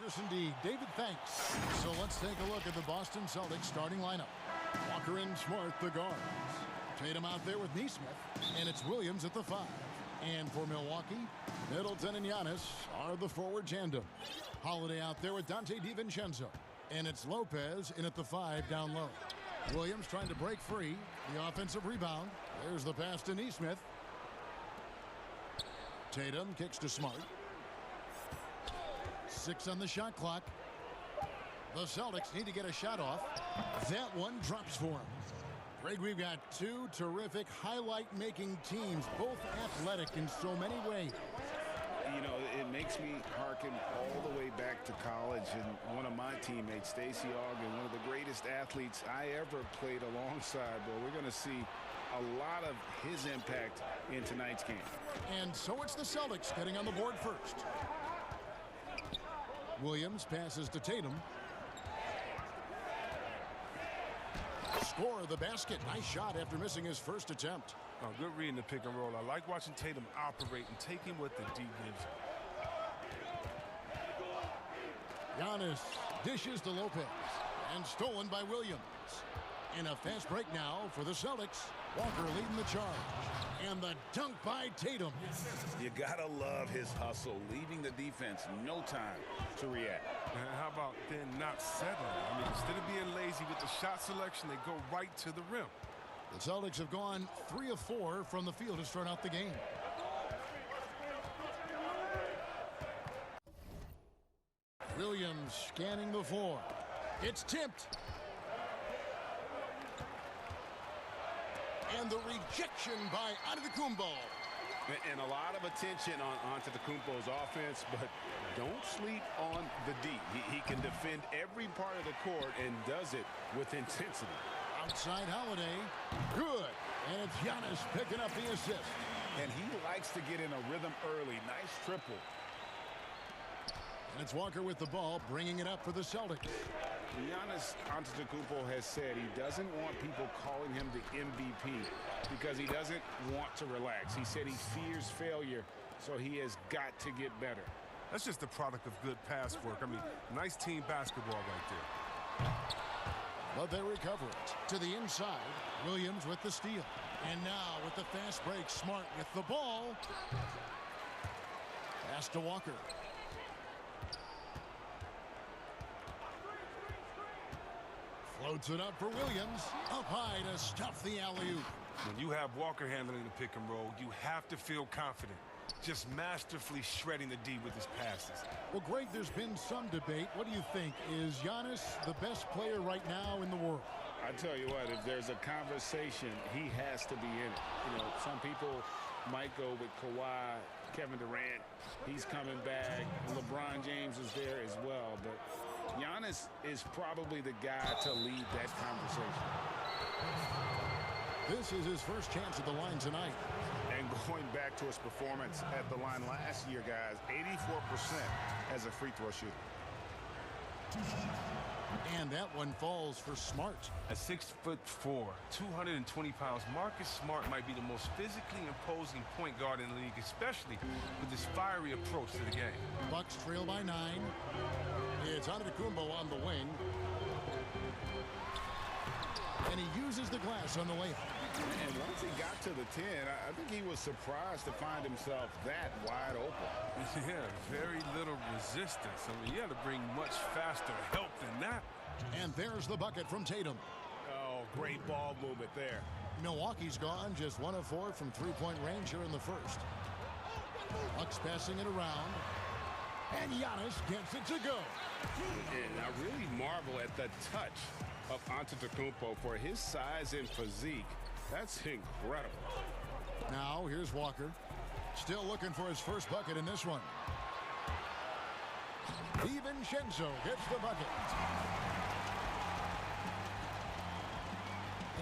Yes, indeed. David, thanks. So let's take a look at the Boston Celtics starting lineup. Walker and Smart, the guards. Tatum out there with Nesmith, and it's Williams at the 5. And for Milwaukee, Middleton and Giannis are the forward tandem. Holiday out there with Dante DiVincenzo, and it's Lopez in at the 5 down low. Williams trying to break free. The offensive rebound. There's the pass to Nesmith. Tatum kicks to Smart. 6 on the shot clock. The Celtics need to get a shot off. That one drops for him. Greg, we've got two terrific highlight-making teams, both athletic in so many ways. You know, it makes me hearken all the way back to college, and one of my teammates, Stacey Ogden, one of the greatest athletes I ever played alongside. But we're going to see a lot of his impact in tonight's game. And so it's the Celtics getting on the board first. Williams passes to Tatum. Score the basket. Nice shot after missing his first attempt. Oh, good reading the pick and roll. I like watching Tatum operate and taking what the D gives him. Giannis dishes to Lopez and stolen by Williams. And a fast break now for the Celtics. Walker leading the charge. And the dunk by Tatum. You gotta love his hustle, leaving the defense no time to react. And how about then not settling? I mean, instead of being lazy with the shot selection, they go right to the rim. The Celtics have gone 3 of 4 from the field to start out the game. Williams scanning the floor. It's tipped. And the rejection by Antetokounmpo. And a lot of attention on Antetokounmpo's offense, but don't sleep on the D. He can defend every part of the court and does it with intensity. Outside Holiday. Good. And it's Giannis picking up the assist. And he likes to get in a rhythm early. Nice triple. And it's Walker with the ball, bringing it up for the Celtics. Giannis Antetokounmpo has said he doesn't want people calling him the MVP because he doesn't want to relax. He said he fears failure, so he has got to get better. That's just the product of good pass work. I mean, nice team basketball right there. But they recover it. To the inside, Williams with the steal. And now with the fast break, Smart with the ball. Pass to Walker. Floats it up for Williams. Up high to stuff the alley-oop. When you have Walker handling the pick and roll, you have to feel confident. Just masterfully shredding the D with his passes. Well, Greg, there's been some debate. What do you think? Is Giannis the best player right now in the world? I tell you what, if there's a conversation, he has to be in it. You know, some people might go with Kawhi, Kevin Durant. He's coming back. LeBron James is there as well. But Giannis is probably the guy to lead that conversation. This is his first chance at the line tonight. And going back to his performance at the line last year, guys, 84% as a free throw shooter. And that one falls for Smart. At 6'4", 220 pounds, Marcus Smart might be the most physically imposing point guard in the league, especially with his fiery approach to the game. Bucks trail by 9. It's Antetokounmpo on the wing. And he uses the glass on the layup. And once he got to the 10, I think he was surprised to find himself that wide open. Yeah, very little resistance. I mean, you had to bring much faster help than that. And there's the bucket from Tatum. Oh, great ball movement there. Milwaukee's gone just 1 of 4 from three-point range here in the first. Bucks passing it around. And Giannis gets it to go. And I really marvel at the touch of Antetokounmpo for his size and physique. That's incredible. Now here's Walker. Still looking for his first bucket in this one. DiVincenzo gets the bucket.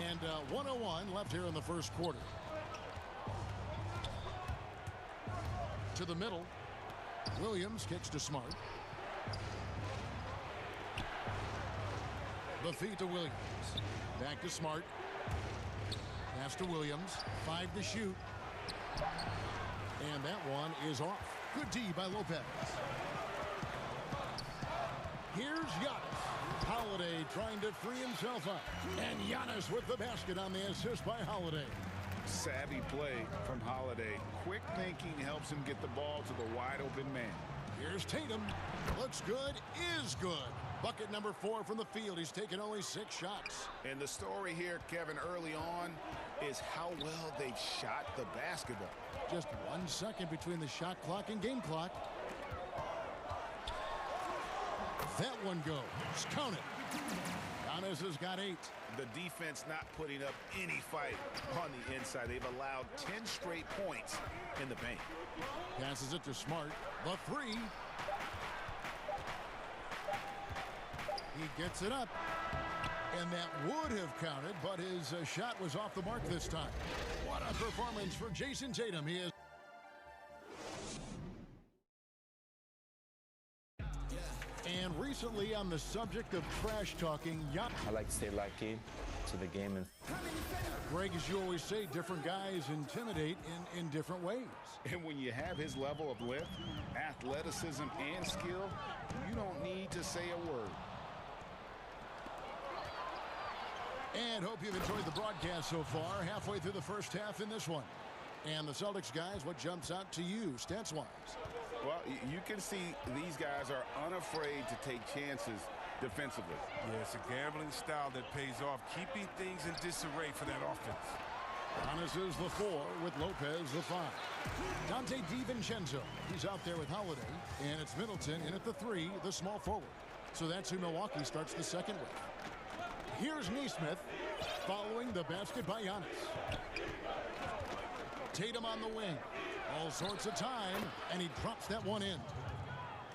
And 1:01 left here in the first quarter. To the middle. Williams kicks to Smart. The feed to Williams. Back to Smart. Pass to Williams. 5 to shoot. And that one is off. Good D by Lopez. Here's Giannis. Holiday trying to free himself up. And Giannis with the basket on the assist by Holiday. Savvy play from Holiday. Quick thinking helps him get the ball to the wide open man. Here's Tatum. Looks good, is good. Bucket number 4 from the field. He's taken only 6 shots. And the story here, Kevin, early on is how well they've shot the basketball. Just 1 second between the shot clock and game clock. That one goes. Count it. Giannis has got 8. The defense not putting up any fight on the inside. They've allowed 10 straight points in the paint. Passes it to Smart. The 3. He gets it up. And that would have counted, but his shot was off the mark this time. What a performance for Jason Tatum. He is. And recently, on the subject of trash talking, I like to stay locked in to the game. And Greg, as you always say, different guys intimidate in different ways. And when you have his level of lift, athleticism, and skill, you don't need to say a word. And hope you've enjoyed the broadcast so far. Halfway through the first half in this one. And the Celtics guys, what jumps out to you, stats-wise? Well, you can see these guys are unafraid to take chances defensively. Yeah, it's a gambling style that pays off, keeping things in disarray for that offense. Giannis is the 4 with Lopez the 5. Dante DiVincenzo, he's out there with Holiday. And it's Middleton in at the 3, the small forward. So that's who Milwaukee starts the second with. Here's Neesmith following the basket by Giannis. Tatum on the wing. All sorts of time, and he drops that one in.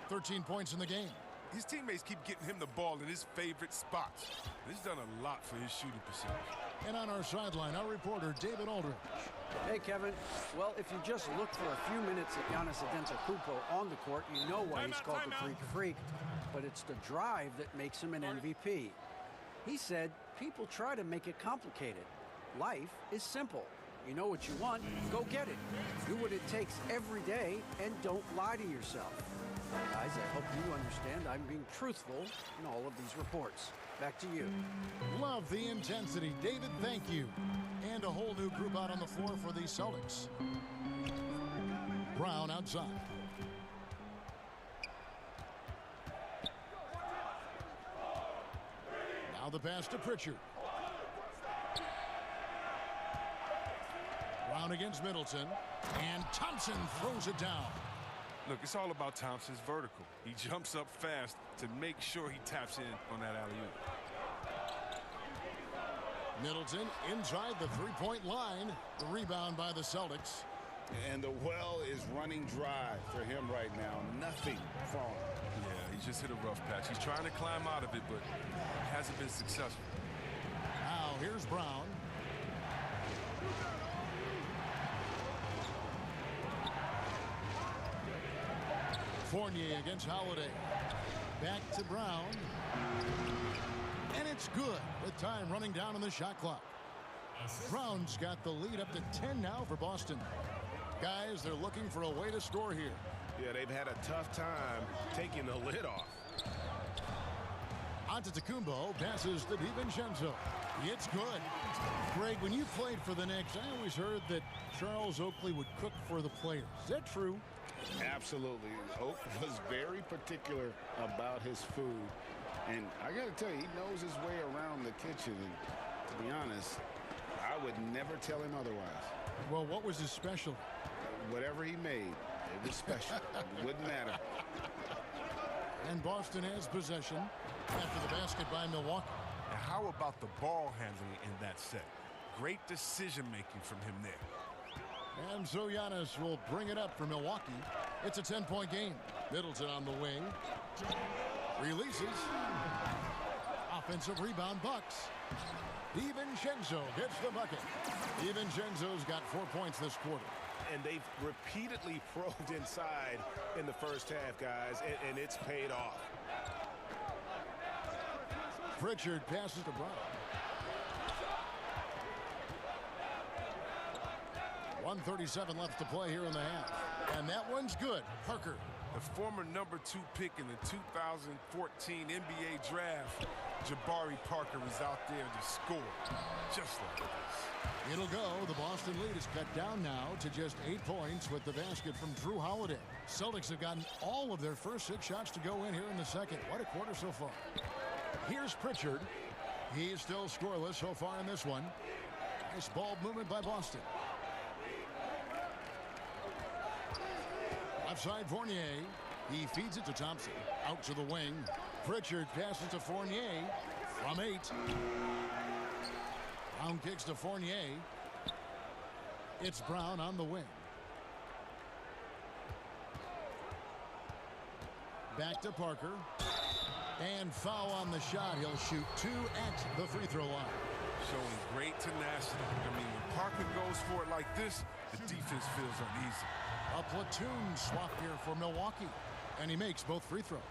13 points in the game. His teammates keep getting him the ball in his favorite spots. He's done a lot for his shooting percentage. And on our sideline, our reporter, David Aldridge. Hey, Kevin. Well, if you just look for a few minutes at Giannis Antetokounmpo on the court, you know why he's called the freak. But it's the drive that makes him an MVP. He said, people try to make it complicated. Life is simple. You know what you want, go get it. Do what it takes every day and don't lie to yourself. Guys, I hope you understand I'm being truthful in all of these reports. Back to you. Love the intensity. David, thank you. And a whole new group out on the floor for the Celtics. Brown outside. Now the pass to Pritchard. Brown against Middleton. And Thompson throws it down. Look, it's all about Thompson's vertical. He jumps up fast to make sure he taps in on that alley-oop. Middleton inside the three-point line. The rebound by the Celtics. And the well is running dry for him right now. Nothing falling. Yeah, he just hit a rough patch. He's trying to climb out of it, but hasn't been successful. Now here's Brown. Fournier against Holiday. Back to Brown. And it's good with time running down on the shot clock. Brown's got the lead up to 10 now for Boston. Guys, they're looking for a way to score here. Yeah, they've had a tough time taking the lid off. Antetokounmpo passes to DiVincenzo. It's good. Greg, when you played for the Knicks, I always heard that Charles Oakley would cook for the players. Is that true? Absolutely. Oak was very particular about his food. And I got to tell you, he knows his way around the kitchen. And to be honest, I would never tell him otherwise. Well, what was his special? Whatever he made, it was special. It wouldn't matter. And Boston has possession after the basket by Milwaukee. And how about the ball handling in that set? Great decision-making from him there. And so Giannis will bring it up for Milwaukee. It's a 10-point game. Middleton on the wing. Releases. Offensive rebound, Bucks. DiVincenzo gets the bucket. DiVincenzo's got 4 points this quarter. And they've repeatedly probed inside in the first half, guys, and it's paid off. Pritchard passes to Brown. 1:37 left to play here in the half. And that one's good. Parker. The former #2 pick in the 2014 NBA draft, Jabari Parker, is out there to score just like this. It'll go. The Boston lead is cut down now to just 8 points with the basket from Drew Holiday. Celtics have gotten all of their first 6 shots to go in here in the second. What a quarter so far. Here's Pritchard. He's still scoreless so far in this one. Nice ball movement by Boston. Left side, Fournier. He feeds it to Thompson. Out to the wing. Pritchard passes to Fournier from 8. Brown kicks to Fournier. It's Brown on the wing. Back to Parker. And foul on the shot. He'll shoot 2 at the free throw line. Showing great tenacity. I mean, when Parker goes for it like this, the defense feels uneasy. A platoon swap here for Milwaukee. And he makes both free throws.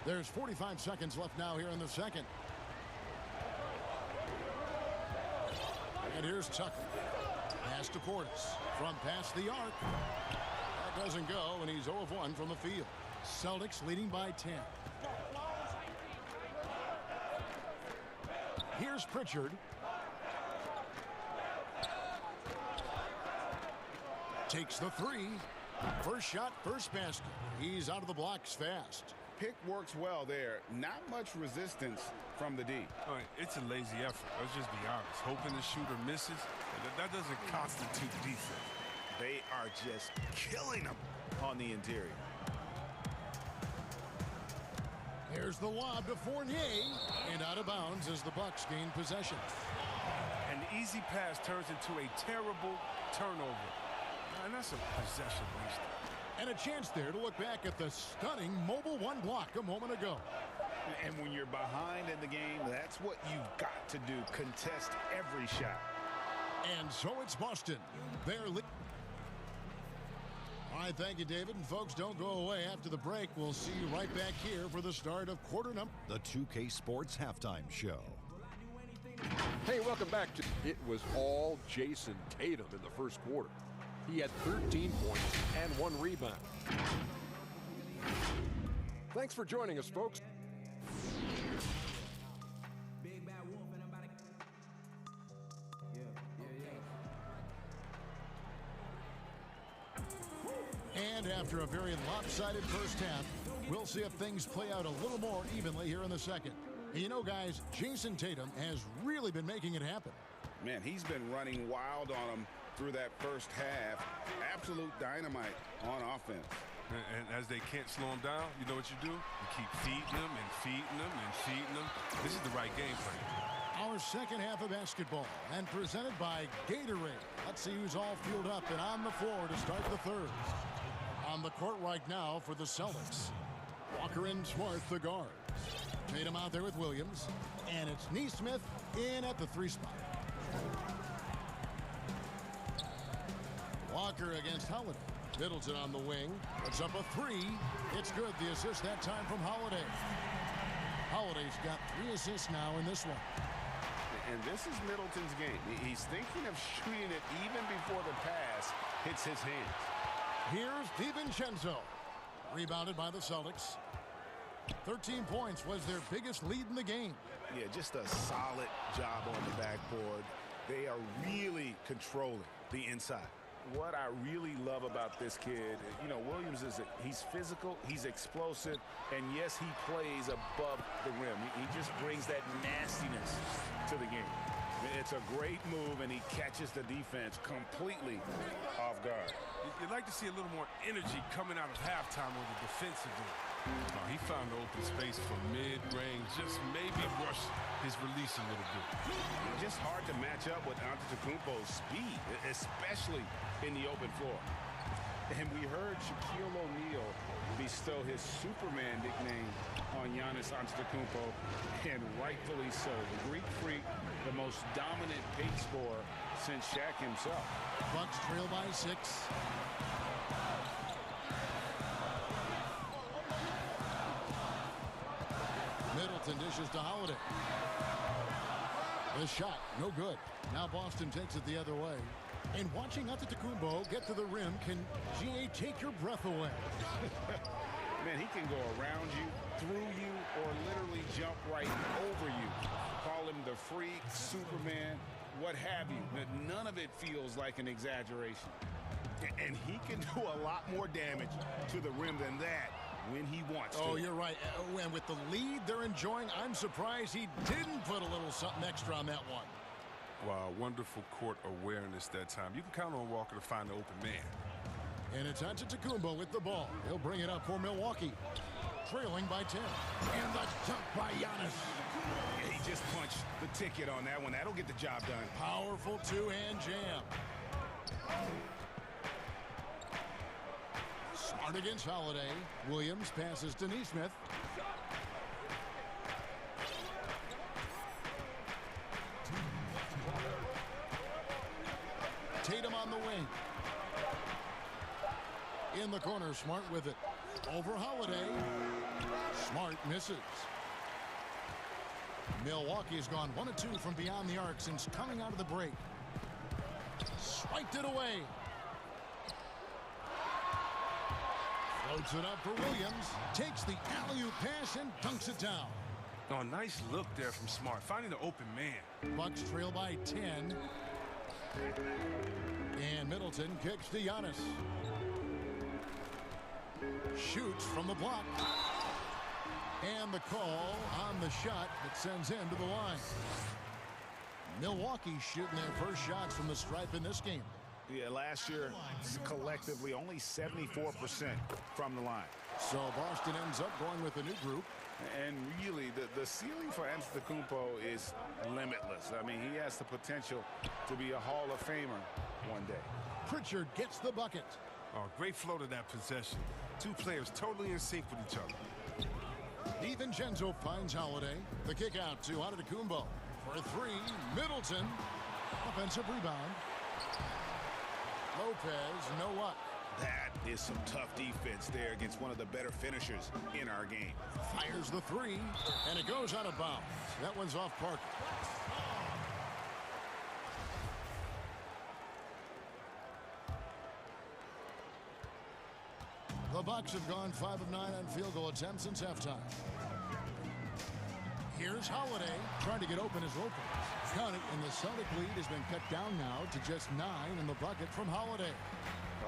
There's 45 seconds left now here in the second. And here's Tucker. Pass to Portis from past the arc. That doesn't go, and he's 0 of 1 from the field. Celtics leading by 10. Here's Pritchard. Takes the 3. First shot, first basket. He's out of the blocks fast. Pick works well there. Not much resistance from the D. All right, it's a lazy effort. Let's just be honest. Hoping the shooter misses, that doesn't constitute defense. They are just killing them on the interior. Here's the lob to Fournier, and out of bounds as the Bucks gain possession. An easy pass turns into a terrible turnover. And that's a possession waster. And a chance there to look back at the stunning mobile 1 block a moment ago. And when you're behind in the game, that's what you've got to do. Contest every shot. And so it's Boston. They're all right, thank you, David. And folks, don't go away after the break. We'll see you right back here for the start of quarter number. The 2K Sports Halftime Show. Hey, welcome back. It was all Jason Tatum in the first quarter. He had 13 points and 1 rebound. Thanks for joining us, folks. And after a very lopsided first half, we'll see if things play out a little more evenly here in the second. You know, guys, Jason Tatum has really been making it happen. Man, he's been running wild on them through that first half. Absolute dynamite on offense. And as they can't slow him down, you know what you do? You keep feeding them and feeding them and feeding them. This is the right game plan. Our second half of basketball, and presented by Gatorade. Let's see who's all fueled up and on the floor to start the third. On the court right now for the Celtics. Walker and Smart, the guards. Tatum out there with Williams. And it's Neesmith in at the 3 spot. Walker against Holiday. Middleton on the wing. Puts up a 3. It's good. The assist that time from Holiday. Holiday's got 3 assists now in this one. And this is Middleton's game. He's thinking of shooting it even before the pass hits his hands. Here's DiVincenzo. Rebounded by the Celtics. 13 points was their biggest lead in the game. Yeah, just a solid job on the backboard. They are really controlling the inside. What I really love about this kid, you know, Williams he's physical, he's explosive, and yes, he plays above the rim. He just brings that nastiness to the game. It's a great move, and he catches the defense completely off guard. You'd like to see a little more energy coming out of halftime on the defensive end. He found the open space for mid-range, just maybe rush his release a little bit. Just hard to match up with Antetokounmpo's speed, especially in the open floor. And we heard Shaquille O'Neal bestow his Superman nickname on Giannis Antetokounmpo, and rightfully so. The Greek Freak, the most dominant paint scorer since Shaq himself. Bucks trail by 6. Middleton dishes to Holiday. The shot, no good. Now Boston takes it the other way. And watching Antetokounmpo get to the rim can, GA, take your breath away. Man, he can go around you, through you, or literally jump right over you. Call him the freak, Superman, what have you. None of it feels like an exaggeration. And he can do a lot more damage to the rim than that when he wants to. Oh, you're right. And with the lead they're enjoying, I'm surprised he didn't put a little something extra on that one. Wow, wonderful court awareness that time. You can count on Walker to find the open man. And it's Antetokounmpo with the ball. He'll bring it up for Milwaukee. Trailing by 10. And the dunk by Giannis. Yeah, he just punched the ticket on that one. That'll get the job done. Powerful two-hand jam. Smart against Holiday. Williams passes to Neesmith. Tatum on the wing. In the corner, Smart with it. Over Holiday. Smart misses. Milwaukee's gone 1 of 2 from beyond the arc since coming out of the break. Swiped it away. Floats it up for Williams. Takes the alley-oop pass and dunks it down. Oh, nice look there from Smart, finding the open man. Bucks trail by 10. And Middleton kicks to Giannis. Shoots from the block. And the call on the shot that sends him to the line. Milwaukee shooting their first shots from the stripe in this game. Yeah, last year, collectively, only 74% from the line. So Boston ends up going with a new group. And really, the ceiling for Antetokounmpo is limitless. I mean, he has the potential to be a Hall of Famer one day. Pritchard gets the bucket. Oh, great flow to that possession. Two players totally in sync with each other. DiVincenzo finds Holiday. The kick out to Antetokounmpo. For 3, Middleton. Offensive rebound. Lopez, no luck. That is some tough defense there against one of the better finishers in our game. Fires the 3, and it goes out of bounds. That one's off Parker. The Bucks have gone 5 of 9 on field goal attempts since halftime. Here's Holiday trying to get open as Lopez. Count it, and the Celtic lead has been cut down now to just 9 in the bucket from Holiday.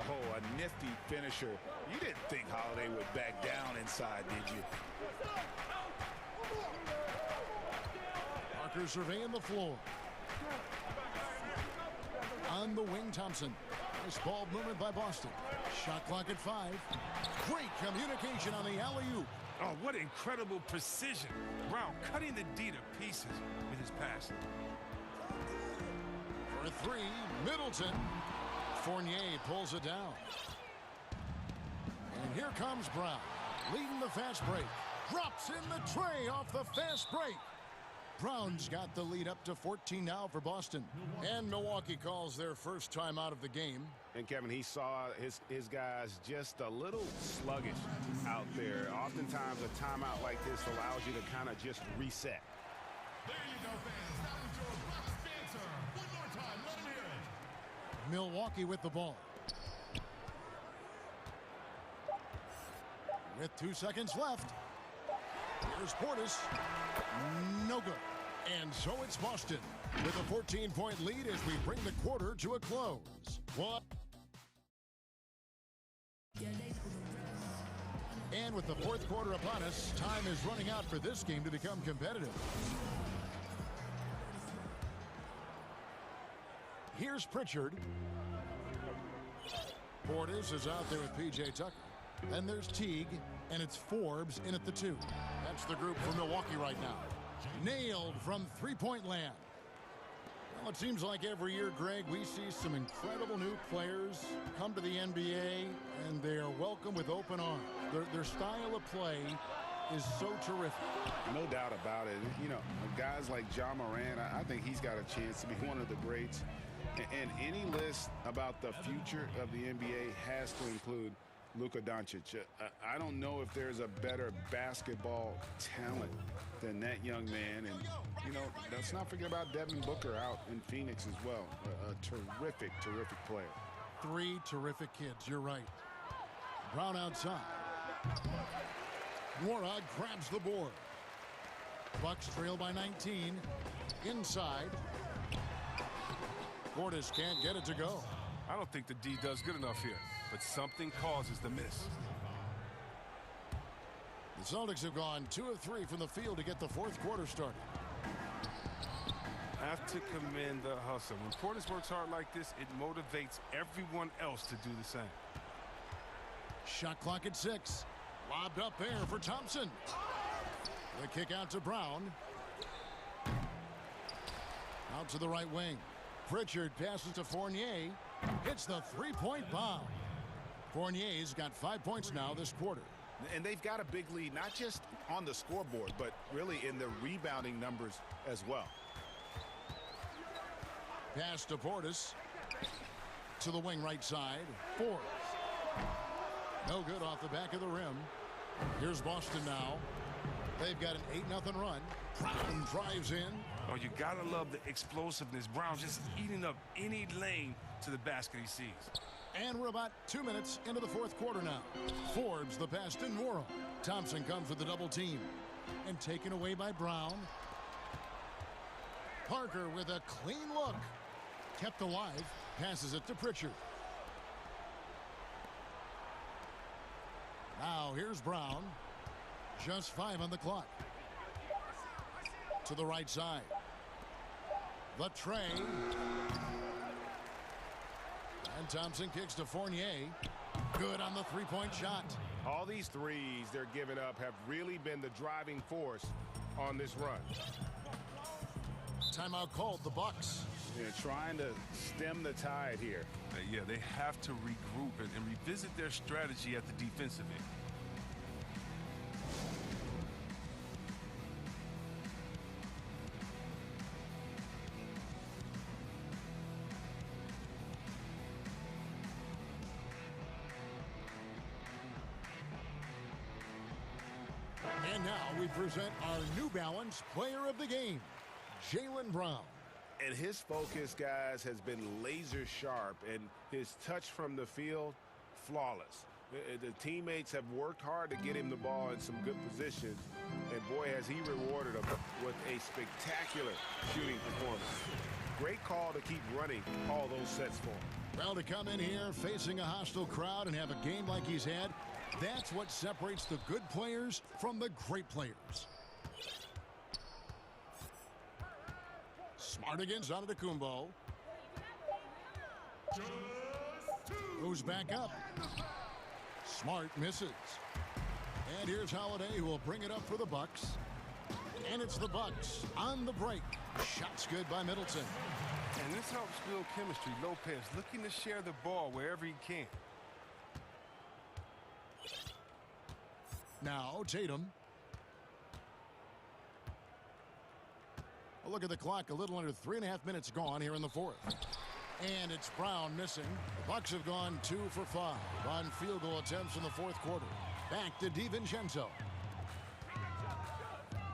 Oh, a nifty finisher. You didn't think Holiday would back down inside, did you? Parker surveying the floor. On the wing, Thompson. Nice ball movement by Boston. Shot clock at 5. Great communication on the alley-oop. Oh, what incredible precision. Brown cutting the D to pieces with his pass. For 3, Middleton. Fournier pulls it down. And here comes Brown, leading the fast break. Drops in the tray off the fast break. Brown's got the lead up to 14 now for Boston. And Milwaukee calls their first time out of the game. And Kevin, he saw his guys just a little sluggish out there. Oftentimes a timeout like this allows you to kind of just reset. There you go, fans. That was your Bucks answer. One more time, let him hear it. Milwaukee with the ball. With 2 seconds left. Here's Portis. No good. And so it's Boston with a 14-point lead as we bring the quarter to a close. What? And with the fourth quarter upon us, time is running out for this game to become competitive. Here's Pritchard. Portis is out there with P.J. Tucker. Then there's Teague, and it's Forbes in at the 2. That's the group for Milwaukee right now. Nailed from three-point land. Well, it seems like every year, Greg, we see some incredible new players come to the NBA, and they are welcome with open arms. Their style of play is so terrific. No doubt about it. You know, guys like John Moran, I think he's got a chance to be one of the greats. And any list about the future of the NBA has to include Luka Doncic. I don't know if there's a better basketball talent than that young man. And, you know, let's not forget about Devin Booker out in Phoenix as well. A terrific, terrific player. 3 terrific kids, you're right. Brown outside. Warrod grabs the board. Bucks trail by 19. Inside. Portis can't get it to go. I don't think the D does good enough here, but something causes the miss. The Celtics have gone 2 of 3 from the field to get the fourth quarter started. I have to commend the hustle. When Portis works hard like this, it motivates everyone else to do the same. Shot clock at 6. Lobbed up there for Thompson. The kick out to Brown. Out to the right wing. Pritchard passes to Fournier. Hits the three-point bomb. Fournier's got 5 points now this quarter. And they've got a big lead, not just on the scoreboard, but really in the rebounding numbers as well. Pass to Portis. To the wing right side. Forbes. No good off the back of the rim. Here's Boston now. They've got an 8-0 run. Brown drives in. Oh, you gotta love the explosiveness. Brown just eating up any lane to the basket he sees. And we're about 2 minutes into the fourth quarter now. Forbes the pass to Nora. Thompson comes with the double team. And taken away by Brown. Parker with a clean look. Kept alive. Passes it to Pritchard. Now here's Brown. Just 5 on the clock. To the right side. The tray. And Thompson kicks to Fournier. Good on the three-point shot. All these threes they're giving up have really been the driving force on this run. Timeout called, the Bucks. They're trying to stem the tide here. Yeah, they have to regroup and revisit their strategy at the defensive end. And now we present our New Balance Player of the Game, Jaylen Brown. And his focus, guys, has been laser sharp, and his touch from the field, flawless. The teammates have worked hard to get him the ball in some good positions, and boy, has he rewarded them with a spectacular shooting performance. Great call to keep running all those sets for him. Well, to come in here facing a hostile crowd and have a game like he's had, that's what separates the good players from the great players. Smart against Antetokounmpo. Goes back up. Smart misses. And here's Holiday, who will bring it up for the Bucks. And it's the Bucks on the break. Shots good by Middleton. And this helps build chemistry. Lopez looking to share the ball wherever he can. Now Tatum. A look at the clock, a little under 3.5 minutes gone here in the fourth. And it's Brown missing. The Bucks have gone 2 for 5 on field goal attempts in the fourth quarter. Back to DiVincenzo.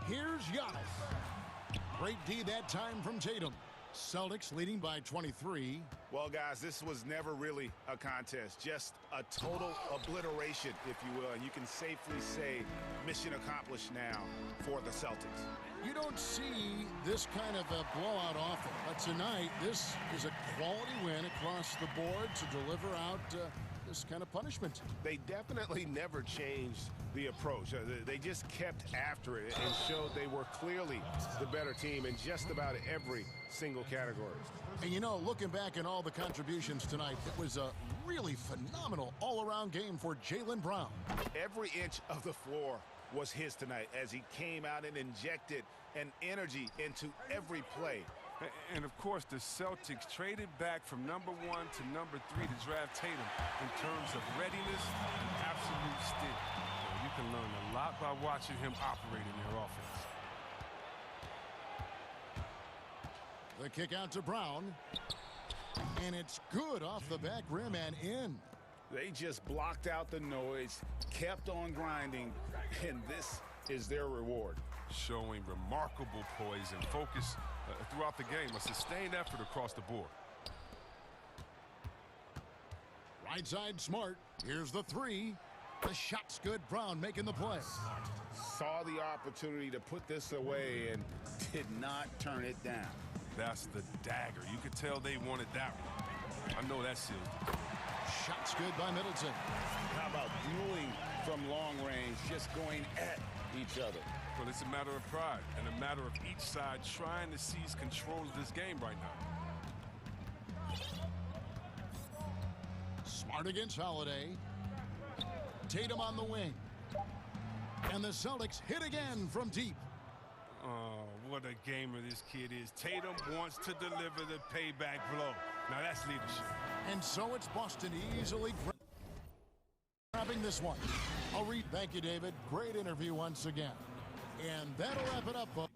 Here's Giannis. Great D that time from Tatum. Celtics leading by 23. Well, guys, this was never really a contest, just a total obliteration, if you will. And you can safely say mission accomplished now for the Celtics. You don't see this kind of a blowout often, but tonight this is a quality win across the board to deliver out this kind of punishment. They definitely never changed the approach. They just kept after it and showed they were clearly the better team in just about every single category. And you know, looking back at all the contributions tonight, it was a really phenomenal all-around game for Jaylen Brown. Every inch of the floor was his tonight as he came out and injected an energy into every play. And of course, the Celtics traded back from #1 to #3 to draft Tatum in terms of readiness and absolute steel. You can learn a lot by watching him operate in their offense. The kick out to Brown. And it's good off the back rim and in. They just blocked out the noise, kept on grinding, and this is their reward. Showing remarkable poise and focus throughout the game, a sustained effort across the board. Right side Smart. Here's the three. The shot's good. Brown making the play. Saw the opportunity to put this away and did not turn it down. That's the dagger. You could tell they wanted that one. I know that seals it. Shot's good by Middleton. How about dueling from long range, just going at each other? Well, it's a matter of pride and a matter of each side trying to seize control of this game right now. Smart against Holiday. Tatum on the wing. And the Celtics hit again from deep. Oh, what a gamer this kid is. Tatum wants to deliver the payback blow. Now that's leadership. And so it's Boston easily grabbing this one. Thank you, David. Great interview once again. And that'll wrap it up, folks.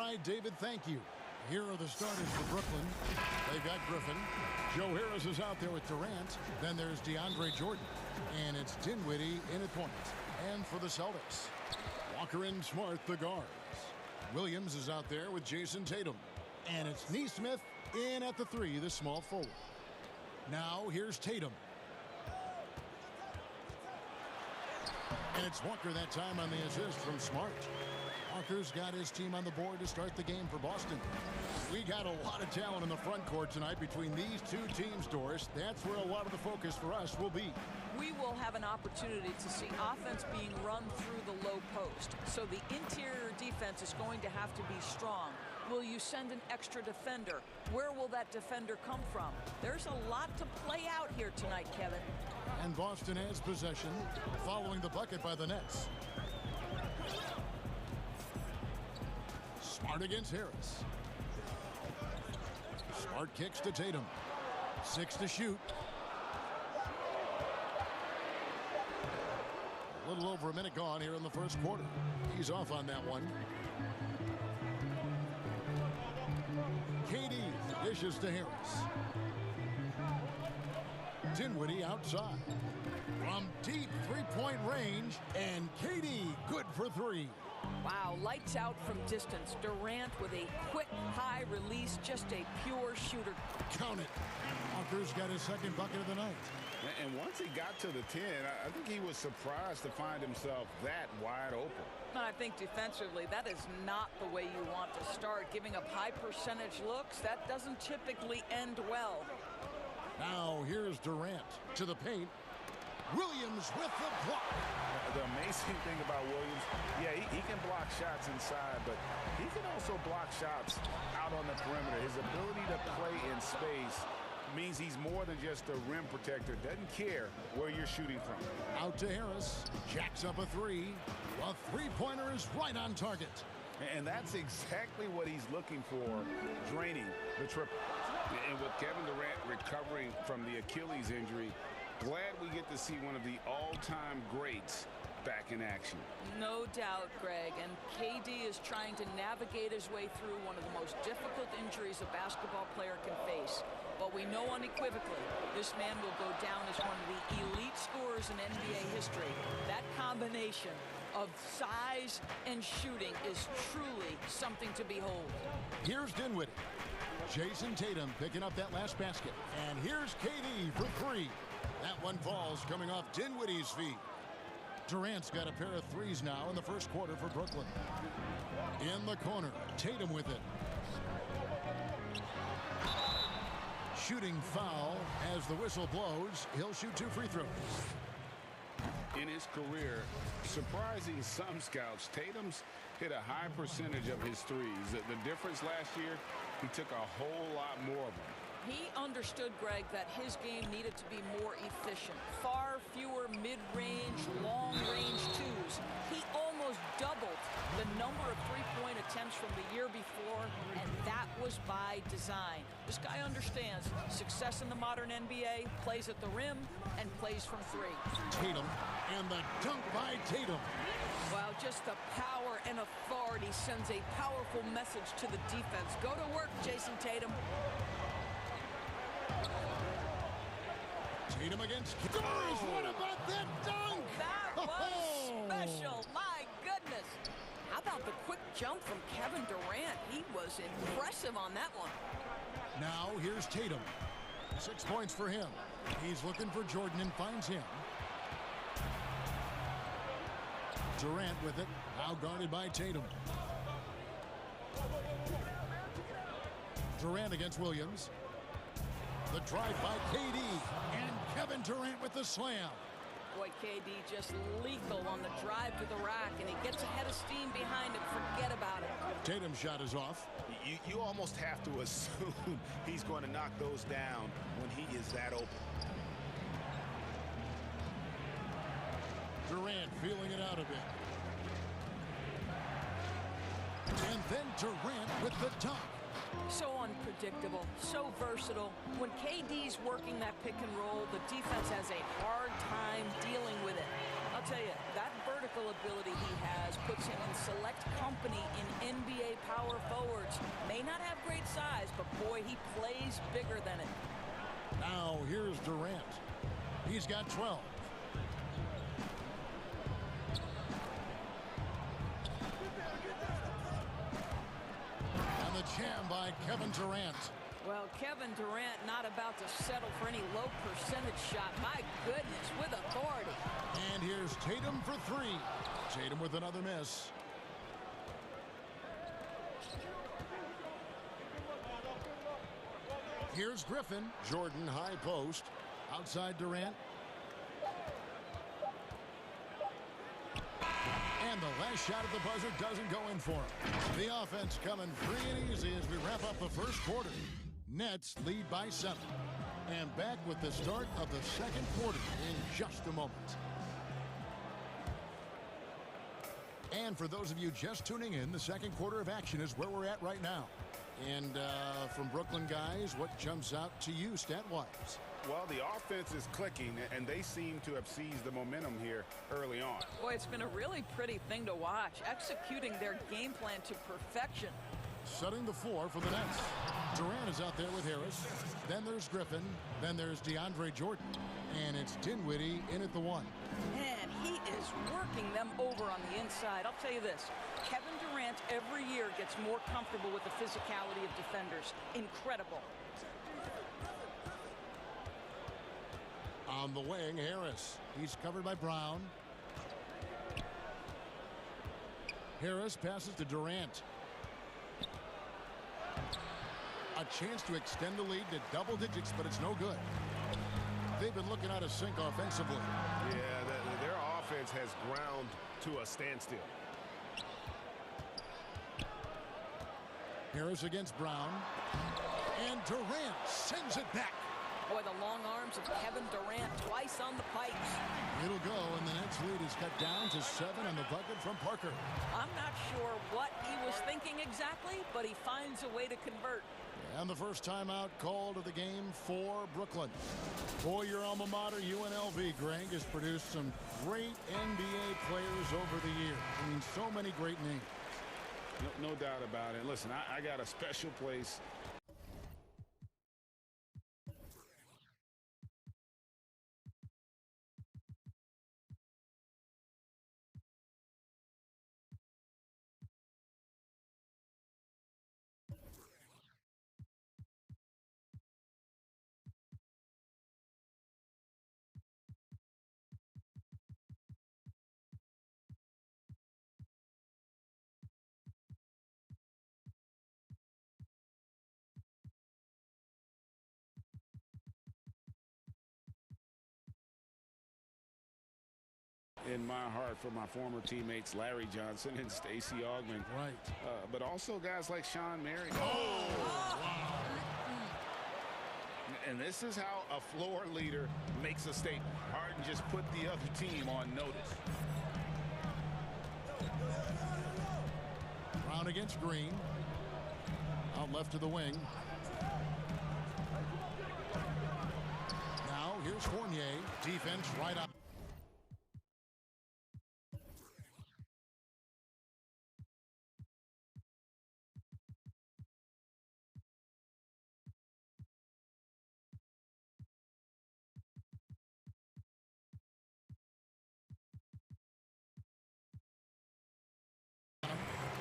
right, David, thank you. Here are the starters for Brooklyn. They've got Griffin. Joe Harris is out there with Durant. Then there's DeAndre Jordan. And it's Dinwiddie in at point. And for the Celtics, Walker and Smart, the guards. Williams is out there with Jason Tatum. And it's Neesmith in at the 3, the small forward. Now here's Tatum. And it's Walker that time on the assist from Smart. Walker's got his team on the board to start the game for Boston. We got a lot of talent in the front court tonight between these two teams, Doris. That's where a lot of the focus for us will be. We will have an opportunity to see offense being run through the low post. So the interior defense is going to have to be strong. Will you send an extra defender? Where will that defender come from? There's a lot to play out here tonight, Kevin. And Boston has possession following the bucket by the Nets. Smart against Harris. Smart kicks to Tatum. 6 to shoot. A little over a minute gone here in the first quarter. He's off on that one. KD dishes to Harris. Dinwiddie outside. From deep three-point range, and KD good for 3. Wow, lights out from distance. Durant with a quick, high release, just a pure shooter. Count it. Walker's got his second bucket of the night. And once he got to the 10, I think he was surprised to find himself that wide open. I think defensively, that is not the way you want to start. Giving up high percentage looks, that doesn't typically end well. Now here's Durant to the paint. Williams with the block. The amazing thing about Williams, yeah, he can block shots inside, but he can also block shots out on the perimeter. His ability to play in space means he's more than just a rim protector. Doesn't care where you're shooting from. Out to Harris. Jacks up a 3. A three-pointer is right on target. And that's exactly what he's looking for, draining the triple. And with Kevin Durant recovering from the Achilles injury, glad we get to see one of the all-time greats back in action. No doubt, Greg. And KD is trying to navigate his way through one of the most difficult injuries a basketball player can face. But we know unequivocally this man will go down as one of the elite scorers in NBA history. That combination of size and shooting is truly something to behold. Here's Dinwiddie. Jason Tatum picking up that last basket. And here's KD for 3. That one falls coming off Dinwiddie's feet. Durant's got a pair of 3s now in the first quarter for Brooklyn. In the corner, Tatum with it. Shooting foul as the whistle blows. He'll shoot 2 free throws. In his career, surprising some scouts, Tatum's hit a high percentage of his 3s. The difference last year, he took a whole lot more of them. He understood, Greg, that his game needed to be more efficient. Far fewer mid-range, long-range 2s. He almost doubled the number of three-point attempts from the year before, and that was by design. This guy understands success in the modern NBA, plays at the rim, and plays from 3. Tatum, and the dunk by Tatum. Wow, just the power and authority sends a powerful message to the defense. Go to work, Jason Tatum. Tatum against Doris. What about that dunk? That was special. My goodness. How about the quick jump from Kevin Durant? He was impressive on that one. Now here's Tatum. 6 points for him. He's looking for Jordan and finds him. Durant with it. Now guarded by Tatum. Durant against Williams. The drive by KD. And Kevin Durant with the slam. Boy, KD just lethal on the drive to the rack, and he gets a head of steam behind him. Forget about it. Tatum's shot is off. You almost have to assume he's going to knock those down when he is that open. Durant feeling it out a bit. And then Durant with the dunk. So unpredictable, so versatile. When KD's working that pick and roll, the defense has a hard time dealing with it. I'll tell you, that vertical ability he has puts him in select company in NBA power forwards. May not have great size, but boy, he plays bigger than it. Now here's Durant. He's got 12. And the jam by Kevin Durant. Well, Kevin Durant not about to settle for any low percentage shot. My goodness, with authority. And here's Tatum for three. Tatum with another miss. Here's Griffin. Jordan high post. Outside Durant. And the last shot at the buzzer doesn't go in for him. The offense coming free and easy as we wrap up the first quarter. Nets lead by 7. And back with the start of the second quarter in just a moment. And for those of you just tuning in, the second quarter of action is where we're at right now. And from Brooklyn guys, what jumps out to you stat-wise? Well, the offense is clicking, and they seem to have seized the momentum here early on. Boy, it's been a really pretty thing to watch, executing their game plan to perfection. Setting the floor for the Nets. Durant is out there with Harris. Then there's Griffin. Then there's DeAndre Jordan. And it's Dinwiddie in at the 1. And he is working them over on the inside. I'll tell you this, Kevin Durant every year gets more comfortable with the physicality of defenders. Incredible. On the wing, Harris. He's covered by Brown. Harris passes to Durant. A chance to extend the lead to double digits, but it's no good. They've been looking out of sync offensively. Yeah, their offense has ground to a standstill. Harris against Brown. And Durant sends it back. Boy, the long arms of Kevin Durant twice on the pipes. It'll go, and the Nets lead is cut down to 7 on the bucket from Parker. I'm not sure what he was thinking exactly, but he finds a way to convert. And the first timeout called of the game for Brooklyn. Boy, your alma mater, UNLV, Greg, has produced some great NBA players over the years. I mean, so many great names. No doubt about it. Listen, I got a special place. In my heart for my former teammates Larry Johnson and Stacey Augmon. Right. But also guys like Sean Marion. Oh! Wow. And this is how a floor leader makes a statement. Harden just put the other team on notice. Brown against Green. Out left to the wing. Now here's Fournier. Defense right up.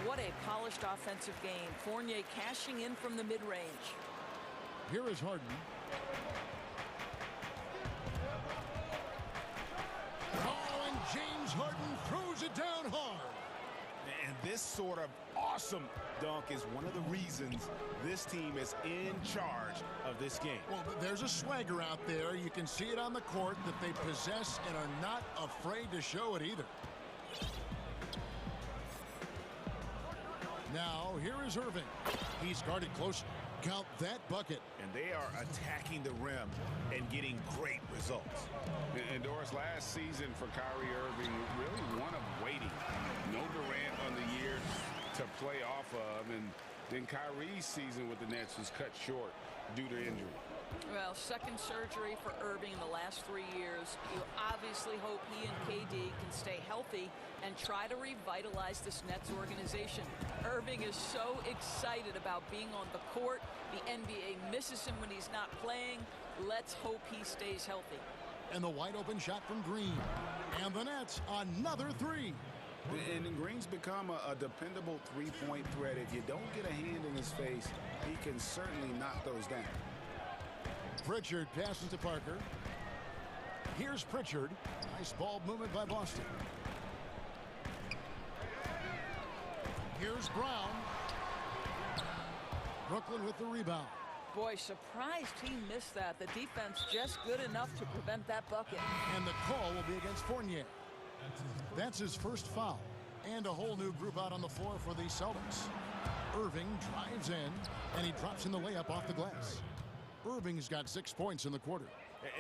What a polished offensive game. Fournier cashing in from the mid-range. Here is Harden. Oh, and James Harden throws it down hard. And this sort of awesome dunk is one of the reasons this team is in charge of this game. Well, there's a swagger out there. You can see it on the court that they possess and are not afraid to show it either. Now, here is Irving. He's guarded close. Count that bucket. And they are attacking the rim and getting great results. And Doris, last season for Kyrie Irving, really one of waiting. No Durant on the year to play off of. And then Kyrie's season with the Nets was cut short due to injury. Well, second surgery for Irving in the last 3 years. You obviously hope he and KD can stay healthy and try to revitalize this Nets organization. Irving is so excited about being on the court. The NBA misses him when he's not playing. Let's hope he stays healthy. And the wide open shot from Green. And the Nets, another three. And Green's become a dependable three-point threat. If you don't get a hand in his face, he can certainly knock those down. Pritchard passes to Parker. Here's Pritchard. Nice ball movement by Boston. Here's Brown. Brooklyn with the rebound. Boy, surprised he missed that. The defense just good enough to prevent that bucket. And the call will be against Fournier. That's his first foul. And a whole new group out on the floor for the Celtics. Irving drives in, and he drops in the layup off the glass. Irving's got 6 points in the quarter.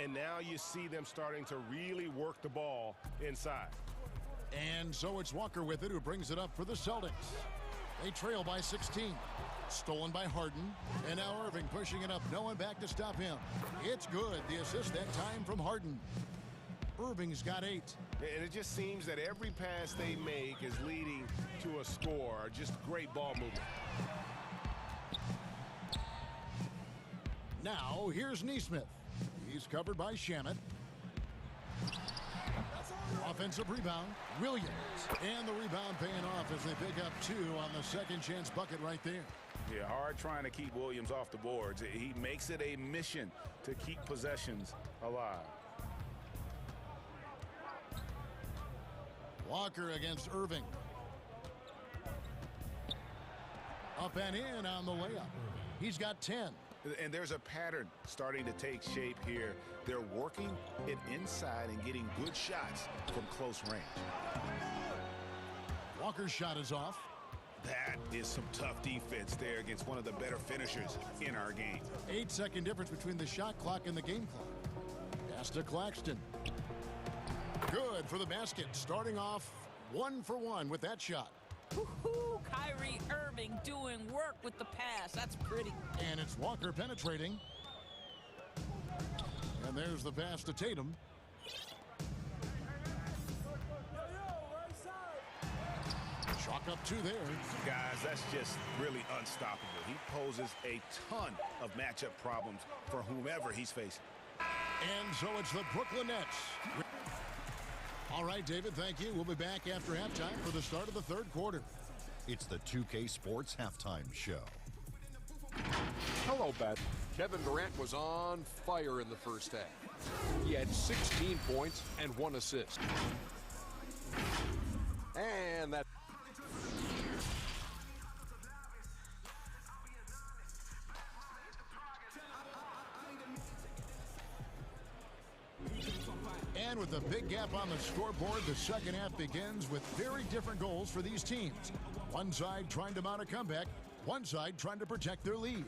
And now you see them starting to really work the ball inside. And so it's Walker with it, who brings it up for the Celtics. They trail by 16. Stolen by Harden. And now Irving pushing it up. No one back to stop him. It's good. The assist that time from Harden. Irving's got 8. And it just seems that every pass they make is leading to a score. Just great ball movement. Now, here's Neesmith. He's covered by Shamet. Offensive rebound, Williams. And the rebound paying off as they pick up 2 on the second chance bucket right there. Yeah, hard trying to keep Williams off the boards. He makes it a mission to keep possessions alive. Walker against Irving. Up and in on the layup. He's got 10. And there's a pattern starting to take shape here. They're working it inside and getting good shots from close range. Walker's shot is off. That is some tough defense there against one of the better finishers in our game. 8-second difference between the shot clock and the game clock. Pass to Claxton. Good for the basket. Starting off 1 for 1 with that shot. Woo-hoo, Kyrie Irving doing work with the pass. That's pretty. And it's Walker penetrating. And there's the pass to Tatum. Chalk up 2 there. Guys, that's just really unstoppable. He poses a ton of matchup problems for whomever he's facing. And so it's the Brooklyn Nets. All right, David, thank you. We'll be back after halftime for the start of the third quarter. It's the 2K Sports Halftime Show. Hello, Bat. Kevin Durant was on fire in the first half. He had 16 points and 1 assist. And that... And with a big gap on the scoreboard, the second half begins with very different goals for these teams. One side trying to mount a comeback, one side trying to protect their lead.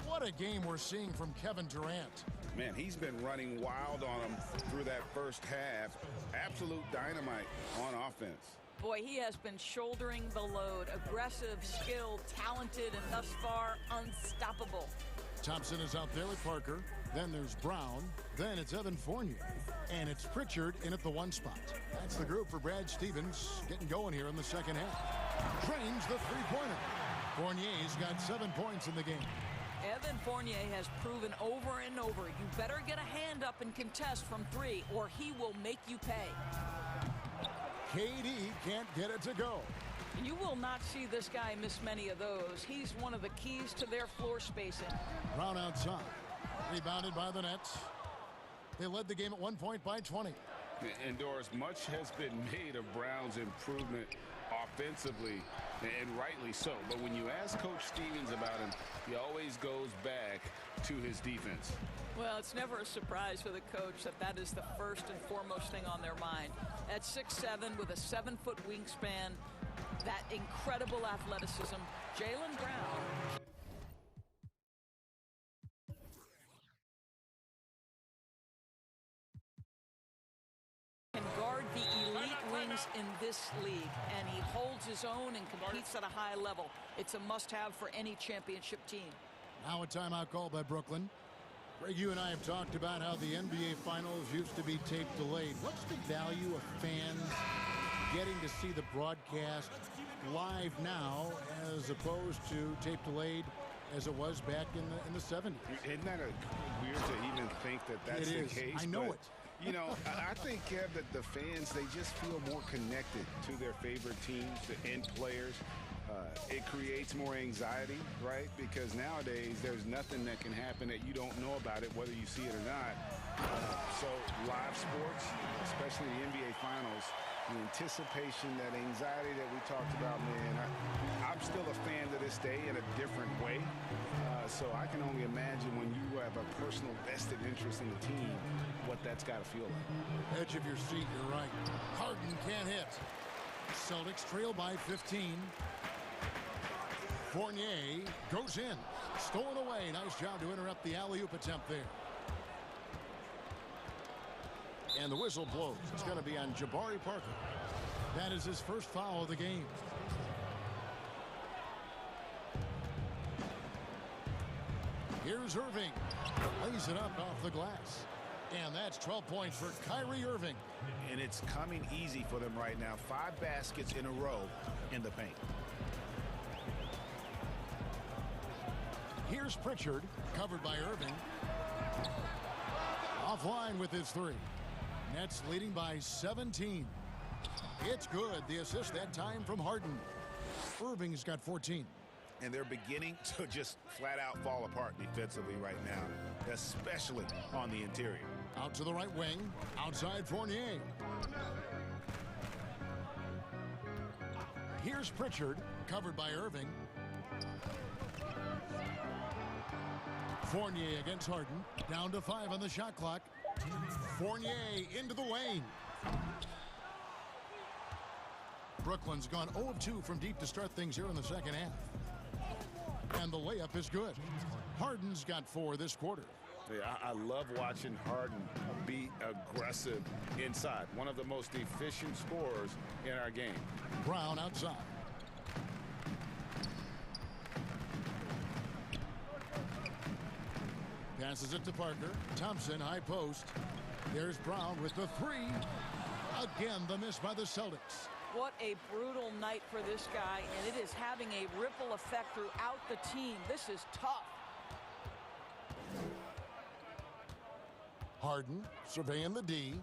What a game we're seeing from Kevin Durant. Man, he's been running wild on them through that first half. Absolute dynamite on offense. Boy, he has been shouldering the load. Aggressive, skilled, talented, and thus far unstoppable. Thompson is out there with Parker. Then there's Brown. Then it's Evan Fournier. And it's Pritchard in at the 1 spot. That's the group for Brad Stevens getting going here in the second half. Drains the three-pointer. Fournier's got 7 points in the game. Evan Fournier has proven over and over, you better get a hand up and contest from 3 or he will make you pay. KD can't get it to go. You will not see this guy miss many of those. He's one of the keys to their floor spacing. Brown outside. Rebounded by the Nets. They led the game at 1 point by 20. And Doris, much has been made of Brown's improvement offensively, and rightly so. But when you ask Coach Stevens about him, he always goes back to his defense. Well, it's never a surprise for the coach that is the first and foremost thing on their mind. At 6'7" with a 7-foot wingspan, that incredible athleticism, Jaylen Brown can guard the elite wings in this league, and he holds his own and competes at a high level. It's a must-have for any championship team. Now a timeout called by Brooklyn. Greg, you and I have talked about how the NBA Finals used to be tape delayed. What's the value of fans getting to see the broadcast live now as opposed to tape delayed as it was back in the 70s? Isn't that weird to even think that that's the case? I know it. You know, I think, Kev, that the fans, they just feel more connected to their favorite teams, the end players. It creates more anxiety, right? Because nowadays, there's nothing that can happen that you don't know about it, whether you see it or not. So live sports, especially the NBA Finals, the anticipation, that anxiety that we talked about, man, I'm still a fan to this day in a different way. So I can only imagine when you have a personal vested interest in the team, what that's got to feel like. Edge of your seat, you're right. Harden can't hit. Celtics trail by 15. Fournier goes in. Stolen away. Nice job to interrupt the alley-oop attempt there. And the whistle blows. It's going to be on Jabari Parker. That is his first foul of the game. Here's Irving. Lays it up off the glass. And that's 12 points for Kyrie Irving. And it's coming easy for them right now. 5 baskets in a row in the paint. Here's Pritchard, covered by Irving. Offline with his 3. Nets leading by 17. It's good. The assist that time from Harden. Irving's got 14. And they're beginning to just flat out fall apart defensively right now, especially on the interior. Out to the right wing. Outside Fournier. Here's Pritchard, covered by Irving. Fournier against Harden. Down to 5 on the shot clock. Fournier into the lane. Brooklyn's gone 0 of 2 from deep to start things here in the second half. And the layup is good. Harden's got 4 this quarter. Yeah, I love watching Harden be aggressive inside. One of the most efficient scorers in our game. Brown outside. Passes it to Parker. Thompson, high post. There's Brown with the 3. Again, the miss by the Celtics. What a brutal night for this guy, and it is having a ripple effect throughout the team. This is tough. Harden surveying the D.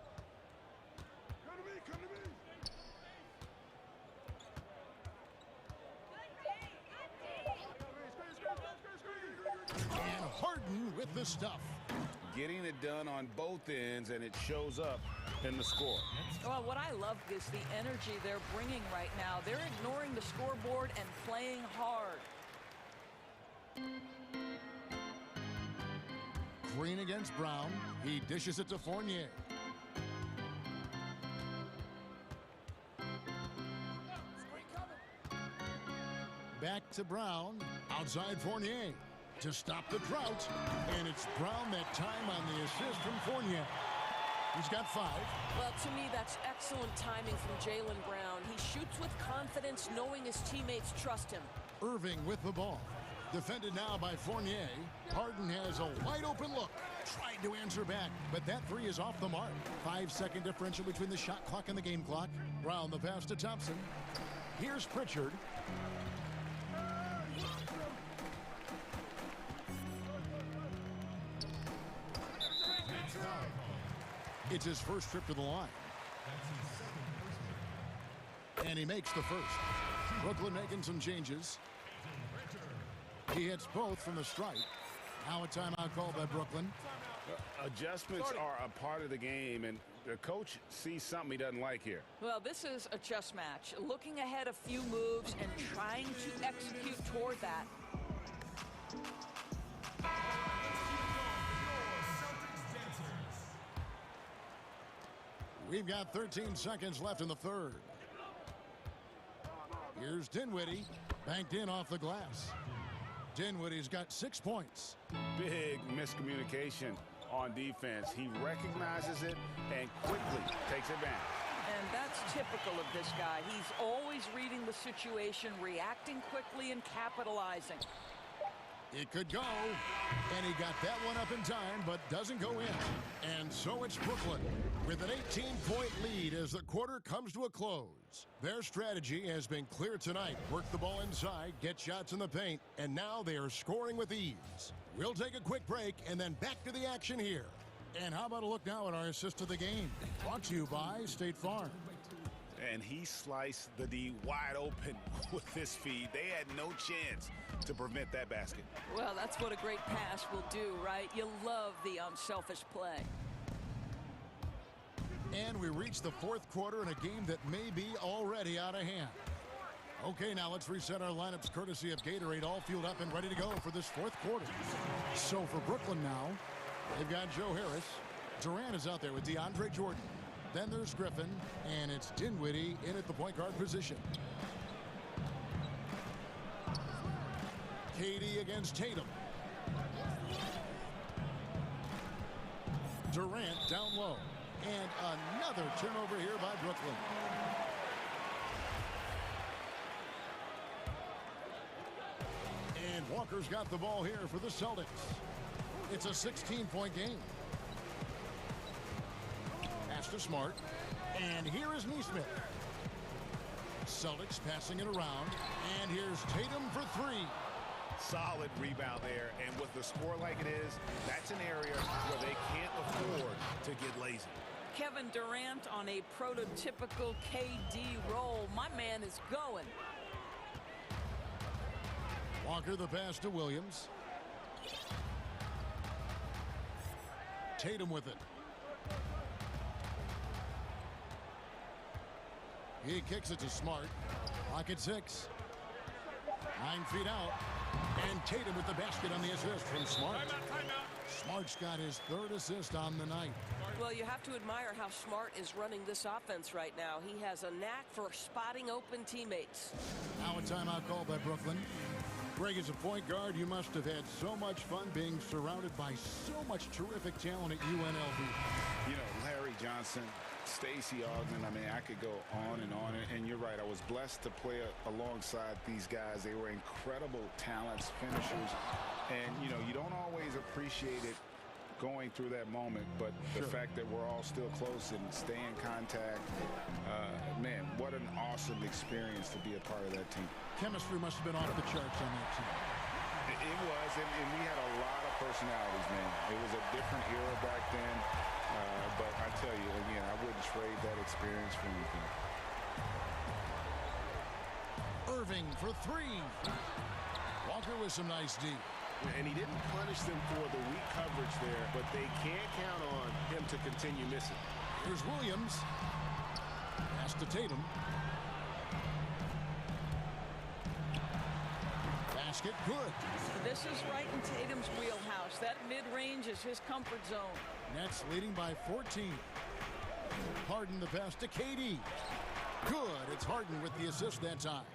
And Harden with the stuff. Getting it done on both ends, and it shows up in the score. Well, what I love is the energy they're bringing right now. They're ignoring the scoreboard and playing hard. Green against Brown. He dishes it to Fournier. Back to Brown. Outside Fournier to stop the drought. And it's Brown that time on the assist from Fournier. He's got 5. Well, to me, that's excellent timing from Jaylen Brown. He shoots with confidence, knowing his teammates trust him. Irving with the ball. Defended now by Fournier. Harden has a wide-open look. Tried to answer back, but that 3 is off the mark. 5-second differential between the shot clock and the game clock. Brown the pass to Thompson. Here's Pritchard. It's his first trip to the line. And he makes the first. Brooklyn making some changes. He hits both from the strike. Now a timeout called by Brooklyn. Adjustments are a part of the game, and the coach sees something he doesn't like here. Well, this is a chess match. Looking ahead a few moves and trying to execute toward that. We've got 13 seconds left in the third. Here's Dinwiddie. Banked in off the glass. Dinwiddie's got 6 points. Big miscommunication on defense. He recognizes it and quickly takes advantage. And that's typical of this guy. He's always reading the situation, reacting quickly, and capitalizing. It could go, and he got that one up in time, but doesn't go in. And so it's Brooklyn with an 18-point lead as the quarter comes to a close. Their strategy has been clear tonight. Work the ball inside, get shots in the paint, and now they are scoring with ease. We'll take a quick break and then back to the action here. And how about a look now at our assist of the game? Brought to you by State Farm. And he sliced the D wide open with this feed. They had no chance to prevent that basket. Well, that's what a great pass will do, right? You love the unselfish play. And we reach the fourth quarter in a game that may be already out of hand. Okay, now let's reset our lineups courtesy of Gatorade, all fueled up and ready to go for this fourth quarter. So for Brooklyn now, they've got Joe Harris. Durant is out there with DeAndre Jordan. Then there's Griffin, and it's Dinwiddie in at the point guard position. KD against Tatum. Durant down low. And another turnover here by Brooklyn. And Walker's got the ball here for the Celtics. It's a 16-point game. Pass to Smart. And here is Neesmith. Celtics passing it around. And here's Tatum for three. Solid rebound there. And with the score like it is, that's an area where they can't afford to get lazy. Kevin Durant on a prototypical KD roll. My man is going. Walker the pass to Williams. Tatum with it. He kicks it to Smart. Clock at 6. 9 feet out. And Tatum with the basket on the assist from Smart. Timeout. Smart's got his third assist on the night. Well, you have to admire how Smart is running this offense right now. He has a knack for spotting open teammates. Now a timeout called by Brooklyn. Greg, as a point guard, you must have had so much fun being surrounded by so much terrific talent at UNLV. You know, Larry Johnson, Stacey Ogden, I mean, I could go on. And you're right, I was blessed to play alongside these guys. They were incredible talents, finishers. And, you know, you don't always appreciate it going through that moment, but the fact that we're all still close and stay in contact, man, what an awesome experience to be a part of that team. Chemistry must have been off the charts on that team. It was, and we had a lot of personalities, man. It was a different era back then, but I tell you, again, I wouldn't trade that experience for anything. Irving for three. Walker with some nice D. And he didn't punish them for the weak coverage there, but they can't count on him to continue missing. Here's Williams. Pass to Tatum. Basket good. This is right in Tatum's wheelhouse. That mid-range is his comfort zone. Nets leading by 14. Harden the pass to KD. Good. It's Harden with the assist that time.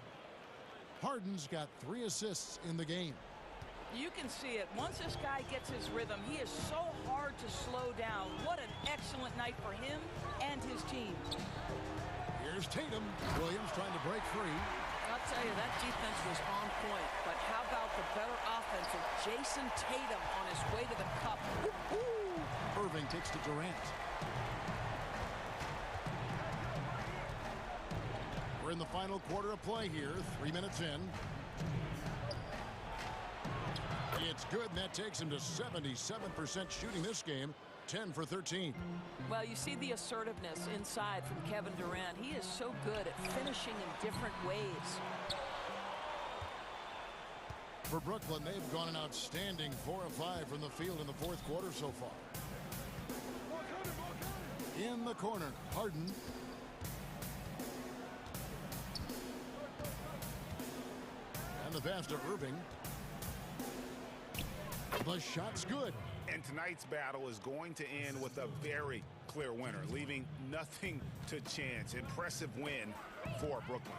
Harden's got 3 assists in the game. You can see it. Once this guy gets his rhythm, he is so hard to slow down. What an excellent night for him and his team. Here's Tatum. Williams trying to break free. I'll tell you, that defense was on point. But how about the better offense of Jason Tatum on his way to the cup? Woo-hoo! Irving takes to Durant. We're in the final quarter of play here. 3 minutes in. It's good, and that takes him to 77% shooting this game, 10 for 13. Well, you see the assertiveness inside from Kevin Durant. He is so good at finishing in different ways. For Brooklyn, they've gone an outstanding 4 of 5 from the field in the fourth quarter so far. In the corner, Harden. And the pass to Irving. The shot's good. And tonight's battle is going to end with a very clear winner, leaving nothing to chance. Impressive win for Brooklyn.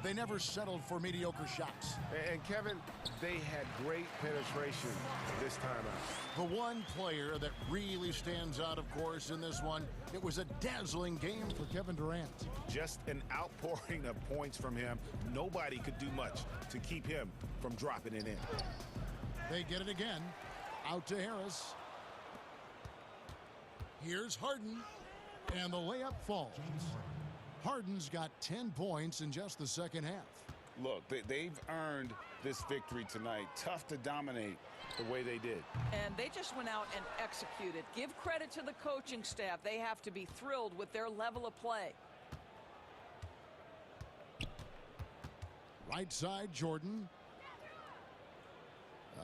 They never settled for mediocre shots. And Kevin, they had great penetration this time out. The one player that really stands out, of course, in this one, it was a dazzling game for Kevin Durant. Just an outpouring of points from him. Nobody could do much to keep him from dropping it in. They get it again. Out to Harris. Here's Harden. And the layup falls. Harden's got 10 points in just the second half. Look, they've earned this victory tonight. Tough to dominate the way they did. And they just went out and executed. Give credit to the coaching staff. They have to be thrilled with their level of play. Right side, Jordan.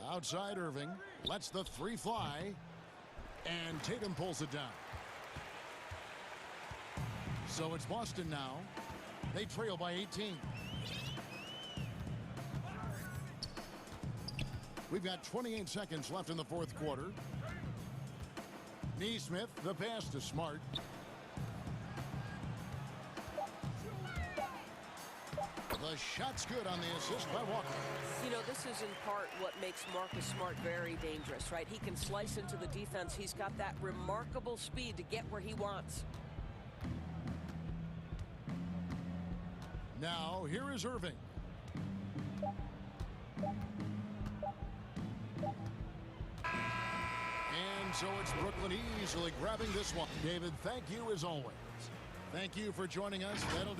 Outside, Irving. Lets the three fly. And Tatum pulls it down. So it's Boston now. They trail by 18. We've got 28 seconds left in the fourth quarter. Neesmith, the pass to Smart. The shot's good on the assist by Walker. You know, this is in part what makes Marcus Smart very dangerous, right? He can slice into the defense. He's got that remarkable speed to get where he wants. Now, here is Irving. And so it's Brooklyn easily grabbing this one. David, thank you as always. Thank you for joining us. That'll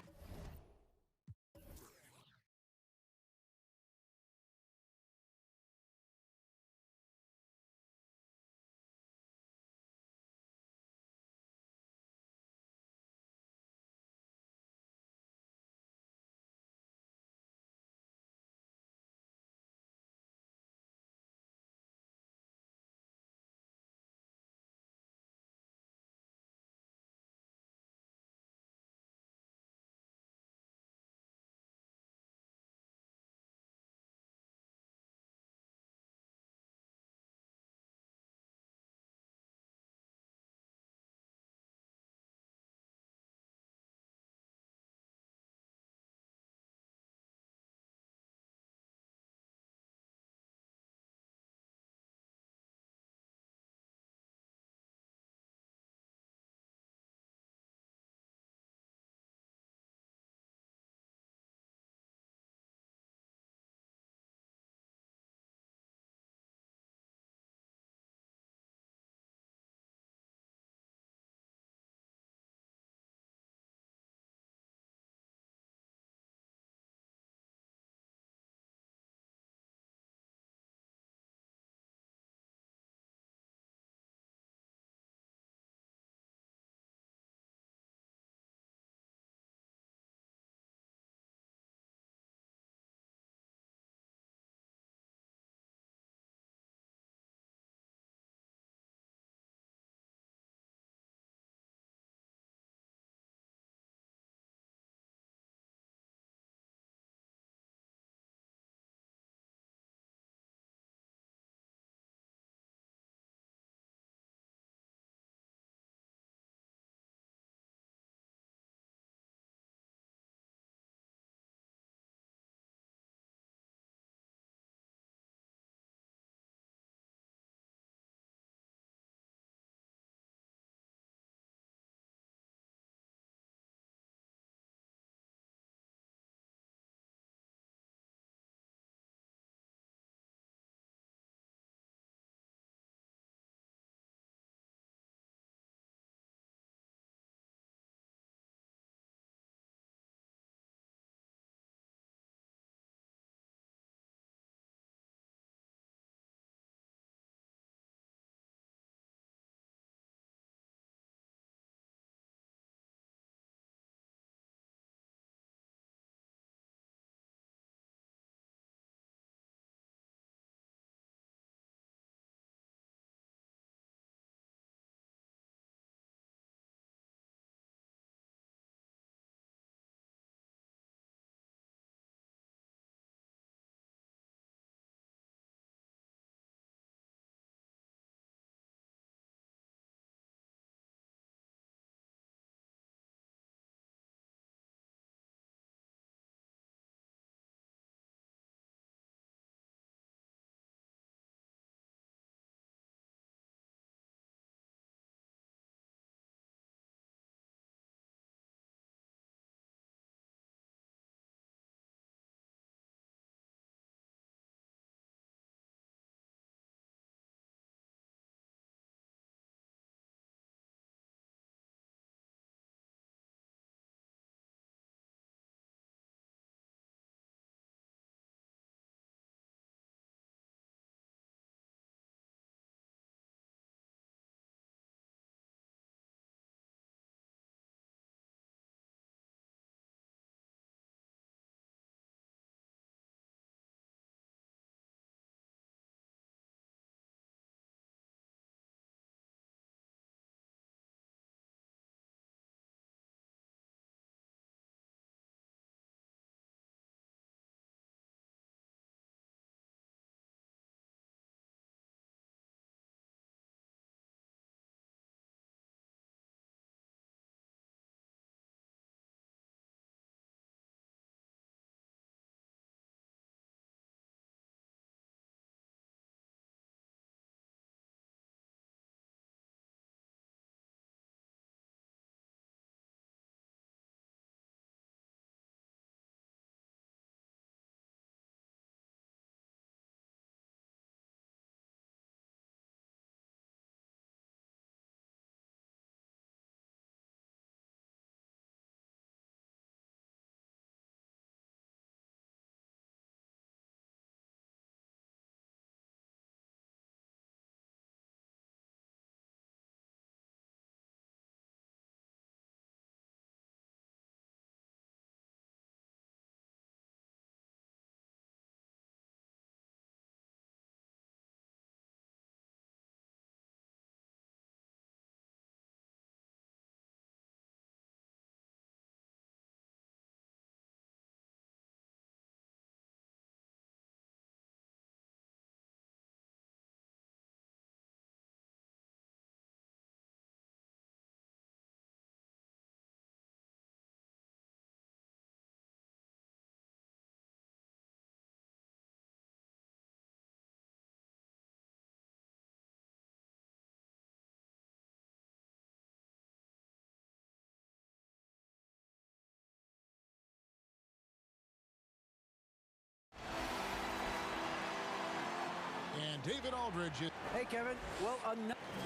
David Aldridge. Hey, Kevin. Well,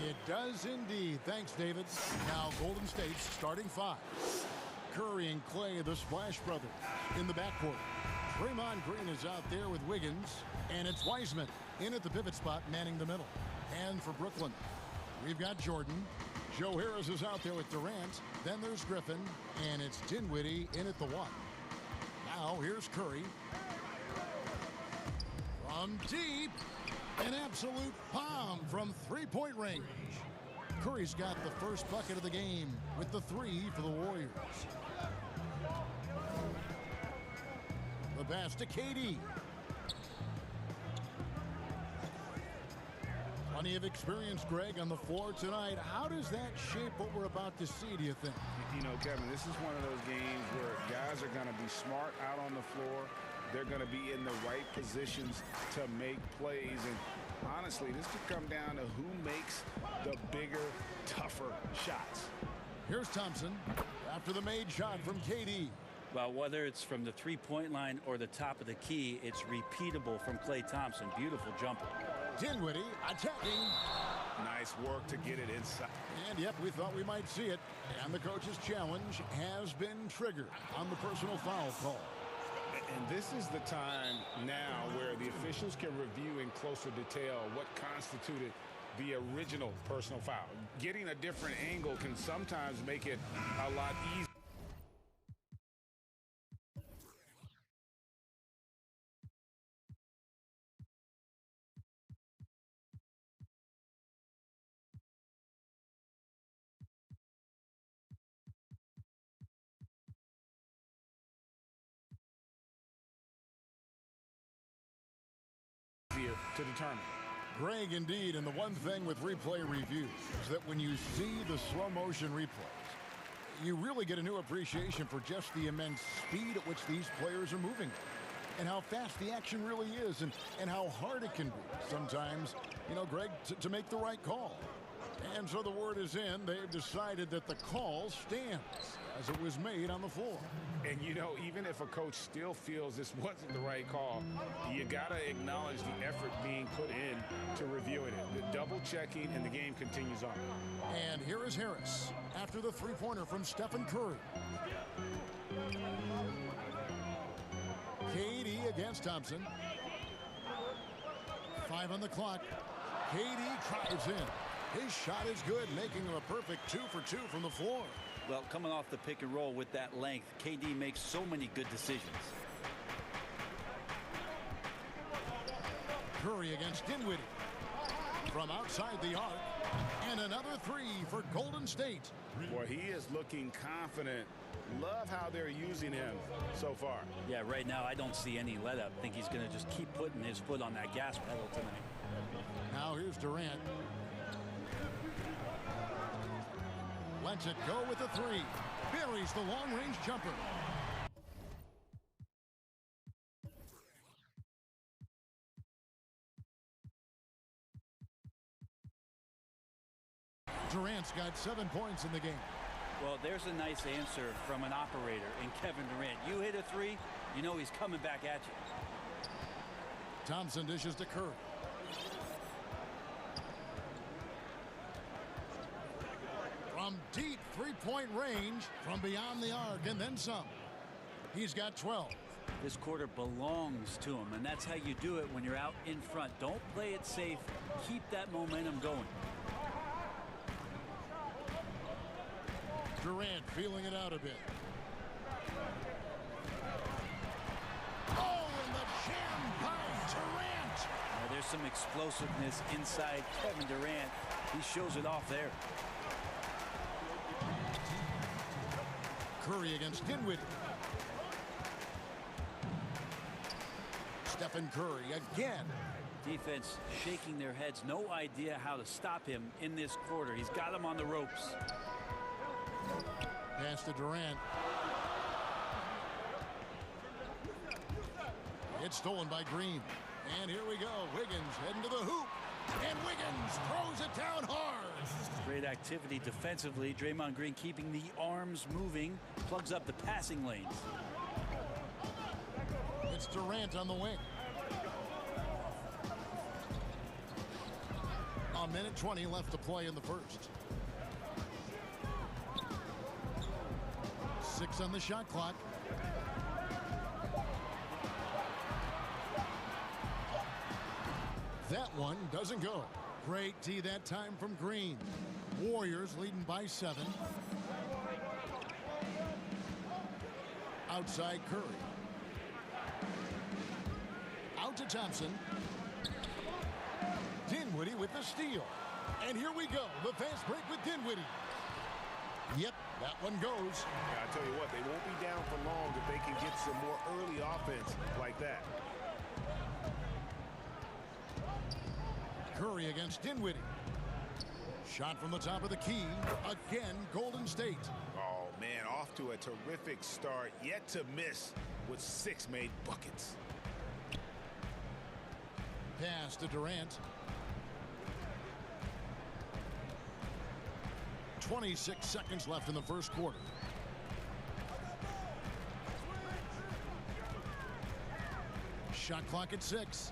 it does indeed. Thanks, David. Now Golden State's starting 5. Curry and Clay, the Splash Brothers, in the backcourt. Draymond Green is out there with Wiggins, and it's Wiseman in at the pivot spot, manning the middle. And for Brooklyn, we've got Jordan. Joe Harris is out there with Durant. Then there's Griffin, and it's Dinwiddie in at the 1. Now here's Curry. From deep, an absolute bomb from three-point range. Curry's got the first bucket of the game with the 3 for the Warriors. The pass to KD. Plenty of experience, Greg, on the floor tonight. How does that shape what we're about to see, do you think? You know, Kevin, this is one of those games where guys are going to be smart out on the floor. They're going to be in the right positions to make plays. And honestly, this could come down to who makes the bigger, tougher shots. Here's Thompson after the made shot from KD. Well, whether it's from the three-point line or the top of the key, it's repeatable from Klay Thompson. Beautiful jumper. Dinwiddie attacking. Nice work to get it inside. And yep, we thought we might see it. And the coach's challenge has been triggered on the personal foul call. And this is the time now where the officials can review in closer detail what constituted the original personal foul. Getting a different angle can sometimes make it a lot easier. To determine. Greg, indeed, and the one thing with replay reviews is that when you see the slow motion replays, you really get a new appreciation for just the immense speed at which these players are moving and how fast the action really is and how hard it can be sometimes, you know, Greg, to make the right call. And so the word is in. They've decided that the call stands as it was made on the floor. And, you know, even if a coach still feels this wasn't the right call, you got to acknowledge the effort being put in to reviewing it. The double checking, and the game continues on. And here is Harris after the three-pointer from Stephen Curry. KD against Thompson. 5 on the clock. KD drives in. His shot is good, making him a perfect 2 for 2 from the floor. Well, coming off the pick and roll with that length, KD makes so many good decisions. Curry against Dinwiddie. From outside the arc. And another 3 for Golden State. Boy, he is looking confident. Love how they're using him so far. Yeah, right now I don't see any let up. I think he's going to just keep putting his foot on that gas pedal tonight. Now here's Durant. Lets it go with the 3. Buries the long-range jumper. Durant's got 7 points in the game. Well, there's a nice answer from an operator in Kevin Durant. You hit a 3, you know he's coming back at you. Thompson dishes to Curry. From deep three-point range, from beyond the arc, and then some. He's got 12. This quarter belongs to him, and that's how you do it when you're out in front. Don't play it safe. Keep that momentum going. Durant feeling it out a bit. Oh, and the jam by Durant. Now, there's some explosiveness inside Kevin Durant. He shows it off there. Curry against Dinwiddie. Stephen Curry again. Defense shaking their heads. No idea how to stop him in this quarter. He's got him on the ropes. Pass to Durant. It's stolen by Green. And here we go. Wiggins heading to the hoop. And Wiggins throws it down hard. Great activity defensively. Draymond Green keeping the arms moving. Plugs up the passing lanes. It's Durant on the wing. minute 20 left to play in the first. 6 on the shot clock. That one doesn't go. Great D that time from Green. Warriors leading by 7. Outside Curry. Out to Thompson. Dinwiddie with the steal. And here we go. The fast break with Dinwiddie. Yep, that one goes. Yeah, I tell you what, they won't be down for long if they can get some more early offense like that. Curry against Dinwiddie. Shot from the top of the key. Again, Golden State. Oh, man, off to a terrific start. Yet to miss with 6 made buckets. Pass to Durant. 26 seconds left in the first quarter. Shot clock at 6.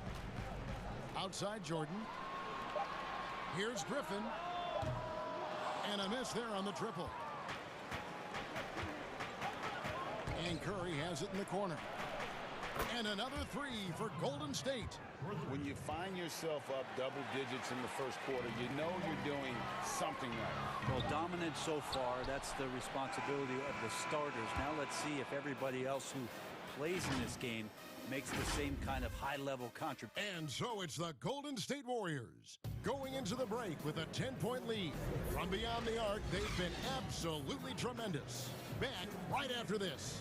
Outside Jordan. Here's Griffin. And a miss there on the triple. And Curry has it in the corner. And another 3 for Golden State. When you find yourself up double digits in the first quarter, you know you're doing something right. Well, dominant so far. That's the responsibility of the starters. Now let's see if everybody else who plays in this game makes the same kind of high-level contribution. And so it's the Golden State Warriors going into the break with a 10-point lead. From beyond the arc, they've been absolutely tremendous. Back right after this.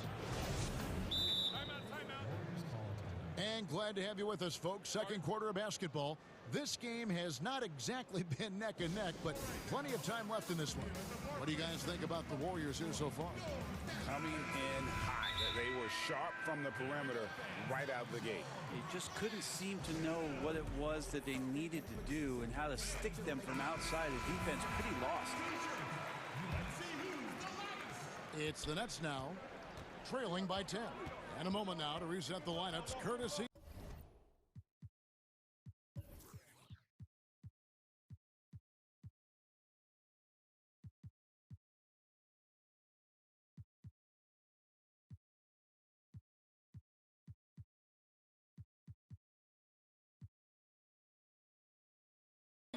And glad to have you with us, folks. Second quarter of basketball. This game has not exactly been neck and neck, but plenty of time left in this one. What do you guys think about the Warriors here so far? Coming in hot. They were sharp from the perimeter right out the gate. They just couldn't seem to know what it was that they needed to do and how to stick them from outside. The defense pretty lost. It's the Nets now, trailing by 10. And a moment now to reset the lineups, courtesy.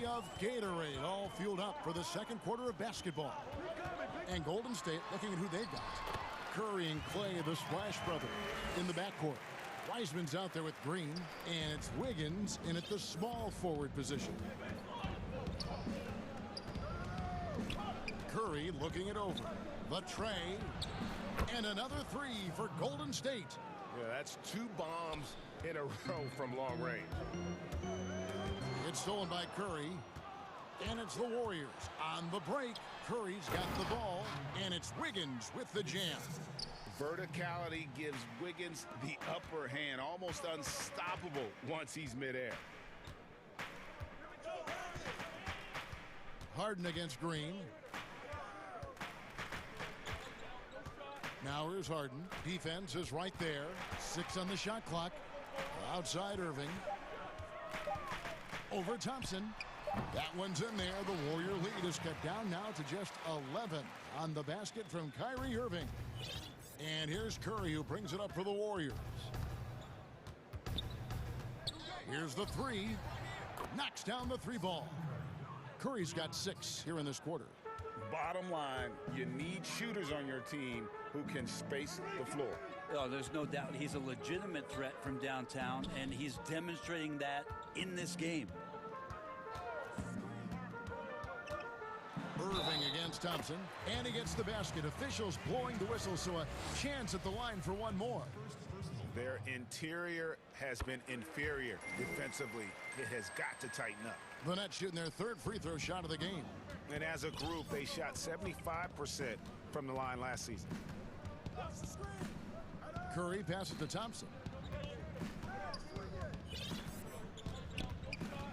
Of Gatorade, all fueled up for the second quarter of basketball. And Golden State looking at who they've got. Curry and Clay, the Splash Brothers, in the backcourt. Wiseman's out there with Green, and it's Wiggins in at the small forward position. Curry looking it over. The tray, and another 3 for Golden State. Yeah, that's 2 bombs in a row from long range. It's stolen by Curry, and it's the Warriors. On the break, Curry's got the ball, and it's Wiggins with the jam. Verticality gives Wiggins the upper hand, almost unstoppable once he's midair. Harden against Green. Now here's Harden. Defense is right there. 6 on the shot clock. Outside Irving. Over Thompson. That one's in there. The Warrior lead is cut down now to just 11 on the basket from Kyrie Irving. And here's Curry, who brings it up for the Warriors. Here's the 3. Knocks down the 3 ball. Curry's got 6 here in this quarter. Bottom line, you need shooters on your team who can space the floor. Oh, there's no doubt he's a legitimate threat from downtown, and he's demonstrating that in this game. Irving against Thompson, and he gets the basket. Officials blowing the whistle, so a chance at the line for one more. Their interior has been inferior defensively. It has got to tighten up. The Nets shooting their 3rd free throw shot of the game. And as a group, they shot 75% from the line last season. Curry passes to Thompson.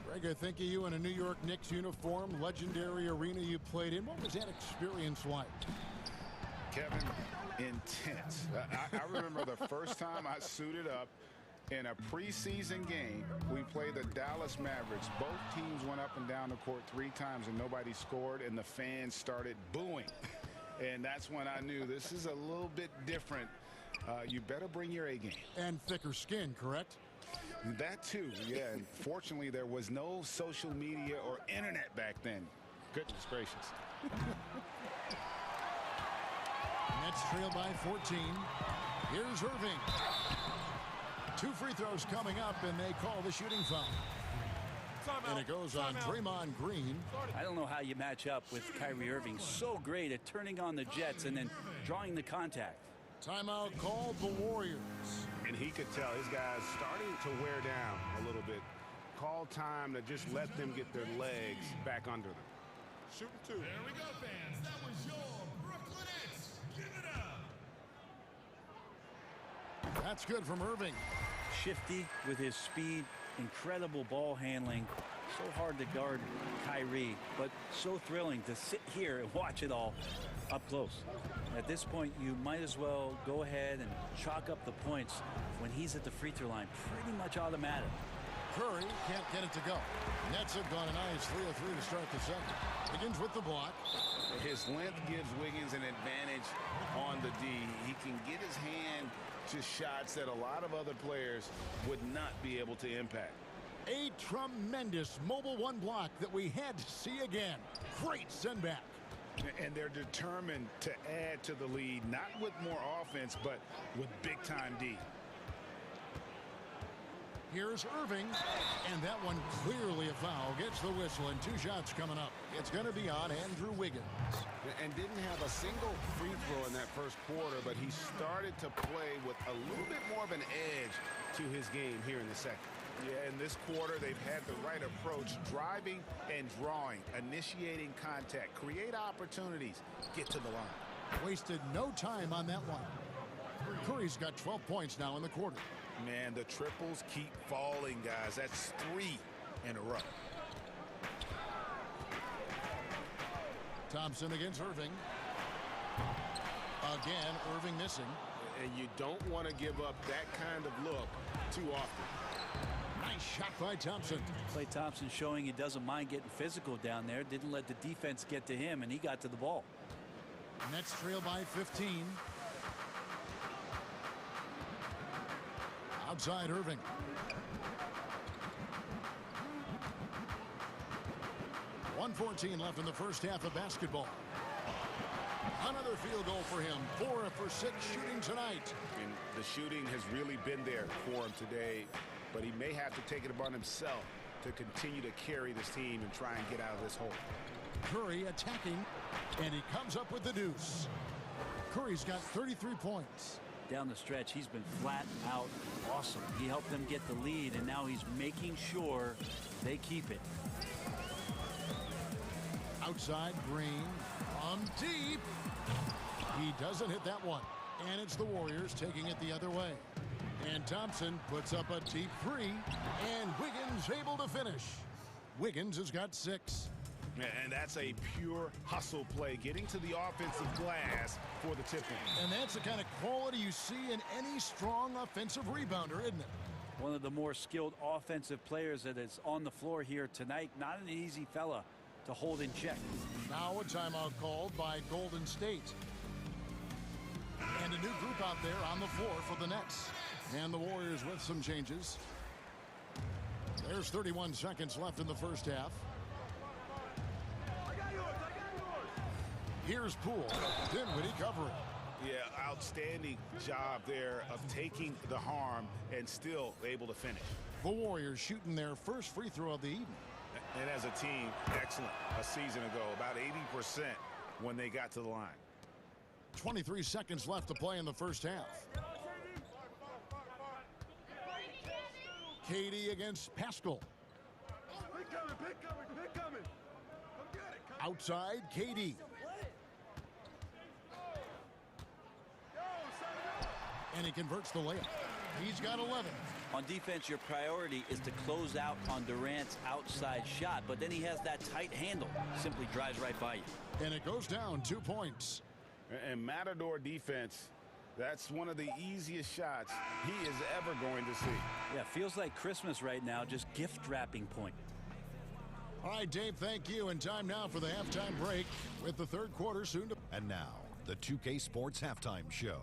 Greg, I think of you in a New York Knicks uniform, legendary arena you played in. What was that experience like? Kevin, intense. I remember the first time I suited up In a preseason game, we played the Dallas Mavericks. Both teams went up and down the court 3 times and nobody scored, and the fans started booing. And that's when I knew this is a little bit different. You better bring your A game. And thicker skin, correct? That too, yeah. And fortunately, there was no social media or internet back then. Goodness gracious. Nets trail by 14. Here's Irving. 2 free throws coming up, and they call the shooting foul. And it goes on Draymond Green. I don't know how you match up with Kyrie Irving. So great at turning on the Jets and then drawing the contact. Timeout called the Warriors. And he could tell his guys starting to wear down a little bit. Call time to just let them get their legs back under them. Shooting 2. There we go, fans. That was your Brooklyn Nets. Give it up. That's good from Irving. Shifty with his speed, incredible ball handling. So hard to guard Kyrie, but so thrilling to sit here and watch it all up close. At this point, you might as well go ahead and chalk up the points when he's at the free throw line. Pretty much automatic. Curry can't get it to go. Nets have gone a nice 3-of-3 to start the second. Begins with the block. His length gives Wiggins an advantage on the D. He can get his hand to shots that a lot of other players would not be able to impact. A tremendous mobile 1 block that we had to see again. Great send back. And they're determined to add to the lead, not with more offense, but with big-time D. Here's Irving, and that one clearly a foul. Gets the whistle, and 2 shots coming up. It's going to be on Andrew Wiggins. And didn't have a single free throw in that first quarter, but he started to play with a little bit more of an edge to his game here in the second. Yeah, in this quarter, they've had the right approach, driving and drawing, initiating contact, create opportunities, get to the line. Wasted no time on that one. Curry's got 12 points now in the quarter. Man, the triples keep falling, guys. That's 3 in a row. Thompson against Irving. Again, Irving missing. And you don't want to give up that kind of look too often. Nice shot by Thompson. Klay Thompson showing he doesn't mind getting physical down there. Didn't let the defense get to him, and he got to the ball. Nets trail by 15. Outside Irving. .114 left in the first half of basketball. Another field goal for him. 4 for 6 shooting tonight. And the shooting has really been there for him today, but he may have to take it upon himself to continue to carry this team and try and get out of this hole. Curry attacking, and he comes up with the deuce. Curry's got 33 points. Down the stretch, he's been flat out awesome. He helped them get the lead, and now he's making sure they keep it. Outside Green on deep. He doesn't hit that one. And it's the Warriors taking it the other way. And Thompson puts up a deep 3. And Wiggins able to finish. Wiggins has got 6. And that's a pure hustle play, getting to the offensive glass for the tip-in. And that's the kind of quality you see in any strong offensive rebounder, isn't it? One of the more skilled offensive players that is on the floor here tonight. Not an easy fella to hold in check. Now a timeout called by Golden State. And a new group out there on the floor for the Nets. And the Warriors with some changes. There's 31 seconds left in the first half. Here's Poole. Dinwiddie covering. Yeah, outstanding job there of taking the harm and still able to finish. The Warriors shooting their first free throw of the evening. And as a team, excellent. A season ago, about 80% when they got to the line. 23 seconds left to play in the first half. KD against Pascal. Outside, KD. And he converts the layup. He's got 11. On defense, your priority is to close out on Durant's outside shot, but then he has that tight handle. Simply drives right by you. And it goes down 2 points. And Matador defense That's one of the easiest shots he is ever going to see. Yeah, feels like Christmas right now, just gift wrapping point. All right, Dave, thank you. And time now for the halftime break with the third quarter soon to... And now, the 2K Sports Halftime Show.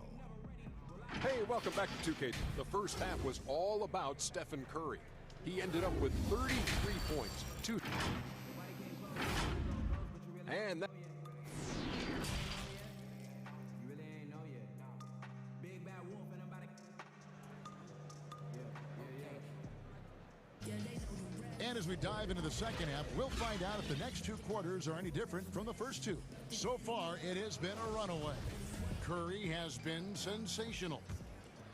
Hey, welcome back to 2K. The first half was all about Stephen Curry. He ended up with 33 points, 2. And that... And as we dive into the second half, we'll find out if the next two quarters are any different from the first two. So far, it has been a runaway. Curry has been sensational.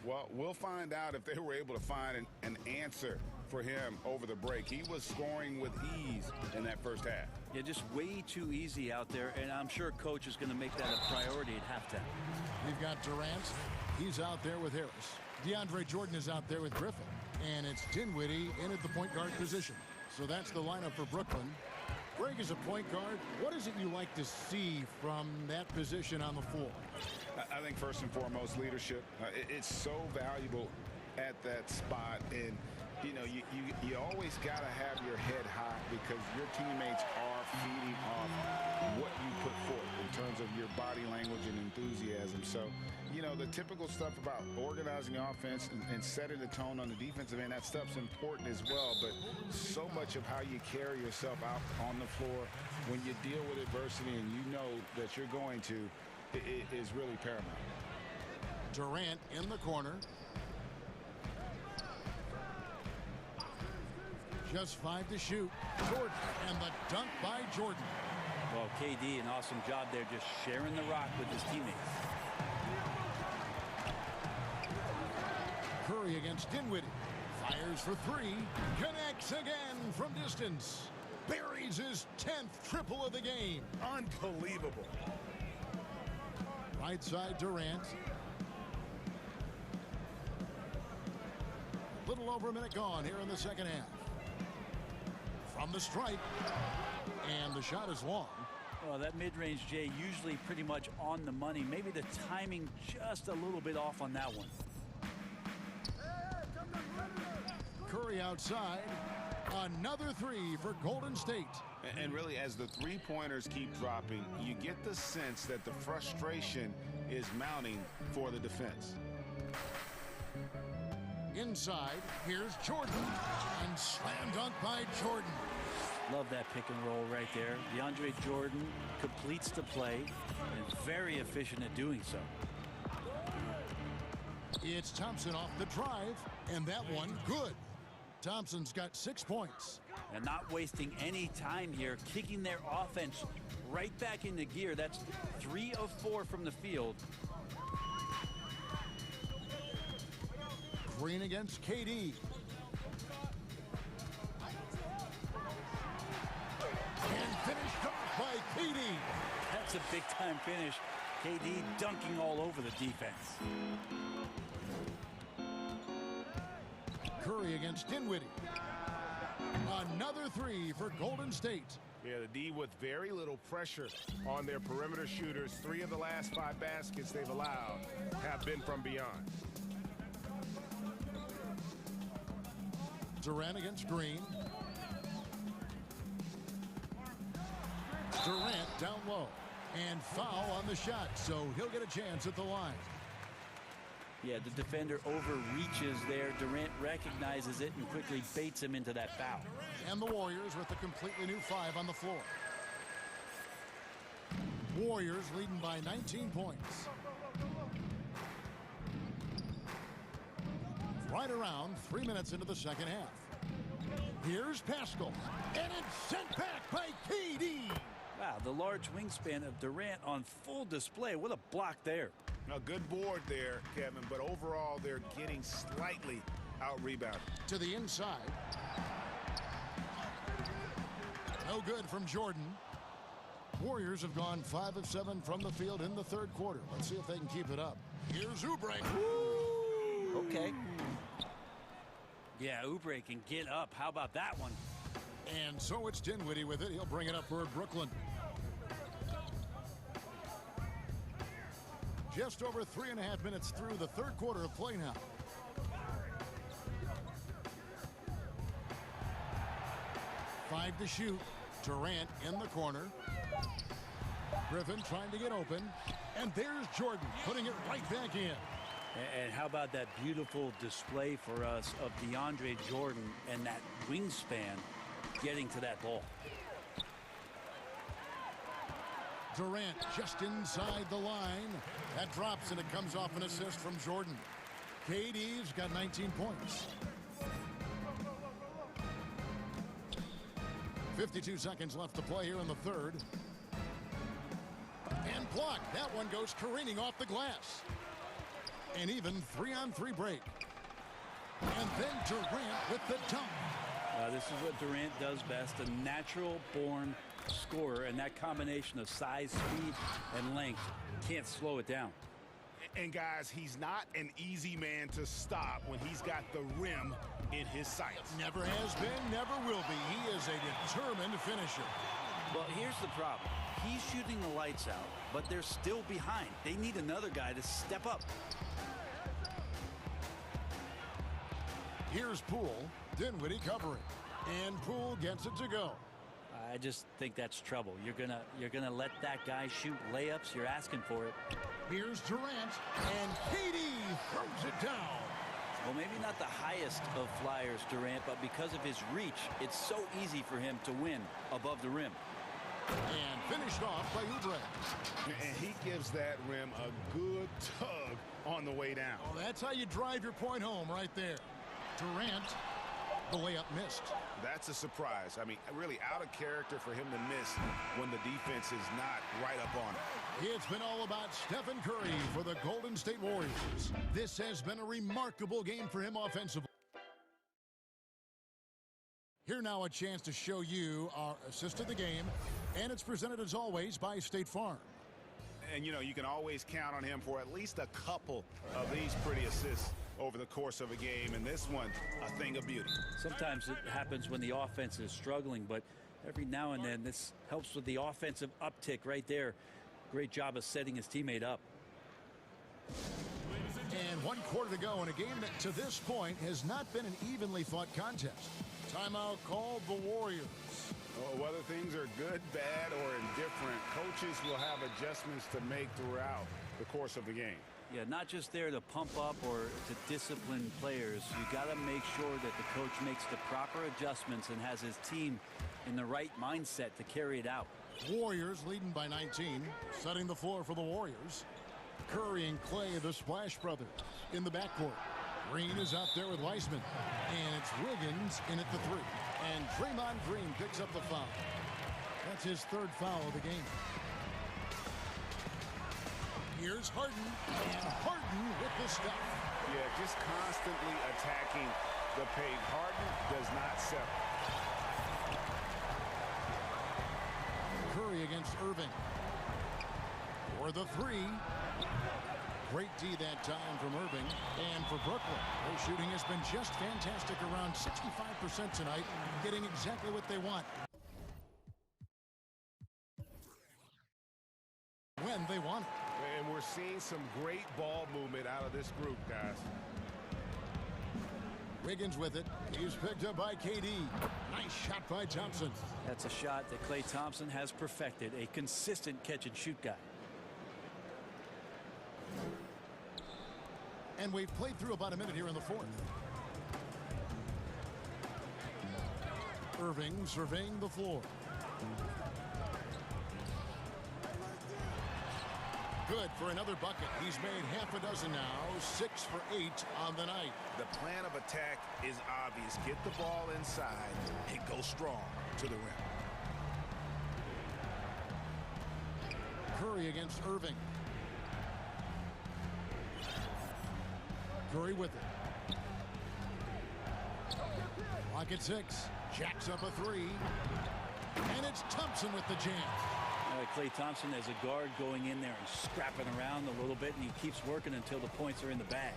Well, we'll find out if they were able to find an answer for him over the break. He was scoring with ease in that first half. Yeah, just way too easy out there, and I'm sure coach is going to make that a priority at halftime. We've got Durant. He's out there with Harris. DeAndre Jordan is out there with Griffin. And it's Dinwiddie in at the point guard position. So that's the lineup for Brooklyn. Greg is a point guard. What is it you like to see from that position on the floor? I think first and foremost, leadership. It's so valuable at that spot. And, you know, you always got to have your head high because your teammates are feeding off what you put forth in terms of your body language and enthusiasm. So, you know, the typical stuff about organizing offense and setting the tone on the defensive end, that stuff's important as well. But so much of how you carry yourself out on the floor when you deal with adversity and you know that you're going to, it is really paramount. Durant in the corner. Just 5 to shoot. Jordan, and the dunk by Jordan. Well, KD, an awesome job there, just sharing the rock with his teammates. Curry against Dinwiddie. Fires for 3. Connects again from distance. Buries his 10th triple of the game. Unbelievable. Right side Durant. A little over a minute gone here in the second half. From the stripe. And the shot is long. Well, that mid-range, Jay, usually pretty much on the money. Maybe the timing just a little bit off on that one. Curry outside. Another 3 for Golden State. And really, as the three-pointers keep dropping, you get the sense that the frustration is mounting for the defense. Inside, here's Jordan. And slam dunk by Jordan. Love that pick and roll right there. DeAndre Jordan completes the play and very efficient at doing so. It's Thompson off the drive, and that one good. Thompson's got 6 points. And not wasting any time here, kicking their offense right back into gear. That's 3 of 4 from the field. Green against KD. And finished off by KD. That's a big-time finish. KD dunking all over the defense. Curry against Dinwiddie. Another 3 for Golden State. Yeah, the D with very little pressure on their perimeter shooters. 3 of the last 5 baskets they've allowed have been from beyond. Durant against Green. Durant down low. And foul on the shot, so he'll get a chance at the line. Yeah, the defender overreaches there. Durant recognizes it and quickly baits him into that foul. And the Warriors with a completely new 5 on the floor. Warriors leading by 19 points. Right around 3 minutes into the second half. Here's Pascal. And it's sent back by KD. Wow, the large wingspan of Durant on full display. What a block there. A good board there, Kevin, but overall they're getting slightly out-rebounded. To the inside. No good from Jordan. Warriors have gone 5 of 7 from the field in the third quarter. Let's see if they can keep it up. Here's Oubre. Okay. Yeah, Oubre can get up. How about that one? And so it's Dinwiddie with it. He'll bring it up for Brooklyn. Just over 3.5 minutes through the third quarter of play now. Five to shoot. Durant in the corner. Griffin trying to get open. And there's Jordan putting it right back in. And how about that beautiful display for us of DeAndre Jordan and that wingspan getting to that ball. Durant just inside the line. That drops, and it comes off an assist from Jordan. KD's got 19 points. 52 seconds left to play here in the third. And blocked. That one goes careening off the glass. An even 3-on-3 break. And then Durant with the dunk. This is what Durant does best, a natural-born scorer, and that combination of size, speed, and length can't slow it down. And guys, he's not an easy man to stop when he's got the rim in his sights. Never has been, never will be. He is a determined finisher. Well, here's the problem. He's shooting the lights out, but they're still behind. They need another guy to step up. Here's Poole. Dinwiddie covering. And Poole gets it to go. I just think that's trouble. You're gonna let that guy shoot layups. You're asking for it. Here's Durant, and KD throws it down. Well, maybe not the highest of flyers, Durant, but because of his reach, it's so easy for him to win above the rim. And finished off by Oubre. And he gives that rim a good tug on the way down. Well, that's how you drive your point home right there. Durant, the layup missed. That's a surprise. I mean, really out of character for him to miss when the defense is not right up on it. It's been all about Stephen Curry for the Golden State Warriors. This has been a remarkable game for him offensively. Here now a chance to show you our assist of the game, and it's presented as always by State Farm. And you know, you can always count on him for at least a couple of these pretty assists over the course of a game, and this one, a thing of beauty. Sometimes it happens when the offense is struggling, but every now and then this helps with the offensive uptick right there. Great job of setting his teammate up. And 1 quarter to go in a game that to this point has not been an evenly fought contest. Timeout called the Warriors. Whether things are good, bad, or indifferent, coaches will have adjustments to make throughout the course of the game. Yeah, not just there to pump up or to discipline players. You got to make sure that the coach makes the proper adjustments and has his team in the right mindset to carry it out. Warriors leading by 19, setting the floor for the Warriors. Curry and Clay, the Splash Brothers, in the backcourt. Green is out there with Weissman, and it's Wiggins in at the three. And Draymond Green picks up the foul. That's his third foul of the game. Here's Harden, and Harden with the stuff. Yeah, just constantly attacking the paint. Harden does not settle. Curry against Irving. For the three. Great D that time from Irving. And for Brooklyn, their shooting has been just fantastic, around 65% tonight, getting exactly what they want. When they want it. And we're seeing some great ball movement out of this group, guys. Wiggins with it. He's picked up by KD. Nice shot by Thompson. That's a shot that Klay Thompson has perfected. A consistent catch-and-shoot guy. And we've played through about a minute here in the fourth. Irving surveying the floor. Good for another bucket. He's made half a dozen now, 6 for 8 on the night. The plan of attack is obvious. Get the ball inside and go strong to the rim. Curry against Irving. Curry with it. Clock at 6. Jacks up a three. And it's Thompson with the jam. Klay Thompson as a guard going in there and scrapping around a little bit, and he keeps working until the points are in the bag.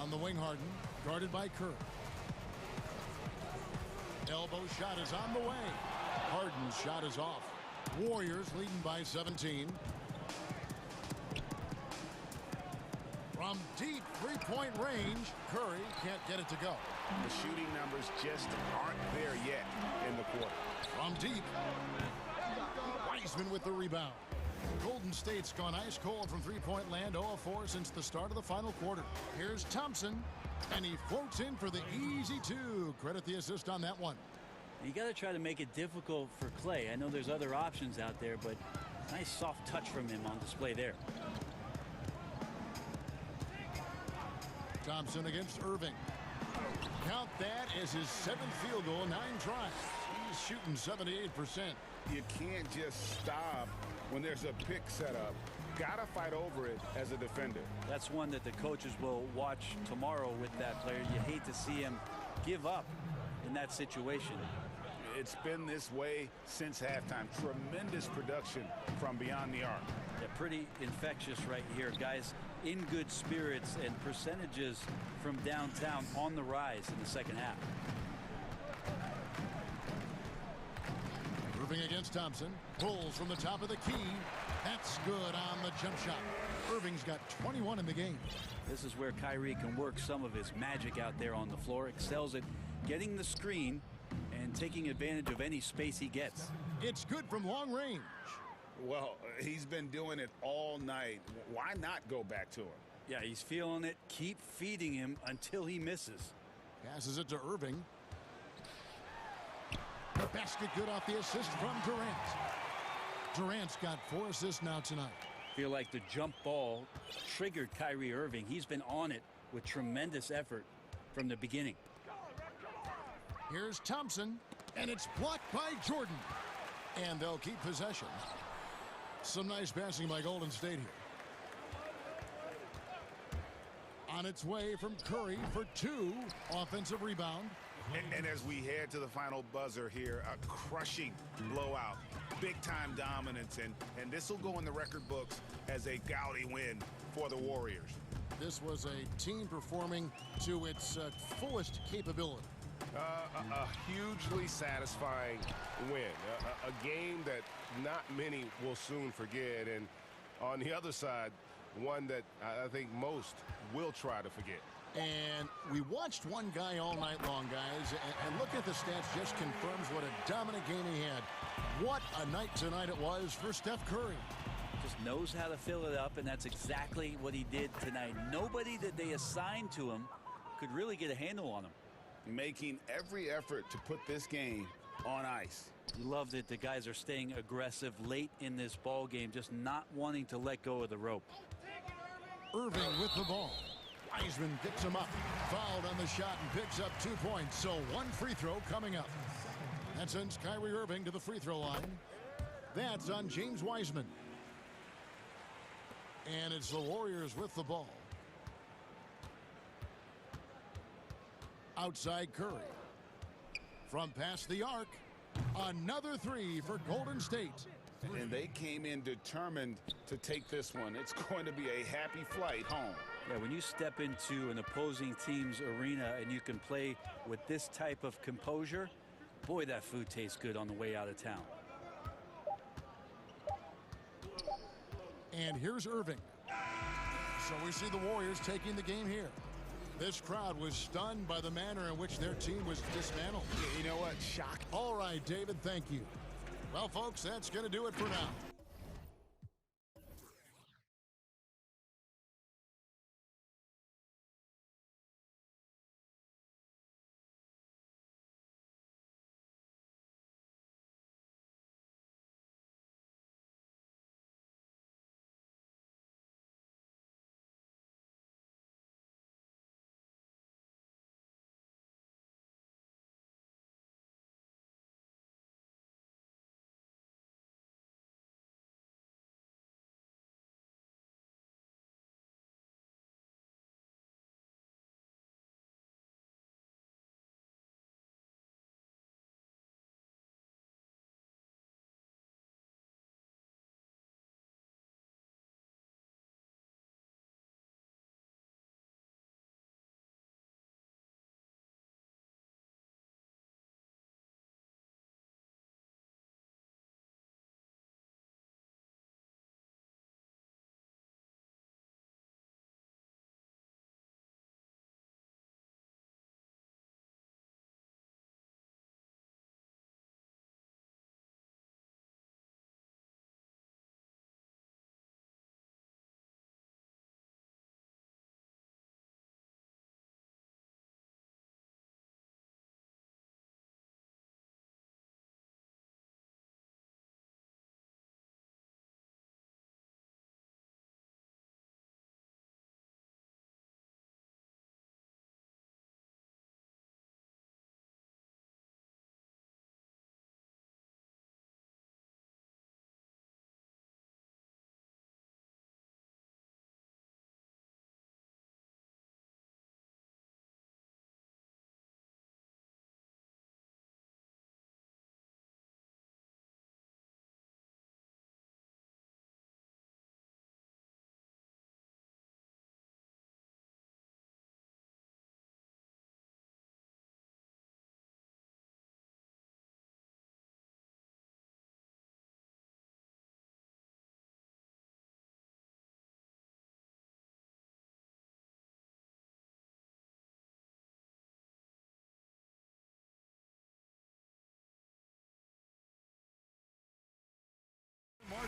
On the wing, Harden, guarded by Curry. Elbow shot is on the way. Harden's shot is off. Warriors leading by 17. From deep three-point range, Curry can't get it to go. The shooting numbers just aren't there yet in the quarter. From deep, Wiseman with the rebound. Golden State's gone ice cold from three-point land, 0-4 since the start of the final quarter. Here's Thompson, and he floats in for the easy two. Credit the assist on that one. You got to try to make it difficult for Clay. I know there's other options out there, but nice soft touch from him on display there. Thompson against Irving. Count that as his 7th field goal, 9 tries. He's shooting 78%. You can't just stop when there's a pick set up. Gotta fight over it as a defender. That's one that the coaches will watch tomorrow with that player. You hate to see him give up in that situation. It's been this way since halftime. Tremendous production from beyond the arc. Yeah, pretty infectious right here. Guys in good spirits, and percentages from downtown on the rise in the second half. Irving against Thompson. Pulls from the top of the key. That's good on the jump shot. Irving's got 21 in the game. This is where Kyrie can work some of his magic out there on the floor. Excels at getting the screen and taking advantage of any space he gets. It's good from long range. Well, he's been doing it all night. Why not go back to him? Yeah, he's feeling it. Keep feeding him until he misses. Passes it to Irving. The basket good off the assist from Durant. Durant's got 4 assists now tonight. Feel like the jump ball triggered Kyrie Irving. He's been on it with tremendous effort from the beginning. Here's Thompson, and it's blocked by Jordan. And they'll keep possession. Some nice passing by Golden State here. On its way from Curry for 2. Offensive rebound. And as we head to the final buzzer here, a crushing blowout. Big-time dominance, and this will go in the record books as a gaudy win for the Warriors. This was a team performing to its fullest capability. A hugely satisfying win. A game that not many will soon forget. And on the other side, one that I think most will try to forget. And we watched one guy all night long, guys. And looking at the stats just confirms what a dominant game he had. What a night tonight it was for Steph Curry. Just knows how to fill it up, and that's exactly what he did tonight. Nobody that they assigned to him could really get a handle on him. Making every effort to put this game on ice. You love that the guys are staying aggressive late in this ball game, just not wanting to let go of the rope. Irving with the ball. Wiseman picks him up. Fouled on the shot and picks up 2 points. So 1 free throw coming up. That sends Kyrie Irving to the free throw line. That's on James Wiseman. And it's the Warriors with the ball. Outside Curry. From past the arc. Another 3 for Golden State. And they came in determined to take this one. It's going to be a happy flight home. Yeah, when you step into an opposing team's arena and you can play with this type of composure, boy, that food tastes good on the way out of town. And here's Irving. So we see the Warriors taking the game here. This crowd was stunned by the manner in which their team was dismantled. You know what? Shock. All right, David, thank you. Well, folks, that's going to do it for now.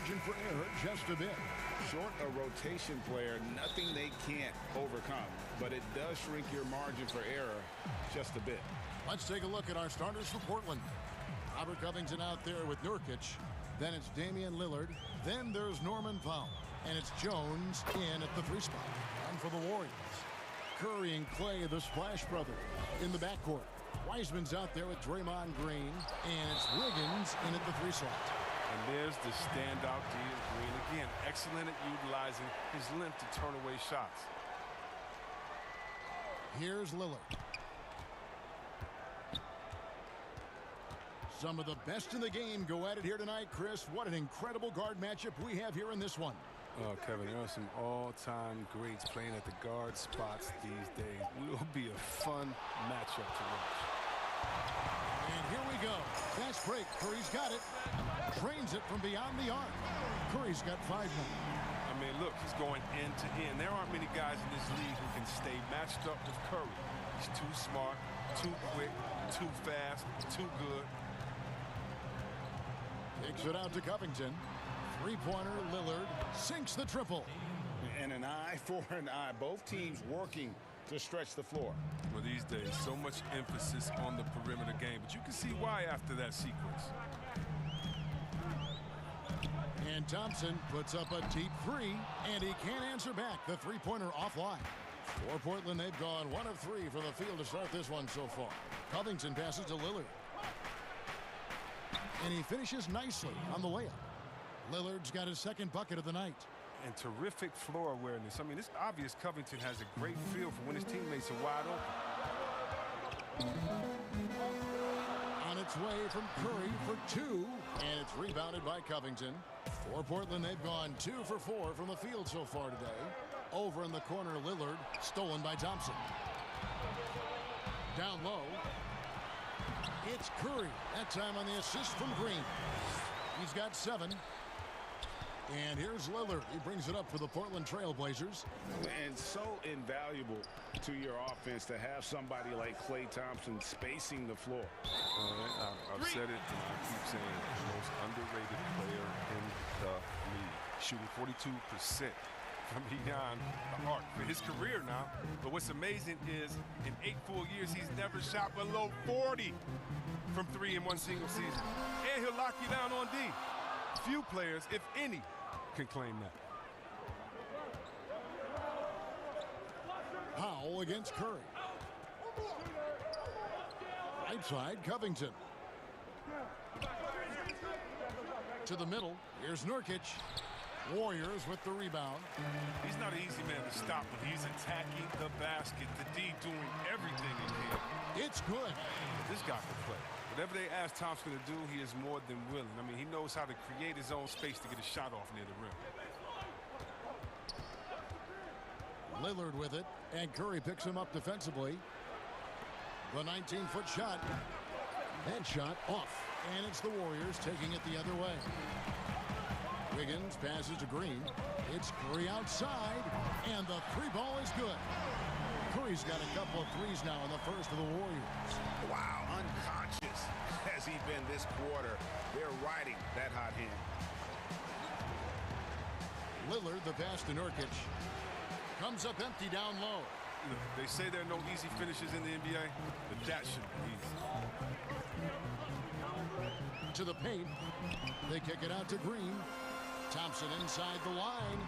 margin for error just a bit. Short a rotation player, nothing they can't overcome, but it does shrink your margin for error just a bit. Let's take a look at our starters for Portland. Robert Covington out there with Nurkic. Then it's Damian Lillard. Then there's Norman Powell. And it's Jones in at the 3 spot. And for the Warriors, Curry and Clay, the Splash Brothers, in the backcourt. Wiseman's out there with Draymond Green. And it's Wiggins in at the 3 slot. And there's the standout Draymond Green. Again, excellent at utilizing his length to turn away shots. Here's Lillard. Some of the best in the game go at it here tonight, Chris. What an incredible guard matchup we have here in this one. Oh, Kevin, there are some all-time greats playing at the guard spots these days. Will be a fun matchup to watch. And here we go. Fast break. Curry's got it. Trains it from beyond the arc. Curry's got 5 more. I mean, look, he's going end to end. There aren't many guys in this league who can stay matched up with Curry. He's too smart, too quick, too fast, too good. Takes it out to Covington. 3-pointer, Lillard sinks the triple. And an eye for an eye. Both teams working to stretch the floor. Well, these days, so much emphasis on the perimeter game, but you can see why after that sequence. And Thompson puts up a deep 3, and he can't answer back. The 3-pointer offline. For Portland, they've gone 1 of 3 from the field to start this one so far. Covington passes to Lillard. And he finishes nicely on the layup. Lillard's got his 2nd bucket of the night. And terrific floor awareness. I mean, it's obvious Covington has a great feel for when his teammates are wide open. On its way from Curry for 2, and it's rebounded by Covington. For Portland, they've gone 2 for 4 from the field so far today. Over in the corner, Lillard, stolen by Thompson. Down low. It's Curry, that time on the assist from Green. He's got 7. And here's Lillard. He brings it up for the Portland Trail Blazers. And so invaluable to your offense to have somebody like Klay Thompson spacing the floor. I've said it, and I keep saying it. The most underrated player in the league. Shooting 42% from beyond the arc for his career now. But what's amazing is in 8 full years, he's never shot below 40 from 3 in one single season. And he'll lock you down on D. Few players, if any, can claim that. Powell against Curry. Right side, Covington. To the middle, here's Nurkic. Warriors with the rebound. He's not an easy man to stop, but he's attacking the basket. The D doing everything in here. It's good. This guy can play. Whatever they ask Thompson to do, he is more than willing. I mean, he knows how to create his own space to get a shot off near the rim. Lillard with it, and Curry picks him up defensively. The 19-foot shot. That shot off, and it's the Warriors taking it the other way. Wiggins passes to Green. It's Curry outside, and the 3-ball is good. Curry's got a couple of threes now in the first of the Warriors. Wow, unconscious has he been this quarter. They're riding that hot hand. Lillard, the pass to Nurkic. Comes up empty down low. They say there are no easy finishes in the NBA, but that should be easy. To the paint. They kick it out to Green. Thompson inside the line.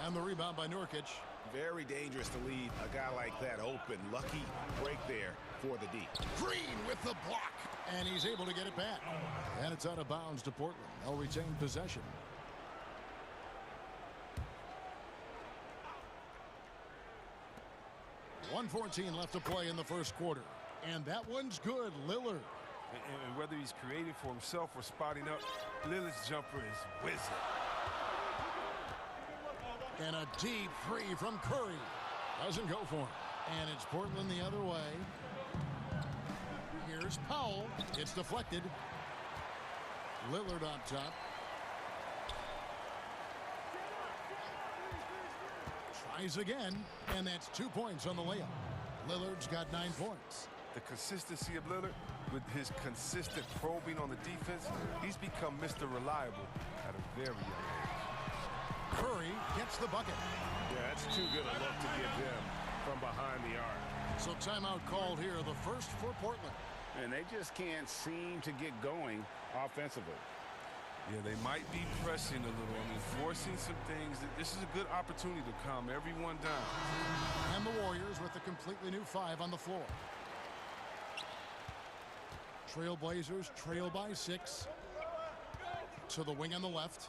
And the rebound by Nurkic. Very dangerous to leave a guy like that open. Lucky break there for the D. Green with the block. And he's able to get it back. And it's out of bounds to Portland. They'll retain possession. .114 left to play in the first quarter. And that one's good. Lillard. And whether he's creating for himself or spotting up, Lillard's jumper is whizzing. And a deep 3 from Curry. Doesn't go for him. And it's Portland the other way. Here's Powell. It's deflected. Lillard on top. Tries again. And that's 2 points on the layup. Lillard's got 9 points. The consistency of Lillard with his consistent probing on the defense, he's become Mr. Reliable at a very young age. Curry gets the bucket. Yeah, that's too good a look to give them from behind the arc. So timeout called here, the first for Portland. And they just can't seem to get going offensively. Yeah, they might be pressing a little. I mean, forcing some things. This is a good opportunity to calm everyone down. And the Warriors with a completely new 5 on the floor. Trailblazers trail by 6. To the wing on the left.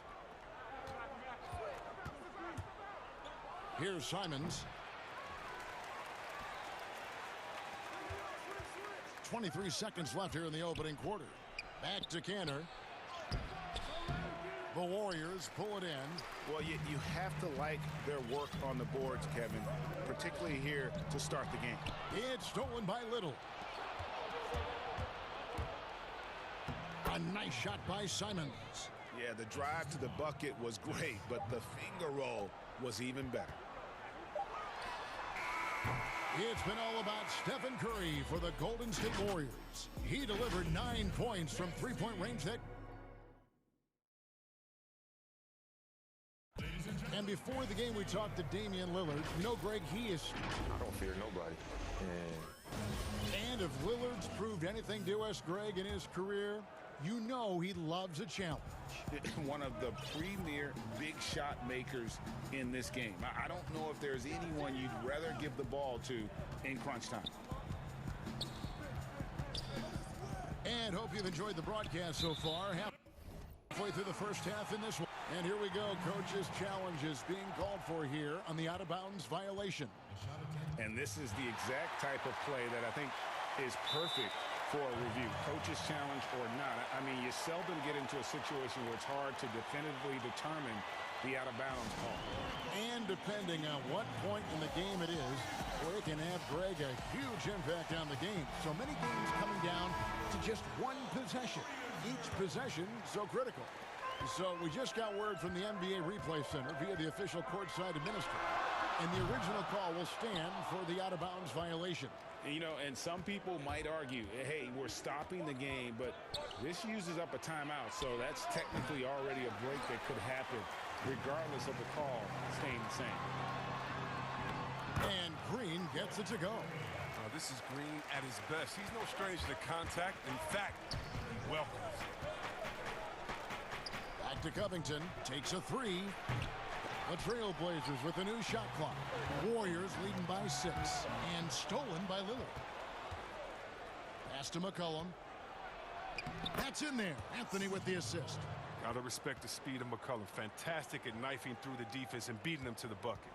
Here's Simons. 23 seconds left here in the opening quarter. Back to Canner. The Warriors pull it in. Well, you have to like their work on the boards, Kevin, particularly here to start the game. It's stolen by Little. A nice shot by Simons. Yeah, the drive to the bucket was great, but the finger roll was even better. It's been all about Stephen Curry for the Golden State Warriors. He delivered 9 points from three-point range that. And before the game, we talked to Damian Lillard. You know, Greg, he is. I don't fear nobody. And if Lillard's proved anything to us, Greg, in his career, you know he loves a challenge. One of the premier big shot makers in this game. I don't know if there's anyone you'd rather give the ball to in crunch time. And hope you've enjoyed the broadcast so far. Halfway through the first half in this one. And here we go. Coach's challenge is being called for here on the out-of-bounds violation. And this is the exact type of play that I think is perfect for a review. Coach's challenge or not. I mean, you seldom get into a situation where it's hard to definitively determine the out-of-bounds call. And depending on what point in the game it is, well, it can have, Greg, a huge impact on the game. So many games coming down to just one possession. Each possession so critical. So we just got word from the NBA Replay Center via the official courtside administrator. And the original call will stand for the out-of-bounds violation. You know, and some people might argue, hey, we're stopping the game, but this uses up a timeout, so that's technically already a break that could happen, regardless of the call staying the same. And Green gets it to go. This is Green at his best. He's no stranger to contact. In fact, he welcomes it. Back to Covington, takes a 3. The Trailblazers with a new shot clock. Warriors leading by 6 and stolen by Lillard. Pass to McCollum. That's in there. Anthony with the assist. Gotta respect the speed of McCollum. Fantastic at knifing through the defense and beating them to the bucket.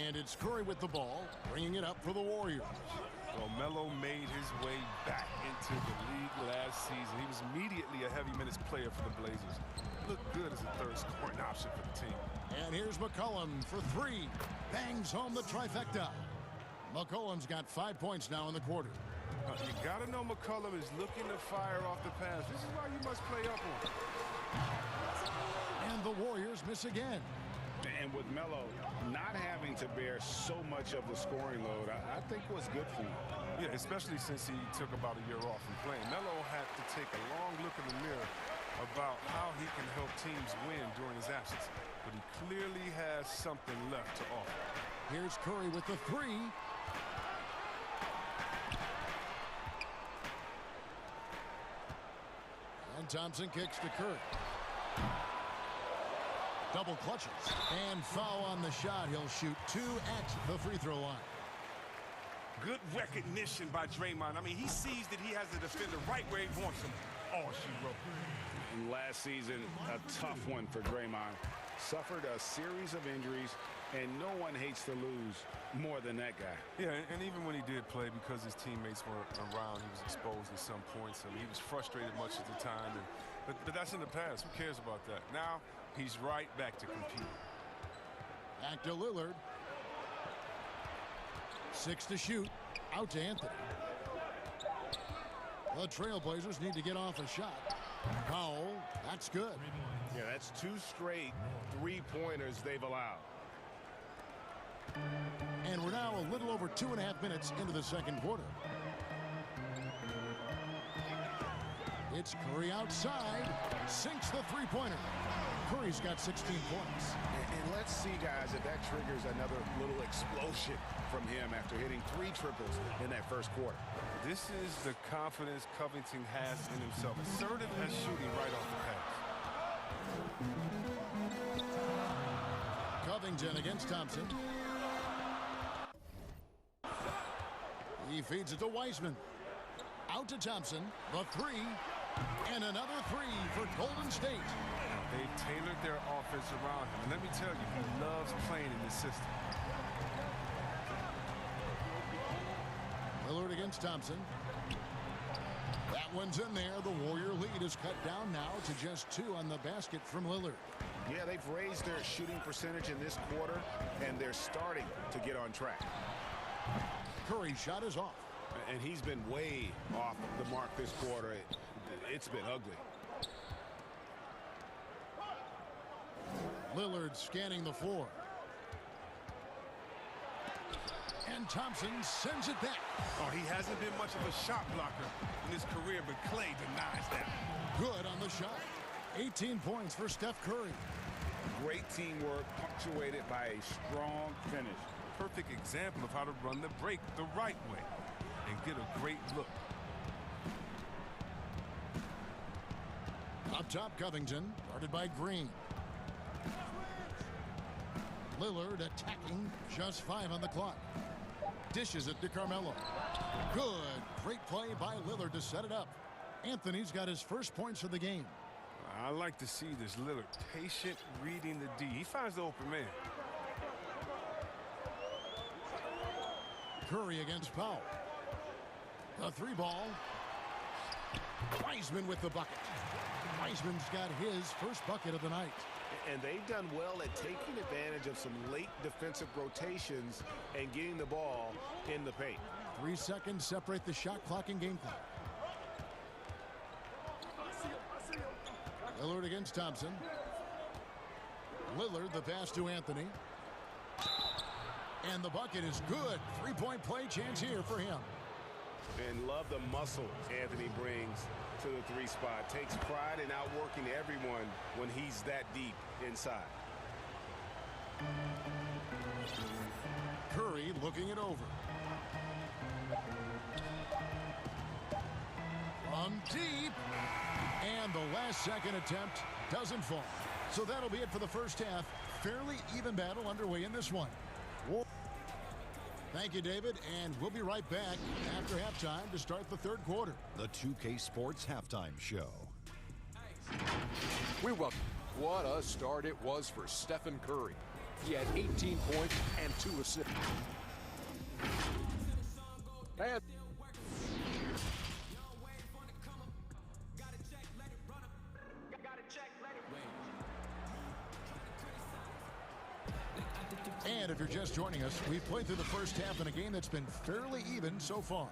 And it's Curry with the ball, bringing it up for the Warriors. Well, Melo made his way back into the league last season. He was immediately a heavy minutes player for the Blazers. Looked good as a third scoring option for the team. And here's McCollum for 3. Bangs home the trifecta. McCollum's got 5 points now in the quarter. You gotta know McCollum is looking to fire off the pass. This is why you must play up on him. And the Warriors miss again. And with Melo not having to bear so much of the scoring load, I think was good for him. Yeah, especially since he took about a year off from playing. Melo had to take a long look in the mirror about how he can help teams win during his absence. But he clearly has something left to offer. Here's Curry with the 3. And Thompson kicks to Curry. Double clutches. And foul on the shot. He'll shoot 2 at the free throw line. Good recognition by Draymond. I mean, he sees that he has the defender right where he wants him. Oh, she wrote. Last season, a tough one for Draymond. Suffered a series of injuries, and no one hates to lose more than that guy. Yeah, and even when he did play, because his teammates were around, he was exposed at some points. I mean, he was frustrated much of the time. But that's in the past. Who cares about that? Now, he's right back to competing. Back to Lillard. 6 to shoot. Out to Anthony. The Trailblazers need to get off a shot. Powell, that's good. Yeah, that's 2 straight 3-pointers they've allowed. And we're now a little over 2.5 minutes into the second quarter. It's Curry outside. Sinks the three-pointer. Curry's got 16 points. And let's see, guys, if that triggers another little explosion from him after hitting 3 triples in that first quarter. This is the confidence Covington has in himself. Assertive as shooting right off the pass. Covington against Thompson. He feeds it to Wiseman. Out to Thompson. The 3. And another 3 for Golden State. They've tailored their offense around him. And let me tell you, he loves playing in this system. Lillard against Thompson. That one's in there. The Warrior lead is cut down now to just 2 on the basket from Lillard. Yeah, they've raised their shooting percentage in this quarter, and they're starting to get on track. Curry's shot is off. And he's been way off the mark this quarter. It's been ugly. Lillard scanning the floor. And Thompson sends it back. Oh, he hasn't been much of a shot blocker in his career, but Clay denies that. Good on the shot. 18 points for Steph Curry. Great teamwork punctuated by a strong finish. Perfect example of how to run the break the right way and get a great look. Up top, Covington, guarded by Green. Lillard attacking, just 5 on the clock. Dishes it to Carmelo. Good. Great play by Lillard to set it up. Anthony's got his first points of the game. I like to see this Lillard patient reading the D. He finds the open man. Curry against Powell. The 3 ball. Wiseman with the bucket. Wiseman's got his first bucket of the night. And they've done well at taking advantage of some late defensive rotations and getting the ball in the paint. 3 seconds separate the shot clock and game clock. Lillard against Thompson. Lillard, the pass to Anthony. And the bucket is good. 3-point play chance here for him. And love the muscle Anthony brings to the 3 spot. Takes pride in outworking everyone when he's that deep inside. Curry looking it over. From deep. And the last second attempt doesn't fall. So that'll be it for the first half. Fairly even battle underway in this one. Thank you, David, and we'll be right back after halftime to start the third quarter. The 2K Sports Halftime Show. We welcome. What a start it was for Stephen Curry. He had 18 points and 2 assists. And if you're just joining us, we've played through the first half in a game that's been fairly even so far.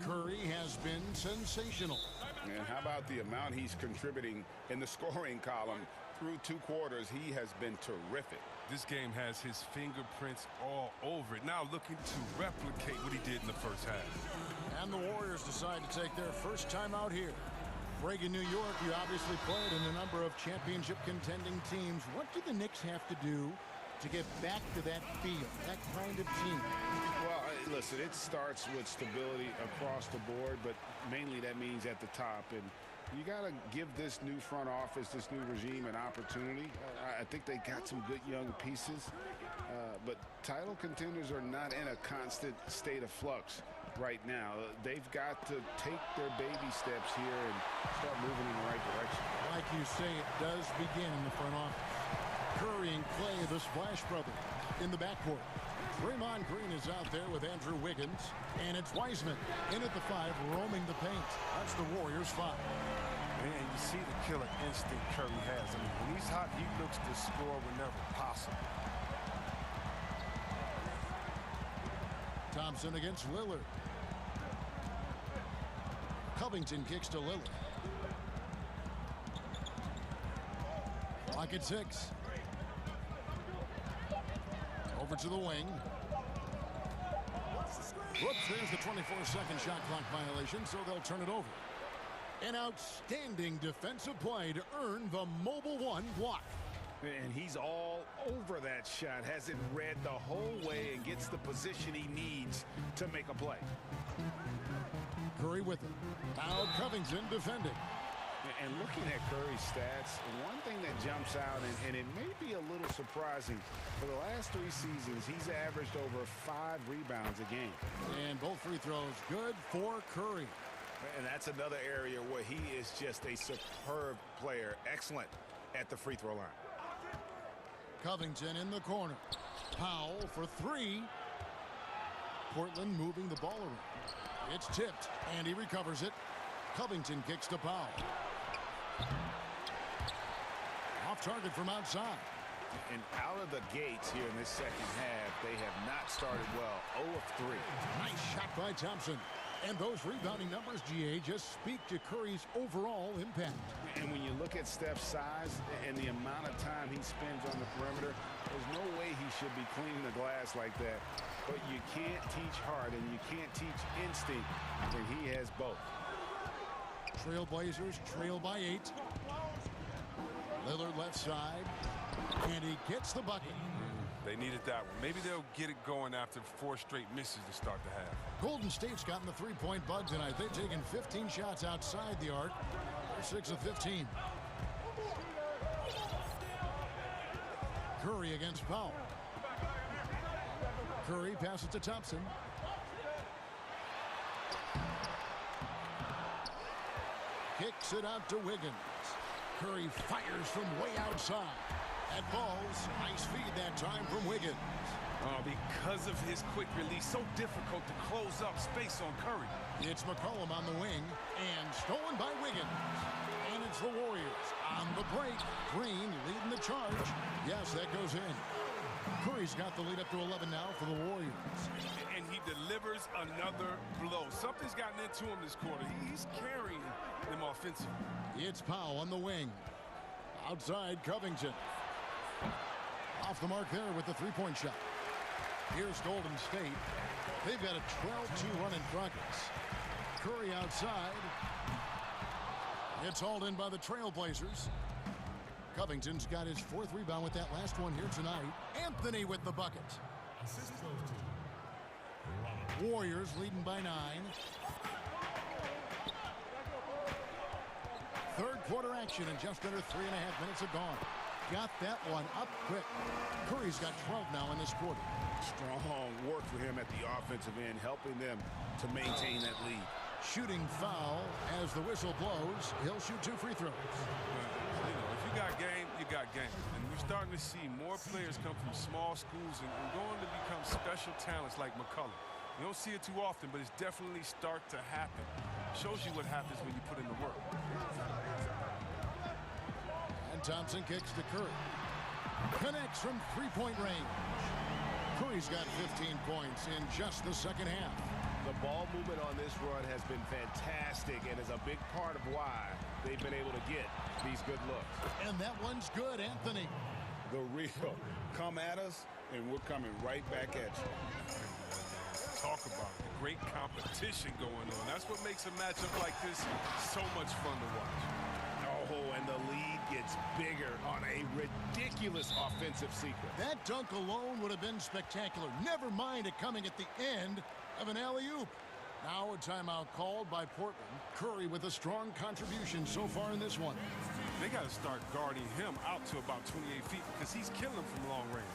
Curry has been sensational. And how about the amount he's contributing in the scoring column? Through 2 quarters, he has been terrific. This game has his fingerprints all over it. Now looking to replicate what he did in the first half. And the Warriors decide to take their first time out here. Reagan, New York, you obviously played in a number of championship contending teams. What do the Knicks have to do to get back to that feel, that kind of team? Well, listen, it starts with stability across the board, but mainly that means at the top. And you got to give this new front office, this new regime, an opportunity. I think they got some good young pieces, but title contenders are not in a constant state of flux right now. They've got to take their baby steps here and start moving in the right direction. Like you say, it does begin in the front office. Curry and Clay, the Splash Brothers, in the backcourt. Draymond Green is out there with Andrew Wiggins, and it's Wiseman in at the 5, roaming the paint. That's the Warriors' 5. Man, you see the killer instinct Curry has. I mean, when he's hot, he looks to score whenever possible. Thompson against Lillard. Covington kicks to Lillard. Clock at 6. Over to the wing. Whoops, there's the 24-second shot clock violation, so they'll turn it over. An outstanding defensive play to earn the mobile one block. And he's all over that shot, has it read the whole way and gets the position he needs to make a play. Curry with it. Now Covington defending. And looking at Curry's stats, one thing that jumps out, and it may be a little surprising, for the last 3 seasons, he's averaged over 5 rebounds a game. And both free throws good for Curry. And that's another area where he is just a superb player. Excellent at the free throw line. Covington in the corner. Powell for 3. Portland moving the ball around. It's tipped, and he recovers it. Covington kicks to Powell. Off target from outside. And out of the gates here in this second half, they have not started well. 0 of 3. Nice shot by Thompson. And those rebounding numbers, GA, just speak to Curry's overall impact. And when you look at Steph's size and the amount of time he spends on the perimeter, there's no way he should be cleaning the glass like that. But you can't teach heart and you can't teach instinct, and he has both. Trailblazers trail by 8. Lillard left side, and he gets the bucket. They needed that one. Maybe they'll get it going after 4 straight misses to start the half. Golden State's gotten the three-point bug tonight. They've taken 15 shots outside the arc. They're 6 of 15. Curry against Powell. Curry passes to Thompson. Kicks it out to Wiggins. Curry fires from way outside. That falls. Nice feed that time from Wiggins. Because of his quick release, so difficult to close up space on Curry. It's McCollum on the wing, and stolen by Wiggins. And it's the Warriors on the break. Green leading the charge. Yes, that goes in. Curry's got the lead up to 11 now for the Warriors. And he delivers another blow. Something's gotten into him this quarter. He's carrying them offensively. It's Powell on the wing. Outside Covington. Off the mark there with the three-point shot. Here's Golden State. They've got a 12-2 run in progress. Curry outside. It's hauled in by the Trailblazers. Covington's got his 4th rebound with that last one here tonight. Anthony with the bucket. Warriors leading by 9. Third quarter action and just under 3.5 minutes are gone. Got that one up quick. Curry's got 12 now in this quarter. Strong work for him at the offensive end, helping them to maintain that lead. Shooting foul as the whistle blows. He'll shoot 2 free throws. If you got game, you got game. And we're starting to see more players come from small schools and going to become special talents like McCollum. You don't see it too often, but it's definitely start to happen. Shows you what happens when you put in the work. And Thompson kicks to Curry. Connects from 3-point range. Curry's got 15 points in just the second half. The ball movement on this run has been fantastic and is a big part of why they've been able to get these good looks. And that one's good, Anthony. The real come at us, and we're coming right back at you. Talk about the great competition going on. That's what makes a matchup like this so much fun to watch. Oh, and the lead gets bigger on a ridiculous offensive sequence. That dunk alone would have been spectacular. Never mind it coming at the end of an alley-oop. Now a timeout called by Portland. Curry with a strong contribution so far in this one. They got to start guarding him out to about 28 feet because he's killing from long range.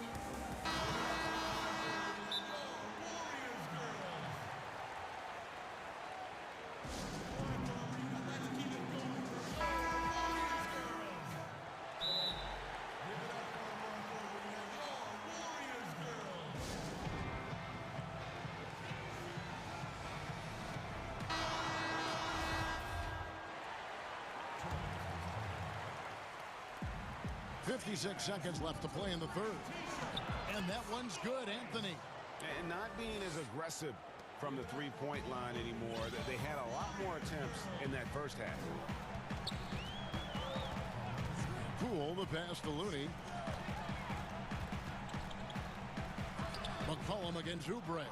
.56 seconds left to play in the third. And that one's good, Anthony. And not being as aggressive from the three-point line anymore. They had a lot more attempts in that first half. Poole, the pass to Looney. McCollum against Oubre.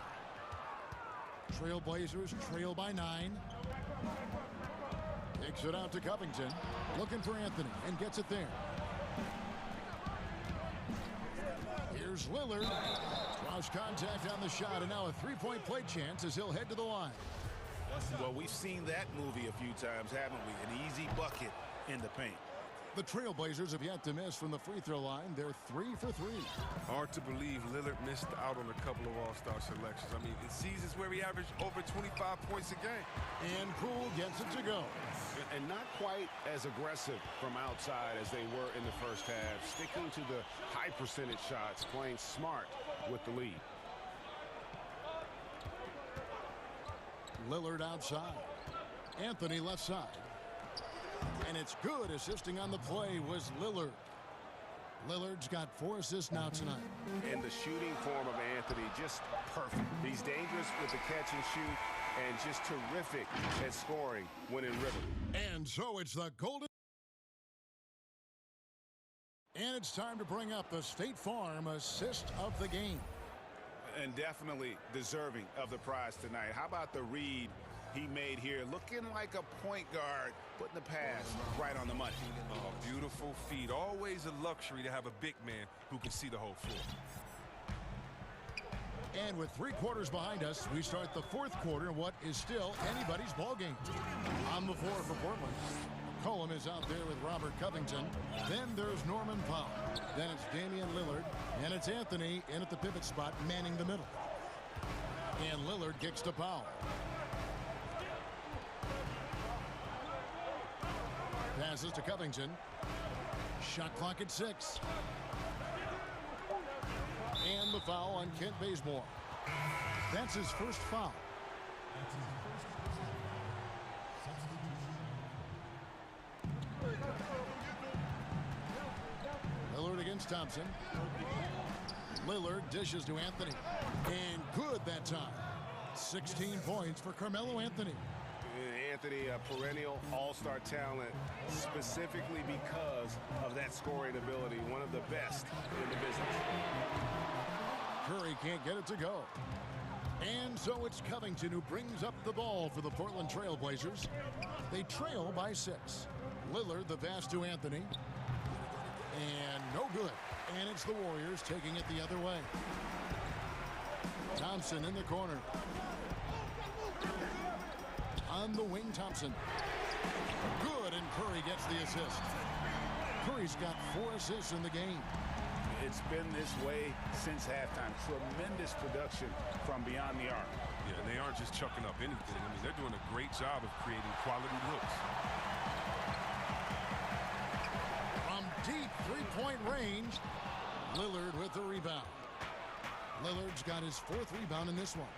Trailblazers trail by 9. Kicks it out to Covington. Looking for Anthony and gets it there. Here's Lillard. Draws contact on the shot, and now a three-point play chance as he'll head to the line. Well, we've seen that movie a few times, haven't we? An easy bucket in the paint. The Trailblazers have yet to miss from the free throw line. They're 3 for 3. Hard to believe Lillard missed out on a couple of all-star selections. I mean, in seasons where he averaged over 25 points a game. And Poole gets it to go. And not quite as aggressive from outside as they were in the first half. Sticking to the high percentage shots, playing smart with the lead. Lillard outside. Anthony left side. And it's good. Assisting on the play was Lillard. Lillard's got 4 assists now tonight. And the shooting form of Anthony, just perfect. He's dangerous with the catch and shoot and just terrific at scoring when in rhythm. And so it's the Golden. And it's time to bring up the State Farm assist of the game. And definitely deserving of the prize tonight. How about the read he made here? Looking like a point guard, putting the pass right on the money. Oh, beautiful feed. Always a luxury to have a big man who can see the whole floor. And with 3 quarters behind us, we start the 4th quarter in what is still anybody's ball game. On the floor for Portland, Colum is out there with Robert Covington. Then there's Norman Powell. Then it's Damian Lillard. And it's Anthony in at the pivot spot, manning the middle. And Lillard kicks to Powell. Passes to Covington. Shot clock at 6. And the foul on Kent Bazemore. That's his first foul. Lillard against Thompson. Lillard dishes to Anthony. And good that time. 16 points for Carmelo Anthony. Anthony, a perennial all-star talent, specifically because of that scoring ability, one of the best in the business. Curry can't get it to go. And so it's Covington who brings up the ball for the Portland Trailblazers. They trail by 6. Lillard the pass to Anthony. And no good. And it's the Warriors taking it the other way. Thompson in the corner. On the wing, Thompson. Good, and Curry gets the assist. Curry's got 4 assists in the game. It's been this way since halftime. Tremendous production from beyond the arc. Yeah, and they aren't just chucking up anything. I mean, they're doing a great job of creating quality looks. From deep three-point range, Lillard with the rebound. Lillard's got his 4th rebound in this one.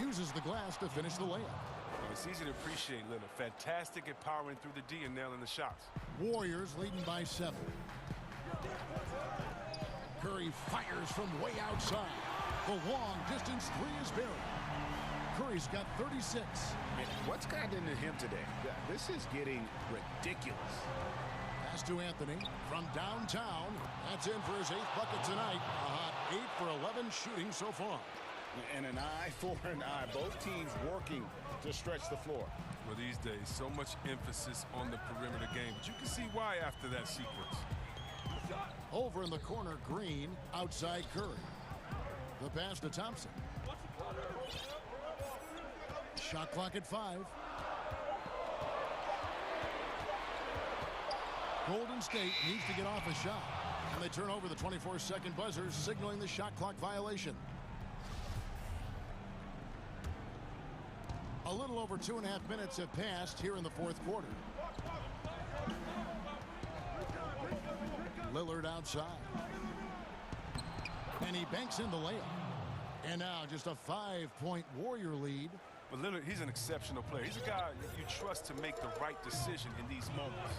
Uses the glass to finish the layup. Well, it's easy to appreciate Lillard. Fantastic at powering through the D and nailing the shots. Warriors leading by 7. Curry fires from way outside. The long distance 3 is buried. Curry's got 36. And what's gotten into him today? This is getting ridiculous. Pass to Anthony from downtown. That's in for his 8th bucket tonight. A hot 8 for 11 shooting so far. And an eye for an eye. Both teams working to stretch the floor. Well, these days, so much emphasis on the perimeter game. But you can see why after that sequence. Over in the corner, Green. Outside, Curry. The pass to Thompson. Shot clock at 5. Golden State needs to get off a shot. And they turn over the 24-second buzzer, signaling the shot clock violation. A little over 2.5 minutes have passed here in the 4th quarter. Lillard outside. And he banks in the layup. And now just a 5-point Warrior lead. But Lillard, he's an exceptional player. He's a guy you trust to make the right decision in these moments.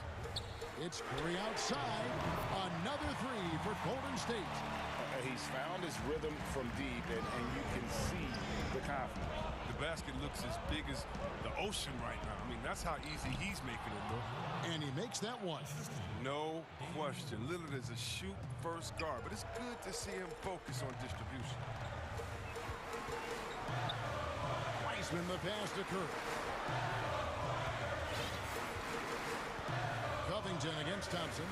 It's Curry outside. Another 3 for Golden State. He's found his rhythm from deep, and you can see the confidence. The basket looks as big as the ocean right now. I mean, that's how easy he's making it look. And he makes that one. No question. Lillard is a shoot-first guard, but it's good to see him focus on distribution. Weisman, the pass to Curry. Covington against Thompson.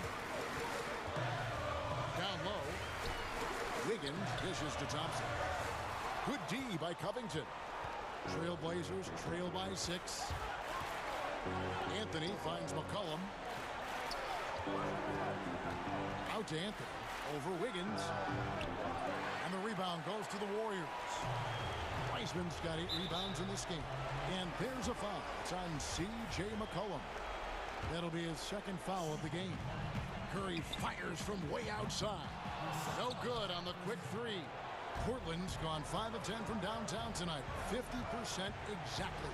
Down low. Wiggins dishes to Thompson. Good D by Covington. Trailblazers trail by 6. Anthony finds McCollum. Out to Anthony. Over Wiggins. And the rebound goes to the Warriors. Wiseman's got 8 rebounds in this game. And there's a foul. It's on C.J. McCollum. That'll be his second foul of the game. Curry fires from way outside. No good on the quick 3. Portland's gone 5 of 10 from downtown tonight. 50% exactly.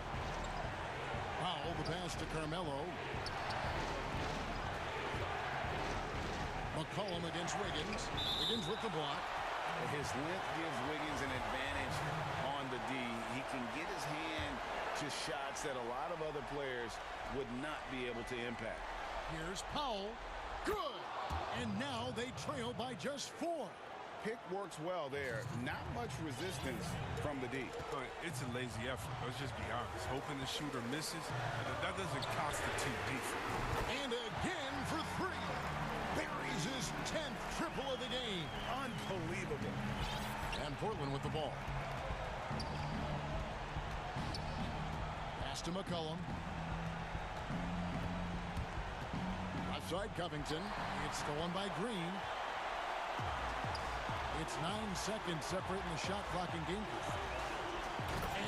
Powell, the pass to Carmelo. McCollum against Wiggins. Wiggins with the block. His length gives Wiggins an advantage on the D. He can get his hand to shots that a lot of other players would not be able to impact. Here's Powell. Good. And now they trail by just 4. Pick works well there. Not much resistance from the D. It's a lazy effort. Let's just be honest. Hoping the shooter misses, that doesn't constitute defense. And again for 3. Buries his 10th triple of the game. Unbelievable. And Portland with the ball. Pass to McCollum. Left side Covington. It's stolen by Green. It's 9 seconds separating the shot clock and game clock.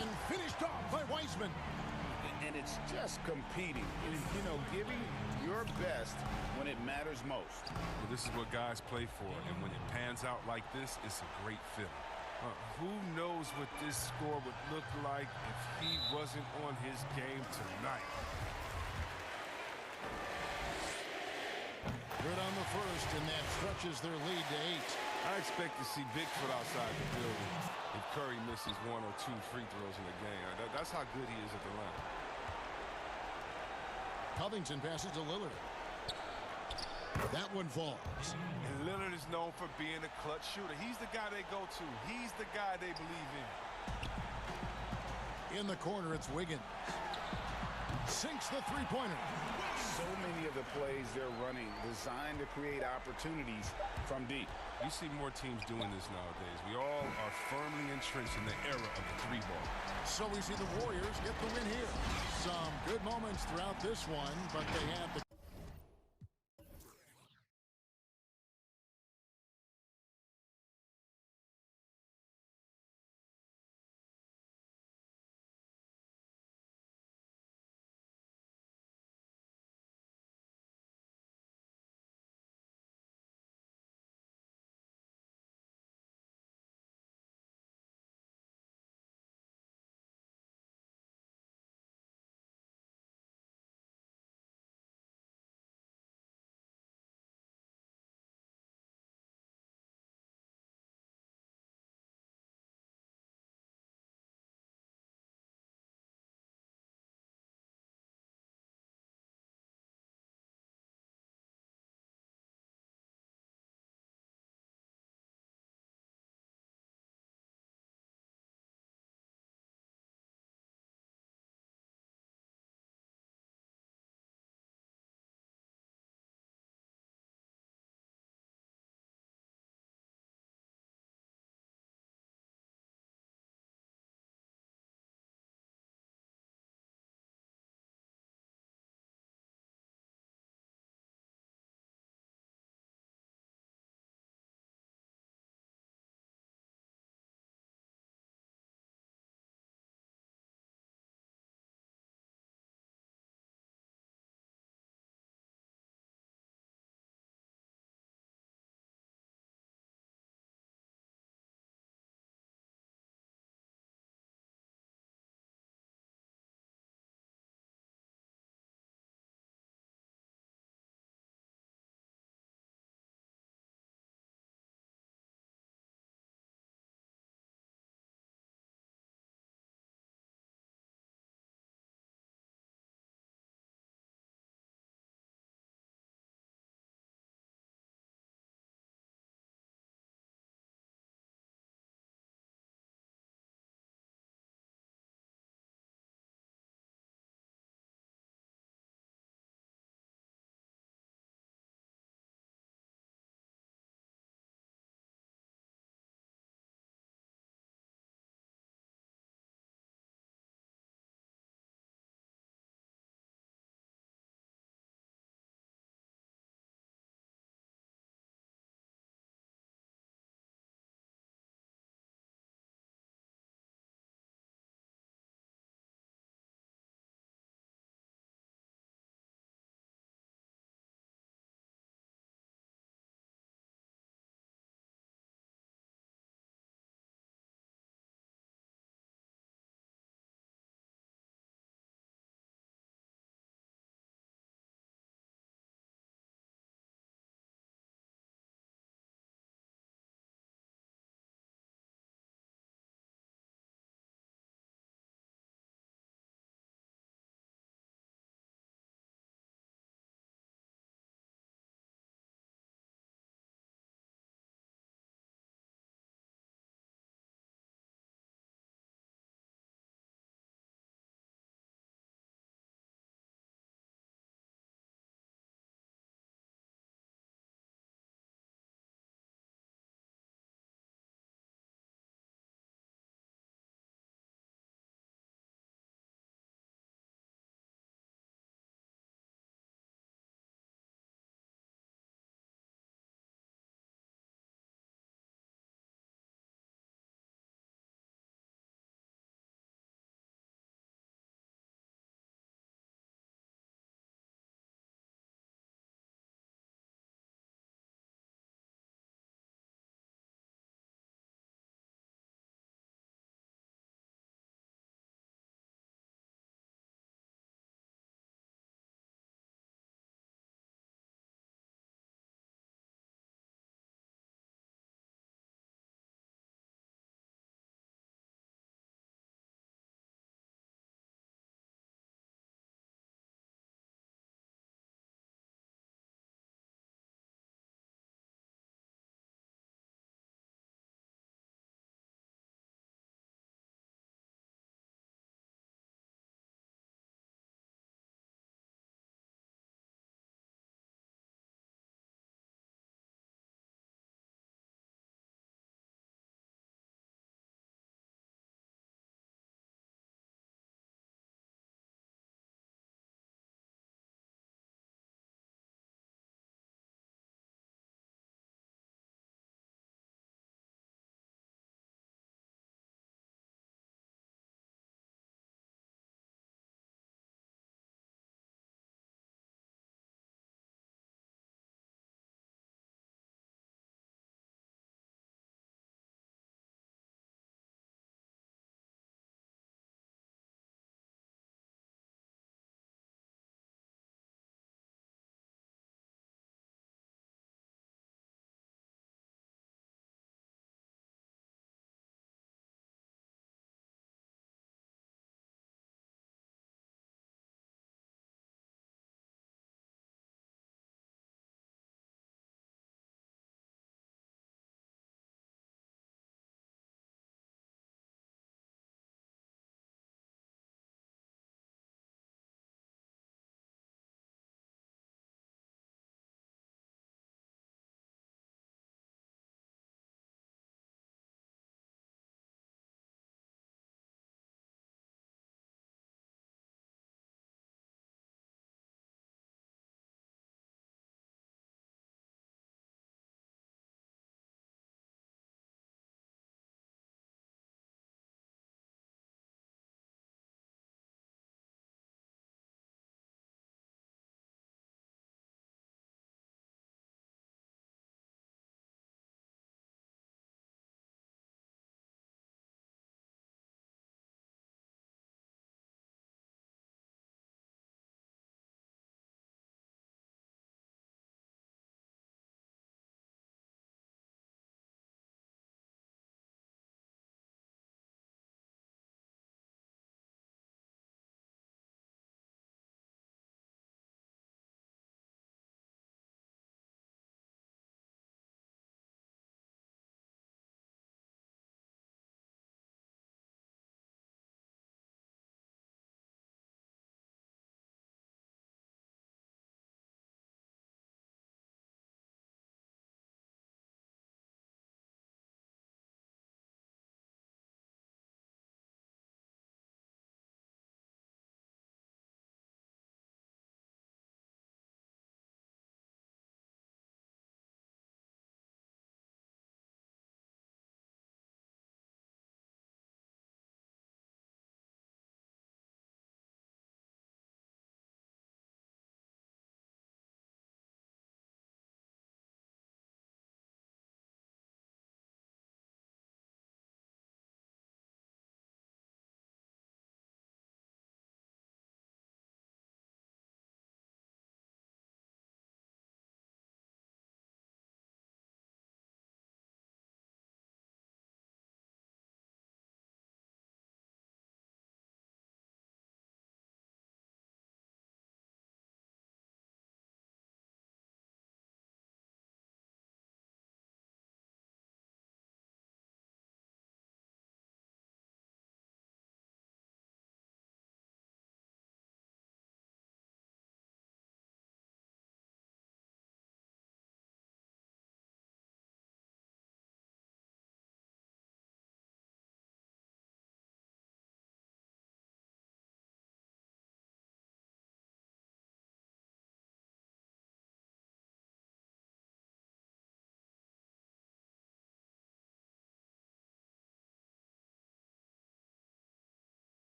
And finished off by Wiseman. And it's just competing. You know, giving your best when it matters most. Well, this is what guys play for. And when it pans out like this, it's a great feeling. Who knows what this score would look like if he wasn't on his game tonight? Good on the first, and that stretches their lead to 8. I expect to see Bigfoot outside the building if Curry misses 1 or 2 free throws in the game. That's how good he is at the line. Covington passes to Lillard. That one falls. And Lillard is known for being a clutch shooter. He's the guy they go to. He's the guy they believe in. In the corner, it's Wiggins. Sinks the three-pointer. So many of the plays they're running designed to create opportunities from deep. You see more teams doing this nowadays. We all are firmly entrenched in the era of the 3-ball. So we see the Warriors get the win here. Some good moments throughout this one, but they had the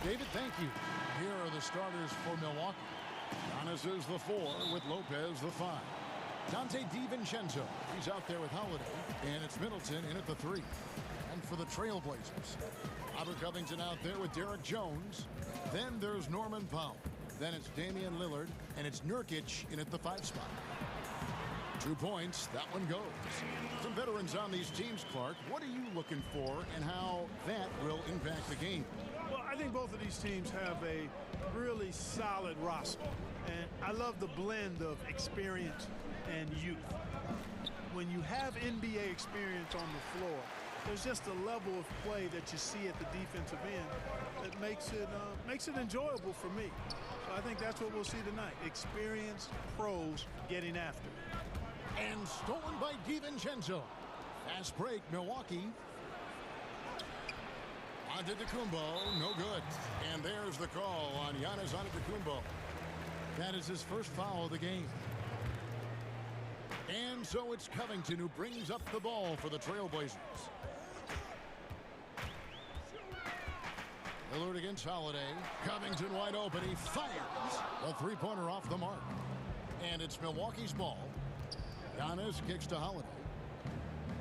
David, thank you. Here are the starters for Milwaukee. Giannis is the 4 with Lopez the 5. Dante DiVincenzo, he's out there with Holiday. And it's Middleton in at the 3. And for the Trailblazers, Robert Covington out there with Derek Jones. Then there's Norman Powell. Then it's Damian Lillard. And it's Nurkic in at the 5 spot. 2 points, that one goes. Some veterans on these teams, Clark. What are you looking for and how that will impact the game? Well, I think both of these teams have a really solid roster. And I love the blend of experience and youth. When you have NBA experience on the floor, there's just a level of play that you see at the defensive end that makes it enjoyable for me. So I think that's what we'll see tonight. Experienced pros getting after it. And stolen by DiVincenzo. Fast break, Milwaukee. Antetokounmpo, no good. And there's the call on Giannis Antetokounmpo. That is his first foul of the game. And so it's Covington who brings up the ball for the Trailblazers. Lillard against Holiday. Covington wide open. He fires. A three-pointer off the mark. And it's Milwaukee's ball. Giannis kicks to Holiday.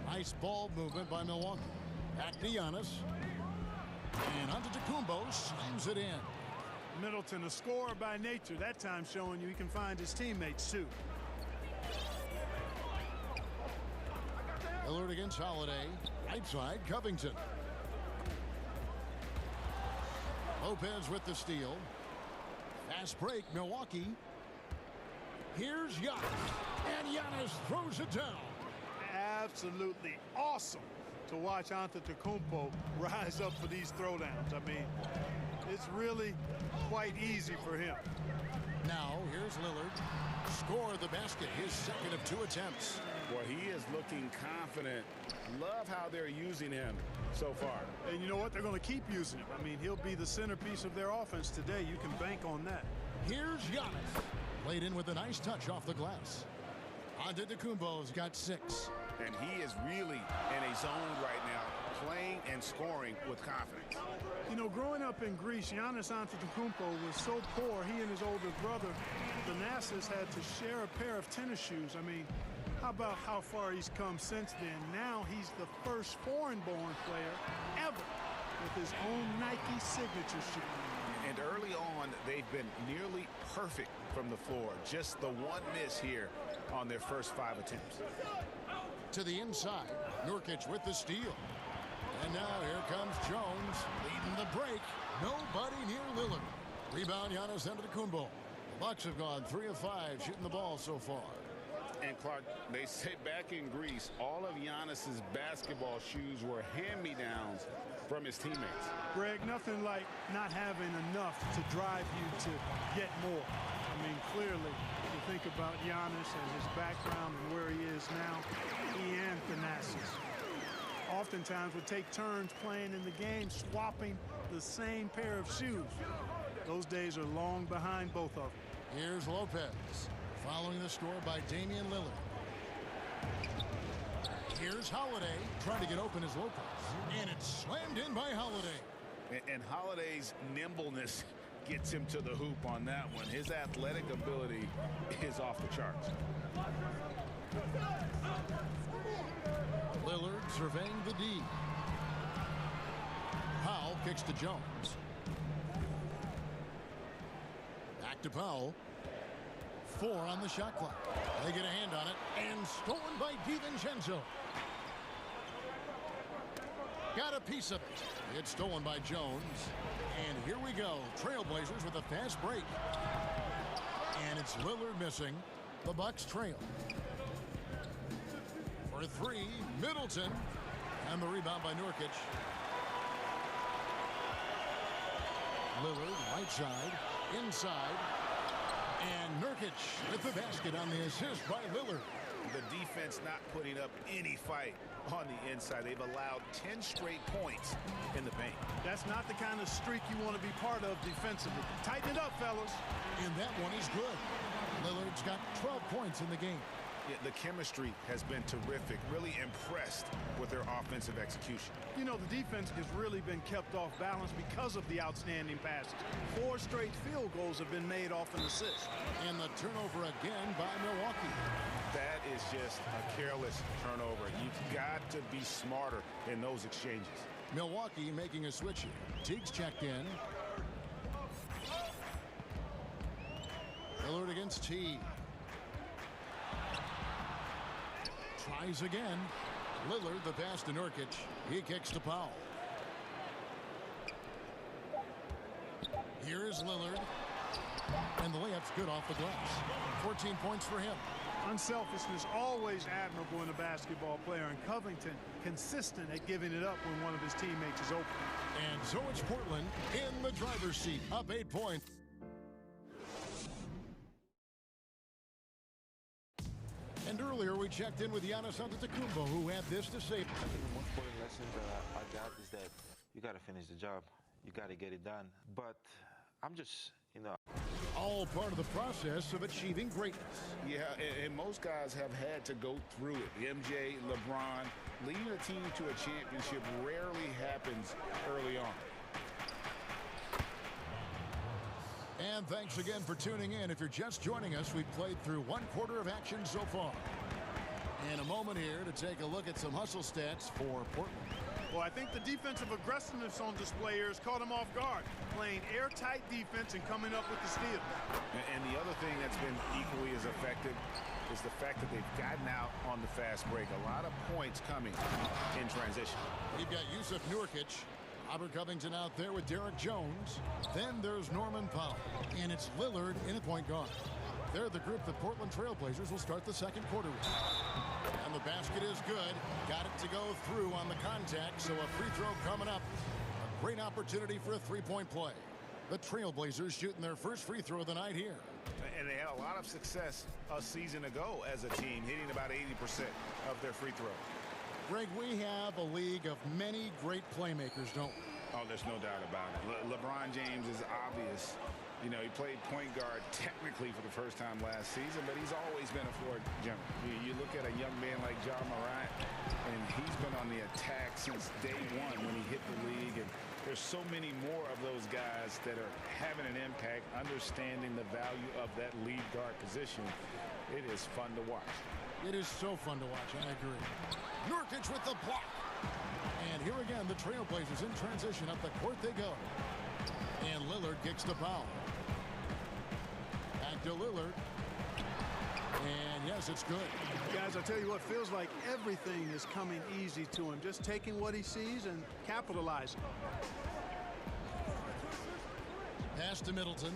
Nice ball movement by Milwaukee. Back to Giannis. And Antetokounmpo slams it in. Middleton, a scorer by nature, that time showing you he can find his teammates too. Lillard against Holiday. Right side, Covington. Lopez with the steal. Fast break, Milwaukee. Here's Giannis. And Giannis throws it down. Absolutely awesome to watch Antetokounmpo rise up for these throwdowns. I mean, it's really quite easy for him. Now, here's Lillard. Score the basket, his second of 2 attempts. Boy, he is looking confident. Love how they're using him so far. And you know what? They're going to keep using him. I mean, he'll be the centerpiece of their offense today. You can bank on that. Here's Giannis. Played in with a nice touch off the glass. Antetokounmpo's got 6. And he is really in a zone right now, playing and scoring with confidence. You know, growing up in Greece, Giannis Antetokounmpo was so poor, he and his older brother, Thanasis, had to share a pair of tennis shoes. I mean, how about how far he's come since then? Now he's the first foreign-born player ever with his own Nike signature shoe. And early on, they've been nearly perfect from the floor. Just the one miss here on their first 5 attempts. To the inside, Nurkic with the steal. And now here comes Jones leading the break. Nobody near Lillard. Rebound, Giannis Antetokounmpo. The Bucks have gone 3 of 5 shooting the ball so far. And Clark, they say back in Greece, all of Giannis's basketball shoes were hand-me-downs from his teammates. Greg, nothing like not having enough to drive you to get more. I mean, clearly, you think about Giannis and his background and where he is now, he and Thanasis oftentimes would take turns playing in the game, swapping the same pair of shoes. Those days are long behind both of them. Here's Lopez, following the score by Damian Lillard. Here's Holiday, trying to get open as Lopez. And it's slammed in by Holiday. And Holiday's nimbleness gets him to the hoop on that one. His athletic ability is off the charts. Lillard surveying the D. Powell kicks to Jones. Back to Powell. 4 on the shot clock. They get a hand on it, and stolen by DiVincenzo. Got a piece of it. It's stolen by Jones. And here we go. Trailblazers with a fast break. And it's Lillard missing. The Bucks trail. For 3, Middleton. And the rebound by Nurkic. Lillard, right side, inside. And Nurkic with the basket on the assist by Lillard. The defense not putting up any fight on the inside. They've allowed 10 straight points in the paint. That's not the kind of streak you want to be part of defensively. Tighten it up, fellas. And that one is good. Lillard's got 12 points in the game. Yeah, the chemistry has been terrific. Really impressed with their offensive execution. You know, the defense has really been kept off balance because of the outstanding passes. 4 straight field goals have been made off an assist. And the turnover again by Milwaukee. That is just a careless turnover. You've got to be smarter in those exchanges. Milwaukee making a switch here. Teague's checked in. Lillard against Teague. Tries again. Lillard, the pass to Nurkic. He kicks to Powell. Here is Lillard. And the layup's good off the glass. 14 points for him. Unselfishness always admirable in a basketball player, and Covington consistent at giving it up when one of his teammates is open. And so it's Portland in the driver's seat, up 8 points. And earlier we checked in with Giannis Antetokounmpo, who had this to say. I think the most important lesson that I got is that you got to finish the job. You got to get it done. But I'm just, you know. All part of the process of achieving greatness. Yeah, and most guys have had to go through it. MJ, LeBron, leading a team to a championship rarely happens early on. And thanks again for tuning in. If you're just joining us, we've played through 1/4 of action so far. And a moment here to take a look at some hustle stats for Portland. Well, I think the defensive aggressiveness on display here has caught him off guard, playing airtight defense and coming up with the steal. And the other thing that's been equally as effective is the fact that they've gotten out on the fast break. A lot of points coming in transition. You've got Yusuf Nurkic, Robert Covington out there with Derek Jones. Then there's Norman Powell. And it's Lillard in at point guard. They're the group that Portland Trailblazers will start the second quarter with. And the basket is good. Got it to go through on the contact, so a free throw coming up. A great opportunity for a three-point play. The Trailblazers shooting their first free throw of the night here. And they had a lot of success a season ago as a team, hitting about 80% of their free throws. Greg, we have a league of many great playmakers, don't we? Oh, there's no doubt about it. LeBron James is obvious. You know, he played point guard technically for the first time last season, but he's always been a floor general. You look at a young man like Ja Morant, and he's been on the attack since day one when he hit the league. And there's so many more of those guys that are having an impact, understanding the value of that lead guard position. It is fun to watch. It is so fun to watch, I agree. Nurkic with the block. And here again, the Trailblazers in transition. Up the court they go. And Lillard kicks to Powell. Back to Lillard. And yes, it's good. Guys, I tell you what, feels like everything is coming easy to him. Just taking what he sees and capitalizing. Pass to Middleton.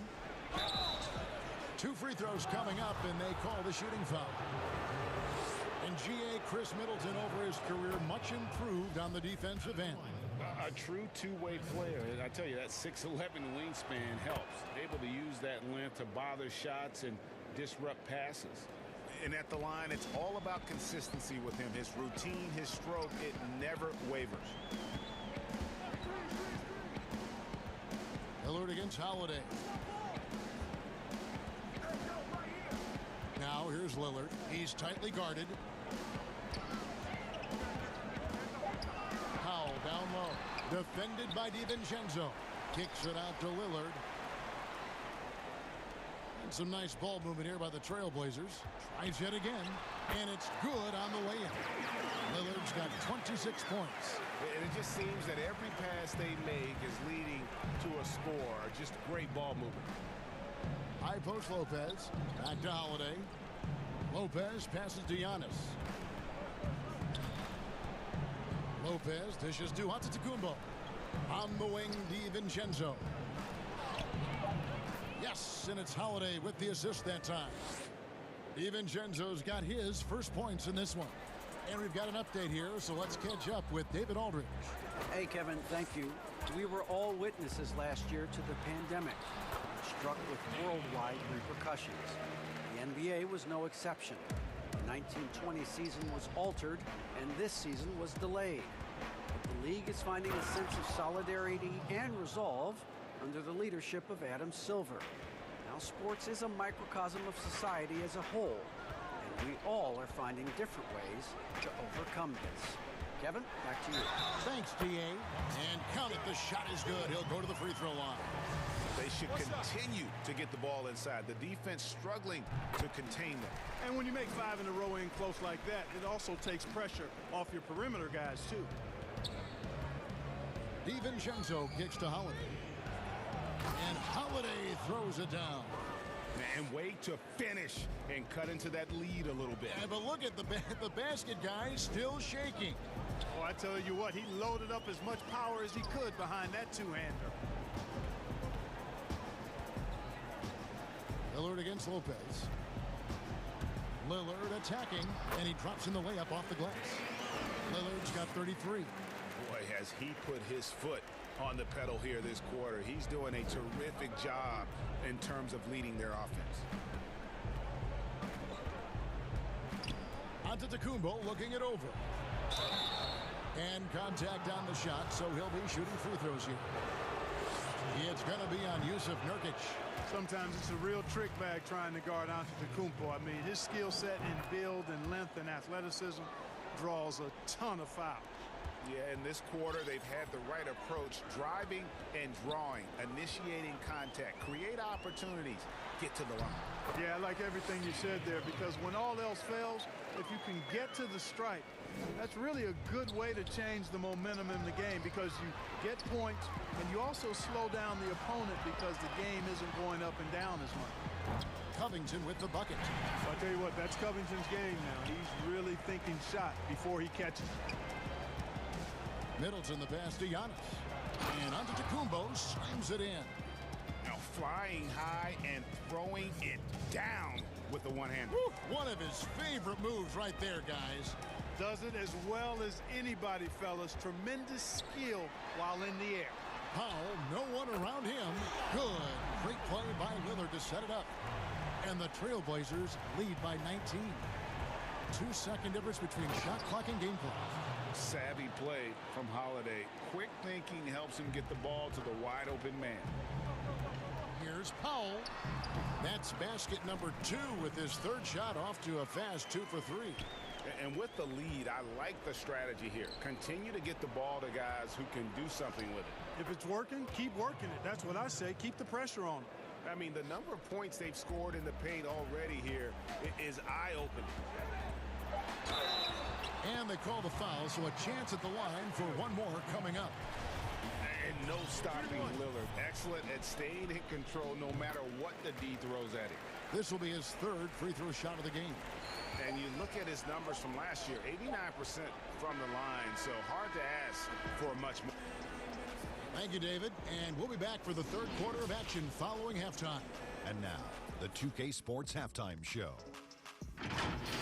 2 free throws coming up, and they call the shooting foul. And G.A. Chris Middleton, over his career, much improved on the defensive end. A true two-way player. And I tell you, that 6'11" wingspan helps. Able to use that length to bother shots and disrupt passes. And at the line, it's all about consistency with him. His routine, his stroke, it never wavers. Lillard against Holiday. Now here's Lillard. He's tightly guarded. Powell down low. Defended by DiVincenzo. Kicks it out to Lillard. And some nice ball movement here by the Trailblazers. Tries yet again. And it's good on the way-in. Lillard's got 26 points. And it just seems that every pass they make is leading to a score. Just great ball movement. High post Lopez. Back to Holiday. Lopez passes to Giannis. Lopez dishes to Antetokounmpo. On the wing, DiVincenzo. Yes, and it's Holiday with the assist that time. DiVincenzo's got his first points in this one. And we've got an update here, so let's catch up with David Aldridge. Hey, Kevin, thank you. We were all witnesses last year to the pandemic, struck with worldwide repercussions. The NBA was no exception. The 1920 season was altered, and this season was delayed. But the league is finding a sense of solidarity and resolve under the leadership of Adam Silver. Now, sports is a microcosm of society as a whole, and We all are finding different ways to overcome this. Kevin, back to you. Thanks, D.A. And count it, the shot is good. He'll go to the free throw line. They should continue to get the ball inside. The defense struggling to contain them. And when you make 5 in a row in close like that, it also takes pressure off your perimeter guys, too. DiVincenzo kicks to Holiday. And Holiday throws it down. And wait to finish and cut into that lead a little bit. Yeah, but look at the basket guy still shaking. Oh, I tell you what, he loaded up as much power as he could behind that two-hander. Lillard against Lopez. Lillard attacking, and he drops in the layup off the glass. Lillard's got 33. Boy, has he put his foot on the pedal here this quarter. He's doing a terrific job in terms of leading their offense. Antetokounmpo looking it over. And contact on the shot, so he'll be shooting free throws here. It's going to be on Yusuf Nurkic. Sometimes it's a real trick bag trying to guard Antetokounmpo. I mean, his skill set in build and length and athleticism draws a ton of fouls. Yeah, in this quarter, they've had the right approach, driving and drawing, initiating contact, create opportunities, get to the line. Yeah, I like everything you said there, because when all else fails, if you can get to the stripe, that's really a good way to change the momentum in the game, because you get points and you also slow down the opponent because the game isn't going up and down as much. Covington with the bucket. I'll tell you what, that's Covington's game now. He's really thinking shot before he catches it. Middleton the pass to Giannis. And Antetokounmpo slams it in. Now flying high and throwing it down with the one-hand. One of his favorite moves right there, guys. Does it as well as anybody, fellas. Tremendous skill while in the air. Powell, no one around him. Good. Great play by Lillard to set it up. And the Trailblazers lead by 19. 2-second difference between shot clock and game clock. Savvy play from Holiday. Quick thinking helps him get the ball to the wide open man. Here's Powell. That's basket number 2 with his third shot off to a fast 2 for 3. And with the lead, I like the strategy here. Continue to get the ball to guys who can do something with it. If it's working, keep working it. That's what I say. Keep the pressure on them. I mean, the number of points they've scored in the paint already here is eye-opening. And they call the foul, so a chance at the line for one more coming up. And no stopping Lillard. Excellent at staying in control no matter what the D throws at him. This will be his third free throw shot of the game. And you look at his numbers from last year, 89% from the line, so hard to ask for much more. Thank you, David. And we'll be back for the third quarter of action following halftime. And now, the 2K Sports Halftime Show.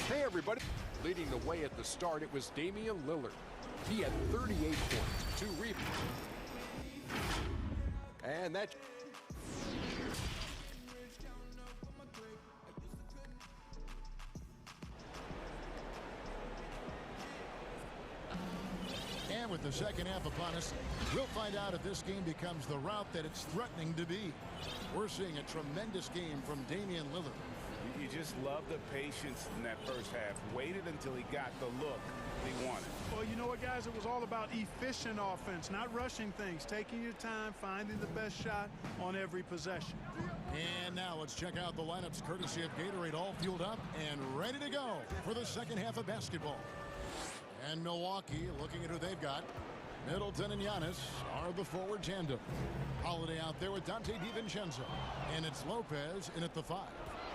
Hey, everybody. Leading the way at the start, it was Damian Lillard. He had 38 points, 2 rebounds. And that... And with the second half upon us, we'll find out if this game becomes the route that it's threatening to be. We're seeing a tremendous game from Damian Lillard. You just love the patience in that first half. Waited until he got the look he wanted. Well, you know what, guys? It was all about efficient offense, not rushing things, taking your time, finding the best shot on every possession. And now let's check out the lineups courtesy of Gatorade, all fueled up and ready to go for the second half of basketball. And Milwaukee, looking at who they've got, Middleton and Giannis are the forward tandem. Holiday out there with Dante DiVincenzo. And it's Lopez in at the 5.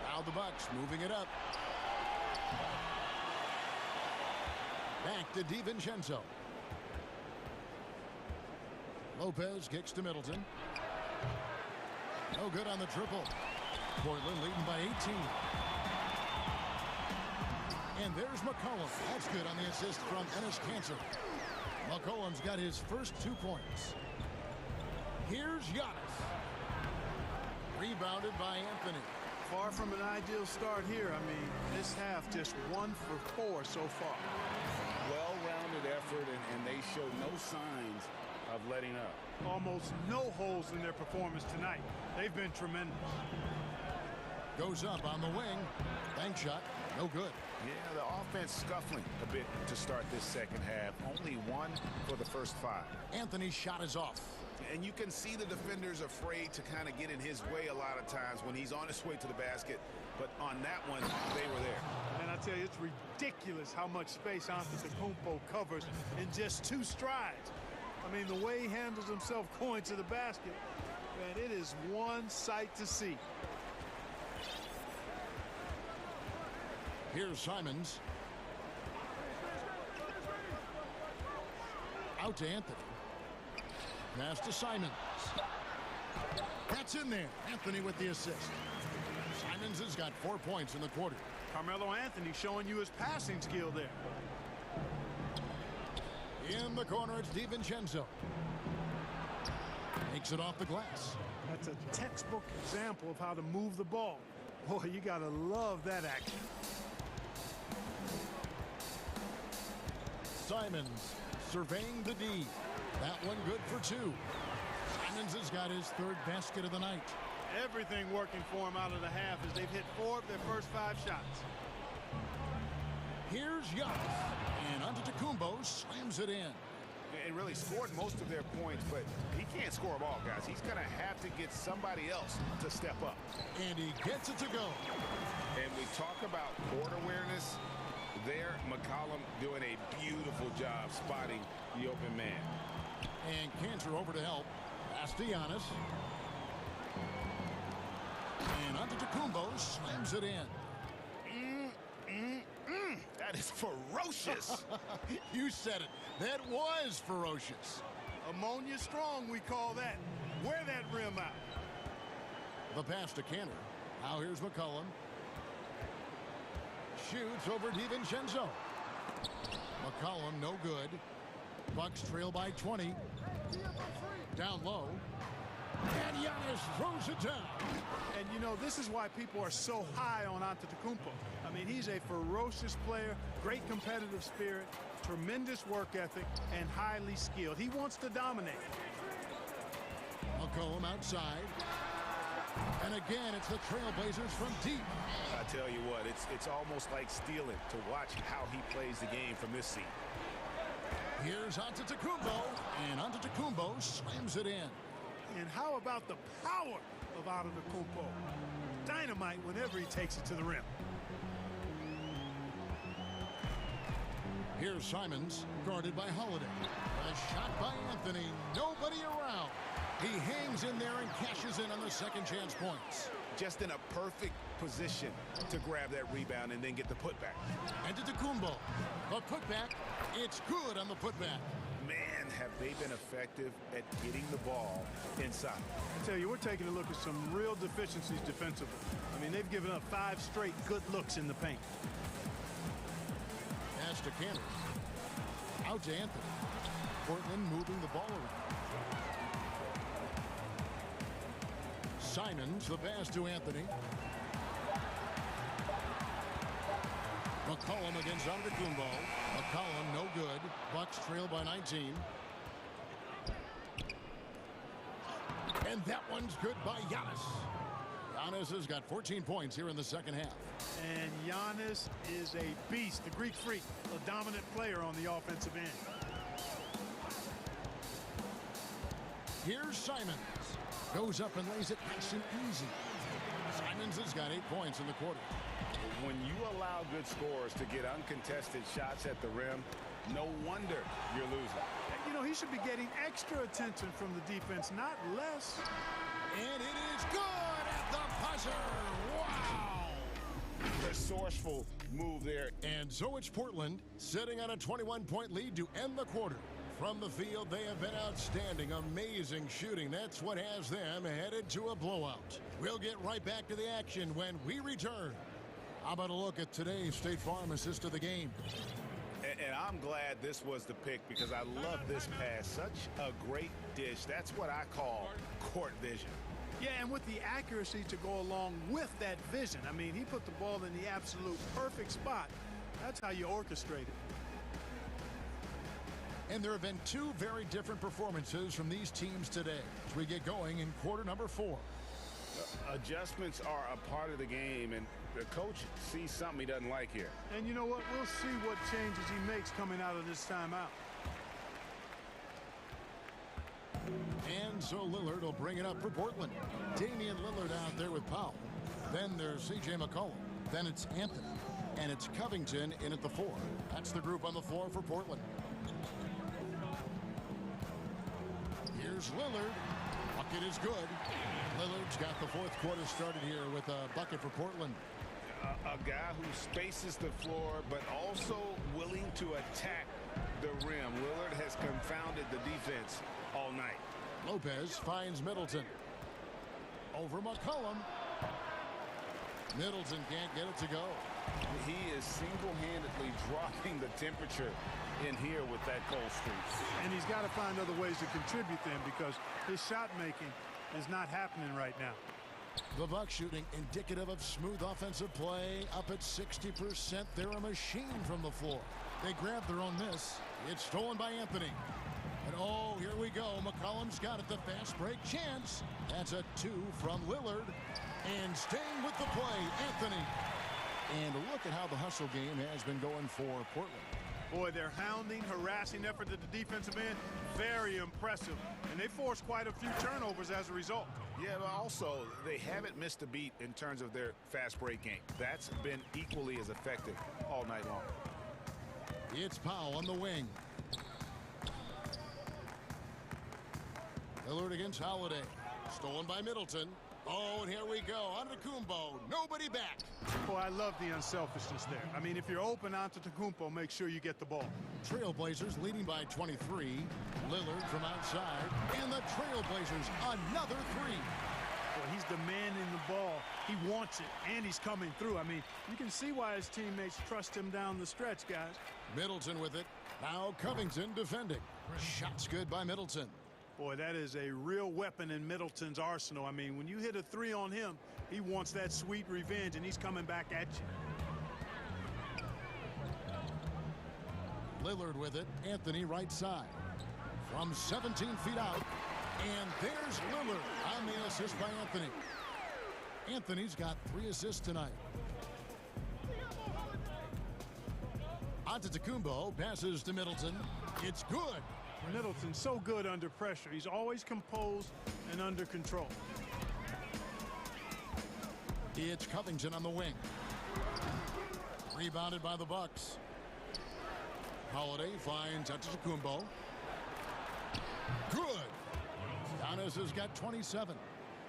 Now the Bucks moving it up. Back to DiVincenzo. Lopez kicks to Middleton. No good on the triple. Portland leading by 18. And there's McCollum. That's good on the assist from Enes Kanter. McCollum's got his first 2 points. Here's Giannis. Rebounded by Anthony. Far from an ideal start here. I mean, this half just 1 for 4 so far. Well-rounded effort, and they show no signs of letting up. Almost no holes in their performance tonight. They've been tremendous. Goes up on the wing. Bank shot. No good. Yeah, the offense scuffling a bit to start this second half. Only one for the first 5. Anthony's shot is off. And you can see the defenders afraid to kind of get in his way a lot of times when he's on his way to the basket. But on that one, they were there. And I tell you, it's ridiculous how much space Antetokounmpo covers in just 2 strides. I mean, the way he handles himself going to the basket, man, it is one sight to see. Here's Simons. Out to Anthony. Pass to Simons. That's in there. Anthony with the assist. Simons has got 4 points in the quarter. Carmelo Anthony showing you his passing skill there. In the corner, it's DiVincenzo. Makes it off the glass. That's a textbook example of how to move the ball. Boy, you got to love that action. Simons surveying the D. That one good for 2. Simons has got his 3rd basket of the night. Everything working for him out of the half as they've hit 4 of their first 5 shots. Here's Giannis. And Antetokounmpo slams it in. And really scored most of their points, but he can't score them all, guys. He's going to have to get somebody else to step up. And he gets it to go. And we talk about court awareness. There, McCollum doing a beautiful job spotting the open man. And Cantor over to help. Pass to Giannis. And Antetokounmpo slams it in. That is ferocious. You said it. That was ferocious. Ammonia strong, we call that. Wear that rim out. The pass to Cantor. Now here's McCollum. Shoots over DiVincenzo. McCollum no good. Bucks trail by 20. Down low. And Giannis throws it down. And you know, this is why people are so high on Antetokounmpo. I mean, he's a ferocious player, great competitive spirit, tremendous work ethic, and highly skilled. He wants to dominate. McCollum outside. And again, it's the Trailblazers from deep. I tell you what, it's almost like stealing to watch how he plays the game from this seat. Here's Antetokounmpo, and Antetokounmpo slams it in. And how about the power of Antetokounmpo? Dynamite whenever he takes it to the rim. Here's Simons, guarded by Holiday. A shot by Anthony, nobody around. He hangs in there and cashes in on the second chance points. Just in a perfect position to grab that rebound and then get the putback. Antetokounmpo, the putback, it's good on the putback. Man, have they been effective at getting the ball inside. I tell you, we're taking a look at some real deficiencies defensively. I mean, they've given up 5 straight good looks in the paint. Pass to Cantor. Out to Anthony. Portland moving the ball around. Simons, the pass to Anthony. McCollum against Antetokounmpo. McCollum no good. Bucks trail by 19. And that one's good by Giannis. Giannis has got 14 points here in the second half. And Giannis is a beast, the Greek freak, a dominant player on the offensive end. Here's Simons. Goes up and lays it nice and easy. Simons has got 8 points in the quarter. When you allow good scorers to get uncontested shots at the rim, no wonder you're losing. You know, he should be getting extra attention from the defense, not less. And it is good at the buzzer. Wow! Resourceful move there. And so it's Portland sitting on a 21-point lead to end the quarter. From the field, they have been outstanding, amazing shooting. That's what has them headed to a blowout. We'll get right back to the action when we return. How about a look at today's State Farm assist of the game? And I'm glad this was the pick because I love this pass. Such a great dish. That's what I call court vision. Yeah, and with the accuracy to go along with that vision. I mean, he put the ball in the absolute perfect spot. That's how you orchestrate it. And there have been 2 very different performances from these teams today as we get going in quarter number 4. Adjustments are a part of the game, and the coach sees something he doesn't like here. And you know what? We'll see what changes he makes coming out of this timeout. And so Lillard will bring it up for Portland. Damian Lillard out there with Powell. Then there's C.J. McCollum. Then it's Anthony. And it's Covington in at the 4. That's the group on the floor for Portland. Here's Lillard. Bucket is good. Lillard's got the fourth quarter started here with a bucket for Portland. A guy who spaces the floor, but also willing to attack the rim. Lillard has confounded the defense all night. Lopez finds Middleton. Over McCollum. Middleton can't get it to go. He is single-handedly dropping the temperature in here with that cold streak. And he's got to find other ways to contribute then, because his shot making is not happening right now. The Bucks shooting indicative of smooth offensive play. Up at 60%. They're a machine from the floor. They grab their own miss. It's stolen by Anthony. And oh, here we go. McCollum's got it. The fast break chance. That's a 2 from Lillard. And staying with the play, Anthony. And look at how the hustle game has been going for Portland. Boy, their hounding, harassing effort at the defensive end, very impressive. And they forced quite a few turnovers as a result. Yeah, but also, they haven't missed a beat in terms of their fast break game. That's been equally as effective all night long. It's Powell on the wing. Lillard against Holiday. Stolen by Middleton. Oh, and here we go. Antetokounmpo. Nobody back. Boy, I love the unselfishness there. I mean, if you're open Antetokounmpo, make sure you get the ball. Trailblazers leading by 23. Lillard from outside. And the Trailblazers, another 3. Well, he's demanding the ball. He wants it, and he's coming through. I mean, you can see why his teammates trust him down the stretch, guys. Middleton with it. Now Covington defending. Shots good by Middleton. Boy, that is a real weapon in Middleton's arsenal. I mean, when you hit a 3 on him, he wants that sweet revenge, and he's coming back at you. Lillard with it. Anthony right side. From 17 feet out. And there's Lillard on the assist by Anthony. Anthony's got 3 assists tonight. Antetokounmpo passes to Middleton. It's good. Middleton's so good under pressure. He's always composed and under control. It's Covington on the wing. Rebounded by the Bucks. Holiday finds Antetokounmpo. Good. Giannis has got 27.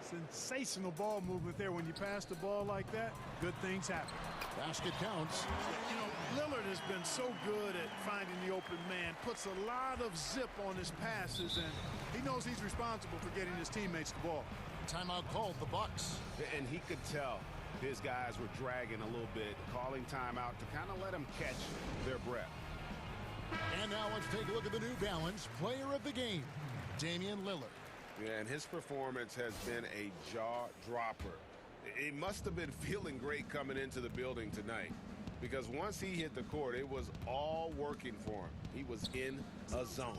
Sensational ball movement there. When you pass the ball like that, good things happen. Basket counts. You know, Lillard has been so good at finding the open man, puts a lot of zip on his passes, and he knows he's responsible for getting his teammates the ball. Timeout called, the Bucks. And he could tell his guys were dragging a little bit, calling timeout to kind of let them catch their breath. And now let's take a look at the New Balance player of the game, Damian Lillard. Yeah, and his performance has been a jaw-dropper. He must have been feeling great coming into the building tonight, because once he hit the court, it was all working for him. He was in a zone.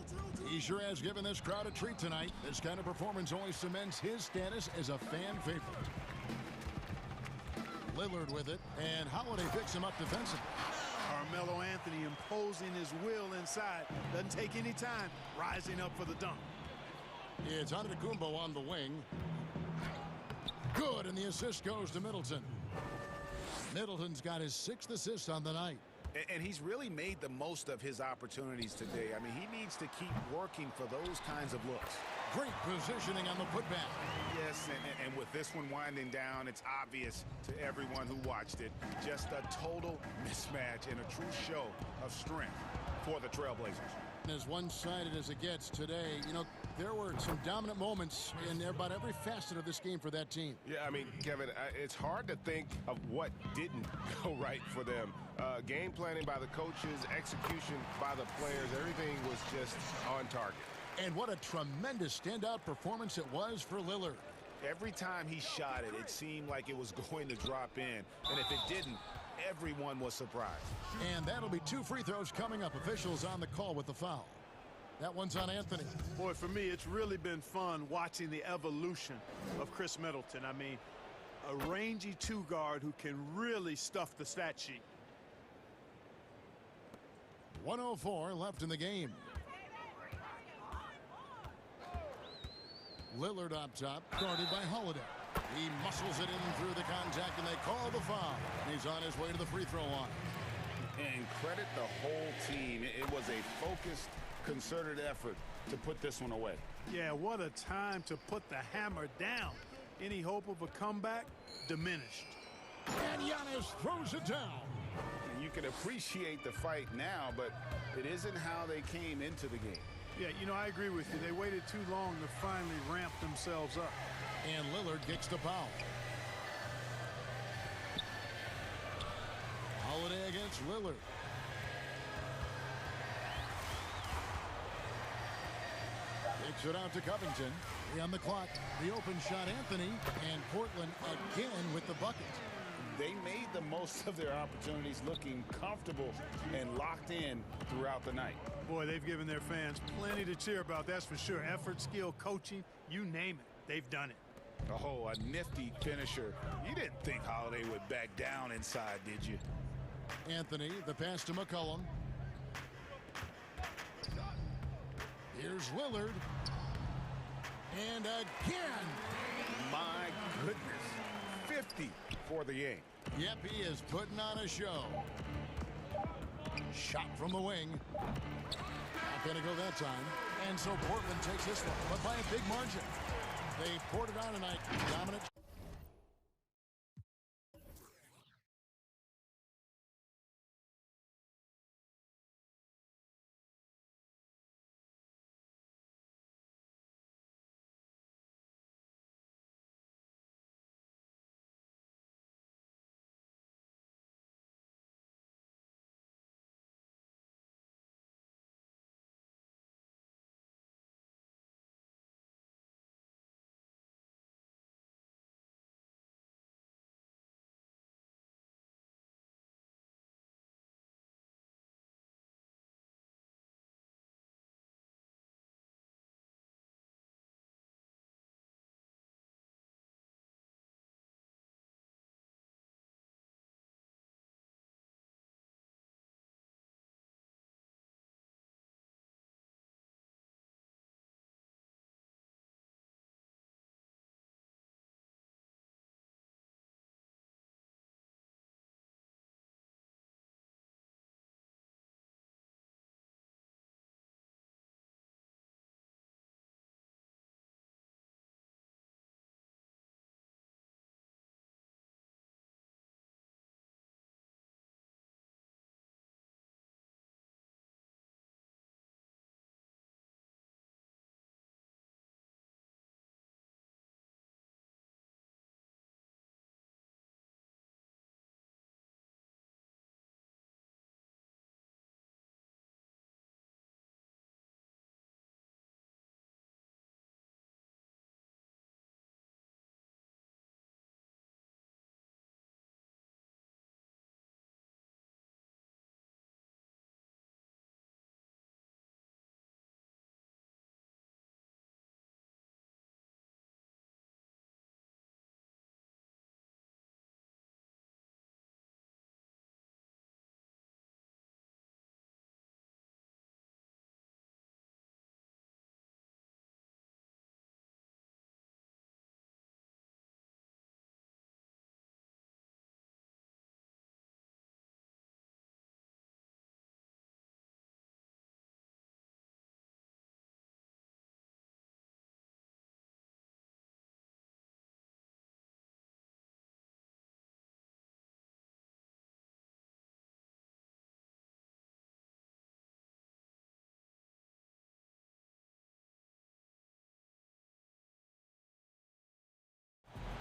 He sure has given this crowd a treat tonight. This kind of performance only cements his status as a fan favorite. Lillard with it, and Holiday picks him up defensively. Carmelo Anthony imposing his will inside. Doesn't take any time, rising up for the dunk. It's Antetokounmpo on the wing. Good, and the assist goes to Middleton. Middleton's got his 6th assist on the night. And he's really made the most of his opportunities today. I mean, he needs to keep working for those kinds of looks. Great positioning on the putback. Yes, and with this one winding down, it's obvious to everyone who watched it. Just a total mismatch and a true show of strength for the Trailblazers. As one-sided as it gets today, you know, there were some dominant moments in about every facet of this game for that team. Yeah, I mean, Kevin, it's hard to think of what didn't go right for them. Game planning by the coaches, execution by the players, everything was just on target. And what a tremendous standout performance it was for Lillard. Every time he shot it, it seemed like it was going to drop in. And if it didn't, everyone was surprised. And that'll be 2 free throws coming up. Officials on the call with the foul. That one's on Anthony. Boy, for me, it's really been fun watching the evolution of Chris Middleton. I mean, a rangy two-guard who can really stuff the stat sheet. 1:04 left in the game. Lillard up top, guarded by Holiday. He muscles it in through the contact, and they call the foul. He's on his way to the free throw line. And credit the whole team. It was a focused, concerted effort to put this one away. Yeah, what a time to put the hammer down. Any hope of a comeback? Diminished. And Giannis throws it down. You can appreciate the fight now, but it isn't how they came into the game. Yeah, you know, I agree with you. They waited too long to finally ramp themselves up. And Lillard kicks the foul. Holiday against Lillard. Kicks it out to Covington. On the clock, the open shot, Anthony, and Portland again with the bucket. They made the most of their opportunities, looking comfortable and locked in throughout the night. Boy, they've given their fans plenty to cheer about, that's for sure. Effort, skill, coaching, you name it, they've done it. Oh, a nifty finisher. You didn't think Holiday would back down inside, did you? Anthony, the pass to McCollum. Here's Lillard. And again. My goodness. 50 for the game. Yep, he is putting on a show. Shot from the wing. Not going to go that time. And so Portland takes this one, but by a big margin. They poured it on tonight. Dominant.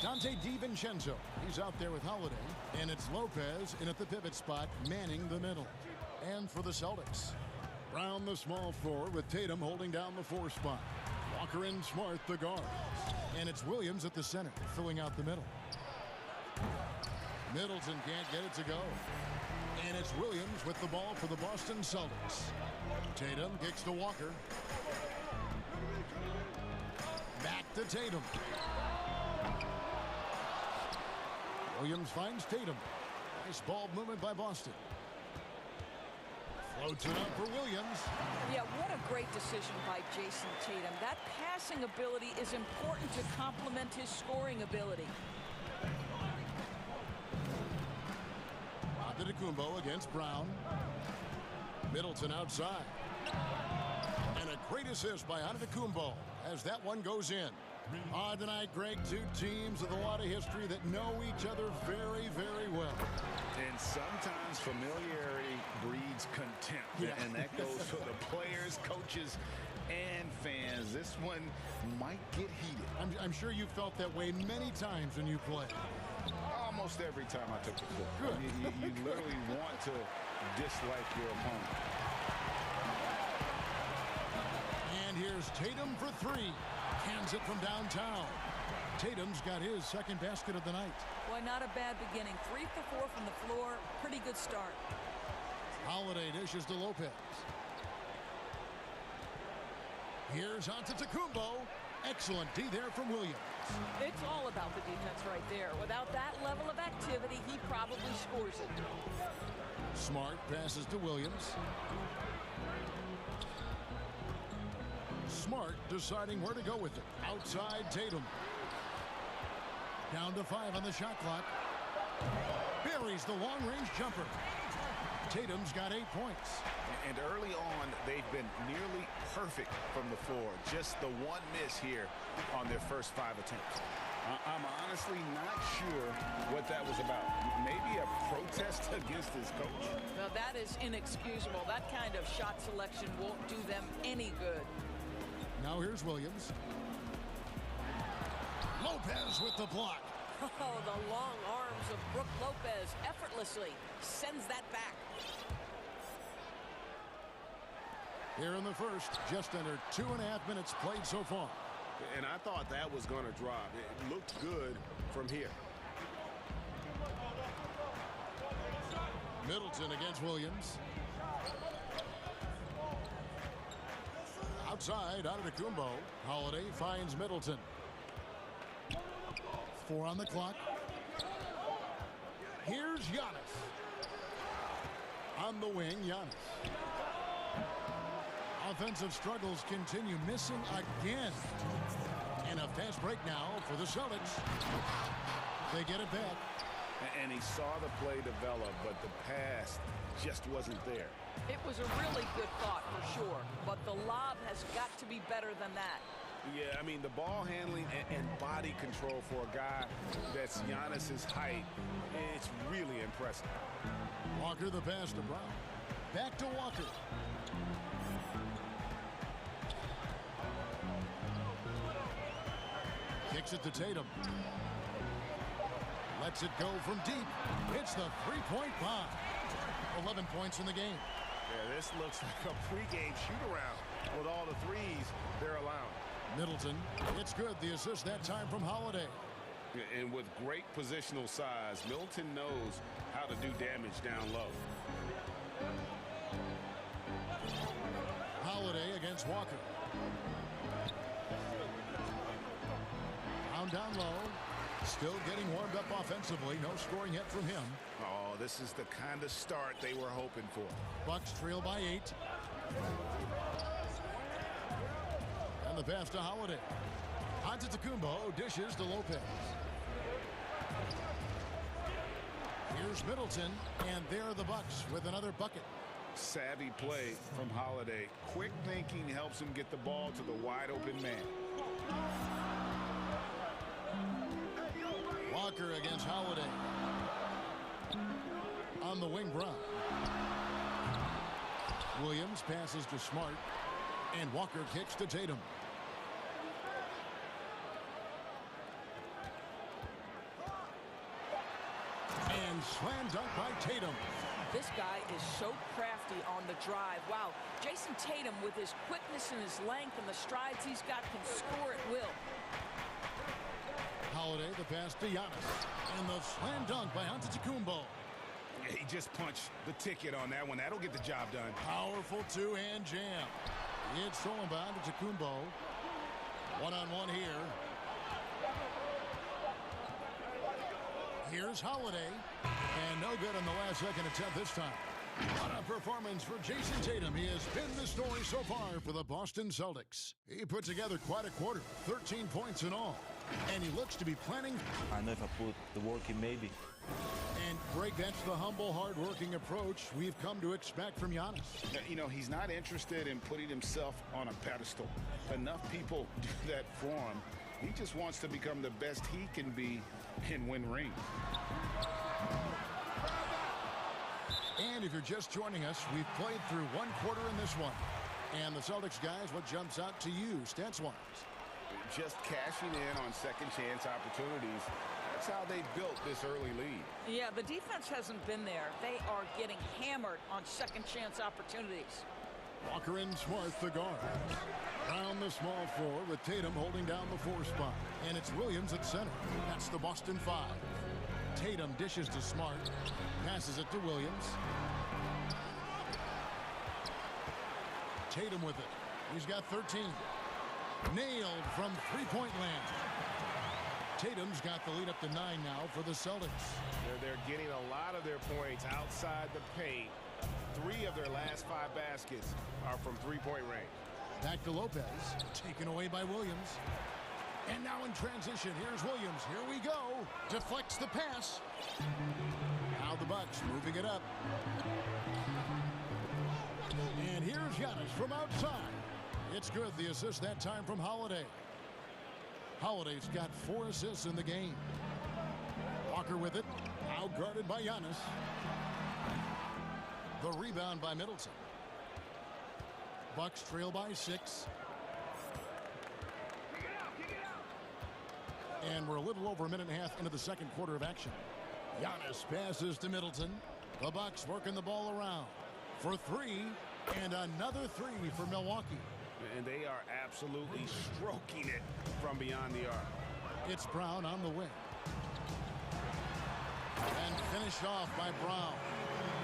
Dante DiVincenzo. He's out there with Holiday. And it's Lopez in at the pivot spot, manning the middle. And for the Celtics, Brown the small forward with Tatum holding down the 4 spot. Walker and Smart the guards. And it's Williams at the center, filling out the middle. Middleton can't get it to go. And it's Williams with the ball for the Boston Celtics. Tatum kicks to Walker. Back to Tatum. Williams finds Tatum. Nice ball movement by Boston. Floats it up for Williams. Yeah, what a great decision by Jason Tatum. That passing ability is important to complement his scoring ability. Antetokounmpo against Brown. Middleton outside. And a great assist by Antetokounmpo as that one goes in. Tonight, Greg, two teams with a lot of history that know each other very, very well. And sometimes familiarity breeds contempt. Yeah. And that goes for the players, coaches, and fans. This one might get heated. I'm sure you felt that way many times when you played. Almost every time I took the court. Good. You literally want to dislike your opponent. And here's Tatum for three. Hands it from downtown. Tatum's got his second basket of the night. Boy, not a bad beginning. 3 for 4 from the floor. Pretty good start. Holiday dishes to Lopez. Here's Antetokounmpo. Excellent D there from Williams. It's all about the defense right there. Without that level of activity, he probably scores it. Smart passes to Williams. Smart deciding where to go with it. Outside Tatum. Down to 5 on the shot clock. Buries the long-range jumper. Tatum's got 8 points. And early on, they've been nearly perfect from the floor. Just the one miss here on their first 5 attempts. I'm honestly not sure what that was about. Maybe a protest against his coach. Now, that is inexcusable. That kind of shot selection won't do them any good. Now here's Williams. Lopez with the block. Oh, the long arms of Brook Lopez effortlessly sends that back. Here in the first, just under 2.5 minutes played so far. And I thought that was going to drop. It looked good from here. Middleton against Williams. Outside, Antetokounmpo. Holiday finds Middleton. 4 on the clock. Here's Giannis. On the wing, Giannis. Offensive struggles continue, missing again. And a fast break now for the Celtics. They get it back. And he saw the play develop, but the pass just wasn't there. It was a really good thought for sure, but the lob has got to be better than that. Yeah, I mean, the ball handling and body control for a guy that's Giannis's height, it's really impressive. Walker the pass to Brown. Back to Walker. Kicks it to Tatum. Lets it go from deep. Hits the three-point bomb. 11 points in the game. Yeah, this looks like a pregame shoot-around with all the threes they're allowing. Middleton, it's good. The assist that time from Holiday. And with great positional size, Middleton knows how to do damage down low. Holiday against Walker. Down low. Still getting warmed up offensively. No scoring yet from him. Oh, this is the kind of start they were hoping for. Bucks trail by 8. And the pass to Holiday. Antetokounmpo dishes to Lopez. Here's Middleton, and there are the Bucks with another bucket. Savvy play from Holiday. Quick thinking helps him get the ball to the wide open man. Walker against Holiday. On the wing, Brown. Williams passes to Smart. And Walker kicks to Tatum. And slam dunk by Tatum. This guy is so crafty on the drive. Wow, Jason Tatum with his quickness and his length and the strides he's got can score at will. Holiday, the pass to Giannis. And the slam dunk by Antetokounmpo. He just punched the ticket on that one. That'll get the job done. Powerful two-hand jam. It's stolen by Antetokounmpo. One-on-one here. Here's Holiday. And no good on the last second attempt this time. What a performance for Jason Tatum. He has been the story so far for the Boston Celtics. He put together quite a quarter, 13 points in all. And he looks to be planning. I know if I put the work in, maybe. And Greg, that's the humble, hard-working approach we've come to expect from Giannis. You know, he's not interested in putting himself on a pedestal. Enough people do that for him. He just wants to become the best he can be and win rings. And if you're just joining us, we've played through one quarter in this one. And the Celtics guys, what jumps out to you, stats-wise? Just cashing in on second chance opportunities. That's how they built this early lead. Yeah, the defense hasn't been there. They are getting hammered on second chance opportunities. Walker and Smart, the guard. Round the small floor with Tatum holding down the 4 spot. And it's Williams at center. That's the Boston 5. Tatum dishes to Smart. Passes it to Williams. Tatum with it. He's got 13. Nailed from three-point land. Tatum's got the lead up to 9 now for the Celtics. They're getting a lot of their points outside the paint. 3 of their last 5 baskets are from three-point range. Back to Lopez. Taken away by Williams. And now in transition, here's Williams. Here we go. Deflects the pass. Now the Bucks moving it up. And here's Giannis from outside. It's good, the assist that time from Holiday. Holiday's got 4 assists in the game. Walker with it. Outguarded by Giannis. The rebound by Middleton. Bucks trail by 6. And we're a little over a minute and a half into the second quarter of action. Giannis passes to Middleton. The Bucks working the ball around for 3. And another 3 for Milwaukee. And they are absolutely stroking it from beyond the arc. It's Brown on the wing. And finished off by Brown.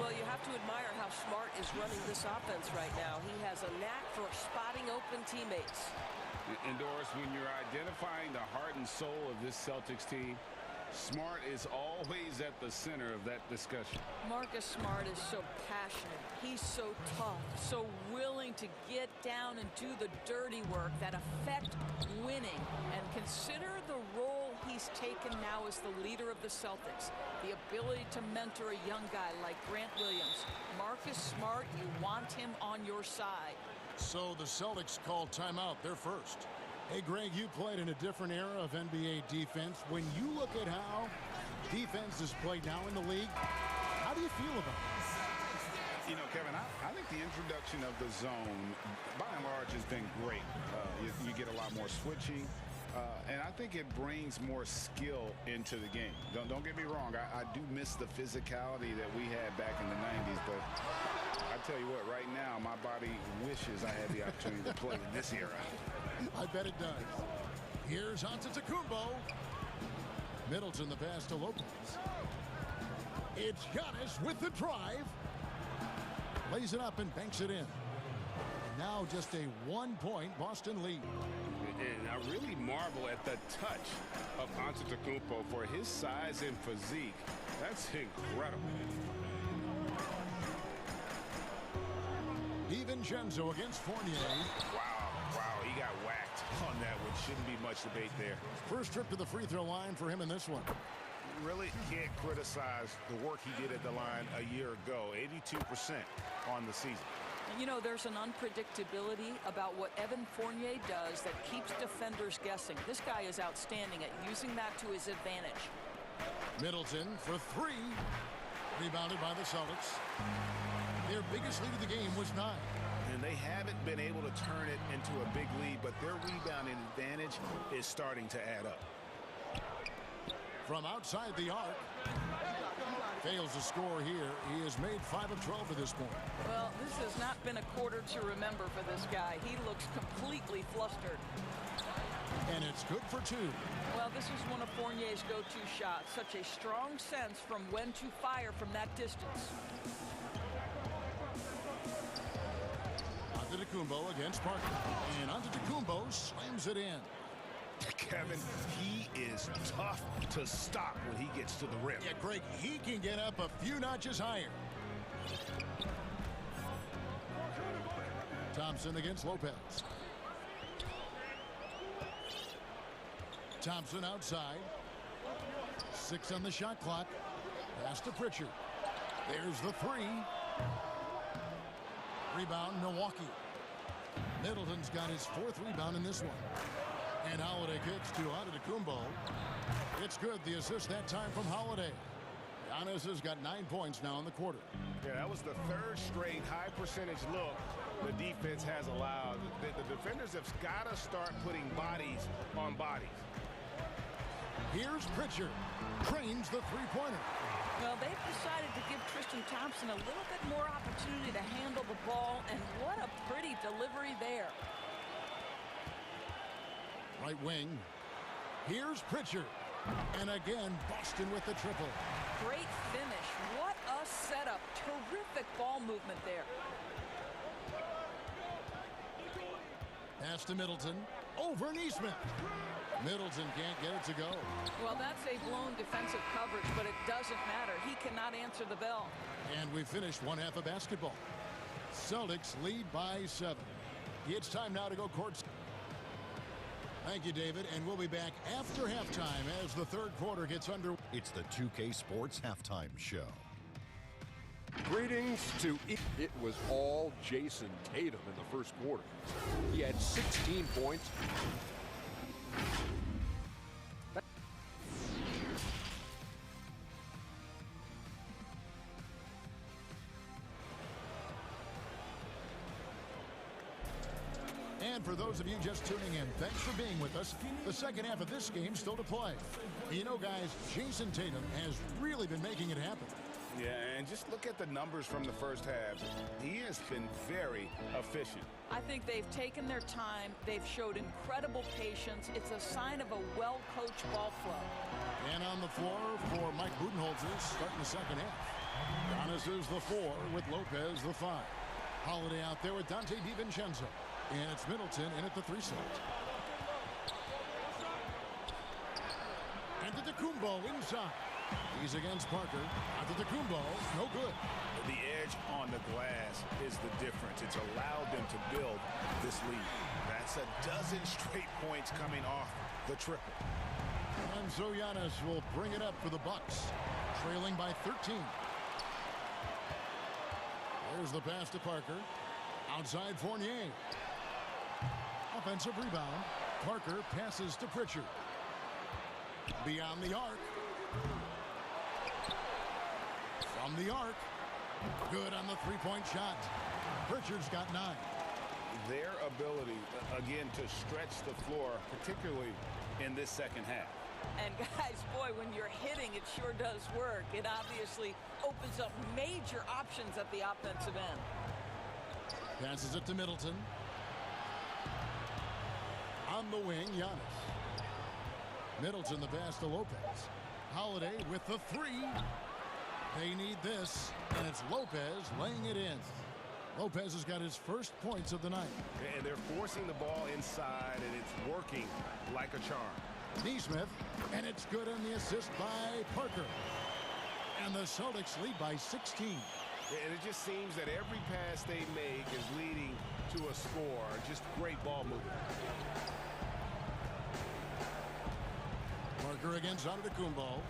Well, you have to admire how Smart is running this offense right now. He has a knack for spotting open teammates. And Doris, when you're identifying the heart and soul of this Celtics team, Smart is always at the center of that discussion. Marcus Smart is so passionate. He's so tough, so willing to get down and do the dirty work that affect winning. And consider the role he's taken now as the leader of the Celtics. The ability to mentor a young guy like Grant Williams. Marcus Smart, you want him on your side. So the Celtics called timeout. They're first. Hey, Greg, you played in a different era of NBA defense. When you look at how defense is played now in the league, how do you feel about it? You know, Kevin, I think the introduction of the zone, by and large, has been great. You get a lot more switching, and I think it brings more skill into the game. Don't get me wrong. I do miss the physicality that we had back in the 90s, but I tell you what, right now, my body wishes I had the opportunity to play in this era. I bet it does. Here's Antetokounmpo. Middleton the pass to Lopez. It's Giannis with the drive. Lays it up and banks it in. And now just a 1-point Boston lead. And I really marvel at the touch of Antetokounmpo for his size and physique. That's incredible. DiVincenzo against Fournier. Wow, he got whacked on that one. Shouldn't be much debate there. First trip to the free throw line for him in this one. Really can't criticize the work he did at the line a year ago. 82% on the season. You know, there's an unpredictability about what Evan Fournier does that keeps defenders guessing. This guy is outstanding at using that to his advantage. Middleton for 3. Rebounded by the Celtics. Their biggest lead of the game was 9. And they haven't been able to turn it into a big lead, but their rebounding advantage is starting to add up. From outside the arc. Fails to score here. He has made 5 of 12 to this point. Well, this has not been a quarter to remember for this guy. He looks completely flustered. And it's good for two. Well, this is one of Fournier's go-to shots. Such a strong sense from when to fire from that distance. Antetokounmpo against Parker. And Antetokounmpo slams it in. Kevin, he is tough to stop when he gets to the rim. Yeah, Greg, he can get up a few notches higher. Thompson against Lopez. Thompson outside. 6 on the shot clock. Pass to Pritchard. There's the 3. Rebound, Milwaukee. Middleton's got his 4th rebound in this one. And Holiday kicks to Antetokounmpo. It's good. The assist that time from Holiday. Giannis has got 9 points now in the quarter. Yeah, that was the 3rd straight high percentage look the defense has allowed. The defenders have got to start putting bodies on bodies. Here's Pritchard. Trains the three-pointer. Well, they've decided to give Tristan Thompson a little bit more opportunity to handle the ball, and what a pretty delivery there. Right wing. Here's Pritchard. And again, Boston with the triple. Great finish. What a setup. Terrific ball movement there. Pass to Middleton. Over Neesmith. Middleton can't get it to go. Well, that's a blown defensive coverage, but it doesn't matter. He cannot answer the bell. And we finished one half of basketball. Celtics lead by 7. It's time now to go court. Thank you, David, and we'll be back after halftime as the 3rd quarter gets under. It's the 2K Sports Halftime Show. Greetings to it was all Jason Tatum in the first quarter. He had 16 points. And for those of you just tuning in, thanks for being with us. The second half of this game still to play. You know, guys, Jason Tatum has really been making it happen. Yeah, and just look at the numbers from the first half. He has been very efficient. I think they've taken their time. They've showed incredible patience. It's a sign of a well-coached ball club. And on the floor for Mike Budenholzer starting the second half. Giannis is the 4 with Lopez the 5. Holiday out there with Dante DiVincenzo. And it's Middleton in at the 3 slot. Antetokounmpo inside. He's against Parker. Antetokounmpo, no good. The edge on the glass is the difference. It's allowed them to build this lead. That's a dozen straight points coming off the triple. And so Giannis will bring it up for the Bucks, trailing by 13. There's the pass to Parker. Outside Fournier. Offensive rebound. Parker passes to Pritchard. Beyond the arc. From the arc. Good on the three-point shot. Pritchard's got 9. Their ability, again, to stretch the floor, particularly in this second half. And guys, boy, when you're hitting, it sure does work. It obviously opens up major options at the offensive end. Passes it to Middleton. On the wing, Giannis. Middleton the pass to Lopez. Holiday with the 3. They need this, and it's Lopez laying it in. Lopez has got his first points of the night. And they're forcing the ball inside, and it's working like a charm. Neesmith, and it's good on the assist by Parker. And the Celtics lead by 16. And it just seems that every pass they make is leading to a score. Just great ball movement. Parker against Antetokounmpo.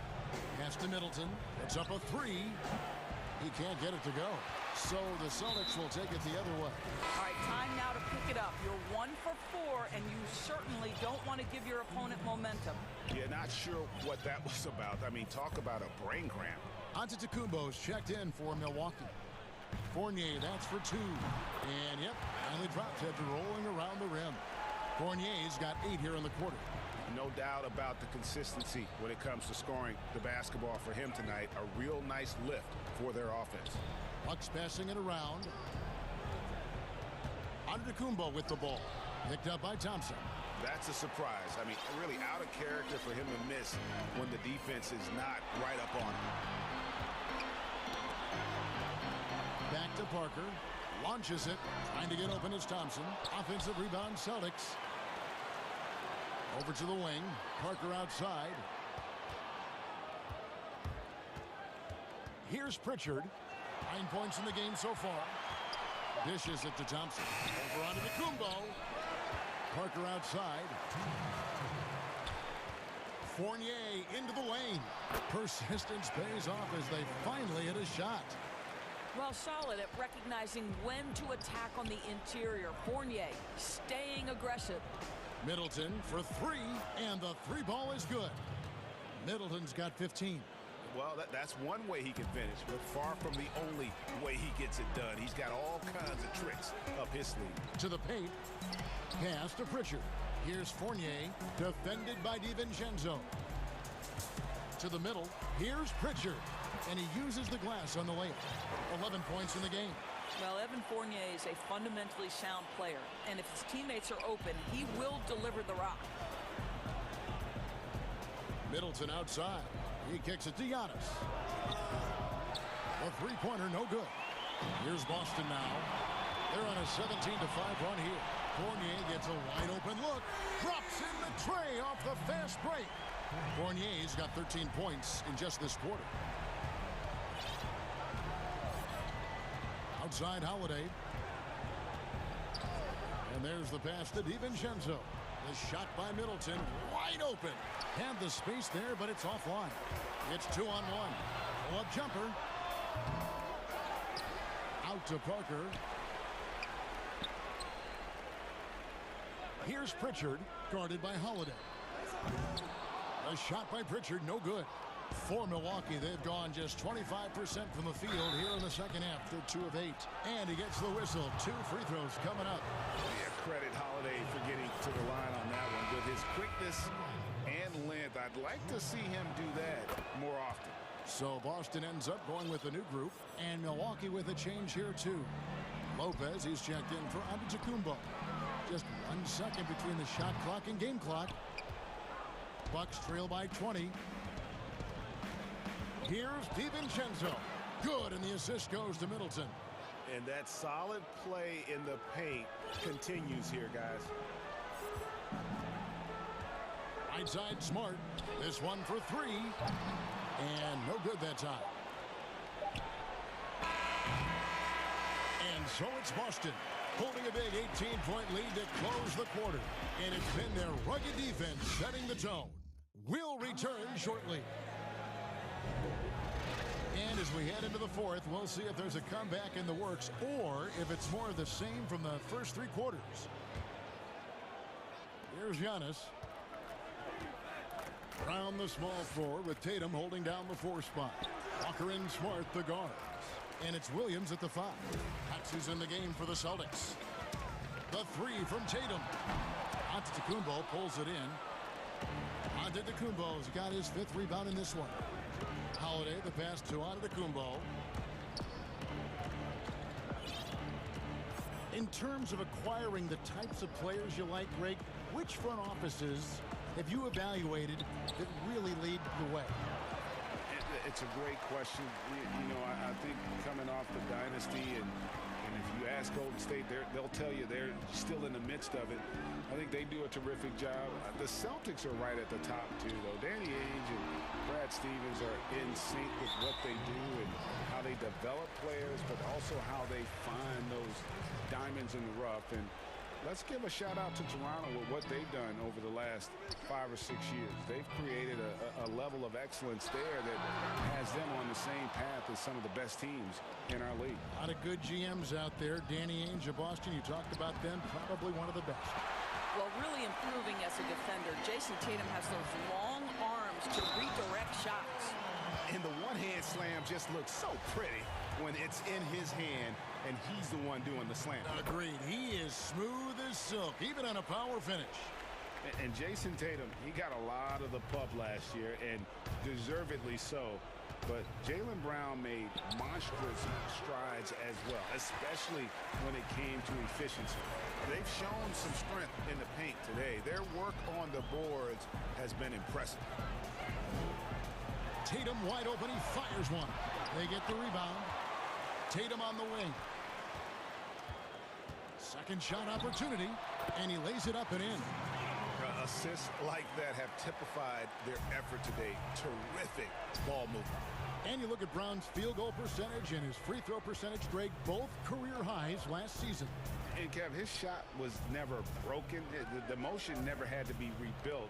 Pass to Middleton. It's up a 3. He can't get it to go. So the Celtics will take it the other way. All right, time now to pick it up. You're 1 for 4, and you certainly don't want to give your opponent momentum. Yeah, not sure what that was about. I mean, talk about a brain cramp. Antetokounmpo's checked in for Milwaukee. Fournier, that's for 2. And, yep, finally dropped after rolling around the rim. Fournier's got 8 here in the quarter. No doubt about the consistency when it comes to scoring the basketball for him tonight. A real nice lift for their offense. Bucks passing it around. Antetokounmpo with the ball. Picked up by Thompson. That's a surprise. I mean, really out of character for him to miss when the defense is not right up on him. Back to Parker. Launches it. Trying to get open is Thompson. Offensive rebound, Celtics. Over to the wing. Parker outside. Here's Pritchard. 9 points in the game so far. Dishes it to Thompson. Over onto the Kumbo. Parker outside. Fournier into the lane. Persistence pays off as they finally hit a shot. Well, solid at recognizing when to attack on the interior. Fournier staying aggressive. Middleton for three, and the three ball is good. Middleton's got 15. Well, that's one way he can finish, but far from the only way he gets it done. He's got all kinds of tricks up his sleeve. To the paint. Pass to Pritchard. Here's Fournier, defended by DiVincenzo. To the middle. Here's Pritchard, and he uses the glass on the layup. 11 points in the game. Well, Evan Fournier is a fundamentally sound player, and if his teammates are open, he will deliver the rock. Middleton outside. He kicks it to Giannis. A three-pointer, no good. Here's Boston now. They're on a 17-5 run here. Fournier gets a wide-open look. Drops in the tray off the fast break. Fournier's got 13 points in just this quarter. Outside Holiday. And there's the pass to DiVincenzo. The shot by Middleton, wide open. Had the space there, but it's offline. It's 2-on-1. Pull-up jumper. Out to Parker. Here's Pritchard, guarded by Holiday. A shot by Pritchard, no good. For Milwaukee, they've gone just 25% from the field here in the second half. They're 2 of 8. And he gets the whistle. 2 free throws coming up. Yeah, credit Holiday for getting to the line on that one. With his quickness and length, I'd like to see him do that more often. So Boston ends up going with a new group, and Milwaukee with a change here too. Lopez, he's checked in for Antetokounmpo. Just 1 second between the shot clock and game clock. Bucks trail by 20. Here's DiVincenzo. Good, and the assist goes to Middleton. And that solid play in the paint continues here, guys. Right side Smart. This one for 3. And no good that time. And so it's Boston holding a big 18-point lead to close the quarter. And it's been their rugged defense setting the tone. We'll return shortly. And as we head into the fourth, we'll see if there's a comeback in the works or if it's more of the same from the first 3 quarters. Here's Giannis. Around the small floor with Tatum holding down the 4 spot. Walker and Smart, the guards. And it's Williams at the 5. That's in the game for the Celtics. The 3 from Tatum. Antetokounmpo pulls it in. Antetokounmpo's got his 5th rebound in this one. Holiday, the pass to Antetokounmpo. In terms of acquiring the types of players you like, Greg, which front offices have you evaluated that really lead the way? It's a great question. You know, I think coming off the dynasty, and if you ask Golden State, they'll tell you they're still in the midst of it. I think they do a terrific job. The Celtics are right at the top, too, though. Danny Ainge and Brad Stevens are in sync with what they do and how they develop players, but also how they find those diamonds in the rough. And let's give a shout-out to Toronto with what they've done over the last 5 or 6 years. They've created a level of excellence there that has them on the same path as some of the best teams in our league. A lot of good GMs out there. Danny Ainge of Boston, you talked about them, probably one of the best. Well, really improving as a defender. Jason Tatum has those long arms to redirect shots. And the one-hand slam just looks so pretty when it's in his hand and he's the one doing the slam. Agreed. He is smooth as silk, even on a power finish. And Jason Tatum, he got a lot of the pub last year, and deservedly so. But Jaylen Brown made monstrous strides as well, especially when it came to efficiency. They've shown some strength in the paint today. Their work on the boards has been impressive. Tatum wide open. He fires one. They get the rebound. Tatum on the wing. Second shot opportunity, and he lays it up and in. Assists like that have typified their effort today. Terrific ball movement. And you look at Brown's field goal percentage and his free throw percentage, Greg, both career highs last season. And Kev, his shot was never broken. The motion never had to be rebuilt.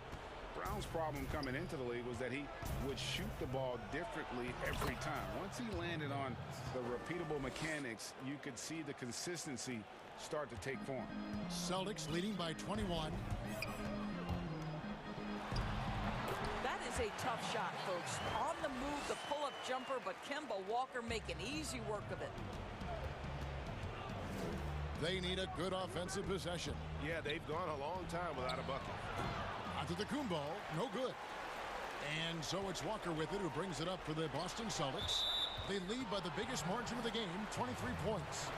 Brown's problem coming into the league was that he would shoot the ball differently every time. Once he landed on the repeatable mechanics, you could see the consistency start to take form. Celtics leading by 21. That is a tough shot, folks. On the move, the pull-up jumper, but Kemba Walker making easy work of it. They need a good offensive possession. Yeah, they've gone a long time without a bucket. Antetokounmpo, no good. And so it's Walker with it, who brings it up for the Boston Celtics. They lead by the biggest margin of the game, 23 points.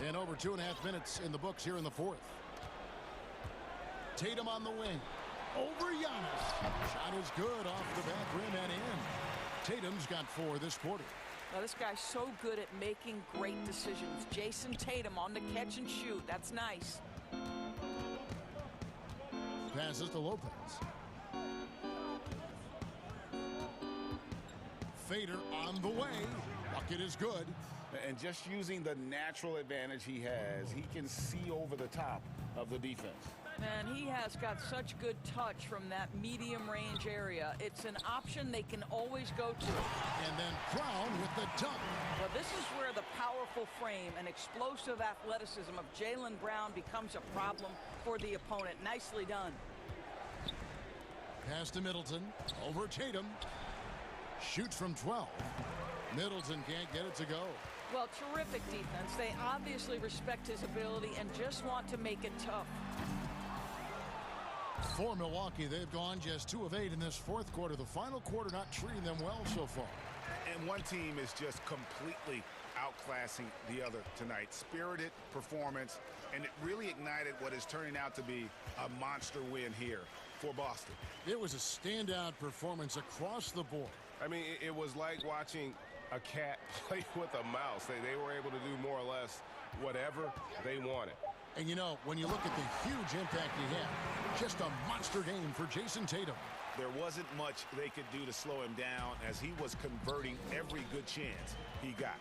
And over 2.5 minutes in the books here in the fourth. Tatum on the wing. Over Giannis. Shot is good off the back rim and in. Tatum's got 4 this quarter. Now, this guy's so good at making great decisions. Jason Tatum on the catch and shoot. That's nice. Passes to Lopez. Fader on the way. Bucket is good. And just using the natural advantage he has, he can see over the top of the defense. And he has got such good touch from that medium range area. It's an option they can always go to. And then Brown with the dunk. Well, this is where the powerful frame and explosive athleticism of Jaylen Brown becomes a problem for the opponent. Nicely done. Pass to Middleton. Over Tatum. Shoots from 12. Middleton can't get it to go. Well, terrific defense. They obviously respect his ability and just want to make it tough. For Milwaukee, they've gone just 2 of 8 in this fourth quarter. The final quarter not treating them well so far. And one team is just completely outclassing the other tonight. Spirited performance, and it really ignited what is turning out to be a monster win here for Boston. It was a standout performance across the board. I mean, it was like watching a cat play with a mouse. They were able to do more or less whatever they wanted. And you know, when you look at the huge impact he had, just a monster game for Jason Tatum. There wasn't much they could do to slow him down as he was converting every good chance he got.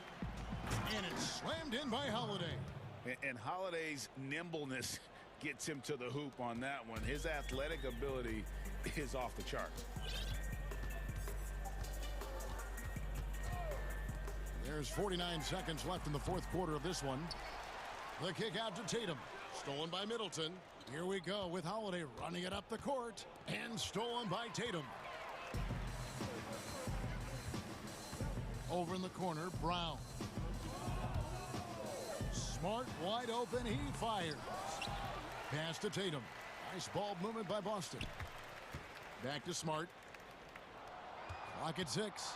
And it's slammed in by Holiday. And Holiday's nimbleness gets him to the hoop on that one. His athletic ability is off the charts. There's 49 seconds left in the fourth quarter of this one. The kick out to Tatum. Stolen by Middleton. Here we go with Holiday running it up the court. And stolen by Tatum. Over in the corner, Brown. Smart wide open. He fires. Pass to Tatum. Nice ball movement by Boston. Back to Smart. Clock at 6.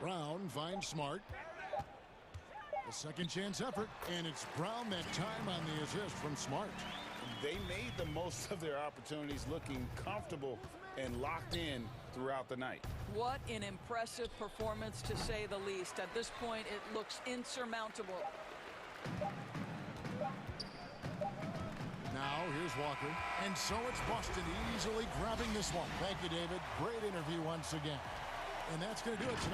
Brown finds Smart. A second chance effort, and it's Brown that time on the assist from Smart. They made the most of their opportunities, looking comfortable and locked in throughout the night. What an impressive performance, to say the least. At this point, it looks insurmountable. Now, here's Walker. And so it's Boston easily grabbing this one. Thank you, David. Great interview once again. And that's going to do it tonight.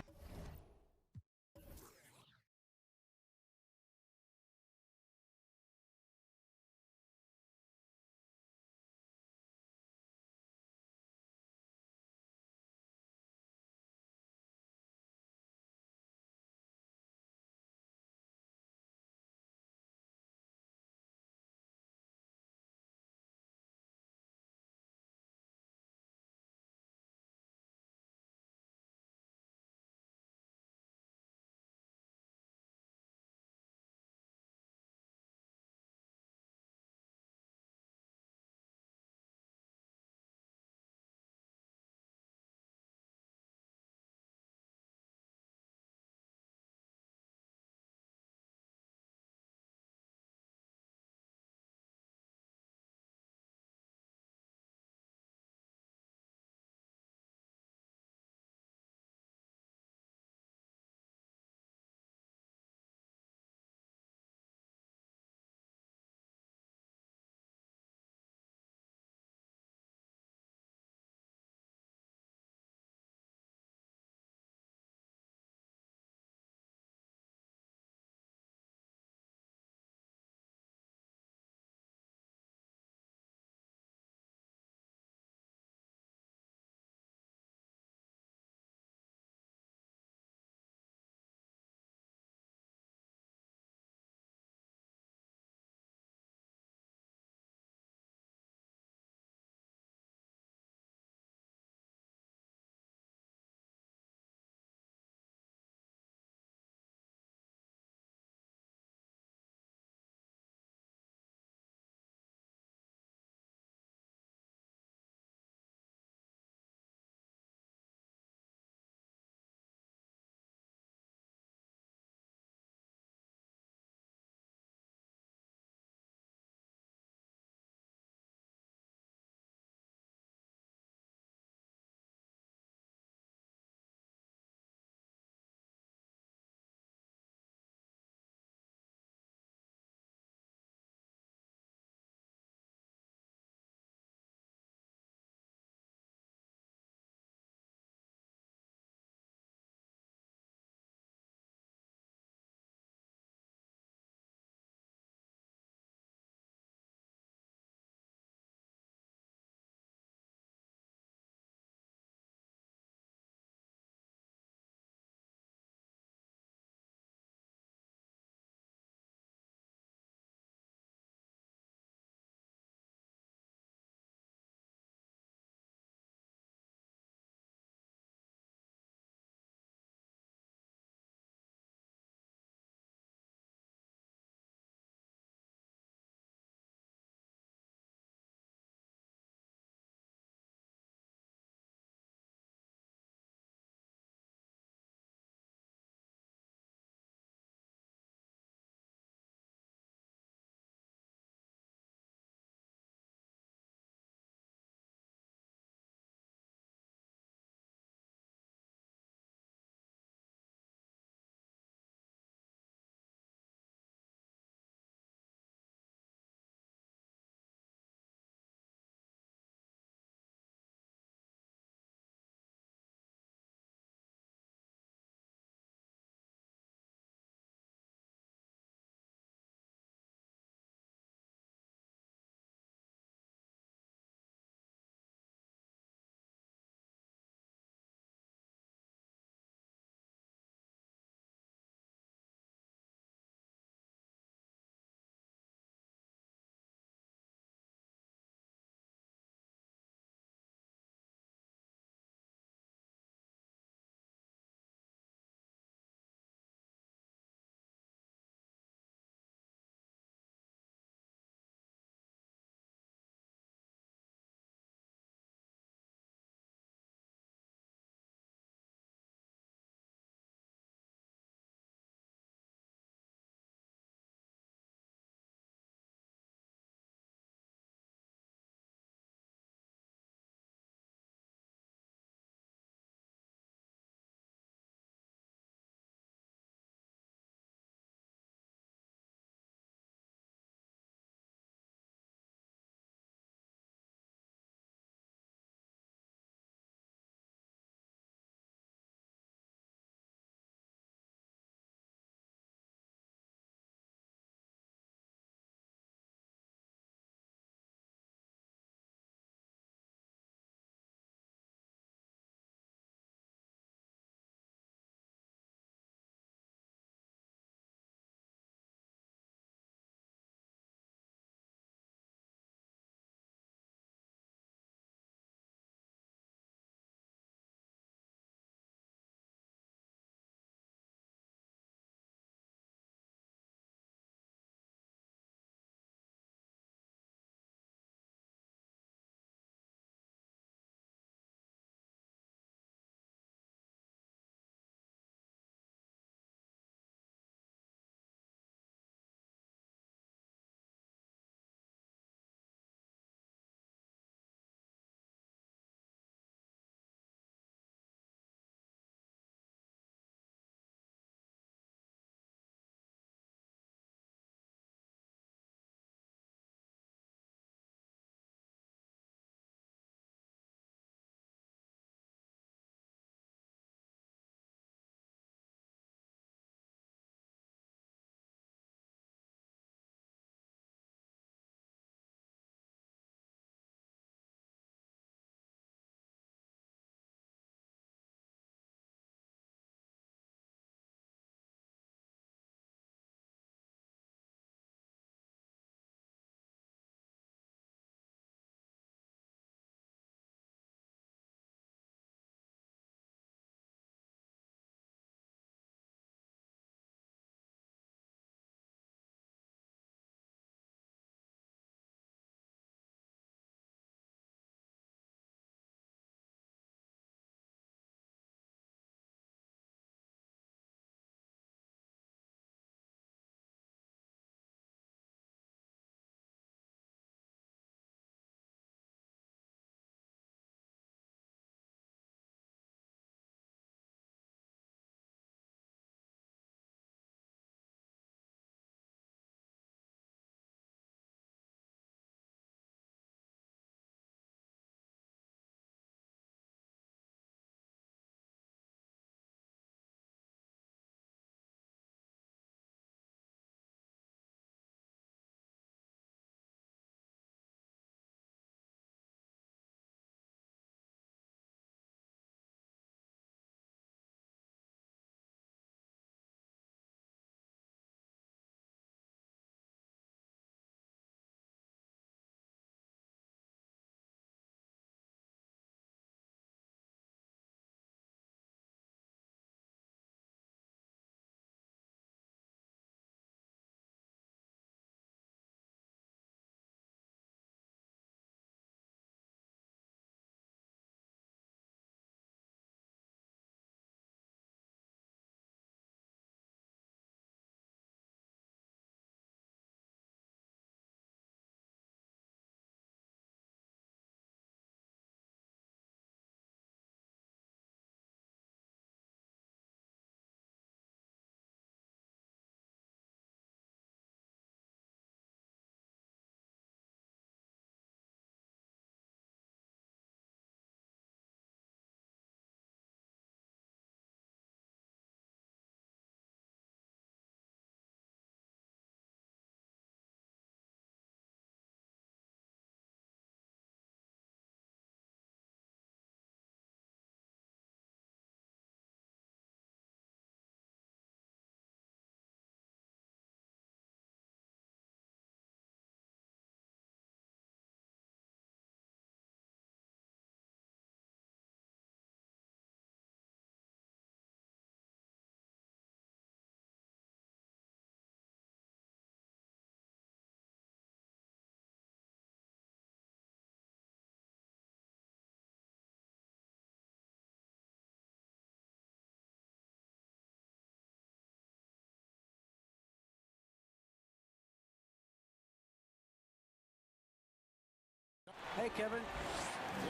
Hey, Kevin.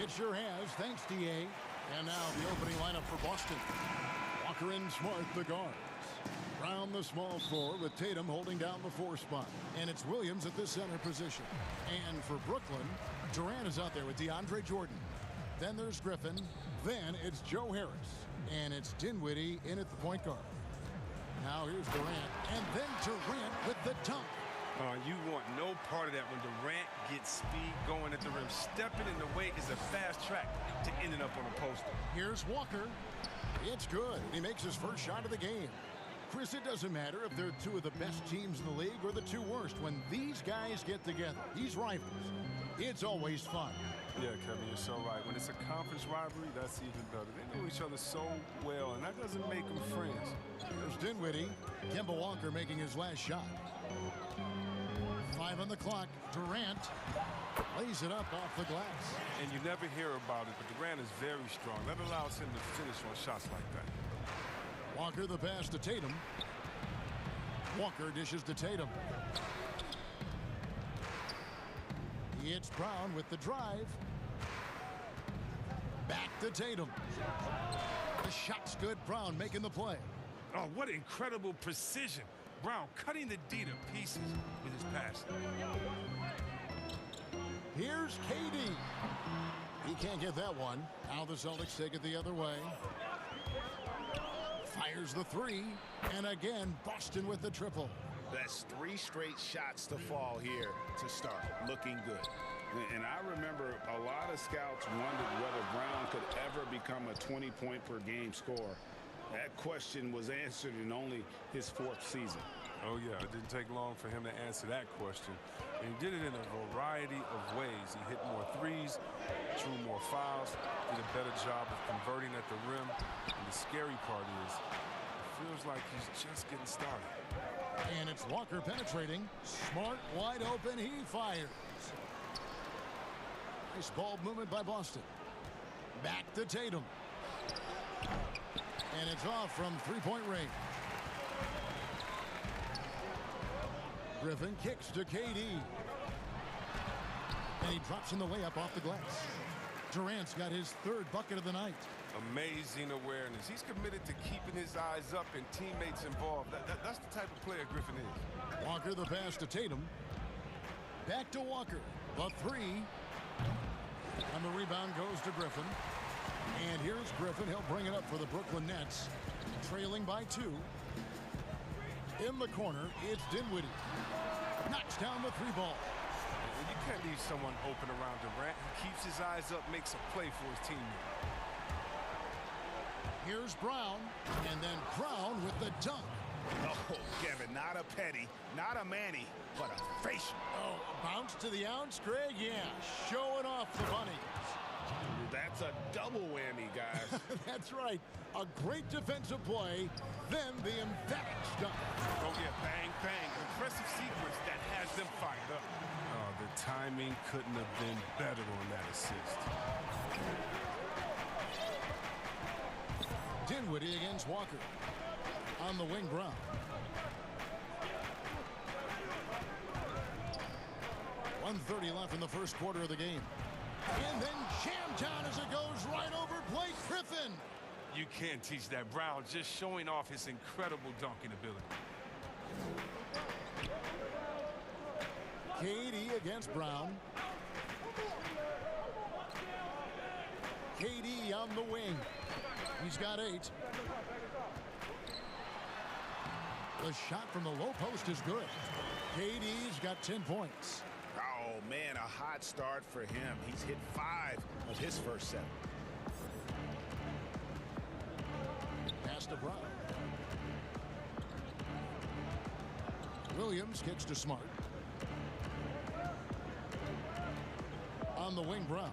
It sure has. Thanks, DA. And now the opening lineup for Boston. Walker and Smart, the guards. Brown, the small forward, with Tatum holding down the 4 spot. And it's Williams at the center position. And for Brooklyn, Durant is out there with DeAndre Jordan. Then there's Griffin. Then it's Joe Harris. And it's Dinwiddie in at the point guard. Now here's Durant. And then Durant with the dunk. You want no part of that when Durant gets speed going at the rim. Stepping in the way is a fast track to ending up on a poster. Here's Walker. It's good. He makes his first shot of the game. Chris, it doesn't matter if they're 2 of the best teams in the league or the 2 worst. When these guys get together, these rivals, it's always fun. Yeah, Kevin, you're so right. When it's a conference rivalry, that's even better. They know each other so well, and that doesn't make them friends. There's Dinwiddie. Kemba Walker making his last shot. 5 on the clock. Durant lays it up off the glass. And you never hear about it, but Durant is very strong. That allows him to finish on shots like that. Walker the pass to Tatum. Walker dishes to Tatum. It's Brown with the drive. Back to Tatum. The shot's good. Brown making the play. Oh, what incredible precision. Brown cutting the D to pieces with his pass. Here's KD. He can't get that one. Now the Celtics take it the other way. Fires the 3. And again, Boston with the triple. That's 3 straight shots to fall here to start. Looking good. And I remember a lot of scouts wondered whether Brown could ever become a 20-point-per-game scorer. That question was answered in only his 4th season. Oh, yeah, it didn't take long for him to answer that question. And he did it in a variety of ways. He hit more threes, drew more fouls, did a better job of converting at the rim. And the scary part is, it feels like he's just getting started. And it's Walker penetrating. Smart, wide open, he fires. Nice ball movement by Boston. Back to Tatum. And it's off from 3-point range. Griffin kicks to KD. And he drops in the layup off the glass. Durant's got his 3rd bucket of the night. Amazing awareness. He's committed to keeping his eyes up and teammates involved. That's the type of player Griffin is. Walker the pass to Tatum. Back to Walker. The 3. And the rebound goes to Griffin. And here's Griffin. He'll bring it up for the Brooklyn Nets. Trailing by 2. In the corner, it's Dinwiddie. Knocks down the 3 ball. You can't leave someone open around Durant. He keeps his eyes up, makes a play for his teammate. Here's Brown. And then Brown with the dunk. Oh, Kevin, not a petty, not a Manny, but a facial. Oh, a bounce to the ounce, Greg? Yeah, showing off the bunnies. That's a double whammy, guys. That's right. A great defensive play, then the emphatic dunk. Oh, yeah, bang, bang. Impressive sequence that has them fired up. Oh, the timing couldn't have been better on that assist. Dinwiddie against Walker. On the wing, Brown. .130 left in the first quarter of the game. And then jam down as it goes right over Blake Griffin. You can't teach that. Brown just showing off his incredible dunking ability. KD against Brown. KD on the wing. He's got 8. The shot from the low post is good. KD's got 10 points. Oh, man, a hot start for him. He's hit 5 of his first 7. Pass to Brown. Williams kicks to Smart. On the wing, Brown.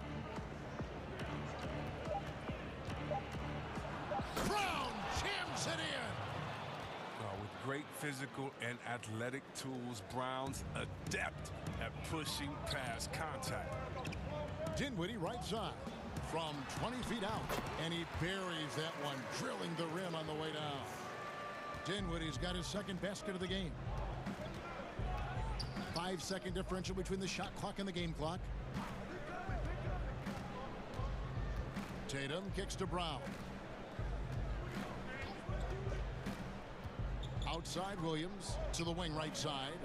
Brown jams it in. With great physical and athletic tools, Brown's adept at pushing past contact. Dinwiddie right side from 20 feet out, and he buries that one, drilling the rim on the way down. Dinwiddie's got his 2nd basket of the game. 5-second differential between the shot clock and the game clock. Tatum kicks to Brown. Outside Williams to the wing right side.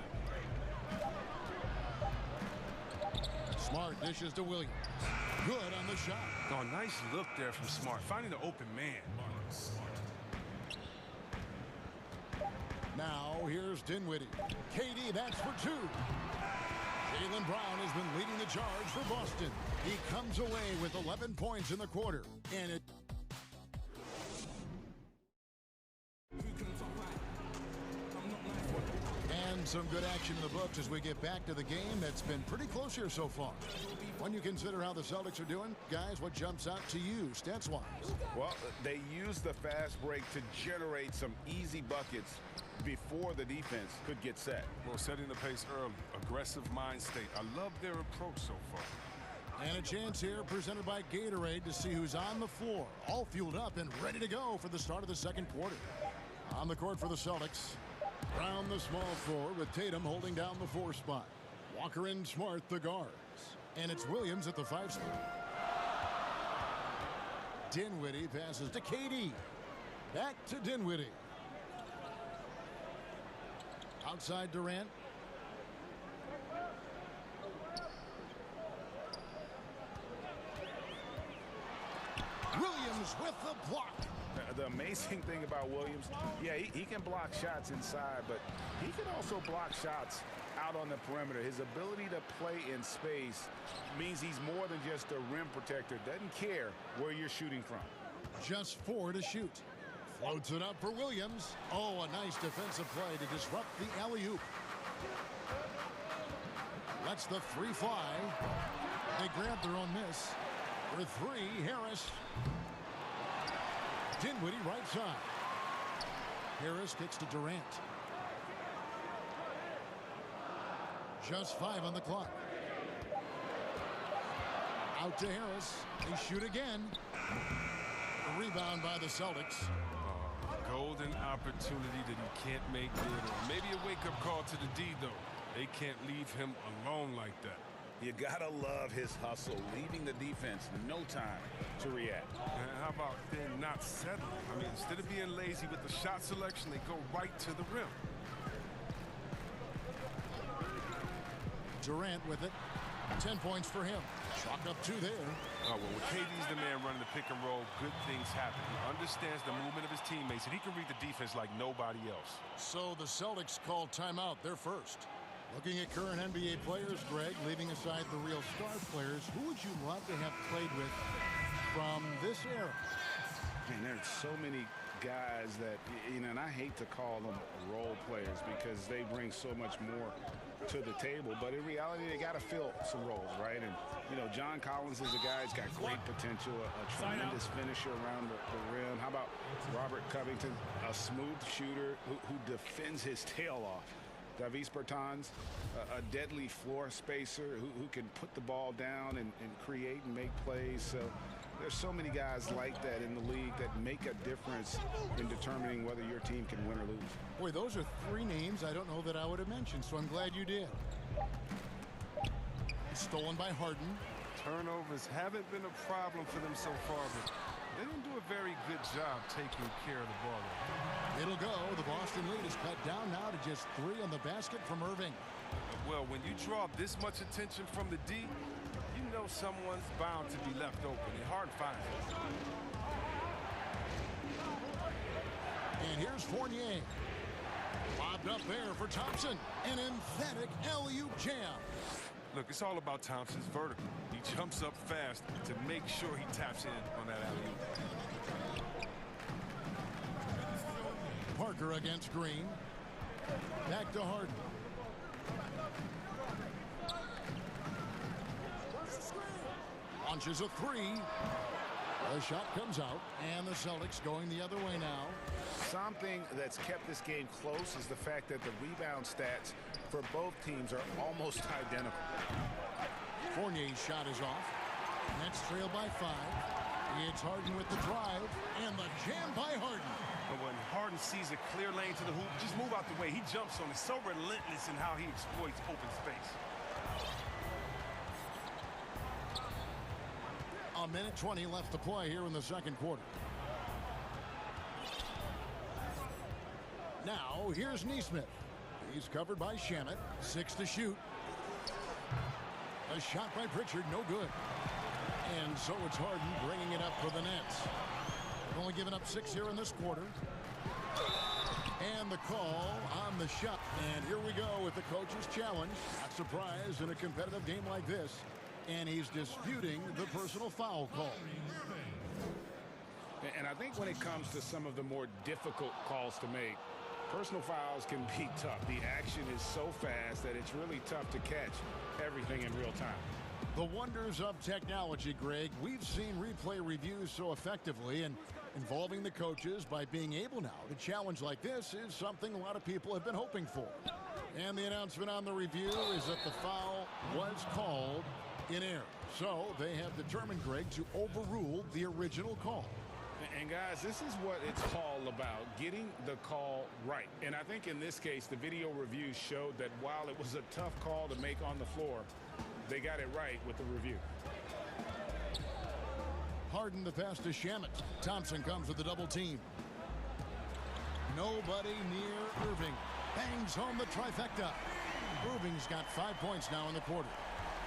Smart dishes to Williams. Good on the shot. Oh, nice look there from Smart, finding the open man. Now here's Dinwiddie. KD, that's for two. Jaylen Brown has been leading the charge for Boston. He comes away with 11 points in the quarter. And some good action in the books as we get back to the game that's been pretty close here so far. When you consider how the Celtics are doing, guys, what jumps out to you stats-wise? Well, they use the fast break to generate some easy buckets before the defense could get set. Well, setting the pace early, aggressive mind state. I love their approach so far. And a chance here presented by Gatorade to see who's on the floor, all fueled up and ready to go for the start of the second quarter. On the court for the Celtics, Brown the small forward with Tatum holding down the 4 spot. Walker and Smart the guards. And it's Williams at the 5 spot. Dinwiddie passes to KD. Back to Dinwiddie. Outside Durant. Williams with the block. The amazing thing about Williams, yeah, he can block shots inside, but he can also block shots out on the perimeter. His ability to play in space means he's more than just a rim protector. Doesn't care where you're shooting from. Just 4 to shoot. Floats it up for Williams. Oh, a nice defensive play to disrupt the alley-oop. Lets the 3 fly. They grab their own miss. For 3, Harris. Dinwiddie right side. Harris kicks to Durant. Just 5 on the clock. Out to Harris. They shoot again. A rebound by the Celtics. Golden opportunity that he can't make good on. Maybe a wake-up call to the D, though. They can't leave him alone like that. You gotta love his hustle, leaving the defense no time to react. And how about then not settling? I mean, instead of being lazy with the shot selection, they go right to the rim. Durant with it. 10 points for him. Chalk up 2 there. Oh, well, when KD's the man running the pick and roll, good things happen. He understands the movement of his teammates, and he can read the defense like nobody else. So the Celtics call timeout. They're first. Looking at current NBA players, Greg, leaving aside the real star players, who would you love to have played with from this era? Man, there's so many guys that, you know, and I hate to call them role players because they bring so much more to the table, but in reality, they got to fill some roles, right? And, you know, John Collins is a guy who's got great potential, a tremendous finisher around the rim. How about Robert Covington, a smooth shooter who defends his tail off? Davis Bertans, a deadly floor spacer who can put the ball down and create and make plays. So there's so many guys like that in the league that make a difference in determining whether your team can win or lose. Boy, those are 3 names I don't know that I would have mentioned, so I'm glad you did. Stolen by Harden. Turnovers haven't been a problem for them so far, but they don't do a very good job taking care of the ball. It'll go. The Boston lead is cut down now to just 3 on the basket from Irving. Well, when you draw this much attention from the D, you know someone's bound to be left open. It's hard to find it. And here's Fournier. Lobbed up there for Thompson. An emphatic alley-oop jam. Look, it's all about Thompson's vertical. He jumps up fast to make sure he taps in on that alley-oop. Parker against Green. Back to Harden. Launches a 3. The shot comes out, and the Celtics going the other way now. Something that's kept this game close is the fact that the rebound stats for both teams are almost identical. Fournier's shot is off. Nets trail by 5. It's Harden with the drive, and the jam by Harden. But when Harden sees a clear lane to the hoop, just move out the way. He jumps on it. So relentless in how he exploits open space. A A minute 20 left to play here in the second quarter. Now, here's Neesmith. He's covered by Shamet. 6 to shoot. A shot by Pritchard, no good. And so it's Harden bringing it up for the Nets. Only given up 6 here in this quarter. And the call on the shot. And here we go with the coach's challenge. Not surprised in a competitive game like this. And he's disputing the personal foul call. And I think when it comes to some of the more difficult calls to make, personal fouls can be tough. The action is so fast that it's really tough to catch everything in real time. The wonders of technology, Greg. We've seen replay reviews so effectively, and involving the coaches by being able now to challenge like this is something a lot of people have been hoping for. And the announcement on the review is that the foul was called in error. So they have determined, Greg, to overrule the original call. And guys, this is what it's all about, getting the call right. And I think in this case, the video review showed that while it was a tough call to make on the floor, they got it right with the review. Harden the pass to Shamet. Thompson comes with the double team. Nobody near Irving. Bangs home the trifecta. Irving's got 5 points now in the quarter.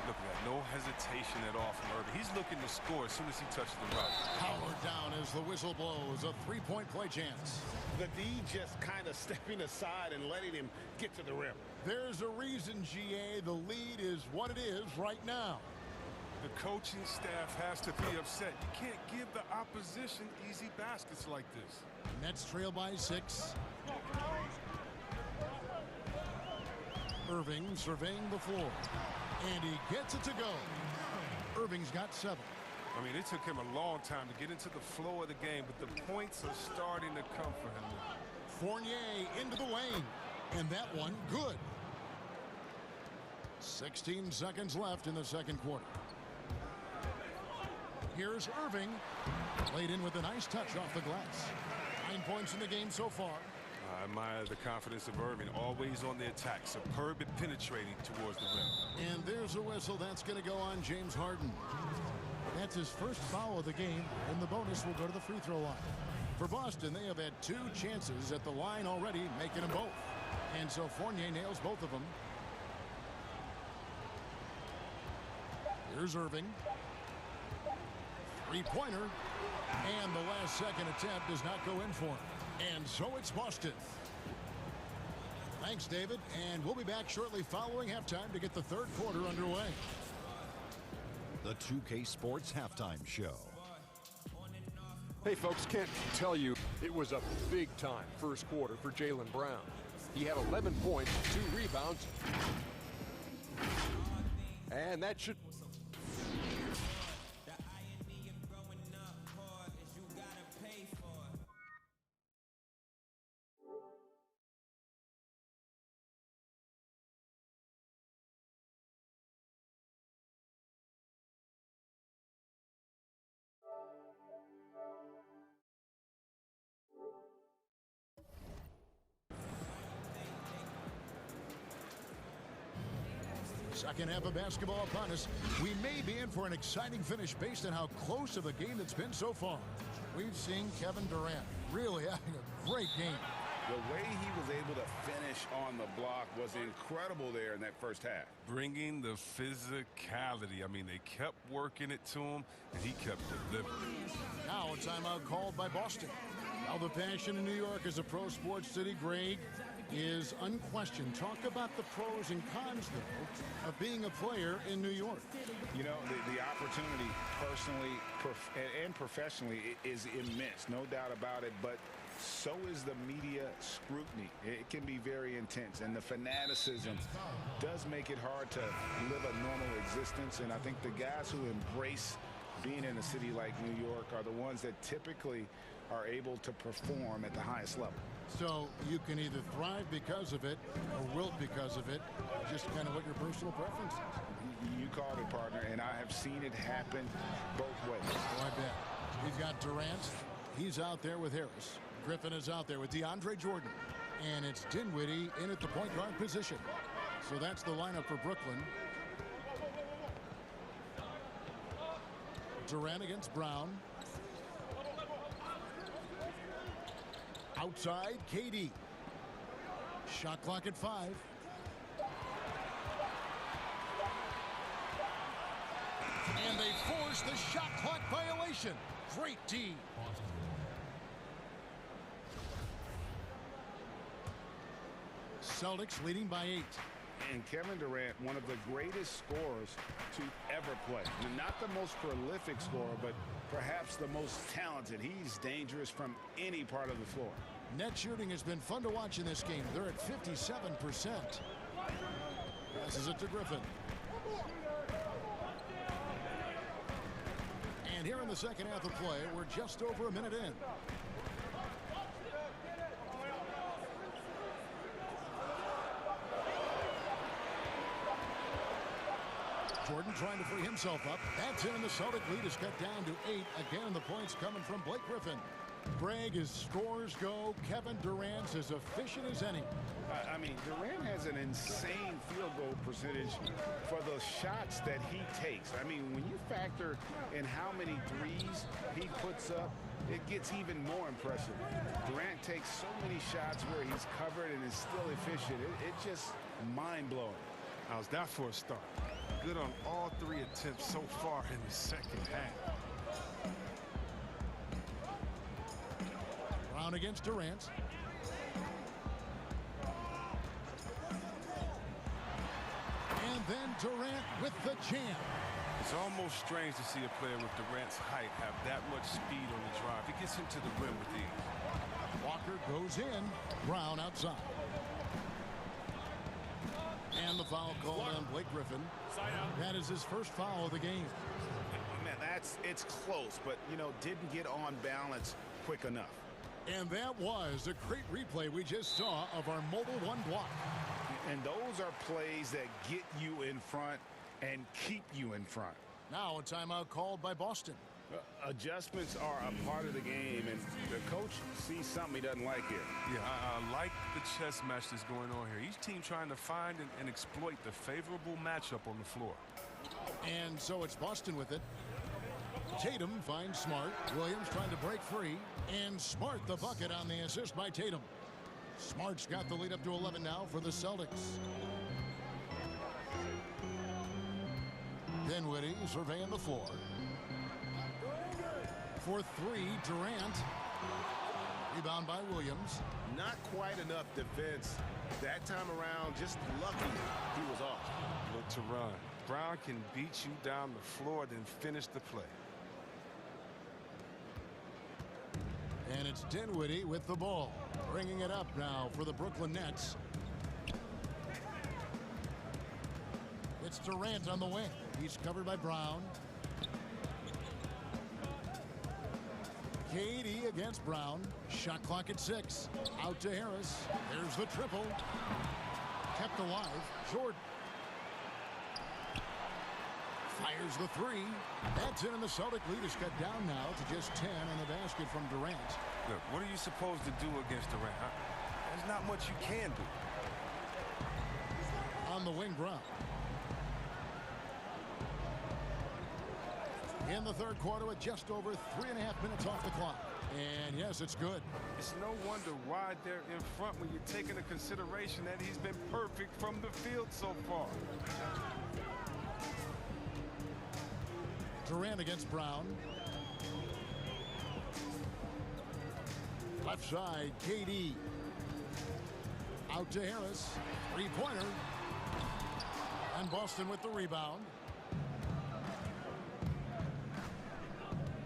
Look at that. No hesitation at all from Irving. He's looking to score as soon as he touches the rock. Howard down as the whistle blows. A three-point play chance. The D just kind of stepping aside and letting him get to the rim. There's a reason, GA. The lead is what it is right now. The coaching staff has to be upset. You can't give the opposition easy baskets like this. Nets trail by 6. Irving surveying the floor. And he gets it to go. Irving's got 7. I mean, it took him a long time to get into the flow of the game, but the points are starting to come for him. Fournier into the lane. And that one, good. 16 seconds left in the second quarter. Here's Irving. Laid in with a nice touch off the glass. 9 points in the game so far. I admire the confidence of Irving, always on the attack, superb at penetrating towards the rim. And there's a whistle. That's going to go on James Harden. That's his first foul of the game, and the bonus will go to the free throw line. For Boston, they have had 2 chances at the line already, making them both. And so Fournier nails both of them. Here's Irving. Three-pointer. And the last second attempt does not go in for him. And so it's Boston. Thanks, David. And we'll be back shortly following halftime to get the third quarter underway. The 2K Sports Halftime Show. Hey, folks, can't tell you it was a big-time first quarter for Jaylen Brown. He had 11 points, 2 rebounds. And that should... Second half of basketball upon us. We may be in for an exciting finish based on how close of a game it's been so far. We've seen Kevin Durant really having a great game. The way he was able to finish on the block was incredible there in that first half. Bringing the physicality. I mean, they kept working it to him, and he kept delivering. Now a timeout called by Boston. Now the passion in New York is a pro sports city, Greg, is unquestioned. Talk about the pros and cons, though, of being a player in New York. You know, the opportunity personally and professionally is immense, no doubt about it, but so is the media scrutiny. It can be very intense, and the fanaticism does make it hard to live a normal existence, and I think the guys who embrace being in a city like New York are the ones that typically are able to perform at the highest level. So you can either thrive because of it or wilt because of it, just kind of what your personal preference is. You called it, partner, and I have seen it happen both ways. Oh, I bet. He's got Durant. He's out there with Harris. Griffin is out there with DeAndre Jordan. And it's Dinwiddie in at the point guard position. So that's the lineup for Brooklyn. Durant against Brown. Outside, KD. Shot clock at 5. And they force the shot clock violation. Great D. Celtics leading by 8. And Kevin Durant, one of the greatest scorers to ever play. Not the most prolific scorer, but perhaps the most talented. He's dangerous from any part of the floor. Net shooting has been fun to watch in this game. They're at 57%. Passes it to Griffin. And here in the second half of play, we're just over a minute in. Jordan trying to free himself up. That's in, and the Celtic lead is cut down to 8. Again, the points coming from Blake Griffin. Greg, as scores go, Kevin Durant's as efficient as any. I mean, Durant has an insane field goal percentage for the shots that he takes. I mean, when you factor in how many threes he puts up, it gets even more impressive. Durant takes so many shots where he's covered and is still efficient. It's just mind-blowing. How's that for a start? Good on all 3 attempts so far in the second half. Brown against Durant. And then Durant with the jam. It's almost strange to see a player with Durant's height have that much speed on the drive. He gets into the rim with ease. Walker goes in. Brown outside. And the foul called on Blake Griffin. That is his first foul of the game. Man, it's close, but, you know, didn't get on balance quick enough. And that was a great replay we just saw of our Mobile One block. And those are plays that get you in front and keep you in front. Now a timeout called by Boston. Adjustments are a part of the game, and the coach sees something he doesn't like here. Yeah, I like the chess match that's going on here. Each team trying to find and exploit the favorable matchup on the floor. And so it's Boston with it. Tatum finds Smart. Williams trying to break free. And Smart the bucket on the assist by Tatum. Smart's got the lead up to 11 now for the Celtics. Dinwiddie surveying the floor. For 3, Durant. Rebound by Williams. Not quite enough defense that time around. Just lucky he was off. Look to run. Brown can beat you down the floor, then finish the play. And it's Dinwiddie with the ball. Bringing it up now for the Brooklyn Nets. It's Durant on the wing. He's covered by Brown. KD against Brown. Shot clock at 6. Out to Harris. There's the triple. Kept alive. Jordan. Fires the 3. That's in, and the Celtic lead is cut down now to just 10 on the basket from Durant. Look, what are you supposed to do against Durant? There's not much you can do. On the wing, Brown. In the third quarter with just over 3.5 minutes off the clock. And yes, it's good. It's no wonder why they're in front when you're taking into consideration that he's been perfect from the field so far. Durant against Brown. Left side, KD. Out to Harris. Three-pointer. And Boston with the rebound.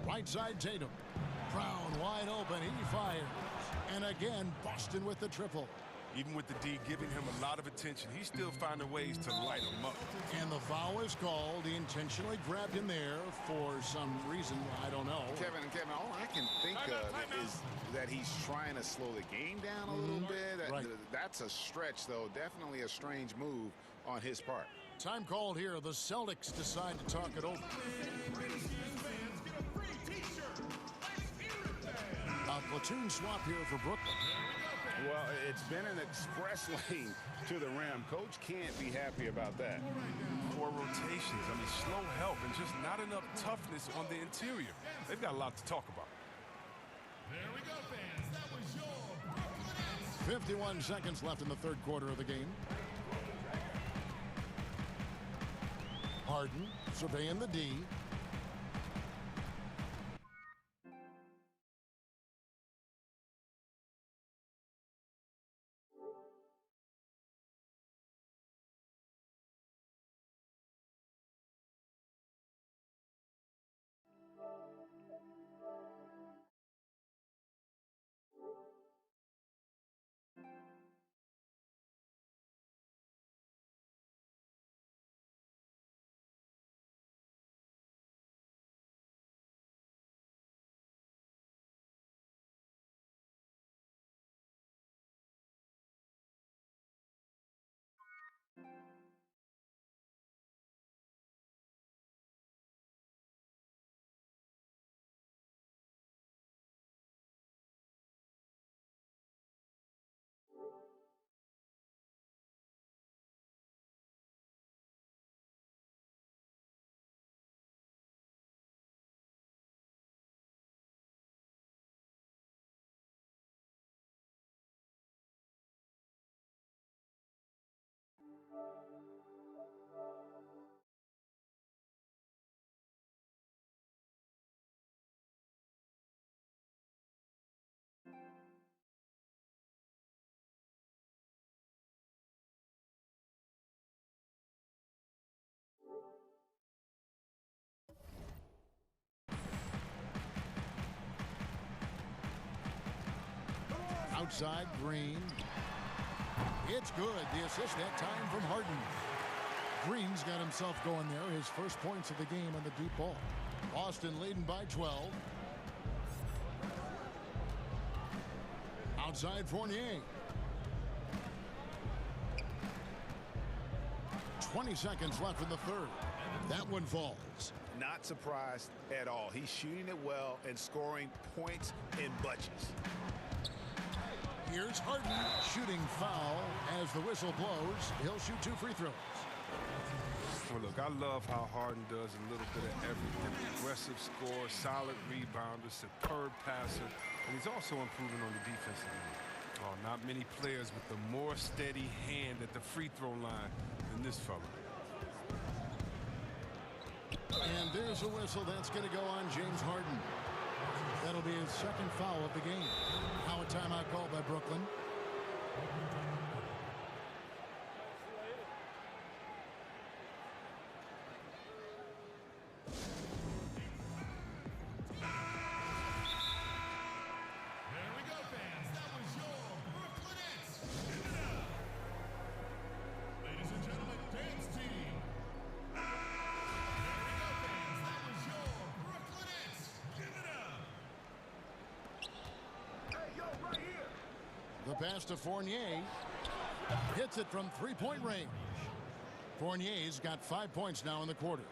Right side, Tatum. Brown wide open. He fires. And again, Boston with the triple. Even with the D giving him a lot of attention, he's still finding ways to light him up. And the foul is called. He intentionally grabbed him there for some reason. I don't know. Kevin, all I can think of is that he's trying to slow the game down a little bit. Right. That's a stretch, though. Definitely a strange move on his part. Time called here. The Celtics decide to talk it over. A platoon swap here for Brooklyn. Well, it's been an express lane to the rim. Coach can't be happy about that. 4 rotations. I mean, slow help and just not enough toughness on the interior. They've got a lot to talk about. There we go, fans. That was your Brooklyn Nets. 51 seconds left in the third quarter of the game. Harden surveying the D. Outside, Green. It's good. The assist that time from Harden. Green's got himself going there. His first points of the game on the deep ball. Boston leading by 12. Outside, Fournier. 20 seconds left in the third. That one falls. Not surprised at all. He's shooting it well and scoring points in bunches. Here's Harden shooting foul as the whistle blows. He'll shoot 2 free throws. Well, look, I love how Harden does a little bit of everything. Aggressive score, solid rebounder, superb passer, and he's also improving on the defensive end. Oh, not many players with the more steady hand at the free throw line than this fella. And there's a whistle that's going to go on James Harden. That'll be his second foul of the game. Now a timeout called by Brooklyn. There we go, fans. That was your Brooklyn Nets. Give it up. Ladies and gentlemen, dance team. There we go, fans. That was your Brooklyn Nets. Give it up. Hey, yo, right here. The pass to Fournier. Hits it from three-point range. Fournier's got 5 points now in the quarter.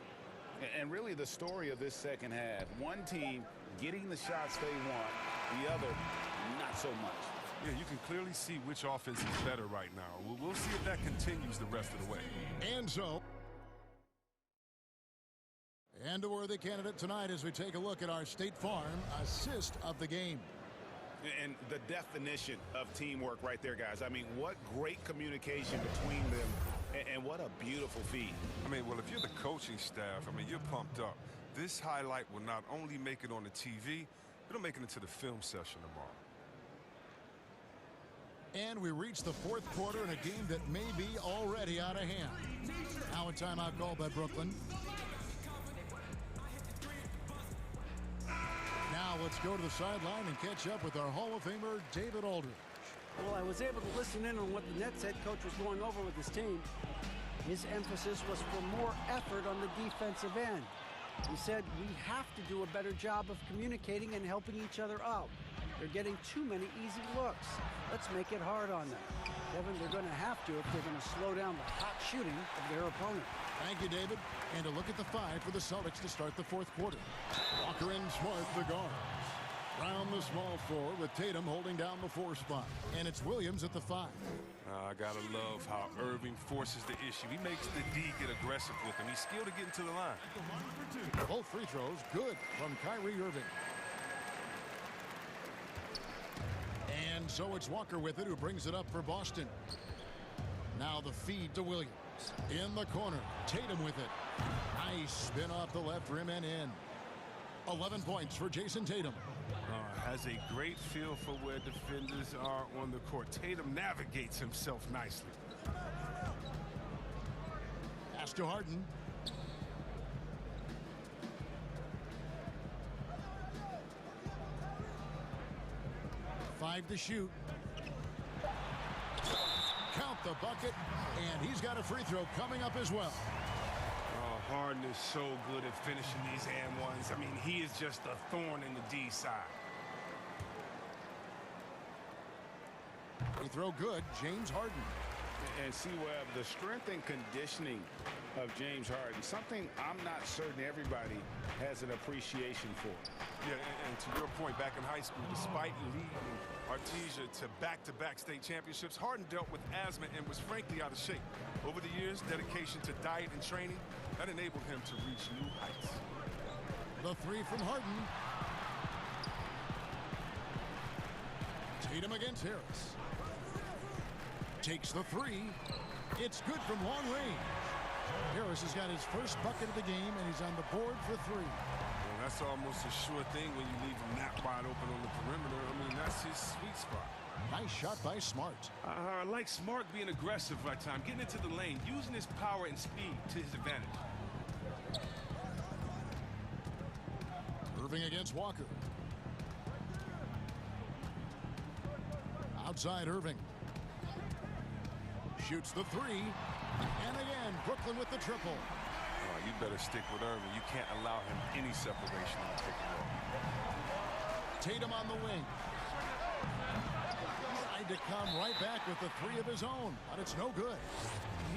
And really the story of this second half, one team getting the shots they want, the other not so much. Yeah, you can clearly see which offense is better right now. We'll see if that continues the rest of the way. And a worthy candidate tonight as we take a look at our State Farm assist of the game. And the definition of teamwork right there, guys. I mean, what great communication between them, and what a beautiful feed. I mean, well, if you're the coaching staff, I mean, you're pumped up. This highlight will not only make it on the TV, it'll make it into the film session tomorrow. And we reach the fourth quarter in a game that may be already out of hand. Now a timeout called by Brooklyn. Now let's go to the sideline and catch up with our Hall of Famer, David Aldridge. Well, I was able to listen in on what the Nets head coach was going over with his team. His emphasis was for more effort on the defensive end. He said we have to do a better job of communicating and helping each other out. They're getting too many easy looks. Let's make it hard on them. Kevin, they're going to have to if they're going to slow down the hot shooting of their opponent. Thank you, David. And a look at the 5 for the Celtics to start the fourth quarter. Walker and Smart, the guards. Round the small floor with Tatum holding down the 4 spot. And it's Williams at the 5. I gotta love how Irving forces the issue. He makes the D get aggressive with him. He's skilled at getting to the line. Both free throws good from Kyrie Irving. And so it's Walker with it, who brings it up for Boston. Now the feed to Williams. In the corner, Tatum with it. Nice spin off the left rim and in. 11 points for Jason Tatum. Has a great feel for where defenders are on the court. Tatum navigates himself nicely. Pass to Harden. Five to shoot. Count the bucket, and he's got a free throw coming up as well. Harden is so good at finishing these and ones. I mean, he is just a thorn in the D side. Free throw good, James Harden. And see, Webb, the strength and conditioning of James Harden, something I'm not certain everybody has an appreciation for. Yeah, and to your point, back in high school, despite leading Artesia to back-to-back state championships, Harden dealt with asthma and was frankly out of shape. Over the years, dedication to diet and training, that enabled him to reach new heights. The 3 from Harden. Tatum against Harris. Takes the 3. It's good from long range. Harris has got his first bucket of the game, and he's on the board for 3. Well, that's almost a sure thing when you leave him that wide open on the perimeter. I mean, that's his sweet spot. Nice shot by Smart. I like Smart being aggressive right time, getting into the lane, using his power and speed to his advantage. Irving against Walker. Outside Irving. Shoots the 3. And again, Brooklyn with the triple. Oh, you better stick with Irving. You can't allow him any separation in the pick and roll. Tatum on the wing. Tried to come right back with the 3 of his own, but it's no good.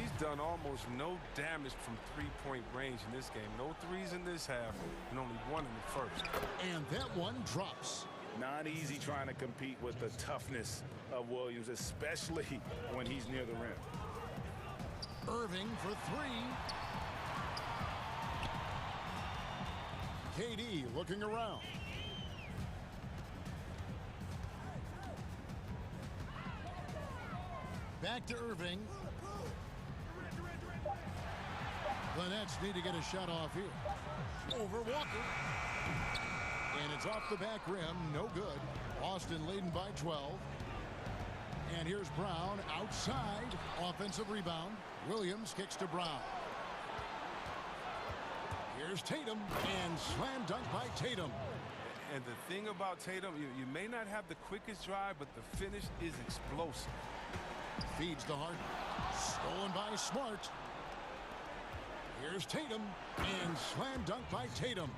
He's done almost no damage from three-point range in this game. No threes in this half, and only 1 in the first. And that one drops. Not easy trying to compete with the toughness of Williams, especially when he's near the rim. Irving for 3. KD looking around. Back to Irving. The Nets need to get a shot off here. Over Walker. And it's off the back rim. No good. Boston leading by 12. And here's Brown outside. Offensive rebound. Williams kicks to Brown. Here's Tatum. And slam dunk by Tatum. And the thing about Tatum, you may not have the quickest drive, but the finish is explosive. Feeds to Harden. Stolen by Smart. Here's Tatum. And slam dunk by Tatum.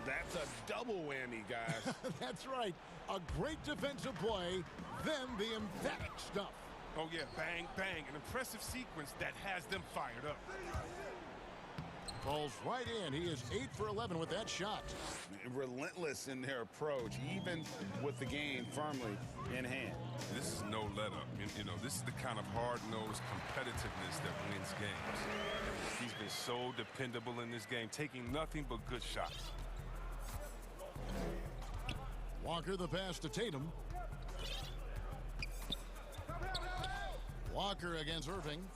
That's a double whammy, guys. That's right. A great defensive play, then the emphatic stuff. Oh, yeah, bang, bang. An impressive sequence that has them fired up. Falls right in. He is 8 for 11 with that shot. Relentless in their approach, even with the game firmly in hand. This is no let-up. You know, this is the kind of hard-nosed competitiveness that wins games. He's been so dependable in this game, taking nothing but good shots. Walker the pass to Tatum. Walker against Irving.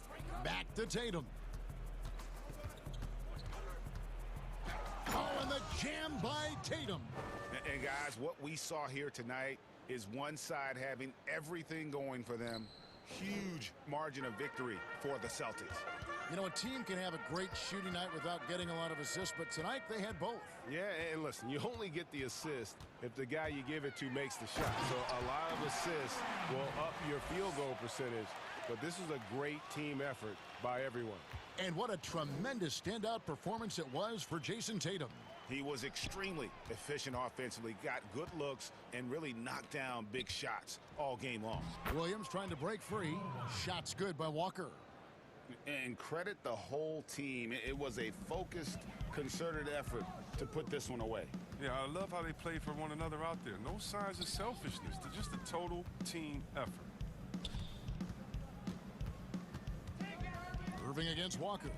Back to Tatum. Oh, and the jam by Tatum. And guys, what we saw here tonight is one side having everything going for them. Huge margin of victory for the Celtics. You know, a team can have a great shooting night without getting a lot of assists, but tonight they had both. Yeah, and listen, you only get the assist if the guy you give it to makes the shot. So a lot of assists will up your field goal percentage, but this is a great team effort by everyone. And what a tremendous standout performance it was for Jason Tatum. He was extremely efficient offensively, got good looks, and really knocked down big shots all game long. Williams trying to break free. Shots good by Walker. And credit the whole team. It was a focused, concerted effort to put this one away. Yeah, I love how they play for one another out there. No signs of selfishness. They're just a total team effort. Irving against Walker.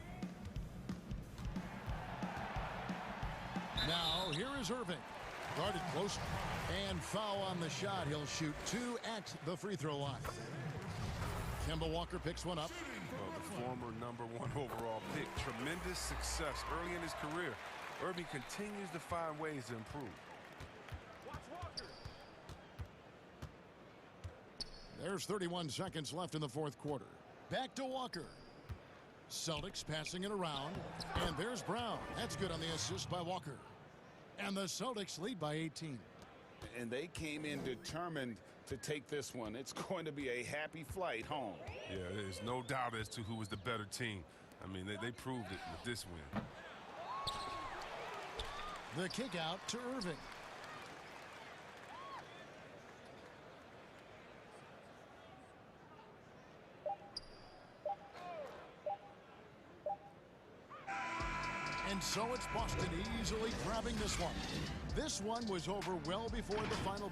Now, here is Irving. Guarded close. And foul on the shot. He'll shoot 2 at the free throw line. Kemba Walker picks one up. Well, the former #1 overall pick. Tremendous success early in his career. Irving continues to find ways to improve. There's 31 seconds left in the fourth quarter. Back to Walker. Celtics passing it around. And there's Brown. That's good on the assist by Walker. And the Celtics lead by 18. And they came in determined to take this one. It's going to be a happy flight home. Yeah, there's no doubt as to who was the better team. I mean, they proved it with this win. The kick out to Irving. And so it's Boston easily grabbing this one. This one was over well before the final.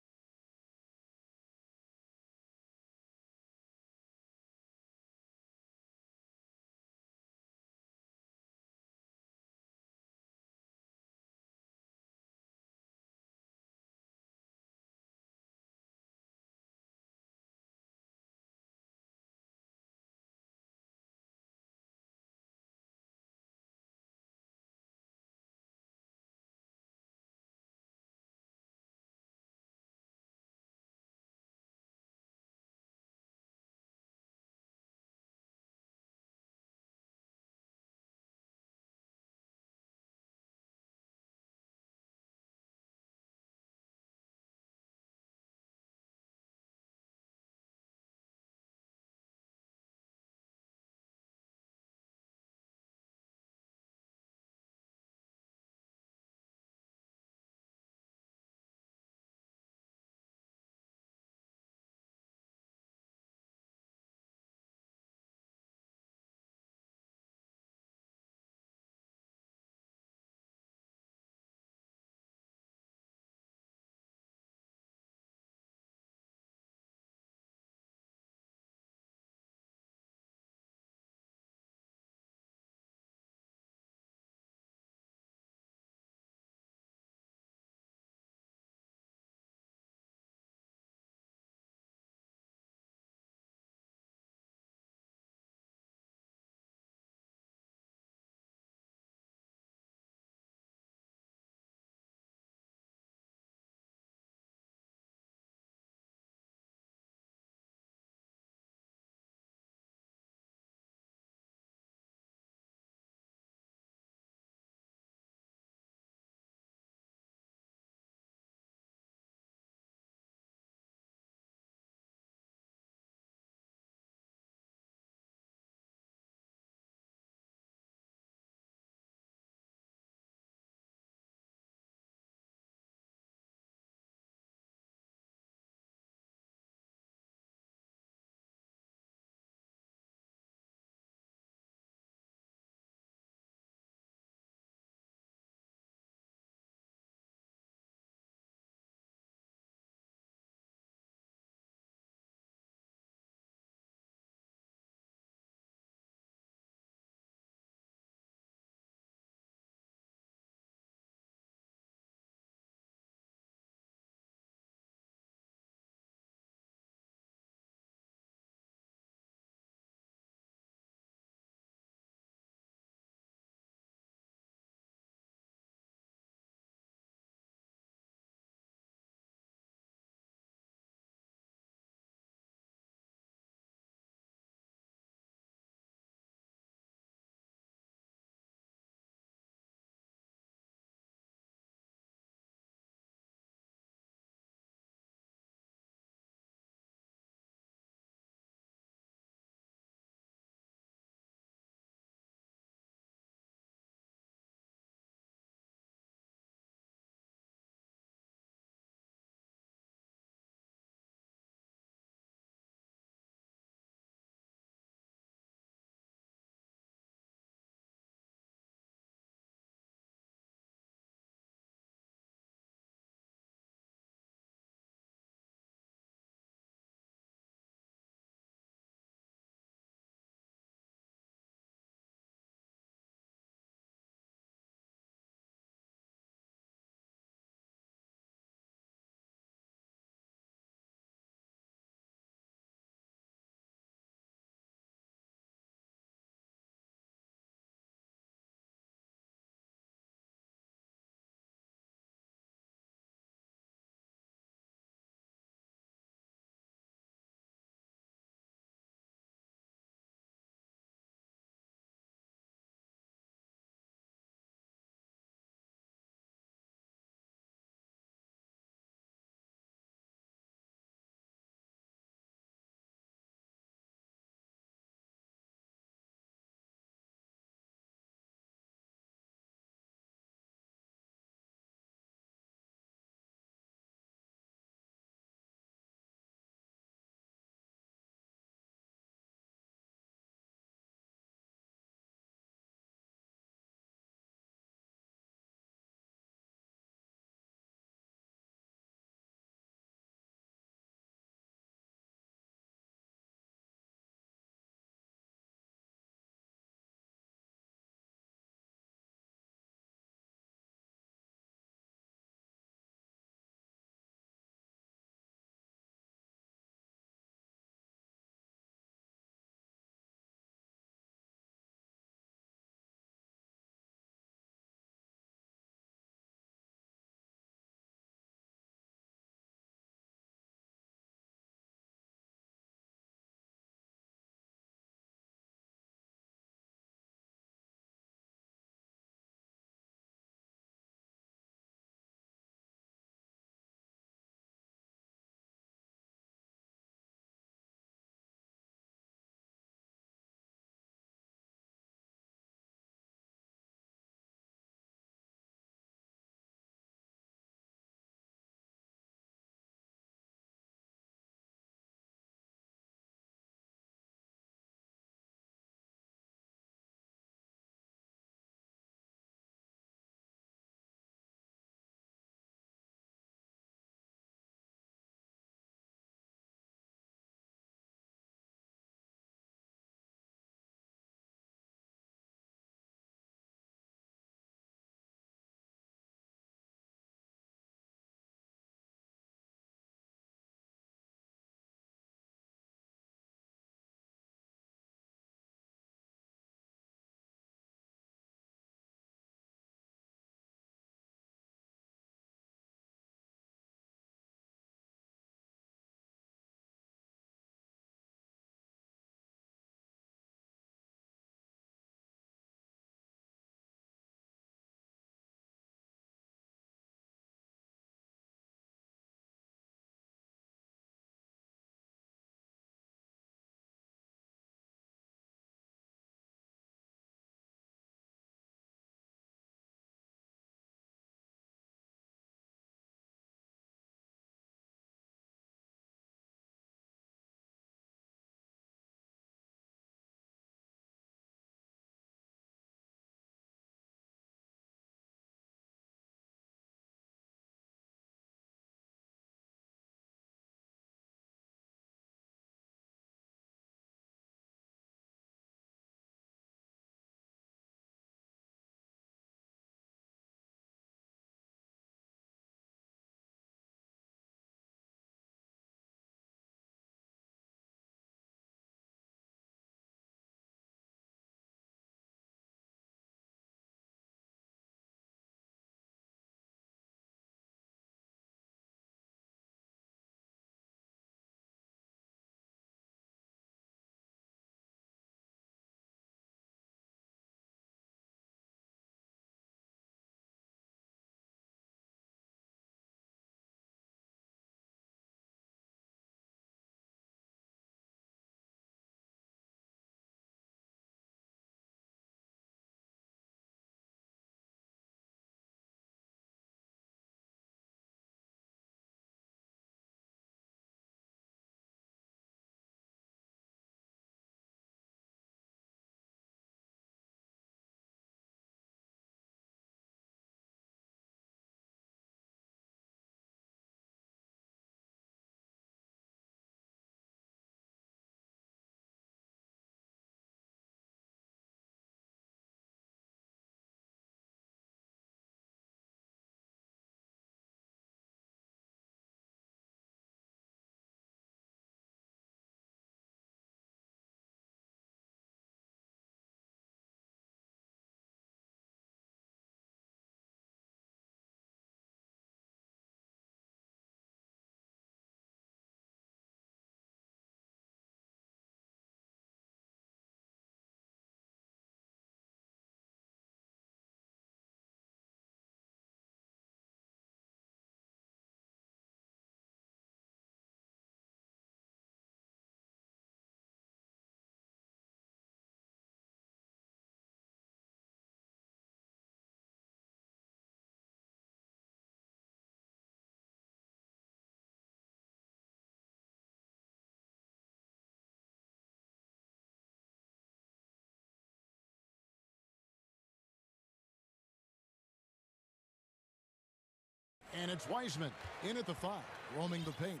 And it's Wiseman in at the 5, roaming the paint.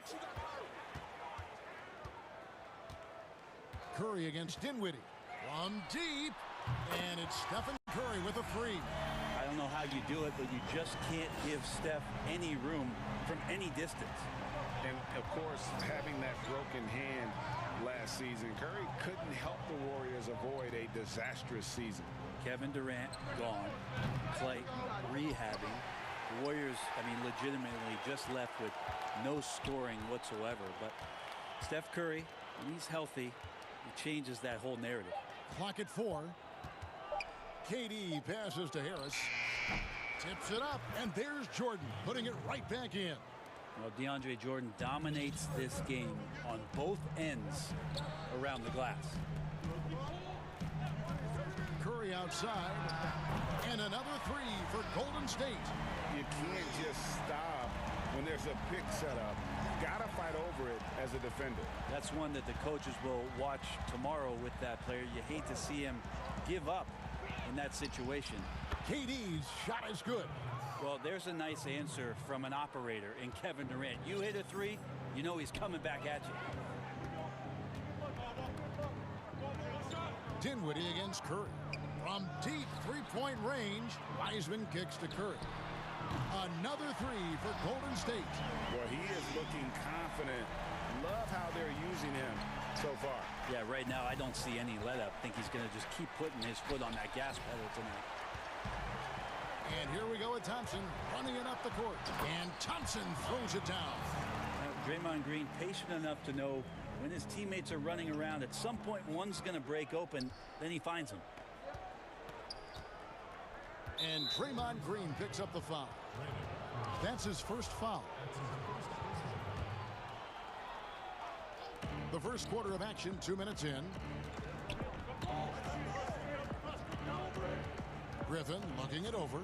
Curry against Dinwiddie. From deep. And it's Stephen Curry with a 3. I don't know how you do it, but you just can't give Steph any room from any distance. And, of course, having that broken hand last season, Curry couldn't help the Warriors avoid a disastrous season. Kevin Durant gone. Clay rehabbing. The Warriors, I mean, legitimately just left with no scoring whatsoever. But Steph Curry, when he's healthy, he changes that whole narrative. Clock at 4. KD passes to Harris. Tips it up, and there's Jordan putting it right back in. Well, DeAndre Jordan dominates this game on both ends around the glass. Curry outside, and another 3 for Golden State. You can't just stop when there's a pick set up. You gotta fight over it as a defender. That's one that the coaches will watch tomorrow with that player. You hate to see him give up in that situation. KD's shot is good. Well, there's a nice answer from an operator in Kevin Durant. You hit a 3, you know he's coming back at you. Dinwiddie against Curry. From deep 3-point range, Wiseman kicks to Curry. Another 3 for Golden State. Well, he is looking confident. Love how they're using him so far. Yeah, right now I don't see any let up. I think he's going to just keep putting his foot on that gas pedal tonight. And here we go with Thompson running it up the court. And Thompson throws it down. Draymond Green patient enough to know when his teammates are running around, at some point one's going to break open, then he finds them. And Draymond Green picks up the foul. That's his first foul. The first quarter of action, 2 minutes in. Griffin looking it over.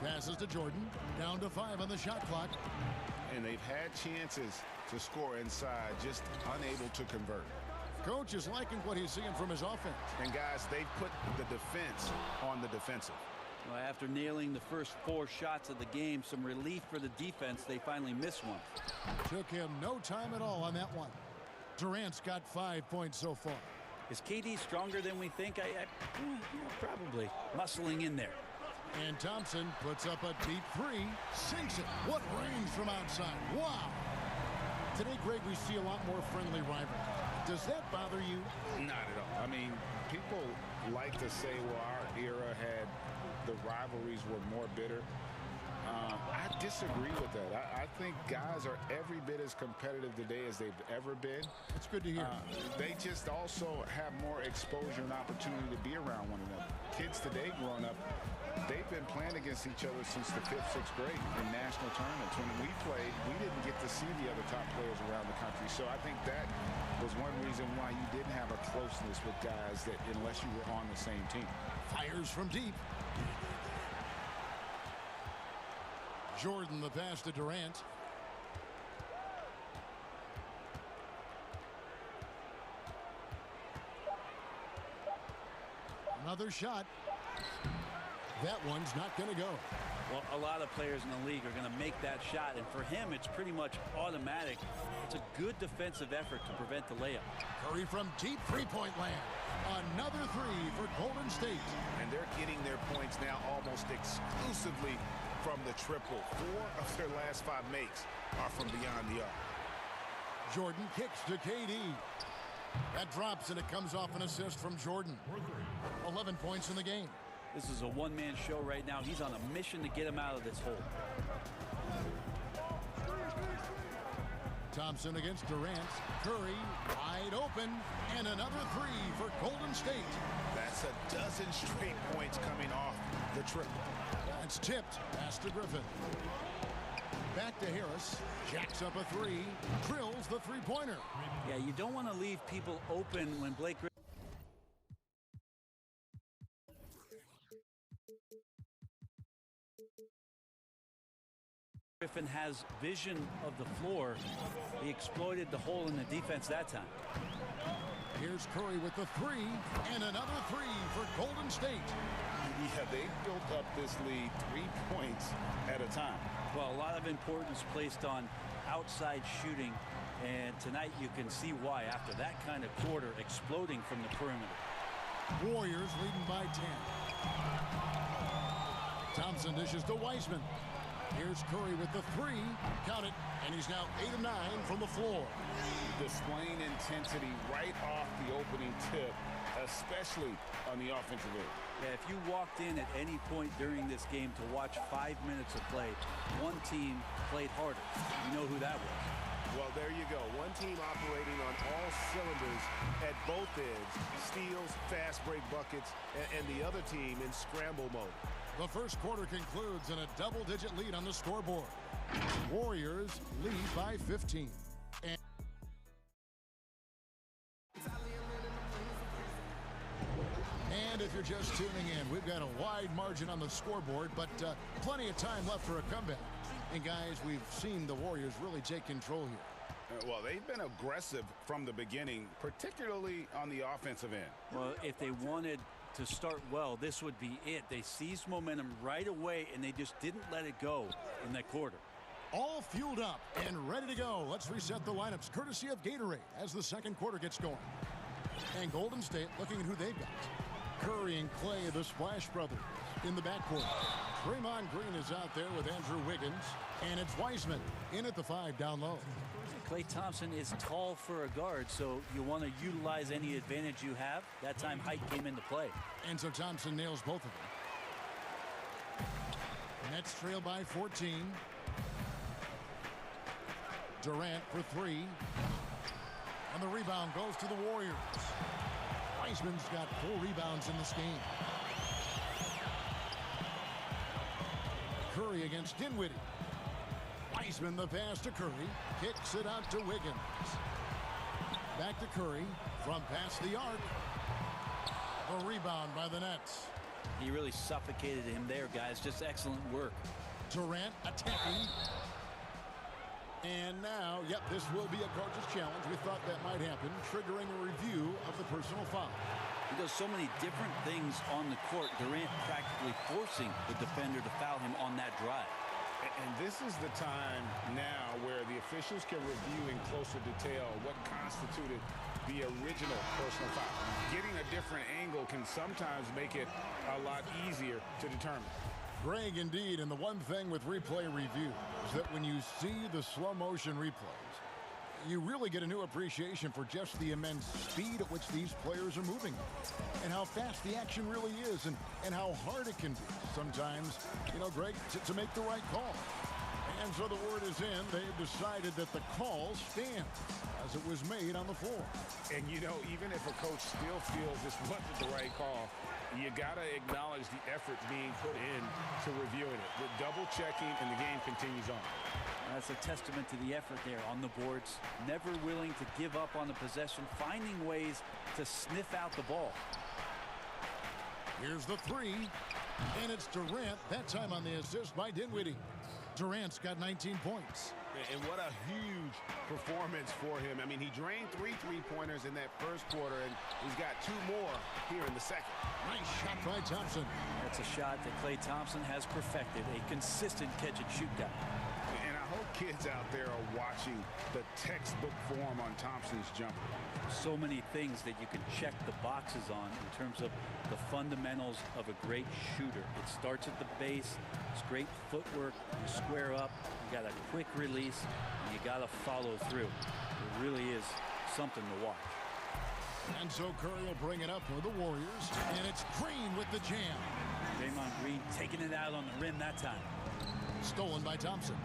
Passes to Jordan. Down to 5 on the shot clock. And they've had chances to score inside, just unable to convert. Coach is liking what he's seeing from his offense. And guys, they've put the defense on the defensive. Well, after nailing the first 4 shots of the game, some relief for the defense. They finally missed one. Took him no time at all on that one. Durant's got 5 points so far. Is KD stronger than we think? Yeah, probably. Muscling in there. And Thompson puts up a deep 3. Sinks it. What range from outside. Wow. Today, Greg, we see a lot more friendly rivalry. Does that bother you? Not at all. I mean, people like to say, well, our era had the rivalries were more bitter. I disagree with that. I think guys are every bit as competitive today as they've ever been. It's good to hear. They just also have more exposure and opportunity to be around one another. Kids today growing up, they've been playing against each other since the 5th, 6th grade in national tournaments. When we played, we didn't get to see the other top players around the country. So I think that was one reason why you didn't have a closeness with guys that unless you were on the same team. Fires from deep. Jordan the pass to Durant. Another shot. That one's not going to go. Well, a lot of players in the league are going to make that shot, and for him, it's pretty much automatic. It's a good defensive effort to prevent the layup. Curry from deep 3-point land. Another 3 for Golden State. And they're getting their points now almost exclusively from the triple. 4 of their last 5 makes are from beyond the arc. Jordan kicks to KD. That drops, and it comes off an assist from Jordan. 11 points in the game. This is a one-man show right now. He's on a mission to get him out of this hole. Thompson against Durant. Curry wide open, and another 3 for Golden State. That's a dozen straight points coming off the triple. That's tipped. Pass to Griffin. Back to Harris. Jacks up a 3. Drills the 3-pointer. Yeah, you don't want to leave people open when Blake Griffin has vision of the floor. He exploited the hole in the defense that time. Here's Curry with the 3, and another 3 for Golden State. Yeah, they built up this lead 3 points at a time. Well, a lot of importance placed on outside shooting, and tonight you can see why after that kind of quarter exploding from the perimeter. Warriors leading by 10. Thompson dishes to Wiseman. Here's Curry with the three. Count it. And he's now 8 of 9 from the floor. Displaying intensity right off the opening tip, especially on the offensive end. Yeah, if you walked in at any point during this game to watch 5 minutes of play, one team played harder. You know who that was. Well, there you go. One team operating on all cylinders at both ends. Steals, fast break buckets, and the other team in scramble mode. The first quarter concludes in a double-digit lead on the scoreboard. Warriors lead by 15. And if you're just tuning in, we've got a wide margin on the scoreboard, but plenty of time left for a comeback. And guys, we've seen the Warriors really take control here. Well, they've been aggressive from the beginning, particularly on the offensive end. Well, if they wanted to start well, this would be it. They seized momentum right away, and they just didn't let it go in that quarter. All fueled up and ready to go. Let's reset the lineups, courtesy of Gatorade, as the second quarter gets going. And Golden State looking at who they've got. Curry and Clay, the Splash Brothers, in the backcourt. Draymond Green is out there with Andrew Wiggins. And it's Wiseman in at the 5 down low. Klay Thompson is tall for a guard, so you want to utilize any advantage you have. That time height came into play. And so Thompson nails both of them. Nets trail by 14. Durant for 3. And the rebound goes to the Warriors. Wiseman's got 4 rebounds in this game. Curry against Dinwiddie. Wiseman the pass to Curry. Kicks it out to Wiggins. Back to Curry from past the arc. The rebound by the Nets. He really suffocated him there, guys. Just excellent work. Durant attacking. And now, yep, this will be a coach's challenge. We thought that might happen, triggering a review of the personal foul. He does so many different things on the court. Durant practically forcing the defender to foul him on that drive. And this is the time now where the officials can review in closer detail what constituted the original personal foul. Getting a different angle can sometimes make it a lot easier to determine. Greg, indeed, and the one thing with replay review is that when you see the slow motion replays, you really get a new appreciation for just the immense speed at which these players are moving and how fast the action really is and how hard it can be sometimes, you know, Greg, to make the right call. And so the word is in. They've decided that the call stands as it was made on the floor. And, you know, even if a coach still feels this wasn't the right call, you got to acknowledge the effort being put in to reviewing it. With double checking, and the game continues on. That's a testament to the effort there on the boards. Never willing to give up on the possession, finding ways to sniff out the ball. Here's the 3, and it's Durant, that time on the assist by Dinwiddie. Durant's got 19 points. And what a huge performance for him. I mean, he drained 3 three-pointers in that first quarter, and he's got 2 more here in the second. Nice shot by Thompson. That's a shot that Klay Thompson has perfected, a consistent catch-and-shoot guy. And I hope kids out there are watching the textbook form on Thompson's jumper. So many things that you can check the boxes on in terms of the fundamentals of a great shooter. It starts at the base. It's great footwork. You square up. You got a quick release, and you got to follow through. It really is something to watch. And so Curry will bring it up for the Warriors, and it's Green with the jam. Draymond Green taking it out on the rim that time. Stolen by Thompson.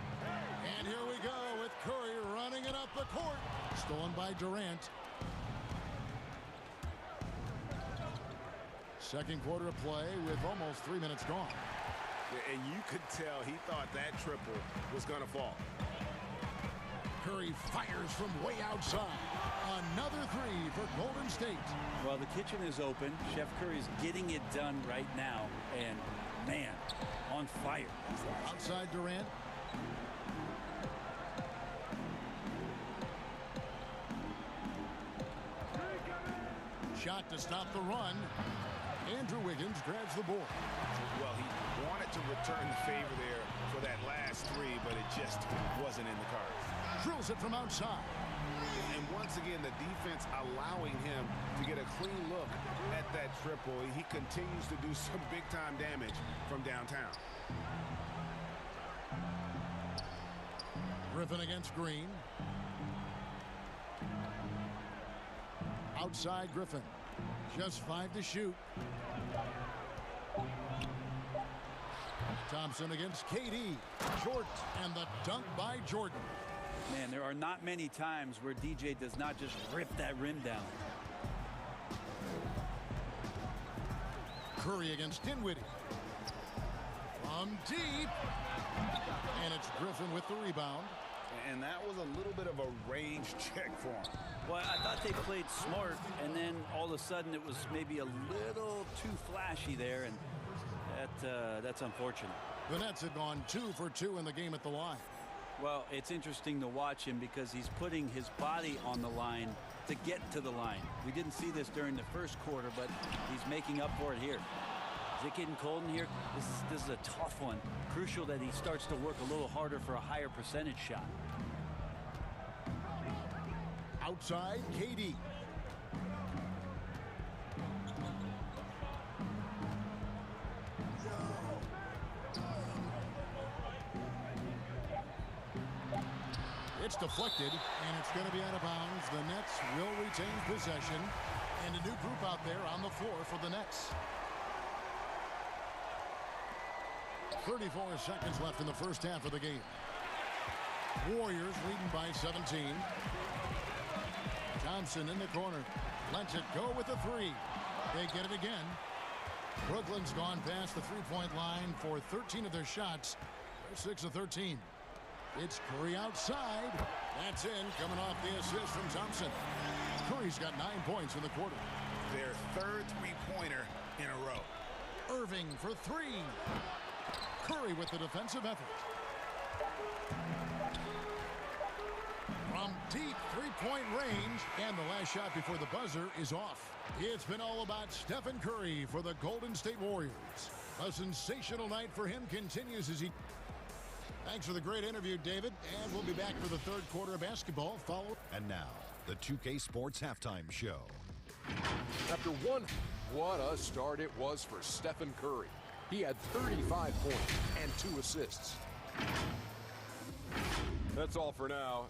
And here we go with Curry running it up the court. Stolen by Durant. Second quarter of play with almost 3 minutes gone. And you could tell he thought that triple was going to fall. Curry fires from way outside. Another 3 for Golden State. Well, the kitchen is open. Chef Curry's getting it done right now. And, man, on fire. Outside Durant. Shot to stop the run. Andrew Wiggins grabs the board. Well, he wanted to return the favor there for that last three, but it just wasn't in the cards. Drills it from outside. And once again, the defense allowing him to get a clean look at that triple. He continues to do some big-time damage from downtown. Griffin against Green. Outside Griffin. Just 5 to shoot. Thompson against KD. Short, and the dunk by Jordan. Man, there are not many times where DJ does not just rip that rim down. Curry against Dinwiddie. From deep. And it's Griffin with the rebound. And that was a little bit of a range check for him. Well, I thought they played smart, and then all of a sudden it was maybe a little too flashy there, and that's unfortunate. The Nets have gone 2 for 2 in the game at the line. Well, it's interesting to watch him because he's putting his body on the line to get to the line. We didn't see this during the first quarter, but he's making up for it here. Is it getting cold in here? This is a tough one. Crucial that he starts to work a little harder for a higher percentage shot. Outside, KD. It's deflected, and it's going to be out of bounds. The Nets will retain possession, and a new group out there on the floor for the Nets. 34 seconds left in the first half of the game. Warriors leading by 17. Thompson in the corner. Lets it go with the three. They get it again. Brooklyn's gone past the three-point line for 13 of their shots. They're 6 of 13. It's Curry outside. That's in, coming off the assist from Thompson. Curry's got 9 points in the quarter. Their third three-pointer in a row. Irving for three. Curry with the defensive effort. From deep three-point range, and the last shot before the buzzer is off. It's been all about Stephen Curry for the Golden State Warriors. A sensational night for him continues as he... Thanks for the great interview, David, and we'll be back for the third quarter of basketball. And now, the 2K Sports Halftime Show. After one, what a start it was for Stephen Curry. He had 35 points and 2 assists. That's all for now.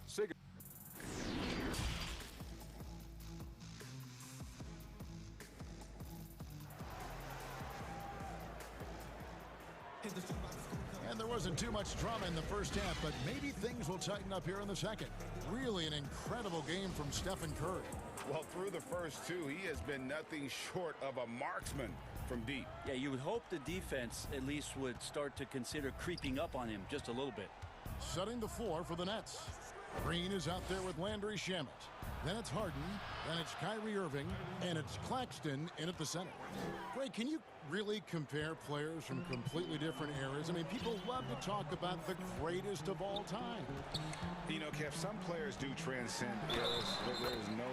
And there wasn't too much drama in the first half, but maybe things will tighten up here in the second. Really an incredible game from Stephen Curry. Well, through the first two, he has been nothing short of a marksman from deep. Yeah, you would hope the defense at least would start to consider creeping up on him just a little bit. Setting the floor for the Nets. Green is out there with Landry Shamet. Then it's Harden, then it's Kyrie Irving, and it's Claxton in at the center. Greg, can you really compare players from completely different eras? I mean, people love to talk about the greatest of all time. You know, Kev, some players do transcend eras. There's no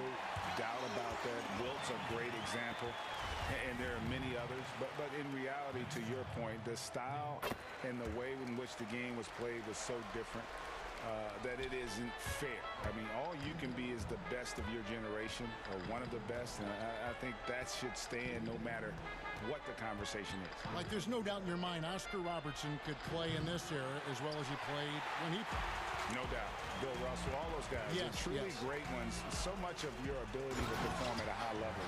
doubt about that. Wilt's a great example, and there are many others. But in reality, to your point, the style and the way in which the game was played was so different that it isn't fair. I mean, all you can be is the best of your generation, or one of the best, and I think that should stand no matter what the conversation is. Like, there's no doubt in your mind Oscar Robertson could play in this era as well as he played when he... No doubt. Bill Russell, all those guys. Yes, They're truly great ones. So much of your ability to perform at a high level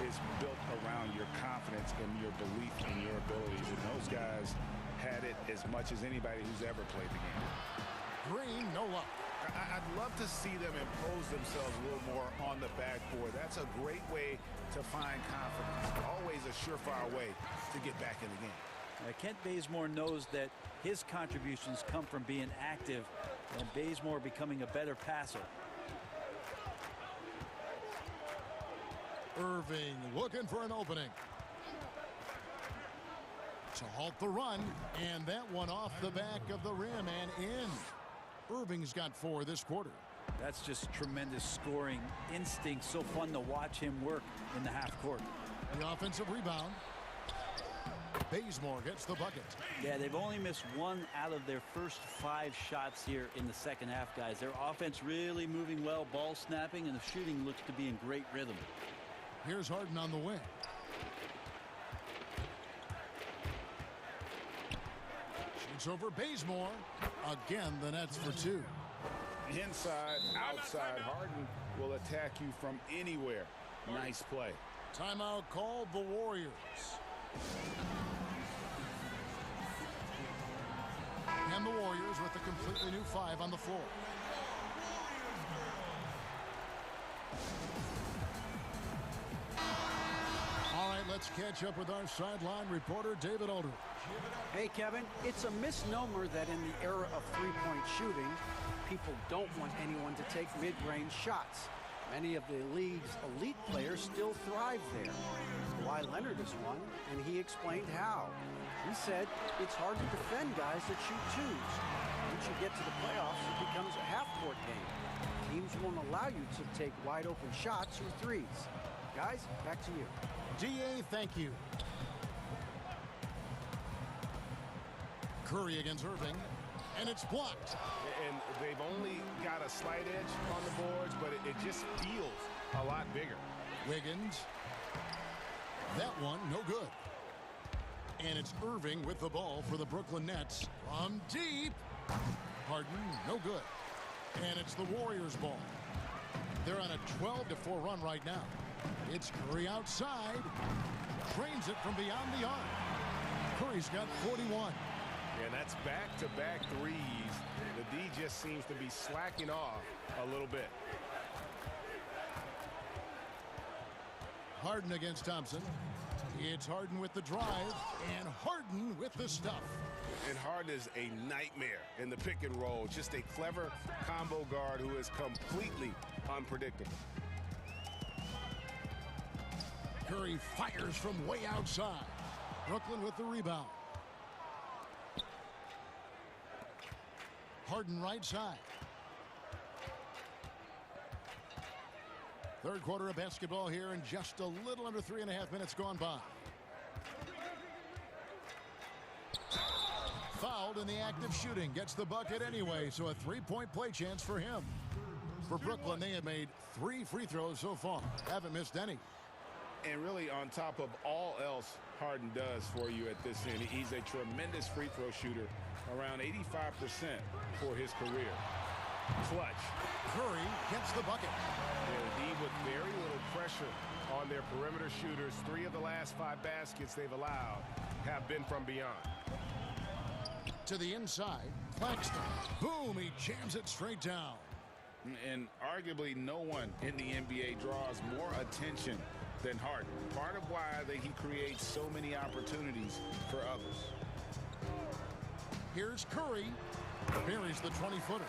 is built around your confidence and your belief in your abilities. And those guys had it as much as anybody who's ever played the game. Green, no luck. I'd love to see them impose themselves a little more on the backboard. That's a great way to find confidence. Always a surefire way to get back in the game. Kent Bazemore knows that his contributions come from being active and Bazemore becoming a better passer. Irving looking for an opening. To halt the run, and that one off the back of the rim and in. Irving's got 4 this quarter. That's just tremendous scoring instinct. So fun to watch him work in the half court. The offensive rebound. Bazemore gets the bucket. Yeah, they've only missed 1 out of their first 5 shots here in the second half, guys. Their offense really moving well, ball snapping, and the shooting looks to be in great rhythm. Here's Harden on the wing. Shoots over Bazemore. Again, the Nets for 2. Inside, outside, Harden will attack you from anywhere. Nice play. Timeout called the Warriors. And the Warriors with a completely new 5 on the floor. All right, let's catch up with our sideline reporter, David Aldridge. Hey, Kevin, it's a misnomer that in the era of three-point shooting, people don't want anyone to take mid-range shots. Many of the league's elite players still thrive there. Kawhi Leonard is one, and he explained how. He said it's hard to defend guys that shoot twos. Once you get to the playoffs, it becomes a half-court game. Teams won't allow you to take wide-open shots or threes. Guys, back to you. DA, thank you. Curry against Irving, and it's blocked. And they've only got a slight edge on the boards, but it just feels a lot bigger. Wiggins. That one, no good. And it's Irving with the ball for the Brooklyn Nets from deep. Harden, no good. And it's the Warriors' ball. They're on a 12-4 run right now. It's Curry outside. Trains it from beyond the arc. Curry's got 41. And that's back-to-back threes. The D just seems to be slacking off a little bit. Harden against Thompson. It's Harden with the drive, and Harden with the stuff. And Harden is a nightmare in the pick and roll. Just a clever combo guard who is completely unpredictable. Curry fires from way outside. Brooklyn with the rebound. Harden right side. Third quarter of basketball here, and just a little under 3.5 minutes gone by. Fouled in the act of shooting. Gets the bucket anyway, so a 3-point play chance for him. For Brooklyn, they have made 3 free throws so far. Haven't missed any. And really, on top of all else Harden does for you at this end, he's a tremendous free throw shooter, around 85% for his career. Clutch. Curry gets the bucket. They're deep with very little pressure on their perimeter shooters. 3 of the last 5 baskets they've allowed have been from beyond. To the inside, Claxton. Boom, he jams it straight down. And arguably no one in the NBA draws more attention than Harden. Part of why he creates so many opportunities for others. Here's Curry. Buries the 20-footer.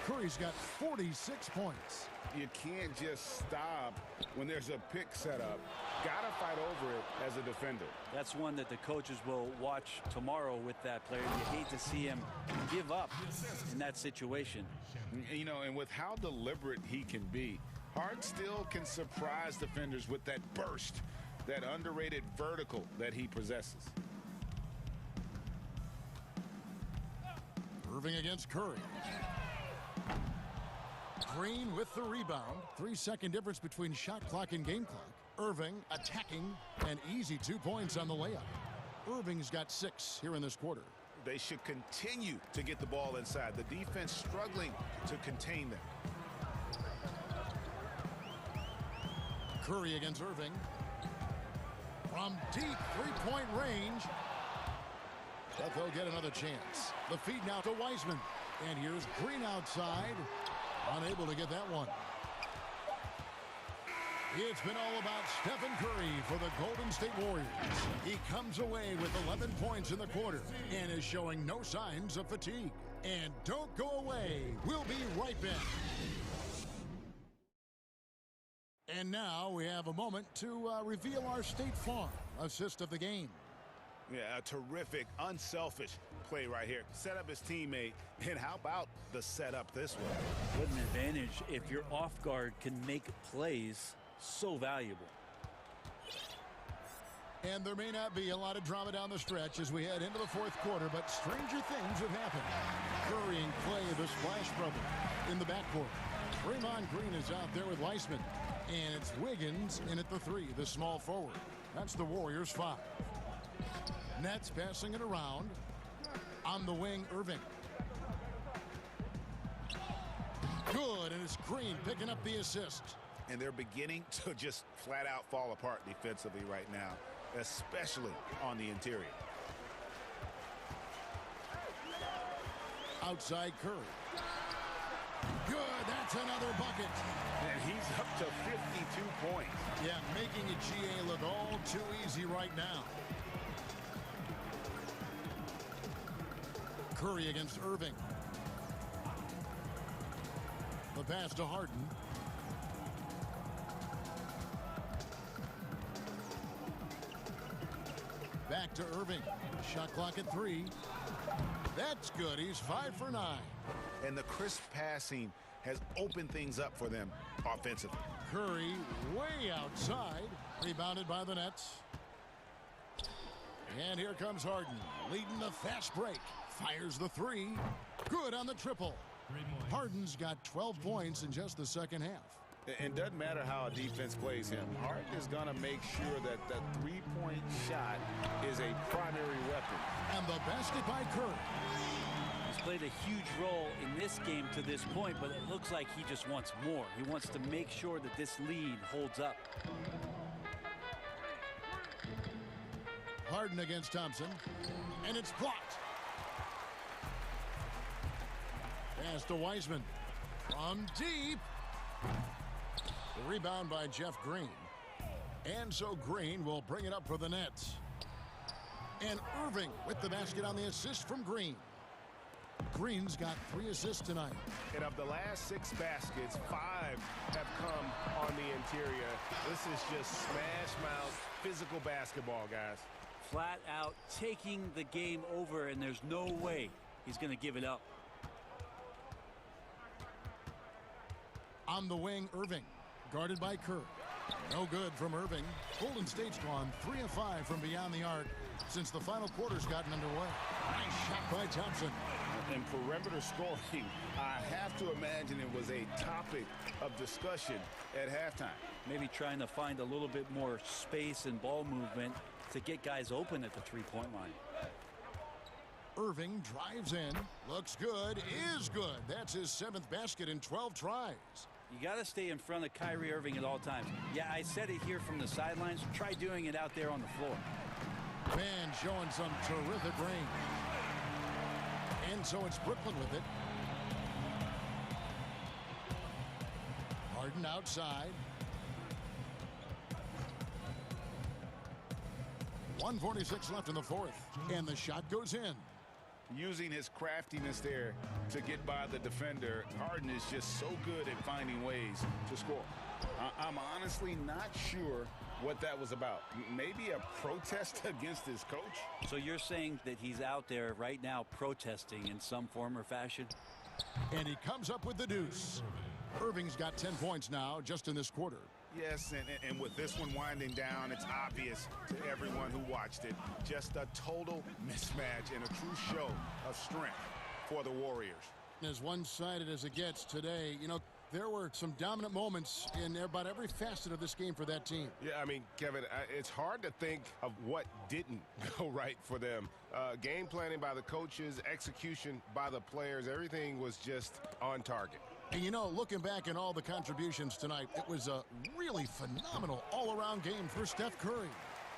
Curry's got 46 points. You can't just stop when there's a pick set up. Gotta fight over it as a defender. That's one that the coaches will watch tomorrow with that player. You hate to see him give up in that situation. You know, and with how deliberate he can be, Harden still can surprise defenders with that burst, that underrated vertical that he possesses. Irving against Curry. Green with the rebound. 3-second difference between shot clock and game clock. Irving attacking, and easy 2 points on the layup. Irving's got 6 here in this quarter. They should continue to get the ball inside. The defense struggling to contain them. Curry against Irving. From deep 3-point range. But they'll get another chance. The feed now to Wiseman. And here's Green outside. Unable to get that one. It's been all about Stephen Curry for the Golden State Warriors. He comes away with 11 points in the quarter and is showing no signs of fatigue. And don't go away. We'll be right back. And now we have a moment to reveal our State Farm assist of the game. Yeah, a terrific, unselfish play right here. Set up his teammate, and how about the setup this way? What an advantage if your off guard can make plays so valuable. And there may not be a lot of drama down the stretch as we head into the fourth quarter, but stranger things have happened. Curry and Clay, the Splash Brothers, in the backcourt. Draymond Green is out there with Weissman. And it's Wiggins in at the 3, the small forward. That's the Warriors' 5. Nets passing it around. On the wing, Irving. Good, and it's Green picking up the assist. And they're beginning to just flat out fall apart defensively right now, especially on the interior. Outside Curry. Good, that's another bucket. And he's up to 52 points. Yeah, making a GA look all too easy right now. Curry against Irving. The pass to Harden. Back to Irving. Shot clock at 3. That's good. He's 5 for 9. And the crisp passing has opened things up for them offensively. Curry way outside. Rebounded by the Nets. And here comes Harden, leading the fast break. Fires the 3. Good on the triple. Harden's got 12 points in just the second half. And doesn't matter how a defense plays him. Harden is going to make sure that the three-point shot is a primary weapon. And the basket by Curry. He's played a huge role in this game to this point, but it looks like he just wants more. He wants to make sure that this lead holds up. Harden against Thompson. And it's blocked. Pass to Weissman. From deep. The rebound by Jeff Green. And so Green will bring it up for the Nets. And Irving with the basket on the assist from Green. Green's got 3 assists tonight. And of the last 6 baskets, 5 have come on the interior. This is just smash mouth physical basketball, guys. Flat out taking the game over, and there's no way he's going to give it up. On the wing, Irving. Guarded by Kerr. No good from Irving. Golden State's gone 3 of 5 from beyond the arc since the final quarter's gotten underway. Nice shot by Thompson. And perimeter scoring, I have to imagine it was a topic of discussion at halftime. Maybe trying to find a little bit more space and ball movement to get guys open at the three-point line. Irving drives in. Looks good. Is good. That's his 7th basket in 12 tries. You got to stay in front of Kyrie Irving at all times. Yeah, I said it here from the sidelines. Try doing it out there on the floor. Man showing some terrific range. And so it's Brooklyn with it. Harden outside. 1:46 left in the fourth. And the shot goes in. Using his craftiness there to get by the defender, Harden is just so good at finding ways to score. I'm honestly not sure what that was about. Maybe a protest against his coach? So you're saying that he's out there right now protesting in some form or fashion? And he comes up with the deuce. Irving's got 10 points now just in this quarter. Yes, and with this one winding down, it's obvious to everyone who watched it. Just a total mismatch and a true show of strength for the Warriors. As one-sided as it gets today, you know, there were some dominant moments in about every facet of this game for that team. Yeah, I mean, Kevin, it's hard to think of what didn't go right for them. Game planning by the coaches, execution by the players, everything was just on target. And, you know, looking back at all the contributions tonight, it was a really phenomenal all-around game for Steph Curry.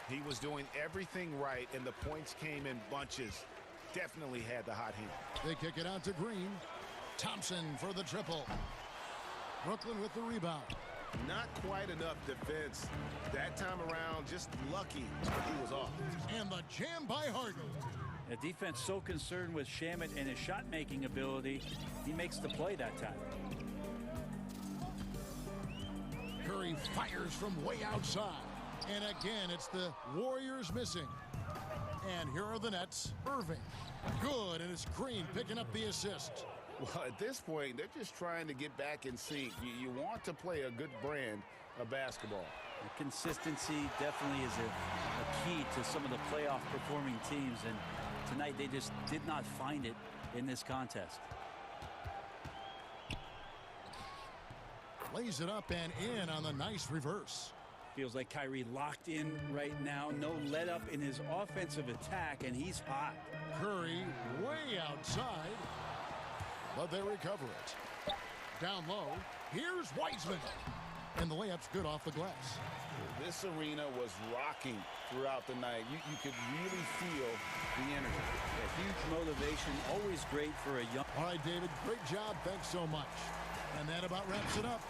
He was doing everything right, and the points came in bunches. Definitely had the hot hand. They kick it out to Green. Thompson for the triple. Brooklyn with the rebound. Not quite enough defense. That time around, just lucky he was off. And the jam by Harden. The defense so concerned with Shamet and his shot-making ability, he makes the play that time. Curry fires from way outside. And again, it's the Warriors missing. And here are the Nets. Irving. Good, and it's Green picking up the assist. Well, at this point, they're just trying to get back in sync. You want to play a good brand of basketball. Consistency definitely is a key to some of the playoff performing teams, and tonight they just did not find it in this contest. Lays it up and in on the nice reverse. Feels like Kyrie locked in right now. No let up in his offensive attack, and he's hot. Curry way outside, but they recover it. Down low, here's Wiseman. And the layup's good off the glass. This arena was rocking throughout the night. You could really feel the energy. A huge motivation, always great for a young... All right, David, great job. Thanks so much. And that about wraps it up.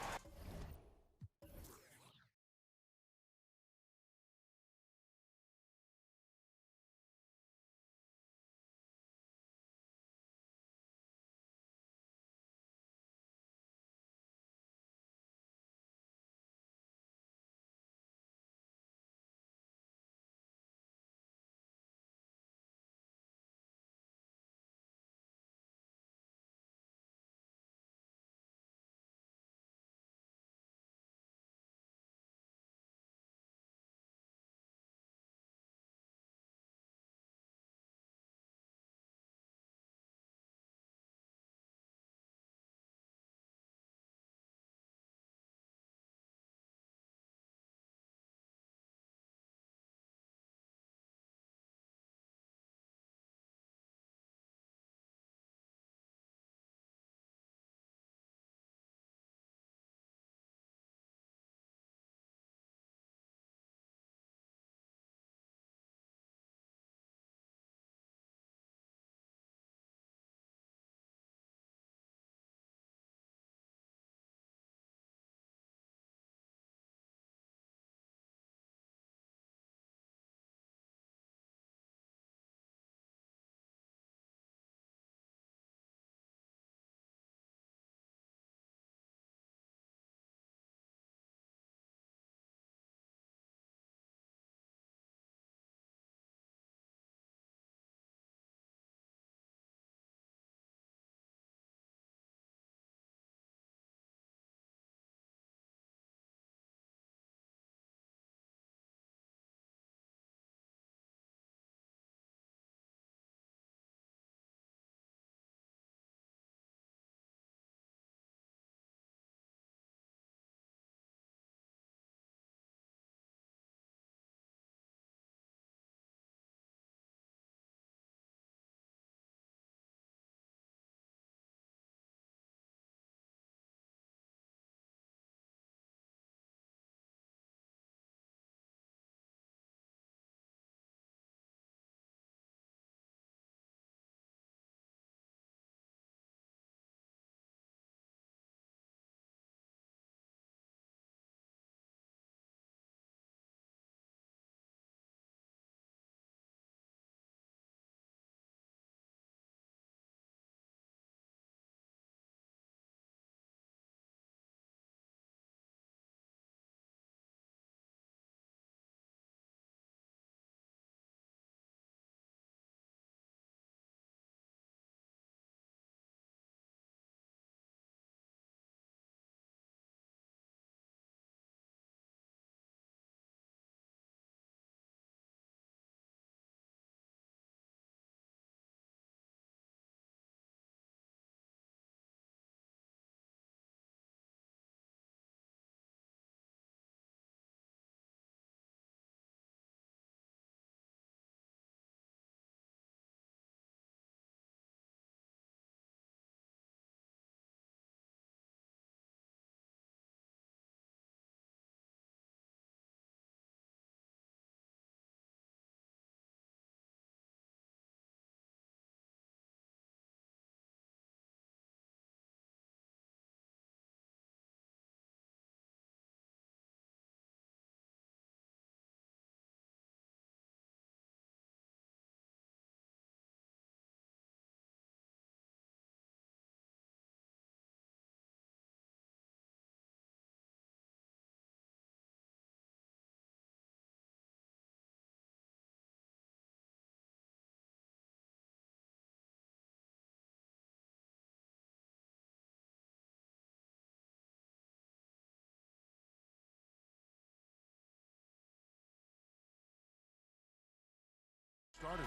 Starters.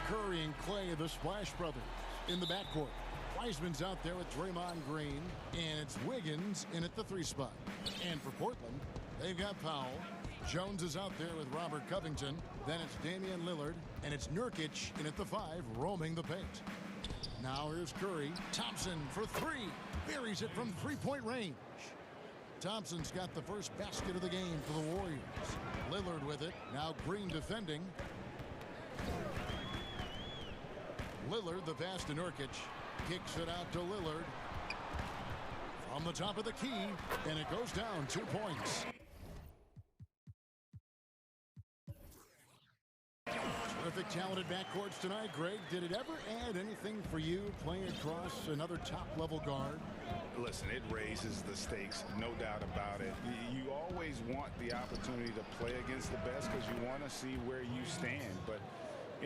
Curry and Clay, the Splash Brothers, in the backcourt. Wiseman's out there with Draymond Green, and it's Wiggins in at the 3 spot. And for Portland, they've got Powell. Jones is out there with Robert Covington. Then it's Damian Lillard, and it's Nurkic in at the 5, roaming the paint. Now here's Curry. Thompson for 3. Buries it from 3-point range. Thompson's got the first basket of the game for the Warriors. Lillard with it. Now Green defending. Lillard, the pass to Nurkic. Kicks it out to Lillard. From the top of the key, and it goes down 2 points. Terrific, talented backcourts tonight. Greg, did it ever add anything for you playing across another top-level guard? Listen, it raises the stakes, no doubt about it. You always want the opportunity to play against the best because you want to see where you stand. But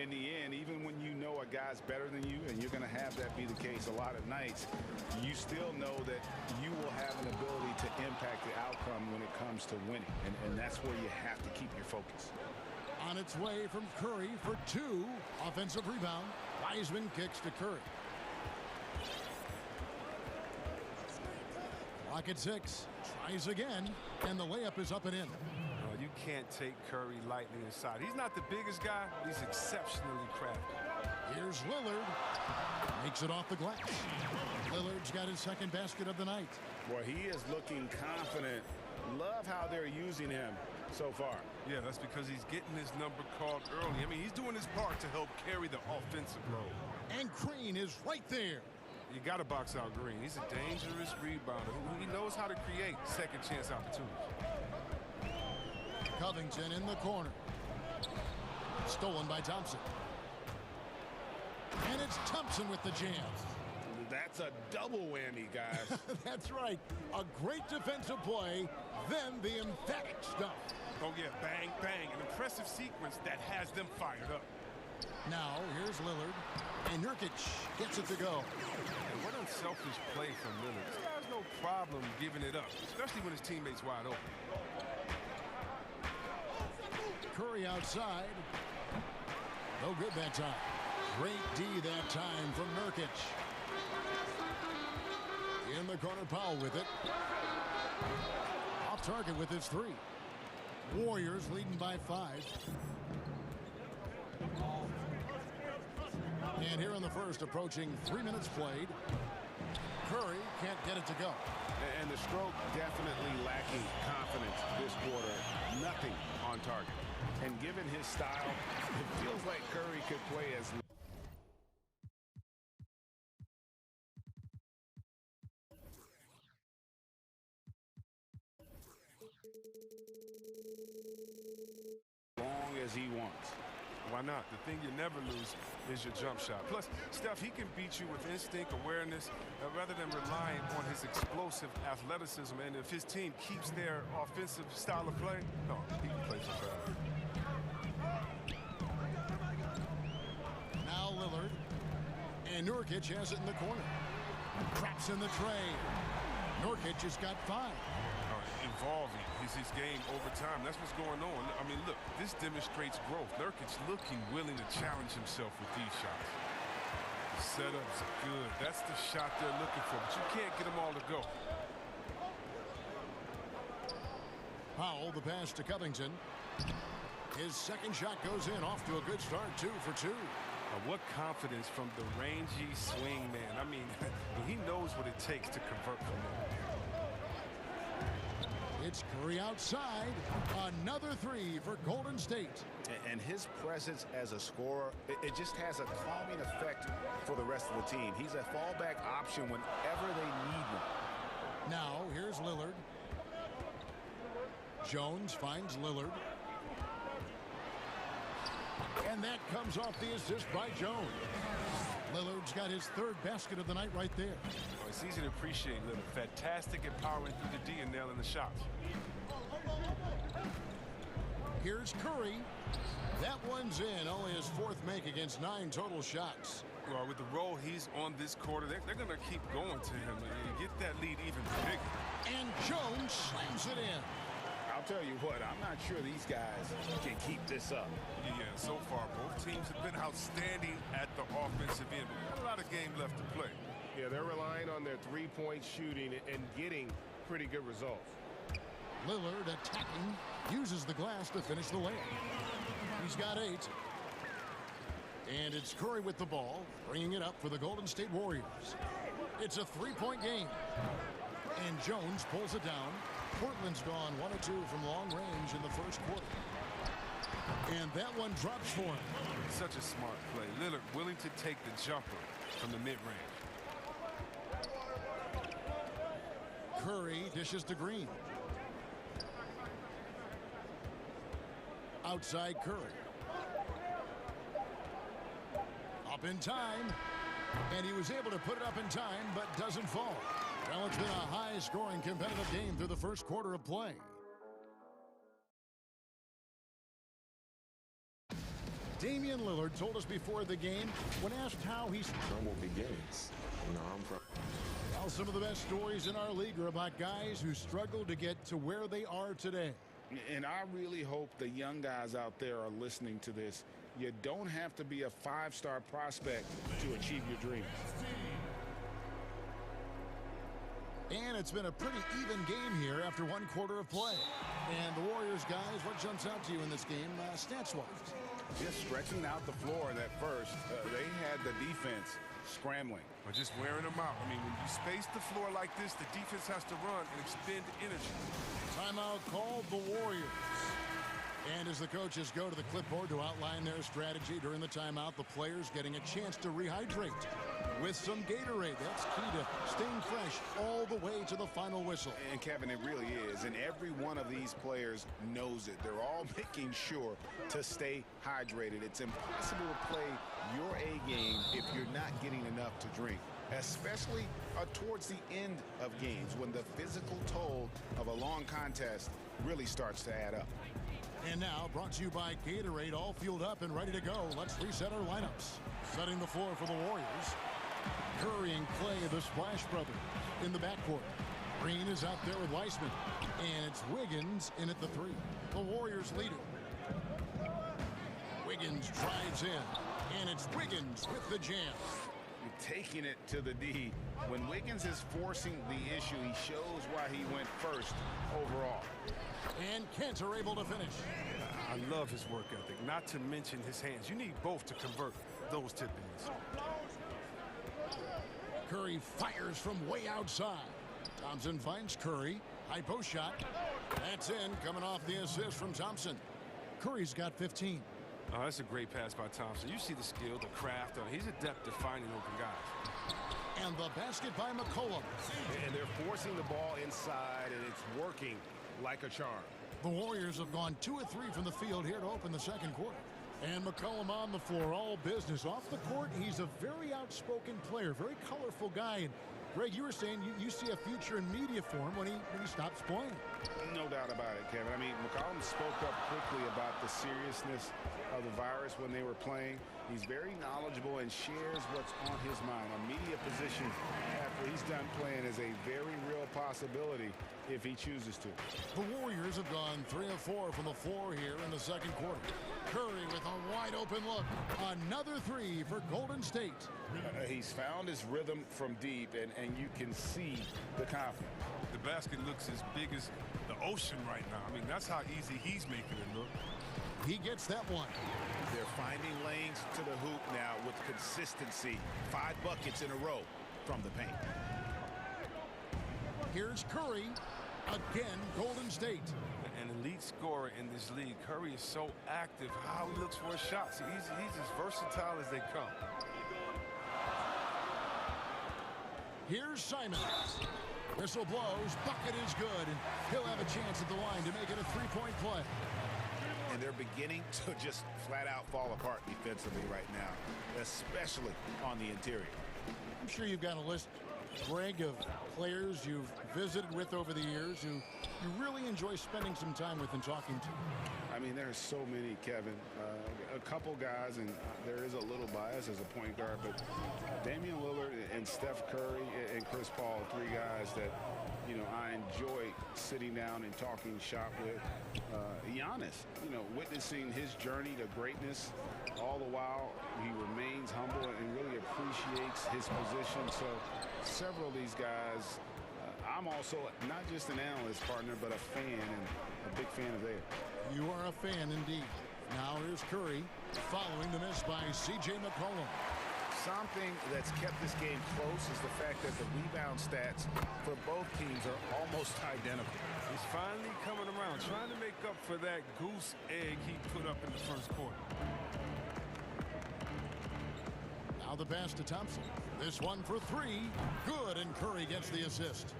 in the end, even when you know a guy's better than you, and you're going to have that be the case a lot of nights, you still know that you will have an ability to impact the outcome when it comes to winning. And that's where you have to keep your focus. On its way from Curry for 2. Offensive rebound. Wiseman kicks to Curry. Clock at 6. Tries again, and the layup is up and in. You can't take Curry lightly inside. He's not the biggest guy. He's exceptionally crafty. Here's Lillard. Makes it off the glass. Lillard's got his second basket of the night. Boy, he is looking confident. Love how they're using him so far. Yeah, that's because he's getting his number called early. I mean, he's doing his part to help carry the offensive load. And Green is right there. You got to box out Green. He's a dangerous rebounder. He knows how to create second chance opportunities. Covington in the corner. Stolen by Thompson. And it's Thompson with the jam. That's a double whammy, guys. That's right. A great defensive play, then the emphatic stuff. Oh, yeah, bang, bang. An impressive sequence that has them fired up. Now, here's Lillard. And Nurkic gets it to go. And what unselfish play from Lillard. This guy has no problem giving it up, especially when his teammate's wide open. Curry outside. No good that time. Great D that time from Nurkic. In the corner, Powell with it. Off target with his 3. Warriors leading by 5. And here in the first, approaching 3 minutes played. Curry can't get it to go. And the stroke definitely lacking confidence this quarter. Nothing on target. And given his style, it feels like Curry could play as long as he wants. Why not? The thing you never lose is your jump shot. Plus, Steph, he can beat you with instinct, awareness, rather than relying on his explosive athleticism. And if his team keeps their offensive style of play, no, he can play for fast. Now Lillard. And Nurkic has it in the corner. Traps in the tray. Nurkic has got 5. Evolving his game over time. That's what's going on. I mean, look, this demonstrates growth. Nurkic looking willing to challenge himself with these shots. The setup's good. That's the shot they're looking for, but you can't get them all to go. Powell, the pass to Covington. His second shot goes in, off to a good start, 2 for 2. What confidence from the rangy swing man. I mean, he knows what it takes to convert from there. It's Curry outside. Another 3 for Golden State. And his presence as a scorer, it just has a calming effect for the rest of the team. He's a fallback option whenever they need one. Now, here's Lillard. Jones finds Lillard. And that comes off the assist by Jones. Lillard's got his 3rd basket of the night right there. Oh, it's easy to appreciate Lillard. Fantastic at powering through the D and nailing the shots. Here's Curry. That one's in. Only his 4th make against 9 total shots. Well, with the role he's on this quarter, they're going to keep going to him and get that lead even bigger. And Jones slams it in. I'll tell you what, I'm not sure these guys can keep this up. Yeah, so far both teams have been outstanding at the offensive end. We've got a lot of game left to play. Yeah, they're relying on their three-point shooting and getting pretty good results. Lillard attacking, uses the glass to finish the layup. He's got 8. And it's Curry with the ball, bringing it up for the Golden State Warriors. It's a 3-point game. And Jones pulls it down. Portland's gone 1 or 2 from long range in the first quarter. And that one drops for him. Such a smart play. Lillard willing to take the jumper from the mid-range. Curry dishes to Green. Outside Curry. Up in time. And he was able to put it up in time, but doesn't fall. Well, it's been a high-scoring competitive game through the first quarter of play. Damian Lillard told us before the game, when asked how he's humble beginnings. I'm from. Well, some of the best stories in our league are about guys who struggled to get to where they are today. And I really hope the young guys out there are listening to this. You don't have to be a 5-star prospect to achieve your dreams. And it's been a pretty even game here after 1 quarter of play. And the Warriors, guys, what jumps out to you in this game, stats-wise? Just stretching out the floor in that first. They had the defense scrambling. Or just wearing them out. I mean, when you space the floor like this, the defense has to run and expend energy. Timeout called the Warriors. And as the coaches go to the clipboard to outline their strategy during the timeout, the players getting a chance to rehydrate with some Gatorade. That's key to staying fresh all the way to the final whistle. And Kevin, it really is. And every one of these players knows it. They're all making sure to stay hydrated. It's impossible to play your A game if you're not getting enough to drink, especially towards the end of games when the physical toll of a long contest really starts to add up. And now, brought to you by Gatorade, all fueled up and ready to go. Let's reset our lineups. Setting the floor for the Warriors. Curry and Clay, the Splash Brothers, in the backcourt. Green is out there with Weissman. And it's Wiggins in at the 3. The Warriors lead it. Wiggins drives in. And it's Wiggins with the jam. Taking it to the D. When Wiggins is forcing the issue, he shows why he went first overall. And Kent are able to finish. I love his work ethic, not to mention his hands. You need both to convert those tip-ins. Curry fires from way outside. Thompson finds Curry. High post shot. That's in, coming off the assist from Thompson. Curry's got 15. Oh, that's a great pass by Thompson. You see the skill, the craft. He's adept at finding open guys. And the basket by McCollum. And they're forcing the ball inside, and it's working like a charm. The Warriors have gone 2 of 3 from the field here to open the second quarter. And McCollum on the floor, all business. Off the court, he's a very outspoken player, very colorful guy. And Greg, you were saying you see a future in media for him when he stops playing. No doubt about it, Kevin. I mean, McCollum spoke up quickly about the seriousness of the virus when they were playing. He's very knowledgeable and shares what's on his mind. A media position after he's done playing is a very real possibility if he chooses to. The Warriors have gone 3 of 4 from the floor here in the second quarter. Curry with a wide open look. Another 3 for Golden State. He's found his rhythm from deep, and you can see the confidence. The basket looks as big as the ocean right now. I mean, that's how easy he's making it look. He gets that one. They're finding lanes to the hoop now with consistency. 5 buckets in a row from the paint. Here's Curry. Again, Golden State. An elite scorer in this league. Curry is so active. How he looks for his shots. He's as versatile as they come. Here's Simon. Whistle blows. Bucket is good. And he'll have a chance at the line to make it a 3-point play. And they're beginning to just flat out fall apart defensively right now, especially on the interior. I'm sure you've got a list, Greg, of players you've visited with over the years who you really enjoy spending some time with and talking to. I mean, there's so many, Kevin. A couple guys, and there is a little bias as a point guard, but Damian Lillard and Steph Curry and Chris Paul, 3 guys that, I enjoy sitting down and talking shop with Giannis, witnessing his journey to greatness. All the while, he remains humble and really appreciates his position. So several of these guys, I'm also not just an analyst, partner, but a fan, and a big fan of theirs. You are a fan indeed. Now here's Curry following the miss by C.J. McCollum. Something that's kept this game close is the fact that the rebound stats for both teams are almost identical. He's finally coming around, trying to make up for that goose egg he put up in the first quarter. Now the pass to Thompson. This one for three. Good, and Curry gets the assist.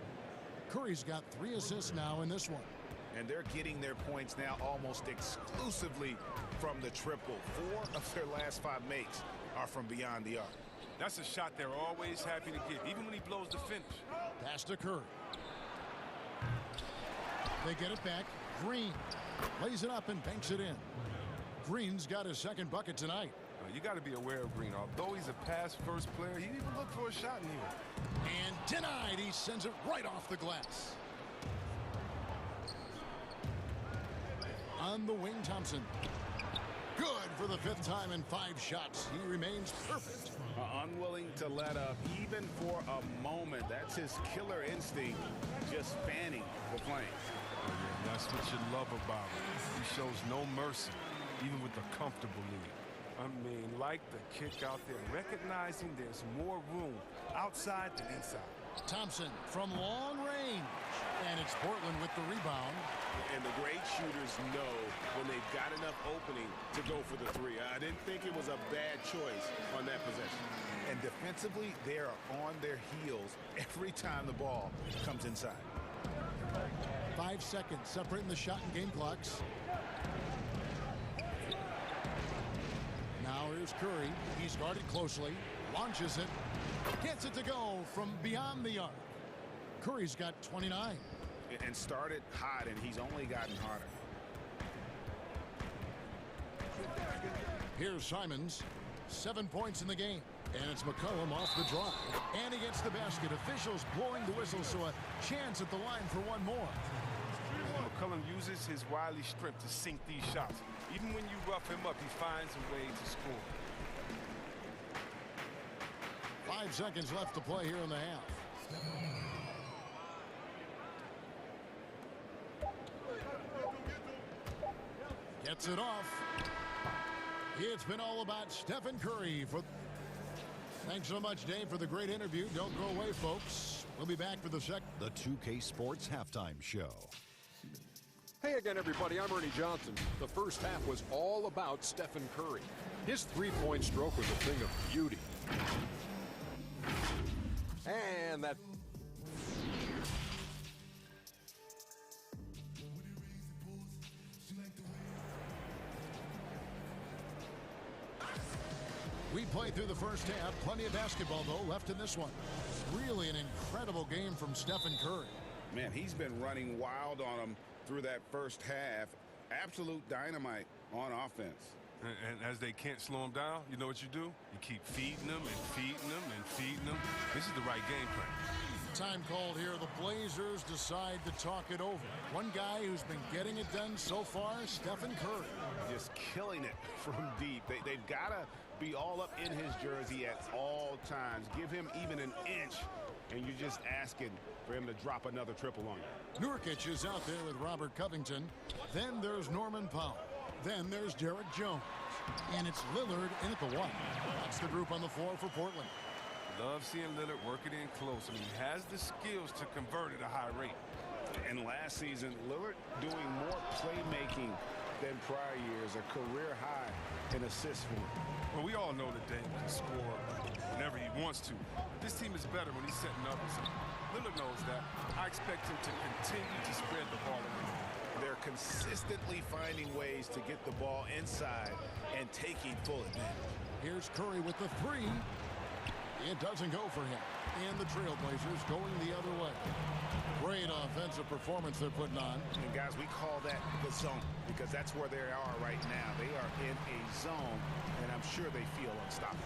Curry's got 3 assists now in this one. And they're getting their points now almost exclusively from the triple. 4 of their last 5 makes are from beyond the arc. That's a shot they're always happy to give, even when he blows the finish. Pass to Curry. They get it back. Green lays it up and banks it in. Green's got his second bucket tonight. You got to be aware of Green. Although he's a pass-first player, he didn't even look for a shot in here. And denied. He sends it right off the glass. On the wing, Thompson. Good for the 5th time in 5 shots. He remains perfect. Unwilling to let up even for a moment. That's his killer instinct, just fanning the flames. Yeah, that's what you love about him. He shows no mercy, even with a comfortable lead. I mean, like the kick out there, recognizing there's more room outside than inside. Thompson from long range. And it's Portland with the rebound. And the great shooters know when they've got enough opening to go for the 3. I didn't think it was a bad choice on that possession. And defensively, they are on their heels every time the ball comes inside. 5 seconds separating the shot and game clocks. Now here's Curry. He's guarded closely. Launches it. Gets it to go from beyond the arc. Curry's got 29. And started hot, and he's only gotten hotter. Here's Simons. 7 points in the game. And it's McCollum off the draw. And he gets the basket. Officials blowing the whistle, so a chance at the line for one more. McCollum uses his wily strength to sink these shots. Even when you rough him up, he finds a way to score. 5 seconds left to play here in the half. Gets it off. It's been all about Stephen Curry. Thanks so much, Dave, for the great interview. Don't go away, folks. We'll be back for the 2K Sports Halftime Show. Hey again, everybody. I'm Ernie Johnson. The first half was all about Stephen Curry. His three-point stroke was a thing of beauty. And that... We played through the first half. Plenty of basketball, though, left in this one. Really an incredible game from Stephen Curry. Man, he's been running wild on him through that first half. Absolute dynamite on offense. And as they can't slow him down, you know what you do? You keep feeding them and feeding them and feeding them. This is the right game plan. Time called here. The Blazers decide to talk it over. One guy who's been getting it done so far, Stephen Curry. Just killing it from deep. They've got to be all up in his jersey at all times. Give him even an inch, and you're just asking for him to drop another triple on you. Nurkic is out there with Robert Covington. Then there's Norman Powell. Then there's Derek Jones. And it's Lillard in at the 1. That's the group on the floor for Portland. Love seeing Lillard work it in close. I mean, he has the skills to convert at a high rate. And last season, Lillard doing more playmaking than prior years, a career high in assists for him. Well, we all know that Dame can score whenever he wants to. This team is better when he's setting up. So Lillard knows that. I expect him to continue to spread the ball around. They're consistently finding ways to get the ball inside and taking full advantage. Here's Curry with the 3. It doesn't go for him. And the Trailblazers going the other way. Great offensive performance they're putting on. And guys, we call that the zone because that's where they are right now. They are in a zone, and I'm sure they feel unstoppable.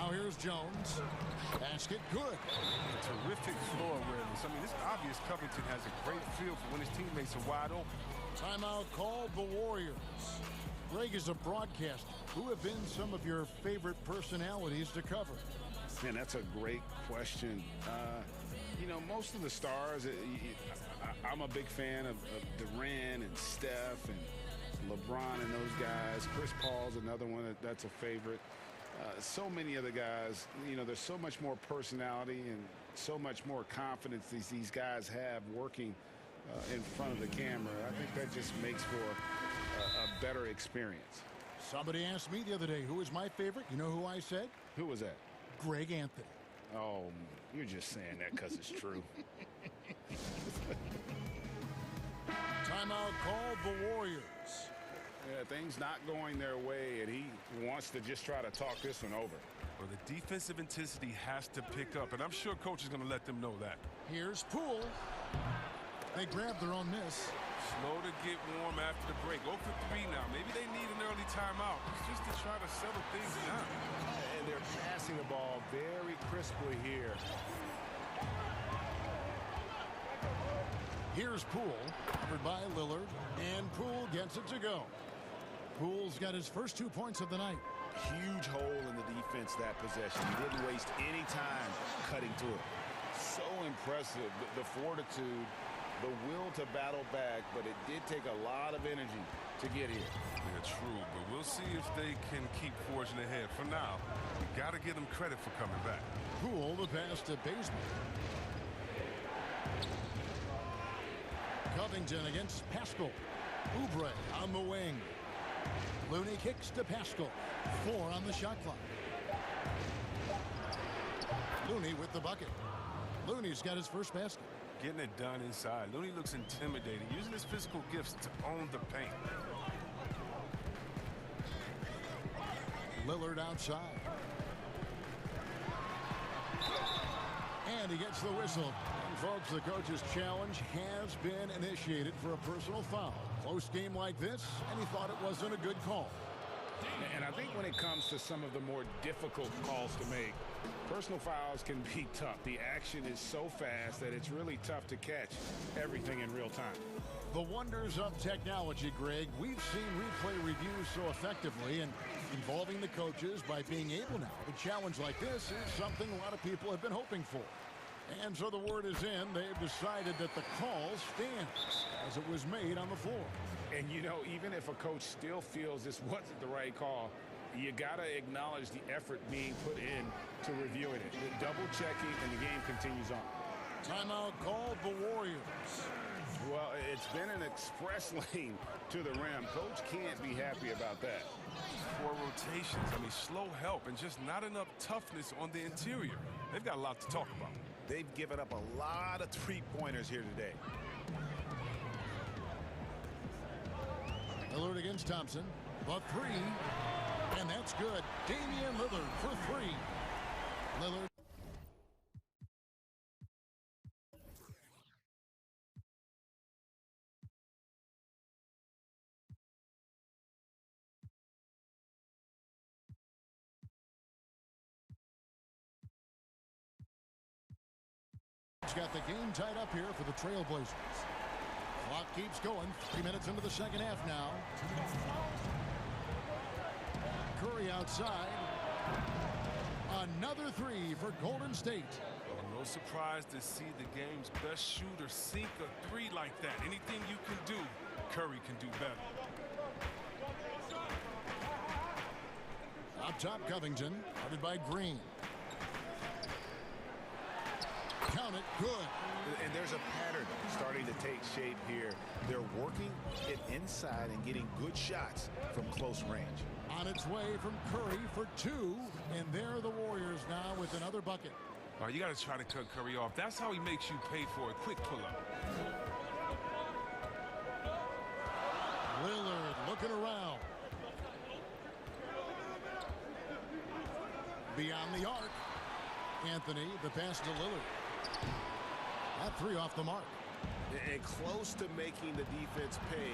Now here's Jones. Basket good. Terrific floor awareness. I mean, it's obvious Covington has a great feel for when his teammates are wide open. Timeout called the Warriors. Greg, is a broadcaster, who have been some of your favorite personalities to cover? Man, that's a great question. You know, most of the stars, I'm a big fan of Durant and Steph and LeBron and those guys. Chris Paul's another one that's a favorite. So many other guys, you know, there's so much more personality and so much more confidence these guys have working in front of the camera. I think that just makes for a better experience. Somebody asked me the other day, who is my favorite? You know who I said? Who was that? Greg Anthony. Oh, you're just saying that because it's true. Timeout called the Warriors. Yeah, things not going their way, and he wants to just try to talk this one over. Well, the defensive intensity has to pick up, and I'm sure coach is going to let them know that. Here's Poole. They grab their own miss. Slow to get warm after the break. 0 for 3 now. Maybe they need an early timeout. It's just to try to settle things down. And they're passing the ball very crisply here. Here's Poole, covered by Lillard, and Poole gets it to go. Poole's got his first 2 points of the night. Huge hole in the defense that possession. He didn't waste any time cutting to it. So impressive, the fortitude, the will to battle back, but it did take a lot of energy to get here. Yeah, true, but we'll see if they can keep forging ahead. For now, you got to give them credit for coming back. Poole the pass to Bazemore. Covington against Pascal. Oubre on the wing. Looney kicks to Pascal. 4 on the shot clock. Looney with the bucket. Looney's got his first basket. Getting it done inside. Looney looks intimidating, using his physical gifts to own the paint. Lillard outside. And he gets the whistle. And folks, the coach's challenge has been initiated for a personal foul. Close game like this, and he thought it wasn't a good call. And I think when it comes to some of the more difficult calls to make, personal fouls can be tough. The action is so fast that it's really tough to catch everything in real time. The wonders of technology, Greg. We've seen replay reviews so effectively, and involving the coaches by being able now to challenge like this is something a lot of people have been hoping for. And so the word is in. They've decided that the call stands as it was made on the floor. And, you know, even if a coach still feels this wasn't the right call, you got to acknowledge the effort being put in to reviewing it. The double checking, and the game continues on. Timeout called the Warriors. Well, it's been an express lane to the rim. Coach can't be happy about that. 4 rotations. I mean, slow help and just not enough toughness on the interior. They've got a lot to talk about. They've given up a lot of three-pointers here today. Lillard against Thompson. The 3. And that's good. Damian Lillard for 3. Lillard. Got the game tied up here for the Trailblazers. Clock keeps going. 3 minutes into the second half now. Curry outside. Another 3 for Golden State. Well, no surprise to see the game's best shooter sink a 3 like that. Anything you can do, Curry can do better. Up top, Covington, guarded by Green. Count it, good. And there's a pattern starting to take shape here. They're working it inside and getting good shots from close range. On its way from Curry for 2, and there the Warriors now with another bucket. All right, you got to try to cut Curry off. That's how he makes you pay for a quick pull-up. Lillard looking around. Beyond the arc. Anthony, the pass to Lillard. That 3 off the mark. And close to making the defense pay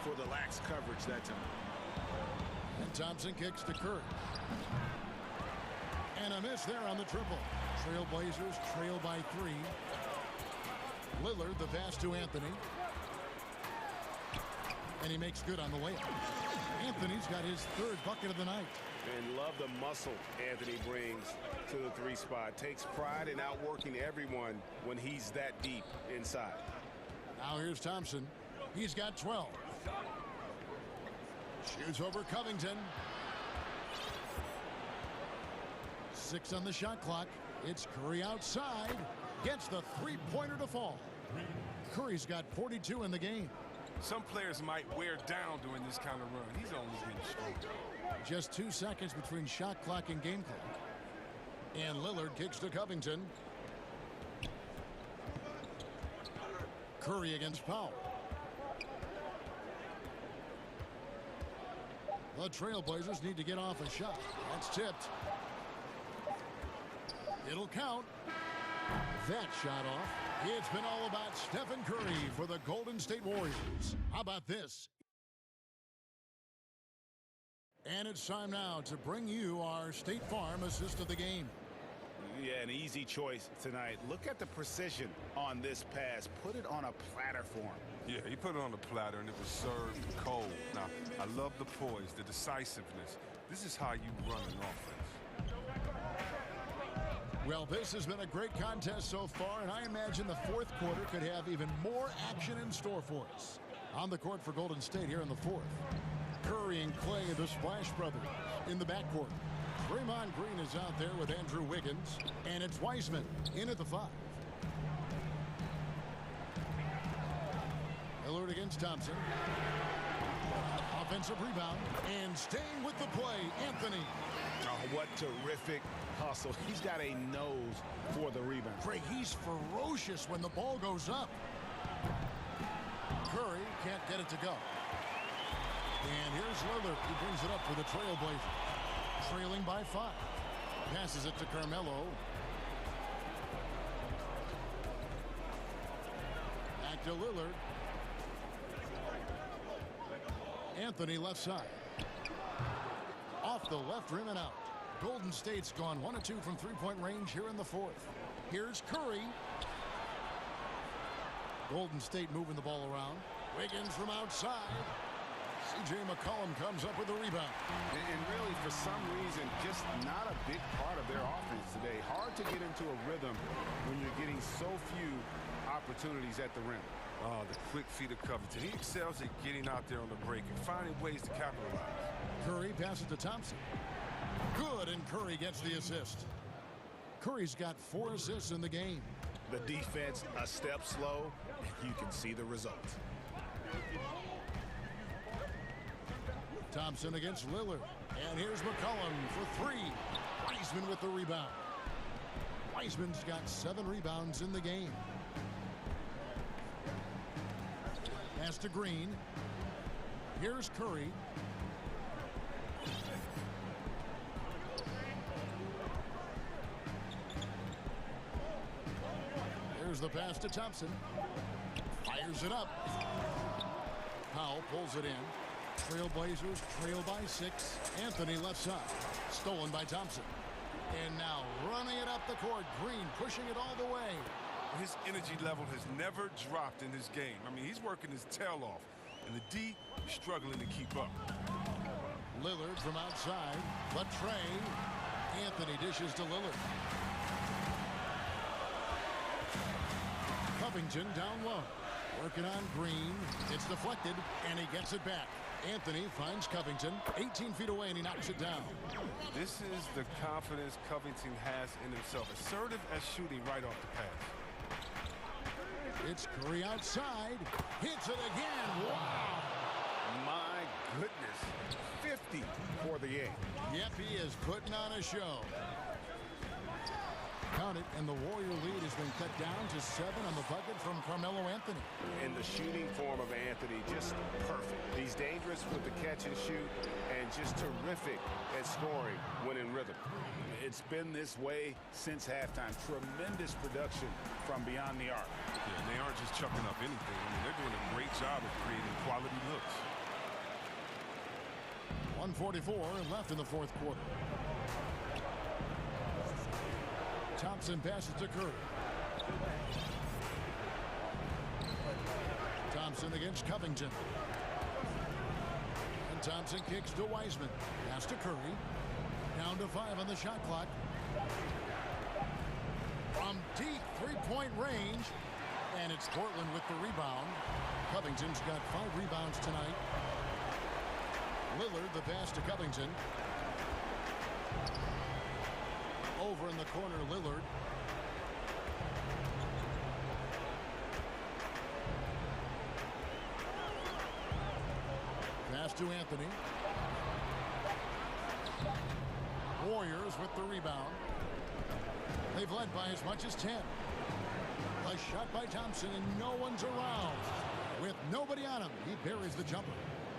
for the lax coverage that time. And Thompson kicks to Curry. And a miss there on the triple. Trailblazers trail by 3. Lillard, the pass to Anthony. And he makes good on the layup. Anthony's got his 3rd bucket of the night. And love the muscle Anthony brings to the 3 spot. Takes pride in outworking everyone when he's that deep inside. Now here's Thompson. He's got 12. Shoots over Covington. 6 on the shot clock. It's Curry outside. Gets the 3-pointer to fall. Curry's got 42 in the game. Some players might wear down during this kind of run. He's only getting stronger. Just 2 seconds between shot clock and game clock. And Lillard kicks to Covington. Curry against Powell. The Trailblazers need to get off a shot. That's tipped. It'll count. That shot off. It's been all about Stephen Curry for the Golden State Warriors. How about this? And it's time now to bring you our State Farm assist of the game. Yeah, an easy choice tonight. Look at the precision on this pass. Put it on a platter for him. Yeah, he put it on the platter, and it was served cold. Now, I love the poise, the decisiveness. This is how you run an offense. Well, this has been a great contest so far, and I imagine the 4th quarter could have even more action in store for us. On the court for Golden State here in the 4th. Curry and Clay, the Splash Brothers, in the backcourt. Draymond Green is out there with Andrew Wiggins, and it's Wiseman in at the 5. Lillard against Thompson. Offensive rebound, and staying with the play, Anthony. Oh, what terrific hustle. He's got a nose for the rebound. Craig, he's ferocious when the ball goes up. Curry can't get it to go. And here's Lillard. He brings it up for the Trailblazers. Trailing by 5. Passes it to Carmelo. Back to Lillard. Anthony left side. Off the left rim and out. Golden State's gone 1 of 2 from 3-point range here in the 4th. Here's Curry. Golden State moving the ball around. Wiggins from outside. C.J. McCollum comes up with the rebound. And really, for some reason, just not a big part of their offense today. Hard to get into a rhythm when you're getting so few opportunities at the rim. Oh, the quick feet of Covington. He excels at getting out there on the break and finding ways to capitalize. Curry passes to Thompson. Good, and Curry gets the assist. Curry's got 4 assists in the game. The defense a step slow, and you can see the results. Thompson against Lillard. And here's McCollum for 3. Wiseman with the rebound. Wiseman's got 7 rebounds in the game. Pass to Green. Here's Curry. Here's the pass to Thompson. Fires it up. Powell pulls it in. Trailblazers trail by 6. Anthony left side. Stolen by Thompson. And now running it up the court. Green pushing it all the way. His energy level has never dropped in this game. I mean, he's working his tail off. And the D is struggling to keep up. Lillard from outside. But Trey. Anthony dishes to Lillard. Covington down low. Working on Green. It's deflected, and he gets it back. Anthony finds Covington 18 feet away, and he knocks it down. This is the confidence Covington has in himself. Assertive as shooting right off the pass. It's Curry outside. Hits it again. Wow. My goodness. 50 for the game. Yep, he is putting on a show. Count it, and the Warrior lead has been cut down to 7 on the bucket from Carmelo Anthony. And the shooting form of Anthony, just perfect. He's dangerous with the catch and shoot, and just terrific at scoring when in rhythm. It's been this way since halftime. Tremendous production from beyond the arc. Yeah, they aren't just chucking up anything. I mean, they're doing a great job of creating quality looks. 1:44 left in the 4th quarter. Thompson passes to Curry. Thompson against Covington. And Thompson kicks to Wiseman. Pass to Curry. Down to 5 on the shot clock. From deep three-point range. And it's Portland with the rebound. Covington's got 5 rebounds tonight. Lillard, the pass to Covington. Over in the corner, Lillard. Pass to Anthony. Warriors with the rebound. They've led by as much as 10. A shot by Thompson, and no one's around. With nobody on him, he buries the jumper.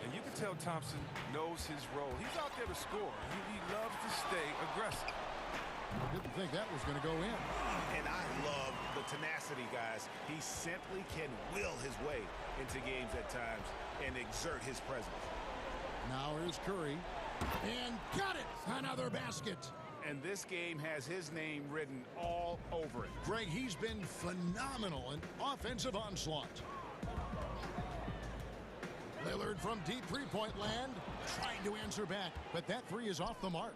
And you can tell Thompson knows his role. He's out there to score. He loves to stay aggressive. Didn't think that was going to go in. And I love the tenacity, guys. He simply can will his way into games at times and exert his presence. Now here's Curry. And got it! Another basket. And this game has his name written all over it. Greg, he's been phenomenal in offensive onslaught. Lillard from deep three-point land, trying to answer back, but that three is off the mark.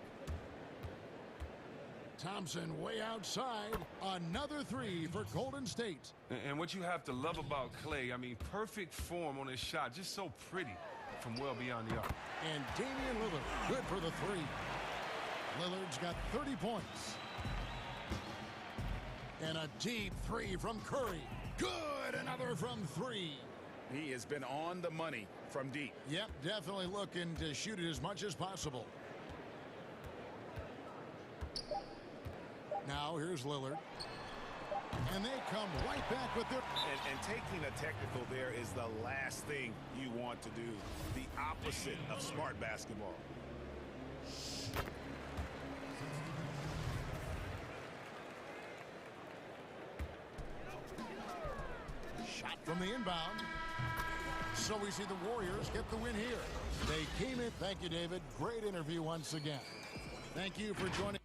Thompson way outside. Another three for Golden State. And what you have to love about Clay, I mean, perfect form on his shot, just so pretty from well beyond the arc. And Damian Lillard, good for the three. Lillard's got 30 points. And a deep three from Curry. Good, another from 3. He has been on the money from deep. Yep, definitely looking to shoot it as much as possible. Now here's Lillard. And they come right back with their... And taking a technical there is the last thing you want to do. The opposite of smart basketball. Shot from the inbound. So we see the Warriors get the win here. They came in. Thank you, David. Great interview once again. Thank you for joining.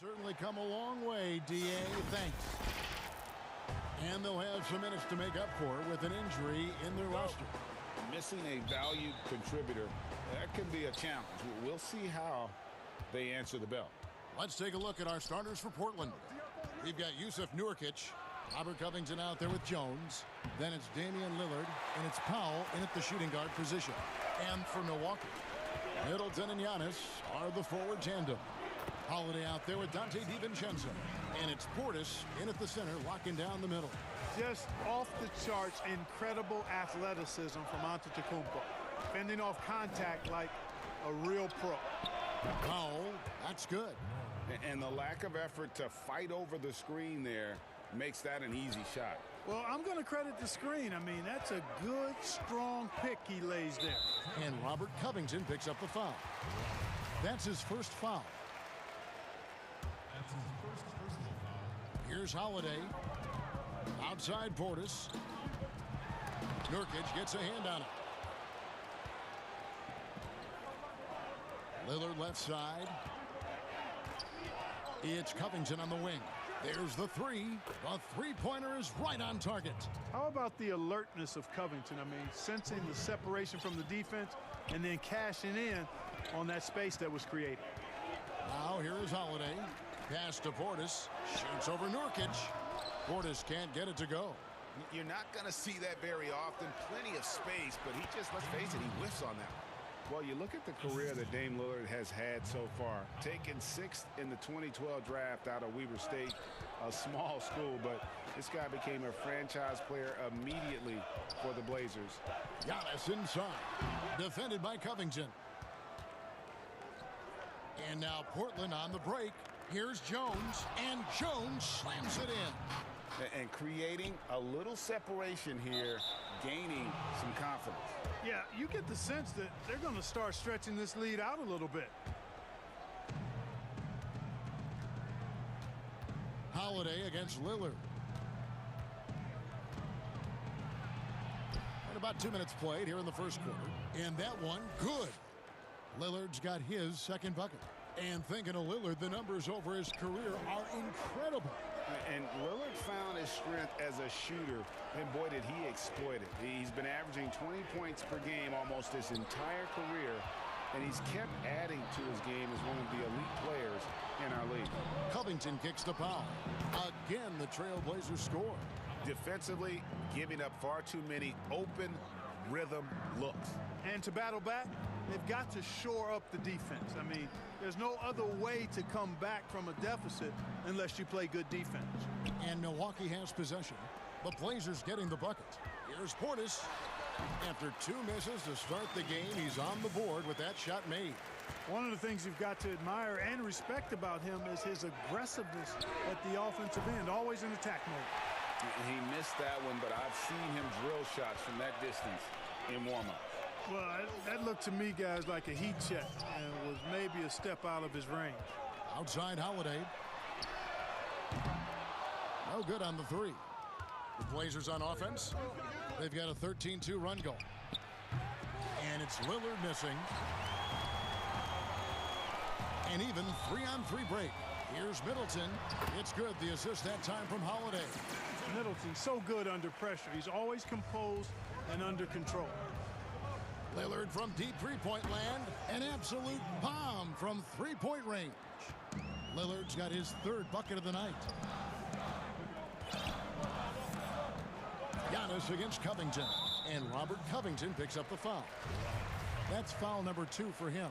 Certainly come a long way, D.A. Thanks. And they'll have some minutes to make up for with an injury in their roster. Missing a valued contributor, that could be a challenge. We'll see how they answer the bell. Let's take a look at our starters for Portland. We've got Yusuf Nurkic, Robert Covington out there with Jones. Then it's Damian Lillard, and it's Powell in at the shooting guard position. And for Milwaukee, Middleton and Giannis are the forward tandem. Holiday out there with Dante DiVincenzo. And it's Portis in at the center, locking down the middle. Just off the charts, incredible athleticism from Antetokounmpo. Fending off contact like a real pro. Powell, that's good. And the lack of effort to fight over the screen there makes that an easy shot. Well, I'm going to credit the screen. I mean, that's a good, strong pick he lays there. And Robert Covington picks up the foul. That's his first foul. That's his first personal foul. Here's Holiday. Outside Portis. Nurkic gets a hand on it. Lillard left side. It's Covington on the wing. There's the three. The three-pointer is right on target. How about the alertness of Covington? I mean, sensing the separation from the defense and then cashing in on that space that was created. Now here is Holiday. Pass to Portis. Shoots over Nurkic. Portis can't get it to go. You're not going to see that very often. Plenty of space, but he just, let's face it, he whiffs on that one. Well, you look at the career that Dame Lillard has had so far. Taken 6th in the 2012 draft out of Weber State, a small school, but this guy became a franchise player immediately for the Blazers. Giannis inside. Defended by Covington. And now Portland on the break. Here's Jones, and Jones slams it in. And creating a little separation here, gaining some confidence. Yeah, you get the sense that they're going to start stretching this lead out a little bit. Holiday against Lillard. And about 2 minutes played here in the first quarter. And that one, good. Lillard's got his second bucket. And thinking of Lillard, the numbers over his career are incredible. And Lillard found his strength as a shooter, and boy, did he exploit it. He's been averaging 20 points per game almost his entire career, and he's kept adding to his game as one of the elite players in our league. Covington kicks the foul. Again, the Trailblazers score. Defensively, giving up far too many open rhythm looks. And to battle back, they've got to shore up the defense. I mean, there's no other way to come back from a deficit unless you play good defense. And Milwaukee has possession. The Blazers getting the bucket. Here's Portis. After 2 misses to start the game, he's on the board with that shot made. One of the things you've got to admire and respect about him is his aggressiveness at the offensive end, always in attack mode. He missed that one, but I've seen him drill shots from that distance in warm-up. Well, that looked to me, guys, like a heat check and was maybe a step out of his range. Outside Holiday. No good on the three. The Blazers on offense. They've got a 13-2 run goal. And it's Lillard missing. And even 3-on-3 break. Here's Middleton. It's good. The assist that time from Holiday. Middleton so good under pressure. He's always composed and under control. Lillard from deep three-point land. An absolute bomb from three-point range. Lillard's got his third bucket of the night. Giannis against Covington. And Robert Covington picks up the foul. That's foul number 2 for him.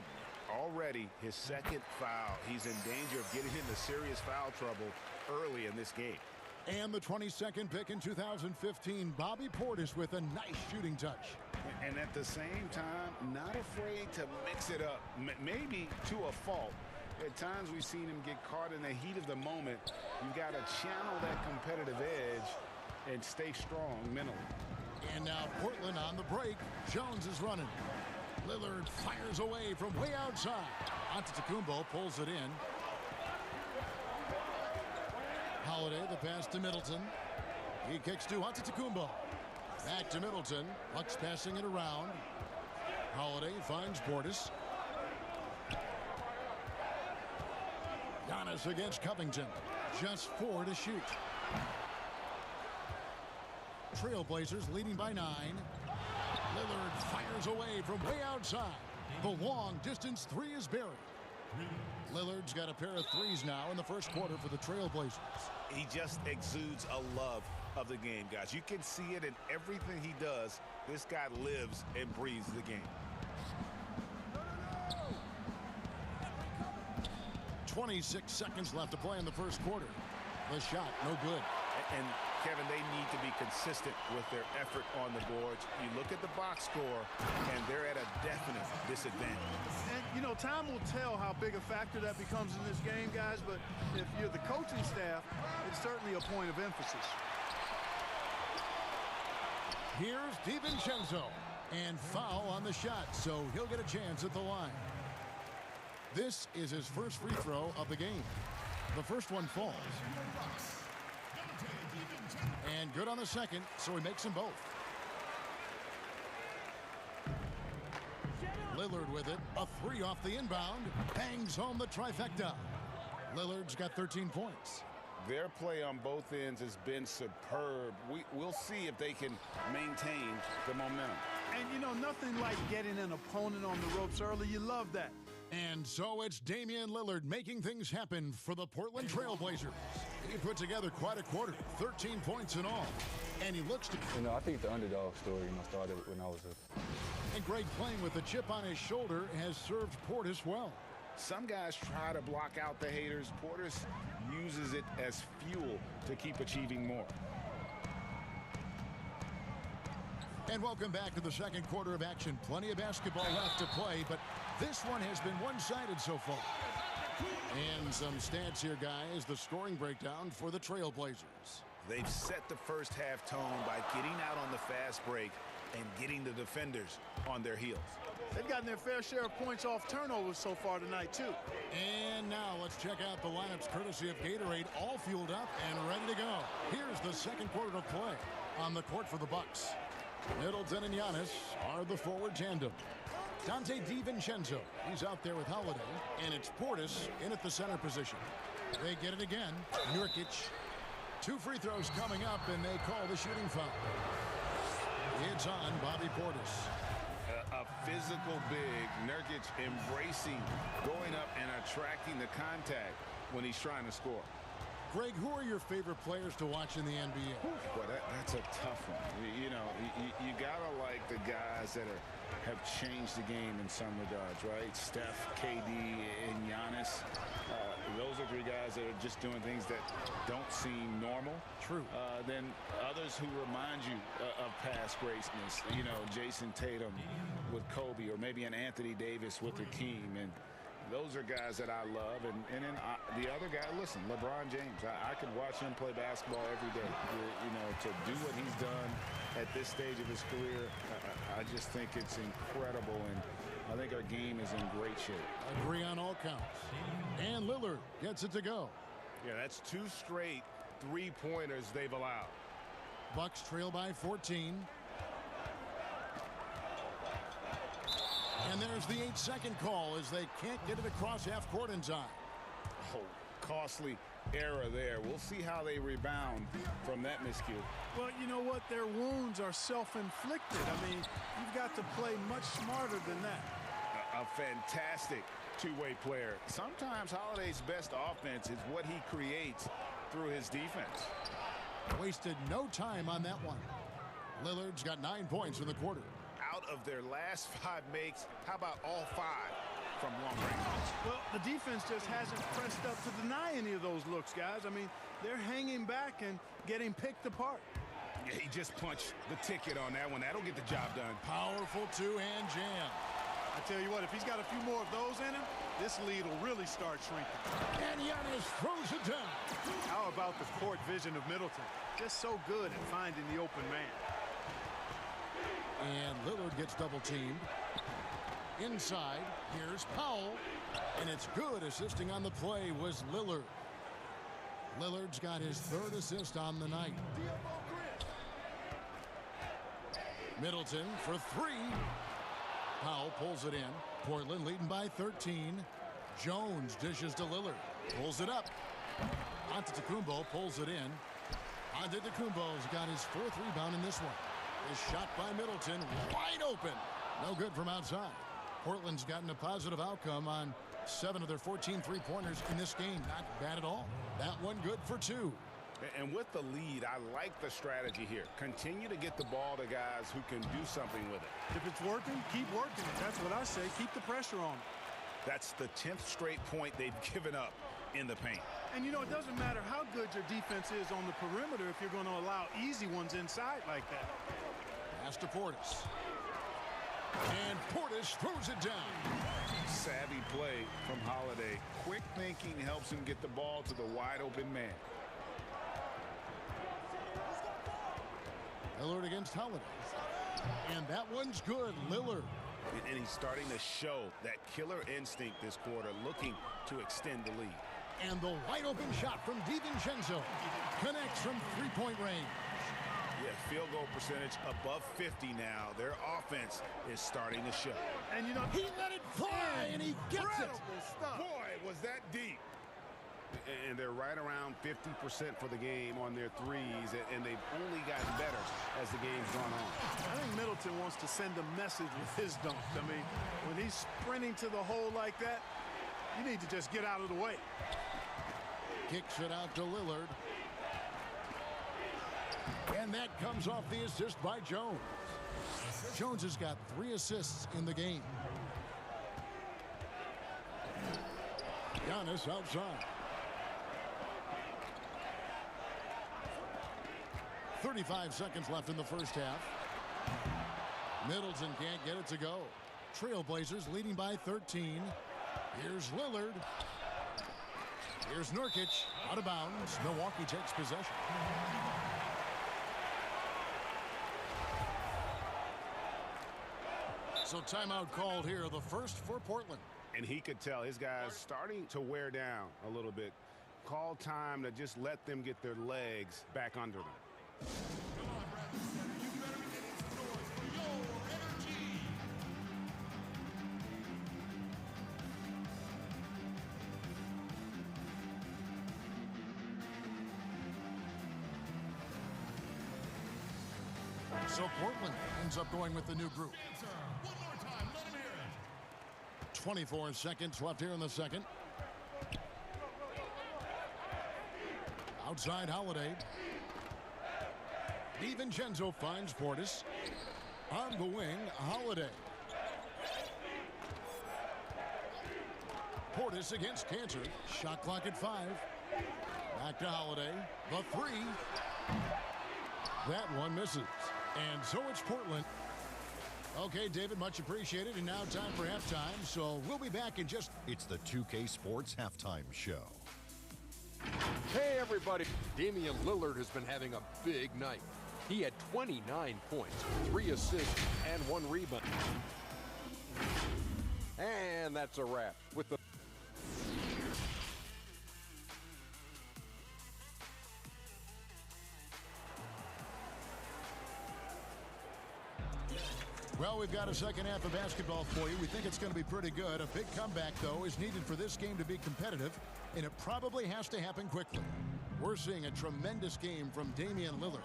Already his second foul. He's in danger of getting into serious foul trouble early in this game. And the 22nd pick in 2015, Bobby Portis with a nice shooting touch. And at the same time, not afraid to mix it up, maybe to a fault. At times we've seen him get caught in the heat of the moment. You've got to channel that competitive edge and stay strong mentally. And now Portland on the break. Jones is running. Lillard fires away from way outside. Antetokounmpo pulls it in. Holiday, the pass to Middleton. He kicks to Antetokounmpo. Back to Middleton. Bucks passing it around. Holiday finds Portis. Giannis against Covington. Just 4 to shoot. Trailblazers leading by 9. Lillard fires away from way outside. The long distance three is buried. Lillard's got a pair of threes now in the first quarter for the Trailblazers. He just exudes a love of the game, guys. You can see it in everything he does. This guy lives and breathes the game. 26 seconds left to play in the first quarter. The shot, no good. And Kevin, they need to be consistent with their effort on the boards. You look at the box score, and they're at a definite disadvantage. And, you know, time will tell how big a factor that becomes in this game, guys, but if you're the coaching staff, it's certainly a point of emphasis. Here's DiVincenzo, and foul on the shot, so he'll get a chance at the line. This is his first free throw of the game. The first one falls. And good on the second, so he makes them both. Lillard with it. A three off the inbound. Bangs home the trifecta. Lillard's got 13 points. Their play on both ends has been superb. We'll see if they can maintain the momentum. And, you know, nothing like getting an opponent on the ropes early. You love that. And so it's Damian Lillard making things happen for the Portland Trailblazers. He put together quite a quarter, 13 points in all. And he looks to... You know, I think the underdog story, started when I was And Greg, playing with the chip on his shoulder, has served Portis well. Some guys try to block out the haters. Portis uses it as fuel to keep achieving more. And welcome back to the second quarter of action. Plenty of basketball left to play, but this one has been one-sided so far. And some stats here, guys. The scoring breakdown for the Trailblazers. They've set the first half tone by getting out on the fast break and getting the defenders on their heels. They've gotten their fair share of points off turnovers so far tonight, too. And now let's check out the lineups courtesy of Gatorade, all fueled up and ready to go. Here's the second quarter of play. On the court for the Bucks, Middleton and Giannis are the forward tandem. Dante DiVincenzo, he's out there with Holiday, and it's Portis in at the center position. They get it again. Nurkic. 2 free throws coming up, and they call the shooting foul. It's on Bobby Portis. A physical big, Nurkic embracing, going up and attracting the contact when he's trying to score. Greg, who are your favorite players to watch in the NBA? Boy, that's a tough one. You know, you gotta like the guys that have changed the game in some regards, right? Steph, KD, and Giannis. Those are 3 guys that are just doing things that don't seem normal. True. Then others who remind you of past greatness. You know, Jason Tatum with Kobe, or maybe an Anthony Davis with the team. And those are guys that I love. And then the other guy, listen, LeBron James. I could watch him play basketball every day. You know, to do what he's done at this stage of his career, I just think it's incredible. And I think our game is in great shape. Agree on all counts. And Lillard gets it to go. Yeah, that's 2 straight 3-pointers they've allowed. Bucks trail by 14. And there's the 8-second call as they can't get it across half court in time. Oh, costly error there. We'll see how they rebound from that miscue. Well, you know what? Their wounds are self-inflicted. I mean, you've got to play much smarter than that. A fantastic two-way player. Sometimes Holiday's best offense is what he creates through his defense. Wasted no time on that one. Lillard's got 9 points in the quarter. Out of their last 5 makes, how about all 5 from long range? Well, the defense just hasn't pressed up to deny any of those looks, guys. I mean, they're hanging back and getting picked apart. Yeah, he just punched the ticket on that one. That'll get the job done. Powerful two-hand jam. I tell you what, if he's got a few more of those in him, this lead will really start shrinking. And Giannis throws it down. How about the court vision of Middleton? Just so good at finding the open man. And Lillard gets double-teamed. Inside, here's Powell. And it's good. Assisting on the play was Lillard. Lillard's got his 3rd assist on the night. Middleton for 3. Powell pulls it in. Portland leading by 13. Jones dishes to Lillard. Pulls it up. Antetokounmpo pulls it in. Antetokounmpo's got his 4th rebound in this one. His shot by Middleton, wide open. No good from outside. Portland's gotten a positive outcome on 7 of their 14 three-pointers in this game. Not bad at all. That one good for 2. And with the lead, I like the strategy here. Continue to get the ball to guys who can do something with it. If it's working, keep working it. That's what I say. Keep the pressure on it. That's the 10th straight point they've given up in the paint. And, you know, it doesn't matter how good your defense is on the perimeter if you're going to allow easy ones inside like that. Pass to Portis. And Portis throws it down. Savvy play from Holiday. Quick thinking helps him get the ball to the wide open man. Lillard against Holiday. And that one's good. Lillard. And he's starting to show that killer instinct this quarter, looking to extend the lead. And the wide open shot from DiVincenzo connects from three-point range. Yeah, field goal percentage above 50 now. Their offense is starting to show. And, you know, he let it fly, and he gets it. Stuff. Boy, was that deep. And they're right around 50% for the game on their threes, and they've only gotten better as the game's gone on. I think Middleton wants to send a message with his dunk. I mean, when he's sprinting to the hole like that, you need to just get out of the way. Kicks it out to Lillard. And that comes off the assist by Jones. Jones has got 3 assists in the game. Giannis outside. 35 seconds left in the first half. Middleton can't get it to go. Trailblazers leading by 13. Here's Lillard. Here's Nurkic. Out of bounds. Milwaukee takes possession. So timeout called here, the first for Portland. And he could tell his guys starting to wear down a little bit. Call time to just let them get their legs back under them. So Portland ends up going with the new group. 24 seconds left here in the second. Outside Holiday. DiVincenzo finds Portis. On the wing, Holiday. Portis against Cantor. Shot clock at 5. Back to Holiday. The 3. That one misses. And so it's Portland. Okay, David, much appreciated. And now time for halftime. So we'll be back in just... It's the 2K Sports Halftime Show. Hey, everybody. Damian Lillard has been having a big night. He had 29 points, 3 assists, and 1 rebound. And that's a wrap with the... Well, we've got a second half of basketball for you. We think it's going to be pretty good. A big comeback, though, is needed for this game to be competitive, and it probably has to happen quickly. We're seeing a tremendous game from Damian Lillard.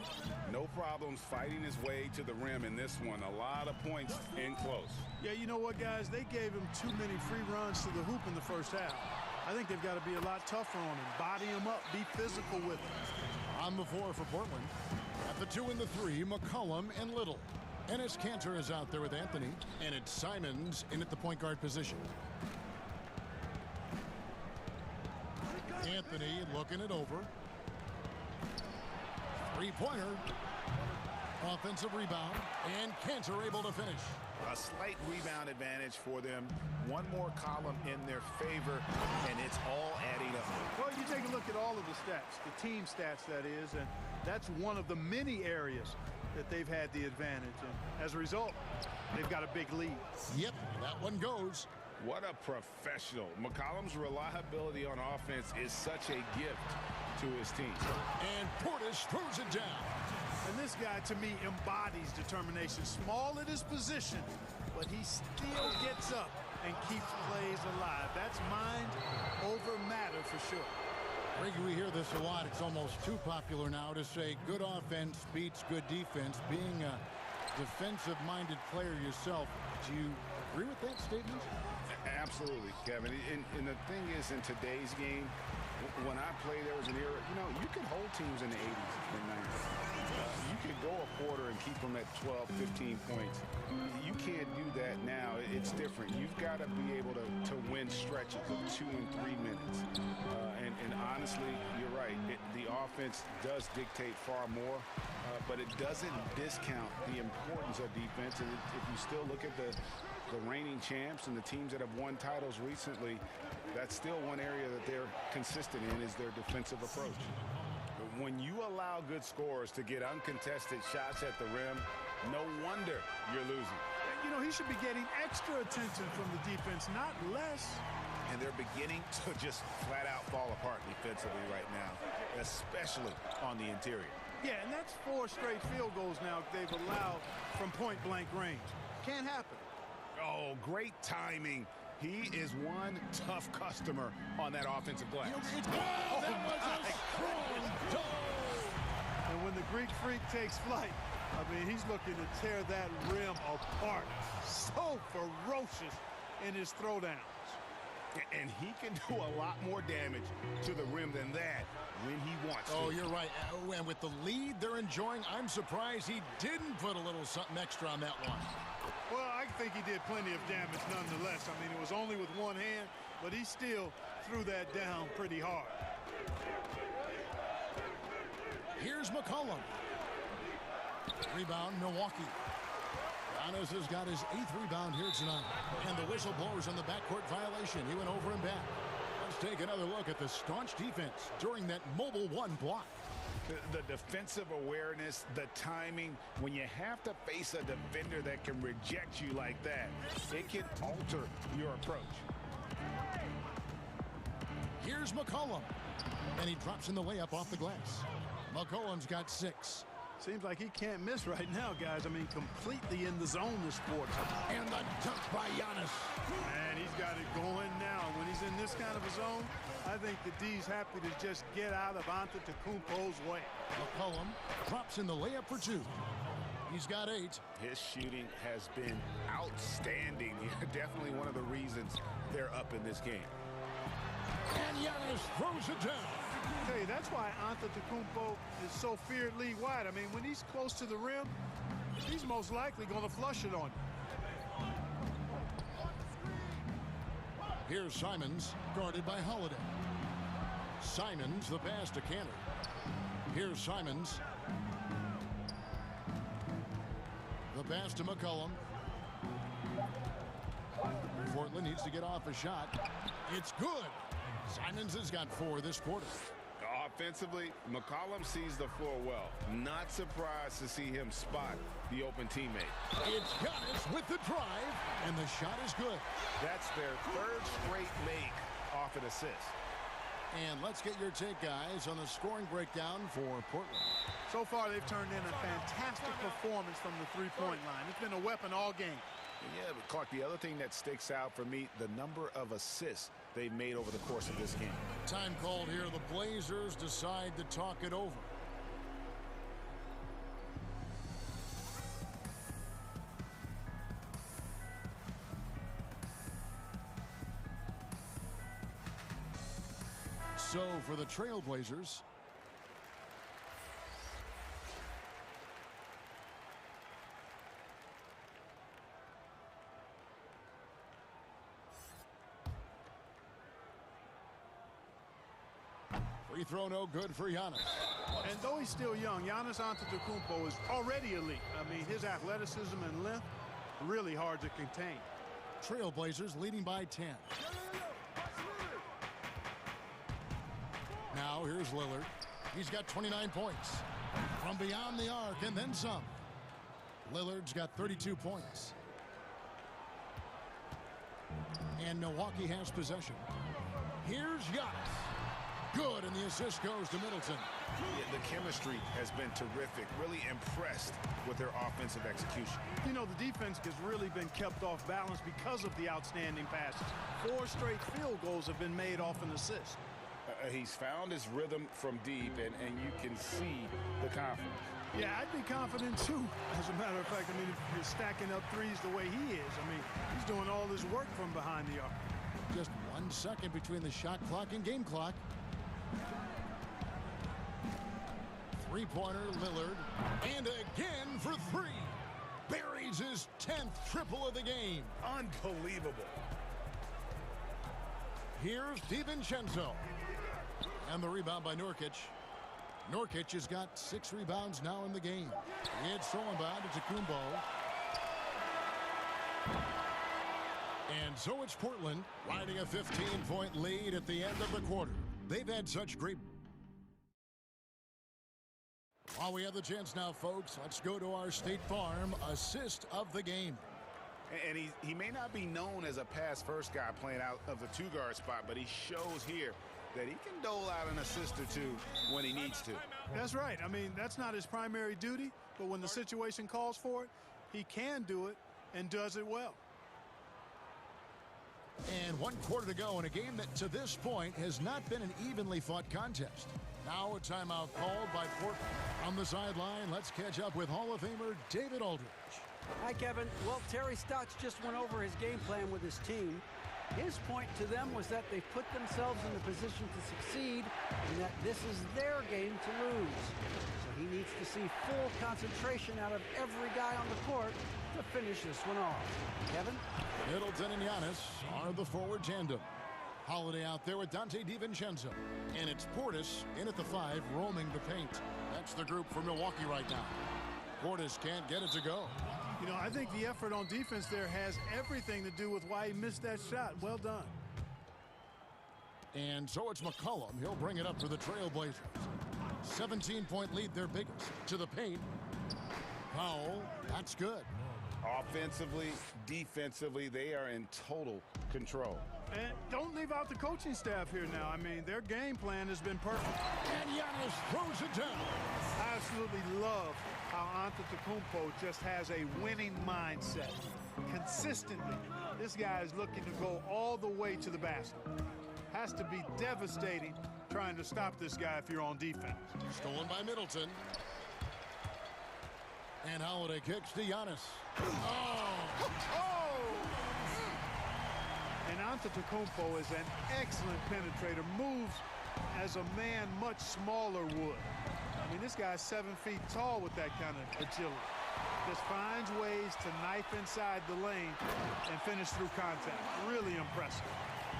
No problems fighting his way to the rim in this one. A lot of points in close. Yeah, you know what, guys? They gave him too many free runs to the hoop in the first half. I think they've got to be a lot tougher on him. Body him up. Be physical with him. On the floor for Portland. At the 2 and the 3, McCollum and Little. Enes Kanter is out there with Anthony, and it's Simons in at the point guard position. Anthony looking it over. Three-pointer. Offensive rebound, and Kanter able to finish. A slight rebound advantage for them. One more column in their favor, and it's all adding up. Well, you take a look at all of the stats, the team stats, that is, and that's one of the many areas that they've had the advantage. And as a result, they've got a big lead. Yep, that one goes. What a professional. McCollum's reliability on offense is such a gift to his team. And Portis throws it down. And this guy, to me, embodies determination. Small at his position, but he still gets up and keeps plays alive. That's mind over matter for sure. Ricky, we hear this a lot. It's almost too popular now to say good offense beats good defense. Being a defensive-minded player yourself, do you agree with that statement? Absolutely, Kevin. And the thing is, in today's game, when I played, there was an era, you could hold teams in the 80s and 90s. You could go a quarter and keep them at 12, 15 points. You can't do that now. It's different. You've got to be able to win stretches of 2 and 3 minutes. And honestly, you're right. The offense does dictate far more, but it doesn't discount the importance of defense. And if you still look at the reigning champs and the teams that have won titles recently, that's still one area that they're consistent in, is their defensive approach. But when you allow good scorers to get uncontested shots at the rim, no wonder you're losing. He should be getting extra attention from the defense, not less. And they're beginning to just flat out fall apart defensively right now, especially on the interior. Yeah, and that's 4 straight field goals now they've allowed from point-blank range. Can't happen. Oh, great timing. He is one tough customer on that offensive glass. That was a strong dove. And when the Greek Freak takes flight, he's looking to tear that rim apart. So ferocious in his throwdowns. And he can do a lot more damage to the rim than that when he wants to. Oh, you're right. And with the lead they're enjoying, I'm surprised he didn't put a little something extra on that one. Well, I think he did plenty of damage nonetheless. It was only with one hand, but he still threw that down pretty hard. Here's McCollum. Rebound, Milwaukee. Giannis has got his 8th rebound here tonight. And the whistle blows on the backcourt violation. He went over and back. Let's take another look at the staunch defense during that mobile 1 block. The defensive awareness, the timing, when you have to face a defender that can reject you like that, it can alter your approach. Here's McCollum. And he drops in the layup off the glass. McCollum's got 6. Seems like he can't miss right now, guys. Completely in the zone this quarter. And the dunk by Giannis. Man, he's got it going now. When he's in this kind of a zone, I think the D's happy to just get out of Antetokounmpo's way. McCollum drops in the layup for 2. He's got 8. His shooting has been outstanding. Definitely one of the reasons they're up in this game. And Giannis throws it down. Hey, that's why Antetokounmpo is so feared league wide. When he's close to the rim, he's most likely going to flush it on you. Here's Simons, guarded by Holiday. Simons, the pass to Canner. Here's Simons. The pass to McCollum. Portland needs to get off a shot. It's good. Simons has got 4 this quarter. Offensively, McCollum sees the floor well. Not surprised to see him spot the open teammate. It's Giannis with the drive, and the shot is good. That's their 3rd straight make off an assist. And let's get your take, guys, on the scoring breakdown for Portland. So far, they've turned in a fantastic performance from the three-point line. It's been a weapon all game. Yeah, but Clark, the other thing that sticks out for me, the number of assists they've made over the course of this game. Time called here. The Blazers decide to talk it over. So for the Trailblazers, free throw no good for Giannis. And though he's still young, Giannis Antetokounmpo is already elite. His athleticism and length, really hard to contain. Trailblazers leading by 10. Now here's Lillard. He's got 29 points. From beyond the arc and then some. Lillard's got 32 points. And Milwaukee has possession. Here's Giannis. Good, and the assist goes to Middleton. The chemistry has been terrific. Really impressed with their offensive execution. You know, the defense has really been kept off balance because of the outstanding passes. 4 straight field goals have been made off an assist. He's found his rhythm from deep, and you can see the confidence. Yeah, I'd be confident too. As a matter of fact, I mean, if you're stacking up threes the way he is, I mean, he's doing all this work from behind the arc. Just 1 second between the shot clock and game clock. Three-pointer, Lillard. And again for 3. Buries his 10th triple of the game. Unbelievable. Here's DiVincenzo. And the rebound by Nurkic. Nurkic has got 6 rebounds now in the game. It's thrown by Antetokounmpo. And so it's Portland riding a 15-point lead at the end of the quarter. They've had such great... While we have the chance now, folks, let's go to our State Farm assist of the game. And he may not be known as a pass-first guy playing out of the 2-guard spot, but he shows here that he can dole out an assist or 2 when he needs to. That's right. I mean, that's not his primary duty, but when the situation calls for it, he can do it and does it well. And 1 quarter to go in a game that to this point has not been an evenly fought contest. Now a timeout called by Portland. On the sideline, let's catch up with Hall of Famer David Aldridge. Hi, Kevin. Well, Terry Stotts just went over his game plan with his team. His point to them was that they put themselves in a position to succeed and that this is their game to lose. So he needs to see full concentration out of every guy on the court to finish this one off. Kevin? Middleton and Giannis are the forward tandem. Holiday out there with Dante DiVincenzo. And it's Portis in at the 5, roaming the paint. That's the group for Milwaukee right now. Portis can't get it to go. You know, I think the effort on defense there has everything to do with why he missed that shot. Well done. And so it's McCollum. He'll bring it up for the Trailblazers. 17-point lead, their biggest. To the paint. Powell, that's good. Offensively, defensively, they are in total control. And don't leave out the coaching staff here now. I mean, their game plan has been perfect. And Giannis throws it down. I absolutely love how Antetokounmpo just has a winning mindset. Consistently, this guy is looking to go all the way to the basket. Has to be devastating trying to stop this guy if you're on defense. Stolen by Middleton. And Holiday kicks to Giannis. And Antetokounmpo is an excellent penetrator. Moves as a man much smaller would. I mean, this guy's 7 feet tall with that kind of agility. Just finds ways to knife inside the lane and finish through contact. Really impressive.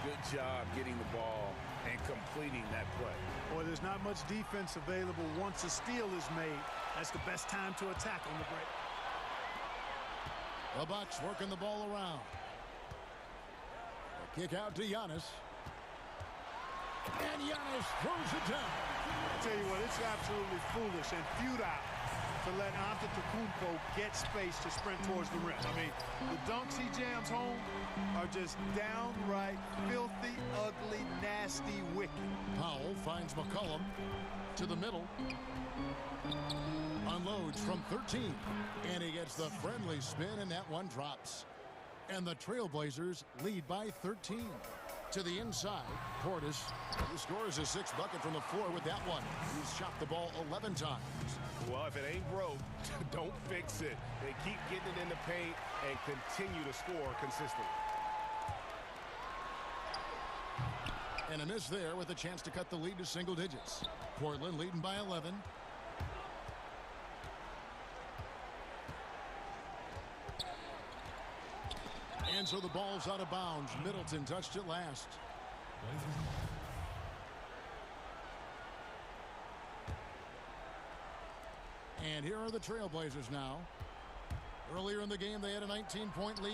Good job getting the ball and completing that play. Boy, there's not much defense available once a steal is made. That's the best time to attack on the break. The Bucks working the ball around. A kick out to Giannis. And Giannis throws it down. I tell you what, it's absolutely foolish and futile to let Antetokounmpo get space to sprint towards the rim. I mean, the dunks he jams home are just downright filthy, ugly, nasty, wicked. Powell finds McCollum to the middle. Unloads from 13. And he gets the friendly spin, and that one drops. And the Trailblazers lead by 13. To the inside, Portis, who scores his 6th bucket from the floor with that one. He's shot the ball 11 times. Well, if it ain't broke, don't fix it. They keep getting it in the paint and continue to score consistently. And a miss there with a chance to cut the lead to single digits. Portland leading by 11. And so the ball's out of bounds. Middleton touched it last. And here are the Trailblazers now. Earlier in the game, they had a 19-point lead.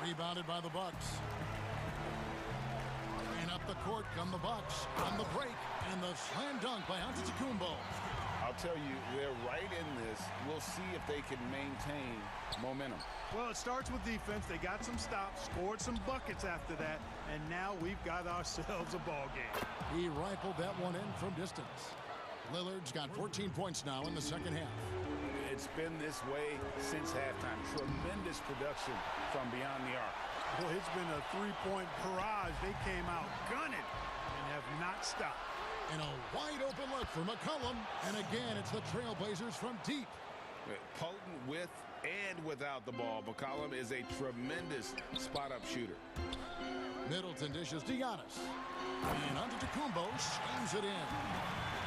Rebounded by the Bucks. And up the court come the Bucks on the break. And the slam dunk by Antetokounmpo. I'll tell you, they're right in this. We'll see if they can maintain momentum. Well, it starts with defense. They got some stops, scored some buckets after that, and now we've got ourselves a ball game. He rifled that one in from distance. Lillard's got 14 points now in the second half. It's been this way since halftime. Tremendous production from beyond the arc. Boy, it's been a three-point barrage. They came out gunning and have not stopped. And a wide-open look for McCollum. And again, it's the Trailblazers from deep. Potent with and without the ball. McCollum is a tremendous spot-up shooter. Middleton dishes to Giannis. And Antetokounmpo slams it in.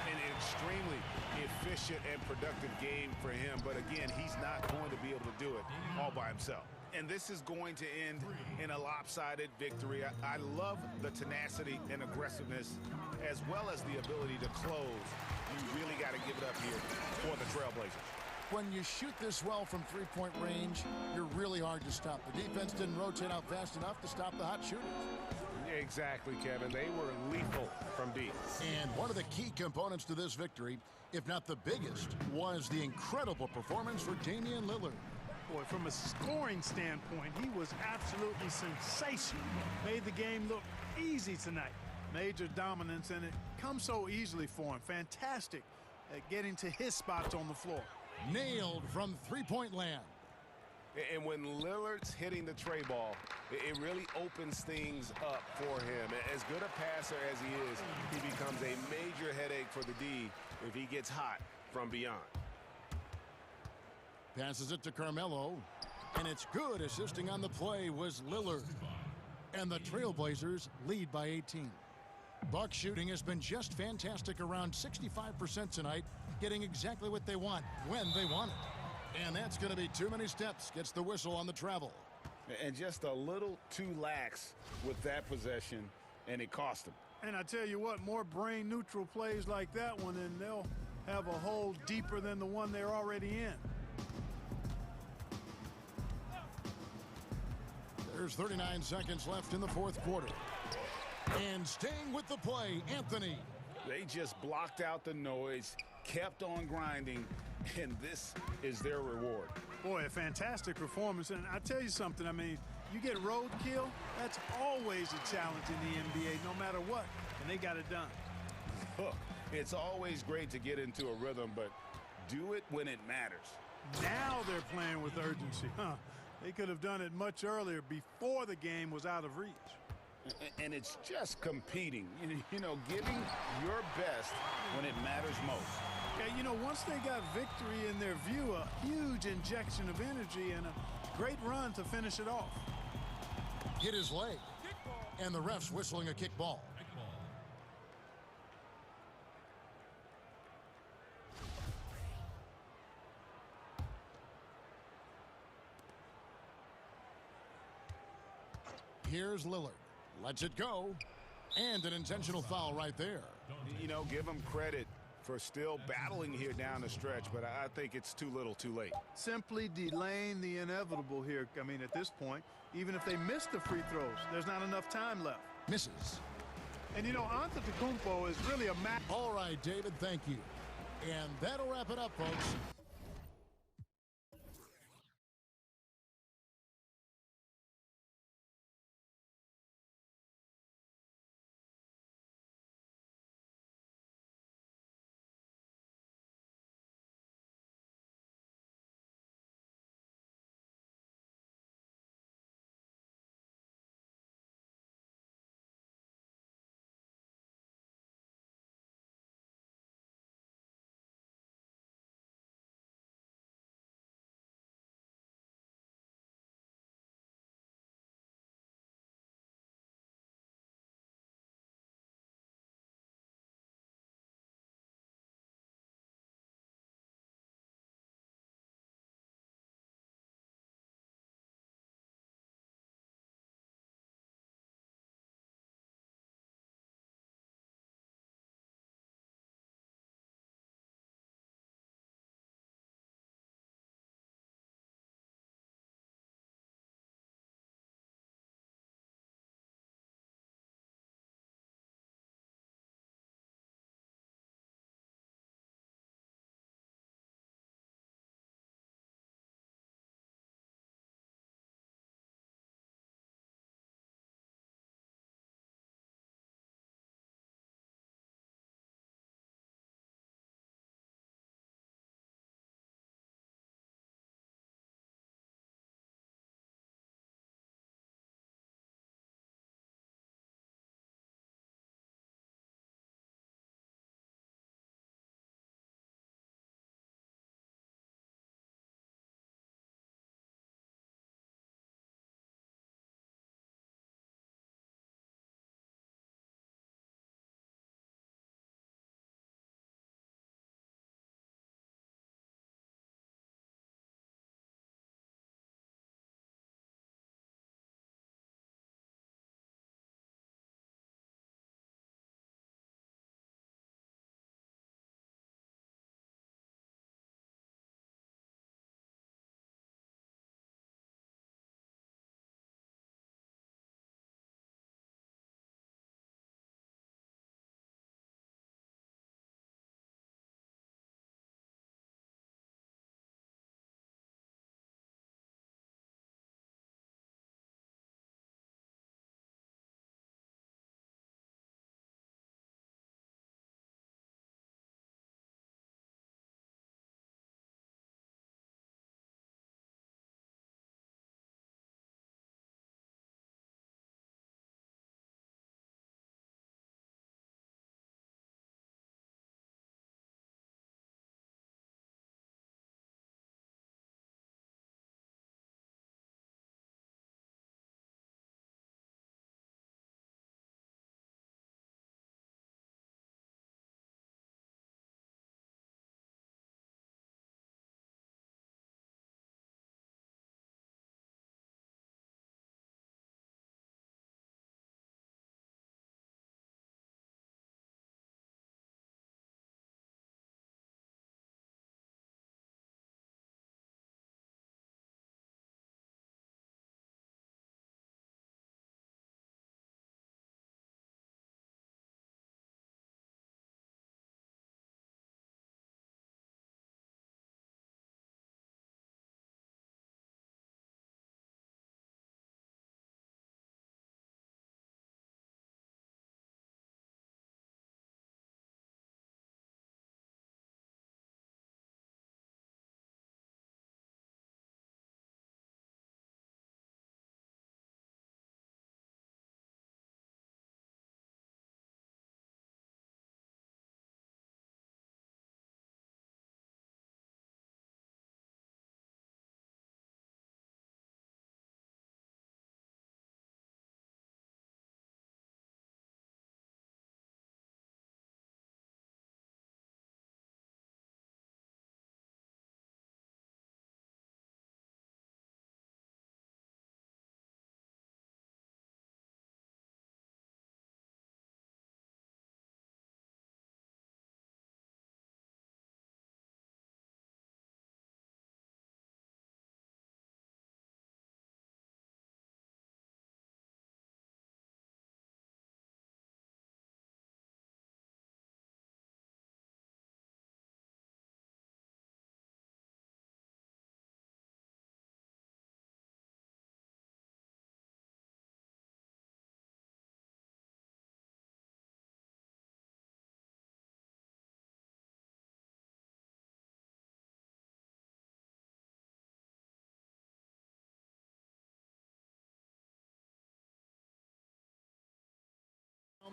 An extremely efficient and productive game for him. But again, he's not going to be able to do it all by himself. And this is going to end in a lopsided victory. I love the tenacity and aggressiveness as well as the ability to close. You really got to give it up here for the Trailblazers. When you shoot this well from three-point range, you're really hard to stop. The defense didn't rotate out fast enough to stop the hot shooters. Exactly, Kevin. They were lethal from deep. And one of the key components to this victory, if not the biggest, was the incredible performance for Damian Lillard. Boy, from a scoring standpoint, he was absolutely sensational. Made the game look easy tonight. Major dominance, and it comes so easily for him. Fantastic at getting to his spots on the floor. Nailed from three-point land. And when Lillard's hitting the tray ball, it really opens things up for him. As good a passer as he is, he becomes a major headache for the D if he gets hot from beyond. Passes it to Carmelo, and it's good. Assisting on the play was Lillard. And the Trailblazers lead by 18. Buck shooting has been just fantastic, around 65% tonight, getting exactly what they want when they want it. And that's going to be too many steps. Gets the whistle on the travel. And just a little too lax with that possession, and it cost them. And I tell you what, more brain-neutral plays like that one, and they'll have a hole deeper than the one they're already in. There's 39 seconds left in the fourth quarter. And staying with the play, Anthony. They just blocked out the noise, kept on grinding, and this is their reward. Boy, a fantastic performance. And I tell you something, I mean, you get roadkill, that's always a challenge in the NBA, no matter what, and they got it done. Look, it's always great to get into a rhythm, but do it when it matters. Now they're playing with urgency, huh? They could have done it much earlier, before the game was out of reach. And it's just competing, you know, giving your best when it matters most. Okay, you know, once they got victory in their view, a huge injection of energy and a great run to finish it off. Hit his leg, and the ref's whistling a kick ball. Here's Lillard. Lets it go. And an intentional foul right there. You know, give him credit for still battling here down the stretch, but I think it's too little too late. Simply delaying the inevitable here. I mean, at this point, even if they miss the free throws, there's not enough time left. Misses. And, you know, Antetokounmpo is really a match. All right, David, thank you. And that'll wrap it up, folks.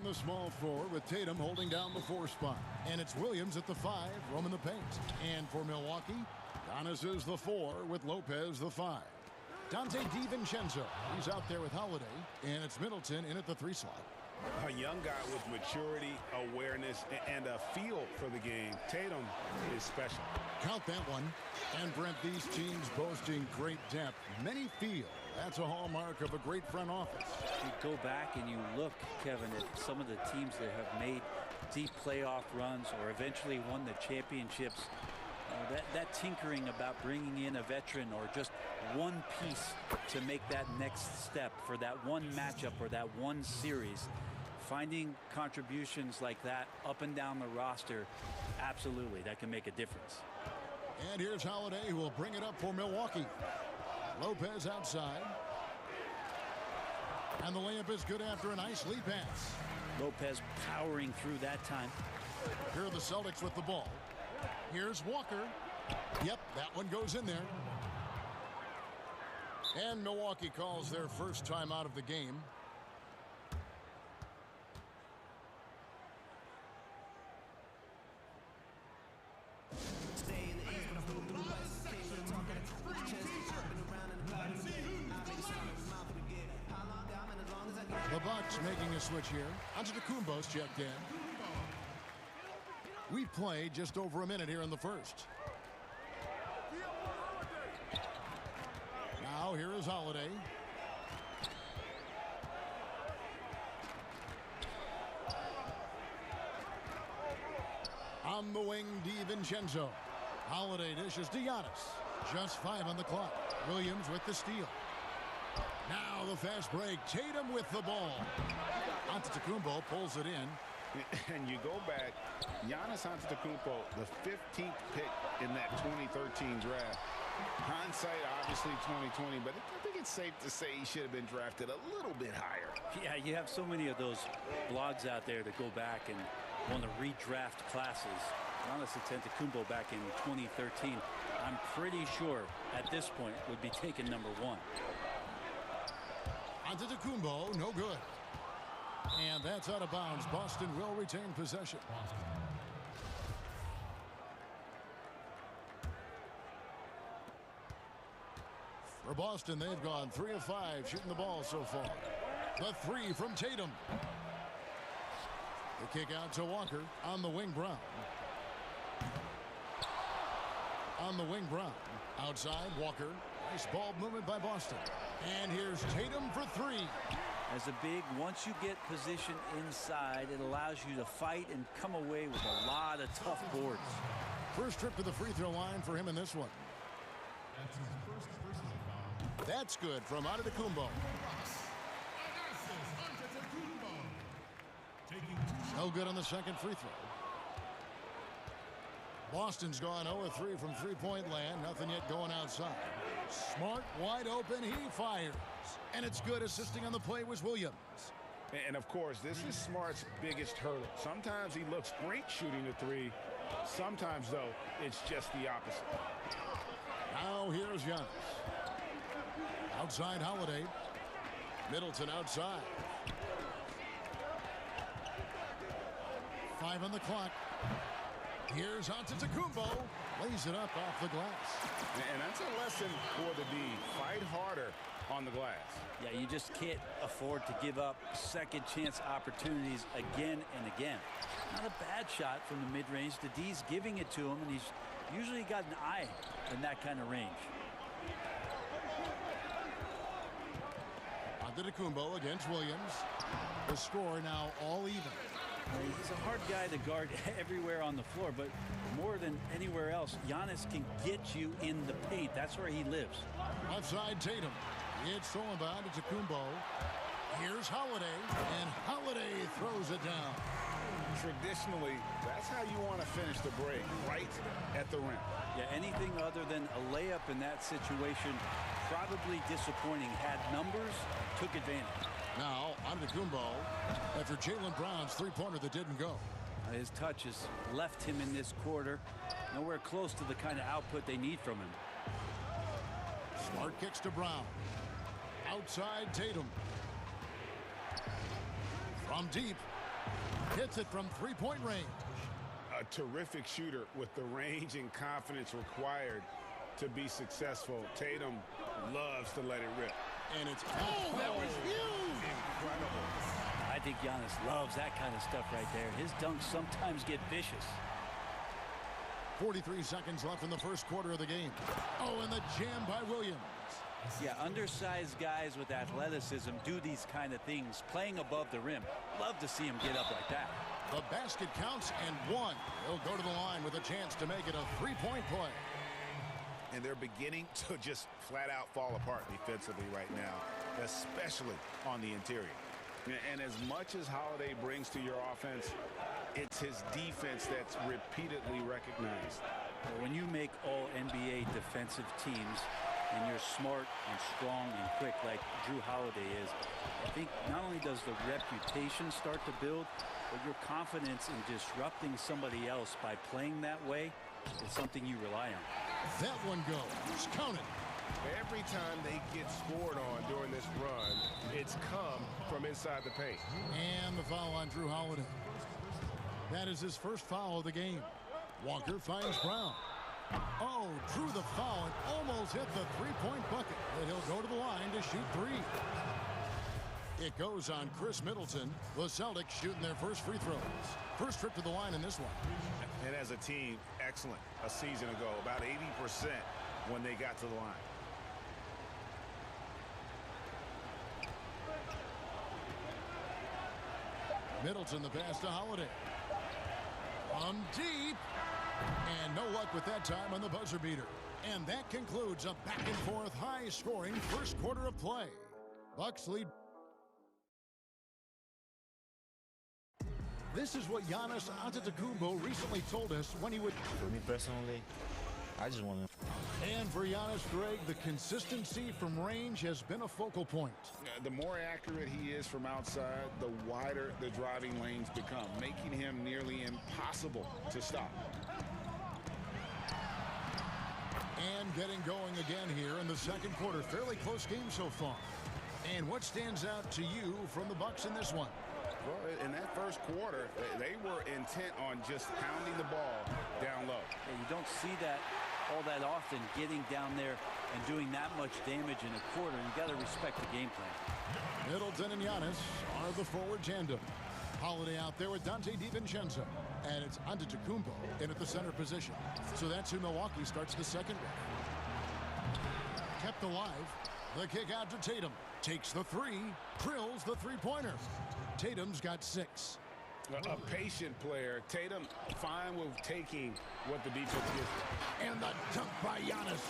the small forward with Tatum holding down the 4 spot. And it's Williams at the 5, roaming the paint. And for Milwaukee, Giannis is the 4 with Lopez the 5. Dante DiVincenzo, he's out there with Holiday. And it's Middleton in at the 3 slot. A young guy with maturity, awareness, and a feel for the game. Tatum is special. Count that one. And Brent, these teams boasting great depth. Many feel that's a hallmark of a great front office. You go back and you look, Kevin, at some of the teams that have made deep playoff runs or eventually won the championships. That tinkering about bringing in a veteran or just one piece to make that next step for that one matchup or that one series. Finding contributions like that up and down the roster, absolutely, that can make a difference. And here's Holiday, who will bring it up for Milwaukee. Lopez outside. And the layup is good after a nice lead pass. Lopez powering through that time. Here are the Celtics with the ball. Here's Walker. Yep, that one goes in there. And Milwaukee calls their first time out of the game. The Bucks making a switch here. Antetokounmpo's checked in. We've played just over a minute here in the first. Now here is Holiday. On the wing, DiVincenzo. Holiday dishes to Giannis. Just 5 on the clock. Williams with the steal. Now the fast break. Tatum with the ball. Antetokounmpo pulls it in. And you go back, Giannis Antetokounmpo, the 15th pick in that 2013 draft. Hindsight, obviously 2020, but I think it's safe to say he should have been drafted a little bit higher. Yeah, you have so many of those blogs out there that go back and want to redraft classes. Giannis Antetokounmpo back in 2013, I'm pretty sure at this point would be taken number 1. Antetokounmpo, no good. And that's out of bounds. Boston will retain possession. For Boston, they've gone 3 of 5 shooting the ball so far. The 3 from Tatum. The kick out to Walker. On the wing, Brown. On the wing, Brown. Outside, Walker. Nice ball movement by Boston. And here's Tatum for 3. As a big, once you get position inside, it allows you to fight and come away with a lot of tough boards. First trip to the free throw line for him in this one. That's good from Antetokounmpo. No good on the second free throw. Boston's gone 0-3 from three-point land. Nothing yet going outside. Smart, wide open, he fires. And it's good. Assisting on the play was Williams. And of course, this is Smart's biggest hurdle. Sometimes he looks great shooting the 3. Sometimes, though, it's just the opposite. Now here's Giannis. Outside Holiday. Middleton outside. 5 on the clock. Here's Antetokounmpo. Lays it up off the glass. And that's a lesson for the D. Fight harder on the glass. Yeah, you just can't afford to give up second chance opportunities again and again. Not a bad shot from the mid-range. The D's giving it to him, and he's usually got an eye in that kind of range. Antetokounmpo against Williams. The score now all even. He's a hard guy to guard everywhere on the floor, but more than anywhere else, Giannis can get you in the paint. That's where he lives. Left side, Tatum. It's stolen by Antetokounmpo. Here's Holiday, and Holiday throws it down. Traditionally, that's how you want to finish the break, right at the rim. Yeah, anything other than a layup in that situation, probably disappointing. Had numbers, took advantage. Now, Antetokounmpo, after Jaylen Brown's three-pointer that didn't go. His touch has left him in this quarter. Nowhere close to the kind of output they need from him. Smart kicks to Brown. Outside Tatum. From deep. Hits it from three-point range. A terrific shooter with the range and confidence required to be successful. Tatum loves to let it rip. And it's that was huge. Incredible. I think Giannis loves that kind of stuff right there. His dunks sometimes get vicious. 43 seconds left in the first quarter of the game. Oh, and the jam by Williams. Yeah, undersized guys with athleticism do these kind of things, playing above the rim. Love to see him get up like that. The basket counts and one. He'll go to the line with a chance to make it a three-point play. And they're beginning to just flat out fall apart defensively right now, especially on the interior. And as much as Holiday brings to your offense, it's his defense that's repeatedly recognized. When you make all NBA defensive teams and you're smart and strong and quick like Drew Holiday is, I think not only does the reputation start to build, but your confidence in disrupting somebody else by playing that way is something you rely on. That one goes. Count it. Every time they get scored on during this run, it's come from inside the paint. And the foul on Drew Holiday. That is his first foul of the game. Walker finds Brown. Oh, drew the foul and almost hit the three-point bucket. But he'll go to the line to shoot three. It goes on Chris Middleton. The Celtics shooting their first free throws. First trip to the line in this one. And as a team, excellent. A season ago, about 80% when they got to the line. Middleton the pass to Holiday. From deep. And no luck with that time on the buzzer beater. And that concludes a back-and-forth high-scoring first quarter of play. Bucks lead. This is what Giannis Antetokounmpo recently told us when he would... For me personally, I just want to... And for Giannis, Greg, the consistency from range has been a focal point. The more accurate he is from outside, the wider the driving lanes become, making him nearly impossible to stop. And getting going again here in the second quarter. Fairly close game so far. And what stands out to you from the Bucks in this one? Well, in that first quarter, they were intent on just pounding the ball down low. Yeah, you don't see that all that often, getting down there and doing that much damage in a quarter. You got to respect the game plan. Middleton and Giannis are the forward tandem. Holiday out there with Dante DiVincenzo. And it's Antetokounmpo in at the center position. So that's who Milwaukee starts the second with. Kept alive. The kick out to Tatum. Takes the three. Drills the three-pointer. Tatum's got 6. A patient player. Tatum fine with taking what the defense gives. And the dunk by Giannis.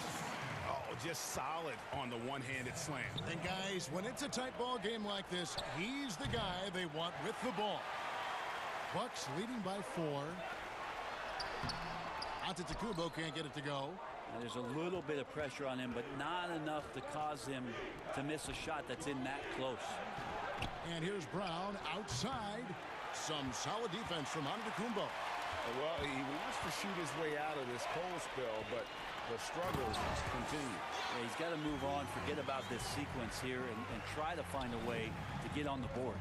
Oh, just solid on the one-handed slam. And guys, when it's a tight ball game like this, he's the guy they want with the ball. Bucks leading by 4. Antetokounmpo can't get it to go. And there's a little bit of pressure on him, but not enough to cause him to miss a shot that's in that close. And here's Brown outside. Some solid defense from Antetokounmpo. Well, he wants to shoot his way out of this cold spell, but the struggles continue. Yeah, he's got to move on, forget about this sequence here, and try to find a way to get on the board.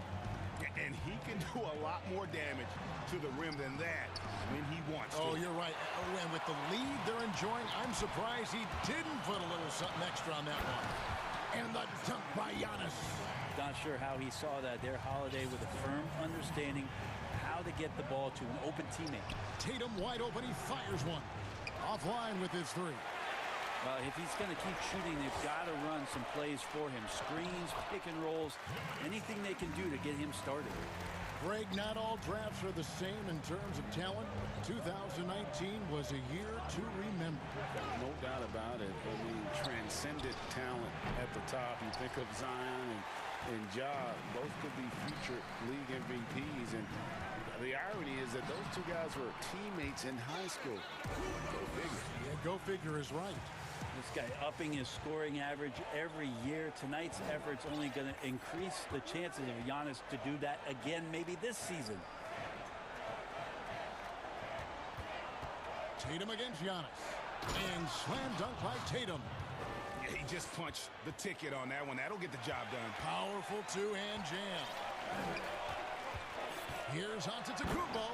And he can do a lot more damage to the rim than that when he wants to. Oh, you're right. Oh, and with the lead they're enjoying, I'm surprised he didn't put a little something extra on that one. And the dunk by Giannis. Not sure how he saw that there. Holiday with a firm understanding how to get the ball to an open teammate. Tatum wide open. He fires one. Offline with his 3. Well, if he's going to keep shooting, they've got to run some plays for him. Screens, pick and rolls, anything they can do to get him started. Greg, not all drafts are the same in terms of talent. 2019 was a year to remember. No doubt about it. I mean, transcendent talent at the top. You think of Zion and Ja, both could be future league MVPs. And the irony is that those two guys were teammates in high school. Go figure. Yeah, go figure is right. This guy upping his scoring average every year. Tonight's effort's only going to increase the chances of Giannis to do that again, maybe this season. Tatum against Giannis. And slam dunk by Tatum. Yeah, he just punched the ticket on that one. That'll get the job done. Powerful two-hand jam. Here's Antetokounmpo,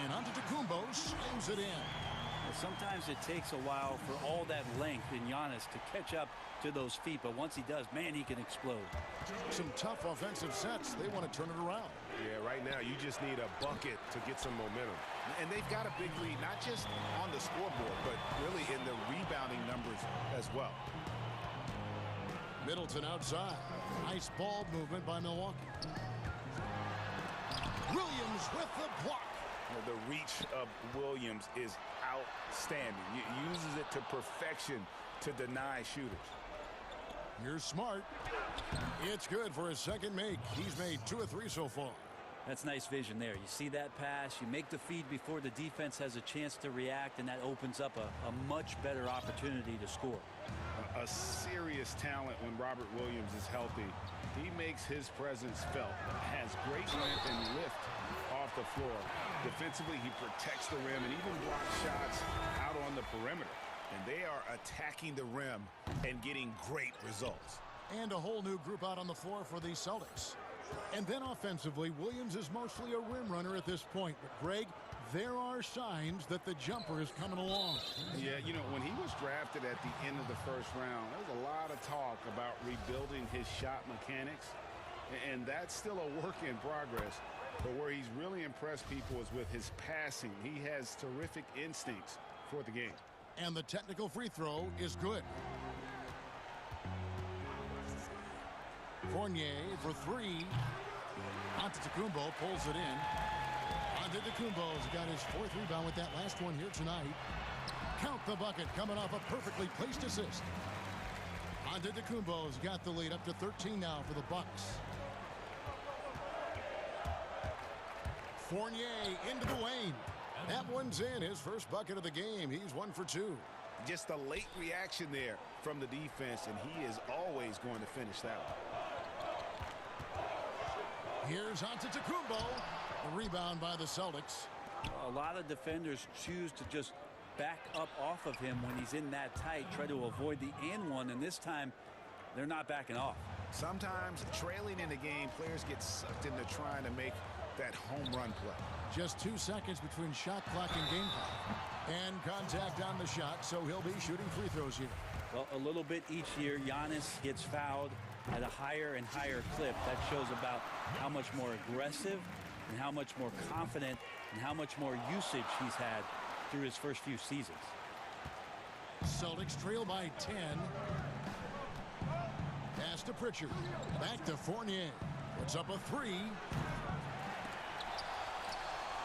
and Antetokounmpo slams it in. Well, sometimes it takes a while for all that length in Giannis to catch up to those feet, but once he does, man, he can explode. Some tough offensive sets. They want to turn it around. Yeah, right now you just need a bucket to get some momentum. And they've got a big lead, not just on the scoreboard, but really in the rebounding numbers as well. Middleton outside. Nice ball movement by Milwaukee. Williams with the block. The reach of Williams is outstanding. He uses it to perfection to deny shooters. Here's Smart. It's good for his second make. He's made 2 of 3 so far. That's nice vision there. You see that pass, you make the feed before the defense has a chance to react, and that opens up a much better opportunity to score. A serious talent when Robert Williams is healthy. He makes his presence felt, has great length and lift off the floor. Defensively, he protects the rim and even blocks shots out on the perimeter. And they are attacking the rim and getting great results. And a whole new group out on the floor for the Celtics. And then offensively, Williams is mostly a rim runner at this point. But, Greg, there are signs that the jumper is coming along. Yeah, you know, when he was drafted at the end of the first round, there was a lot of talk about rebuilding his shot mechanics. And that's still a work in progress. But where he's really impressed people is with his passing. He has terrific instincts for the game. And the technical free throw is good. Fournier for 3. Antetokounmpo pulls it in. Antetokounmpo's got his 4th rebound with that last one here tonight. Count the bucket coming off a perfectly placed assist. Antetokounmpo's got the lead up to 13 now for the Bucks. Fournier into the lane. That one's in. His first bucket of the game. He's 1 for 2. Just a late reaction there from the defense, and he is always going to finish that one. Here's Antetokounmpo. A rebound by the Celtics. A lot of defenders choose to just back up off of him when he's in that tight, try to avoid the and one, and this time they're not backing off. Sometimes trailing in the game, players get sucked into trying to make that home run play. Just 2 seconds between shot clock and game clock. And contact on the shot, so he'll be shooting free throws here. Well, a little bit each year, Giannis gets fouled at a higher and higher clip. That shows about how much more aggressive and how much more confident and how much more usage he's had through his first few seasons. Celtics trail by 10. Pass to Pritchard. Back to Fournier. Puts up a 3.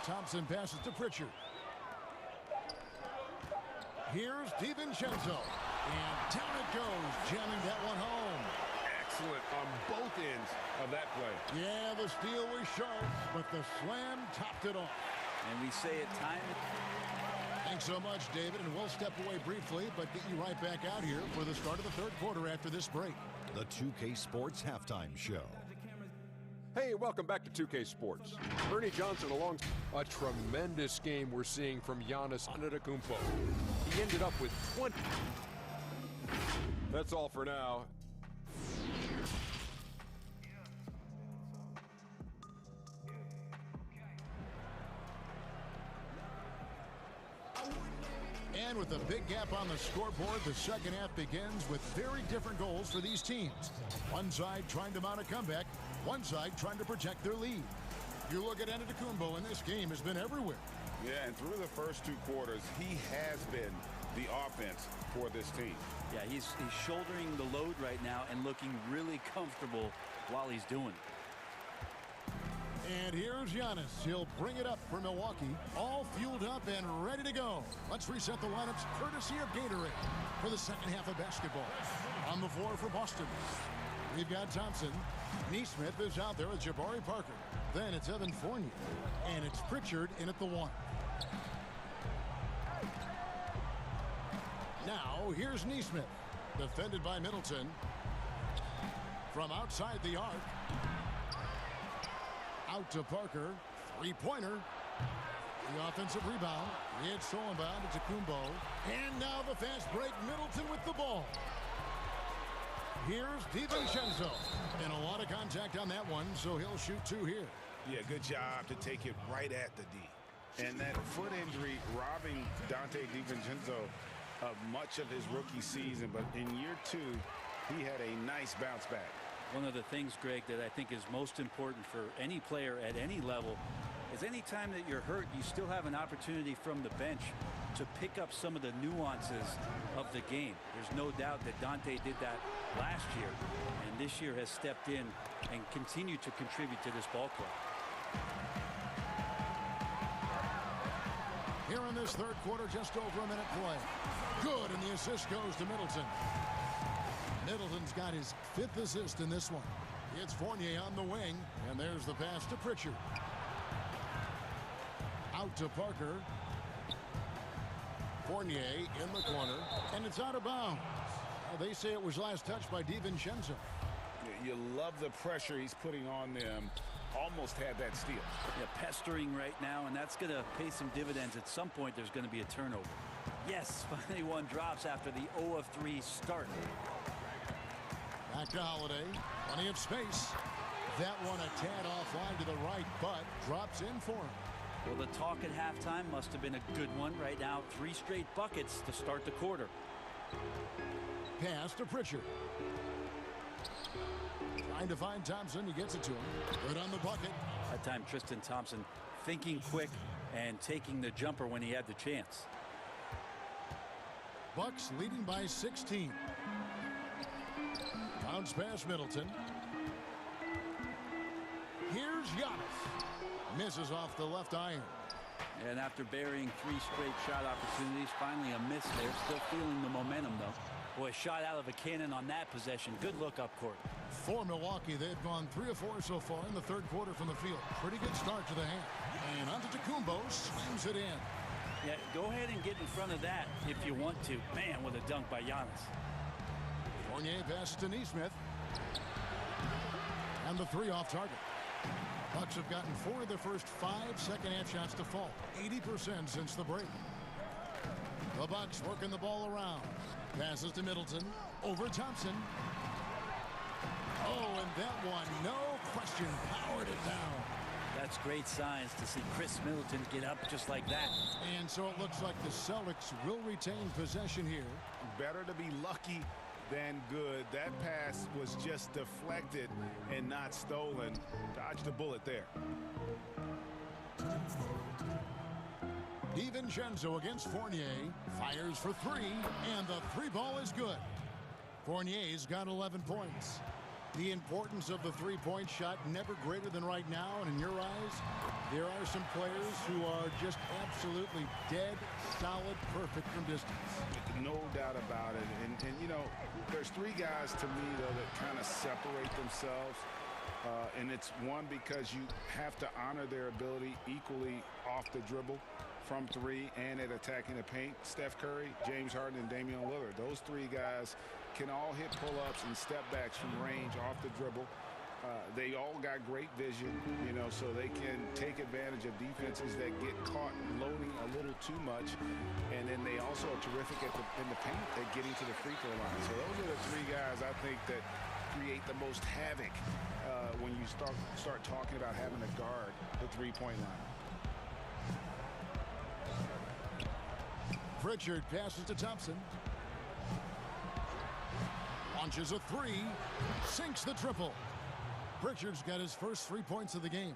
Thompson passes to Pritchard. Here's DiVincenzo. And down it goes, jamming that one home. Excellent on both ends of that play. Yeah, the steal was sharp, but the slam topped it off. And we say it time. Thanks so much, David, and we'll step away briefly, but get you right back out here for the start of the third quarter after this break. The 2K Sports Halftime Show. Hey, welcome back to 2K Sports. Ernie Johnson along. A tremendous game we're seeing from Giannis Antetokounmpo. He ended up with 20. That's all for now. And with a big gap on the scoreboard, the second half begins with very different goals for these teams. One side trying to mount a comeback, one side trying to protect their lead. You look at Antetokounmpo, and this game has been everywhere. Yeah, and through the first 2 quarters, he has been the offense for this team. Yeah, he's shouldering the load right now and looking really comfortable while he's doing it. And here's Giannis. He'll bring it up for Milwaukee. All fueled up and ready to go. Let's reset the lineups courtesy of Gatorade for the second half of basketball. On the floor for Boston, we've got Thompson. Neesmith is out there with Jabari Parker. Then it's Evan Fournier. And it's Pritchard in at the 1. Now, here's Neesmith. Defended by Middleton. From outside the arc. Out to Parker. 3-pointer. The offensive rebound. It's stolen by Antetokounmpo. And now the fast break. Middleton with the ball. Here's DiVincenzo. And a lot of contact on that one, so he'll shoot 2 here. Yeah, good job to take it right at the D. And that foot injury robbing Dante DiVincenzo of much of his rookie season, but in year 2, he had a nice bounce back. One of the things, Greg, that I think is most important for any player at any level is any time that you're hurt, you still have an opportunity from the bench to pick up some of the nuances of the game. There's no doubt that Dante did that last year, and this year has stepped in and continued to contribute to this ball club. Here in this third quarter, just over a minute play. Good, and the assist goes to Middleton. Middleton's got his 5th assist in this one. It's Fournier on the wing, and there's the pass to Pritchard. Out to Parker. Fournier in the corner, and it's out of bounds. They say it was last touched by DiVincenzo. You love the pressure he's putting on them. Almost had that steal. Yeah, pestering right now, and that's going to pay some dividends. At some point, there's going to be a turnover. Yes, finally one drops after the 0 of 3 start. Back to Holiday. Plenty of space. That one a tad offline to the right, but drops in for him. Well, the talk at halftime must have been a good one. Right now, 3 straight buckets to start the quarter. Pass to Pritchard. Trying to find Thompson. He gets it to him. Good on the bucket. That time, Tristan Thompson thinking quick and taking the jumper when he had the chance. Bucks leading by 16. Bounce pass Middleton. Here's Giannis. Misses off the left iron. And after burying 3 straight shot opportunities, finally a miss there. Still feeling the momentum, though. Boy, shot out of a cannon on that possession. Good look up court. For Milwaukee, they've gone 3 of 4 so far in the third quarter from the field. Pretty good start to the half. And Antetokounmpo slams it in. Yeah, go ahead and get in front of that if you want to. Man, with a dunk by Giannis. Fournier passes to Neesmith. And the 3 off target. Bucks have gotten 4 of their first 5 second-half shots to fall. 80% since the break. The Bucks working the ball around. Passes to Middleton. Over Thompson. Oh, and that one, no question, powered it down. That's great signs to see Chris Middleton get up just like that. And so it looks like the Celtics will retain possession here. Better to be lucky than good. That pass was just deflected and not stolen. Dodged a bullet there. DiVincenzo against Fournier. Fires for 3, and the 3 ball is good. Fournier's got 11 points. The importance of the 3-point shot never greater than right now, and in your eyes, there are some players who are just absolutely dead, solid, perfect from distance. No doubt about it. And you know, there's 3 guys to me, though, that kind of separate themselves. And it's one, because you have to honor their ability equally off the dribble, from 3, and at attacking the paint. Steph Curry, James Harden, and Damian Lillard. Those 3 guys can all hit pull-ups and step-backs from range off the dribble. They all got great vision, you know, so they can take advantage of defenses that get caught loading a little too much. And then they also are terrific in the paint at getting to the free throw line. So those are the 3 guys I think that create the most havoc when you start talking about having to guard the 3-point line. Pritchard passes to Thompson. Launches a 3. Sinks the triple. Pritchard's got his first 3 points of the game.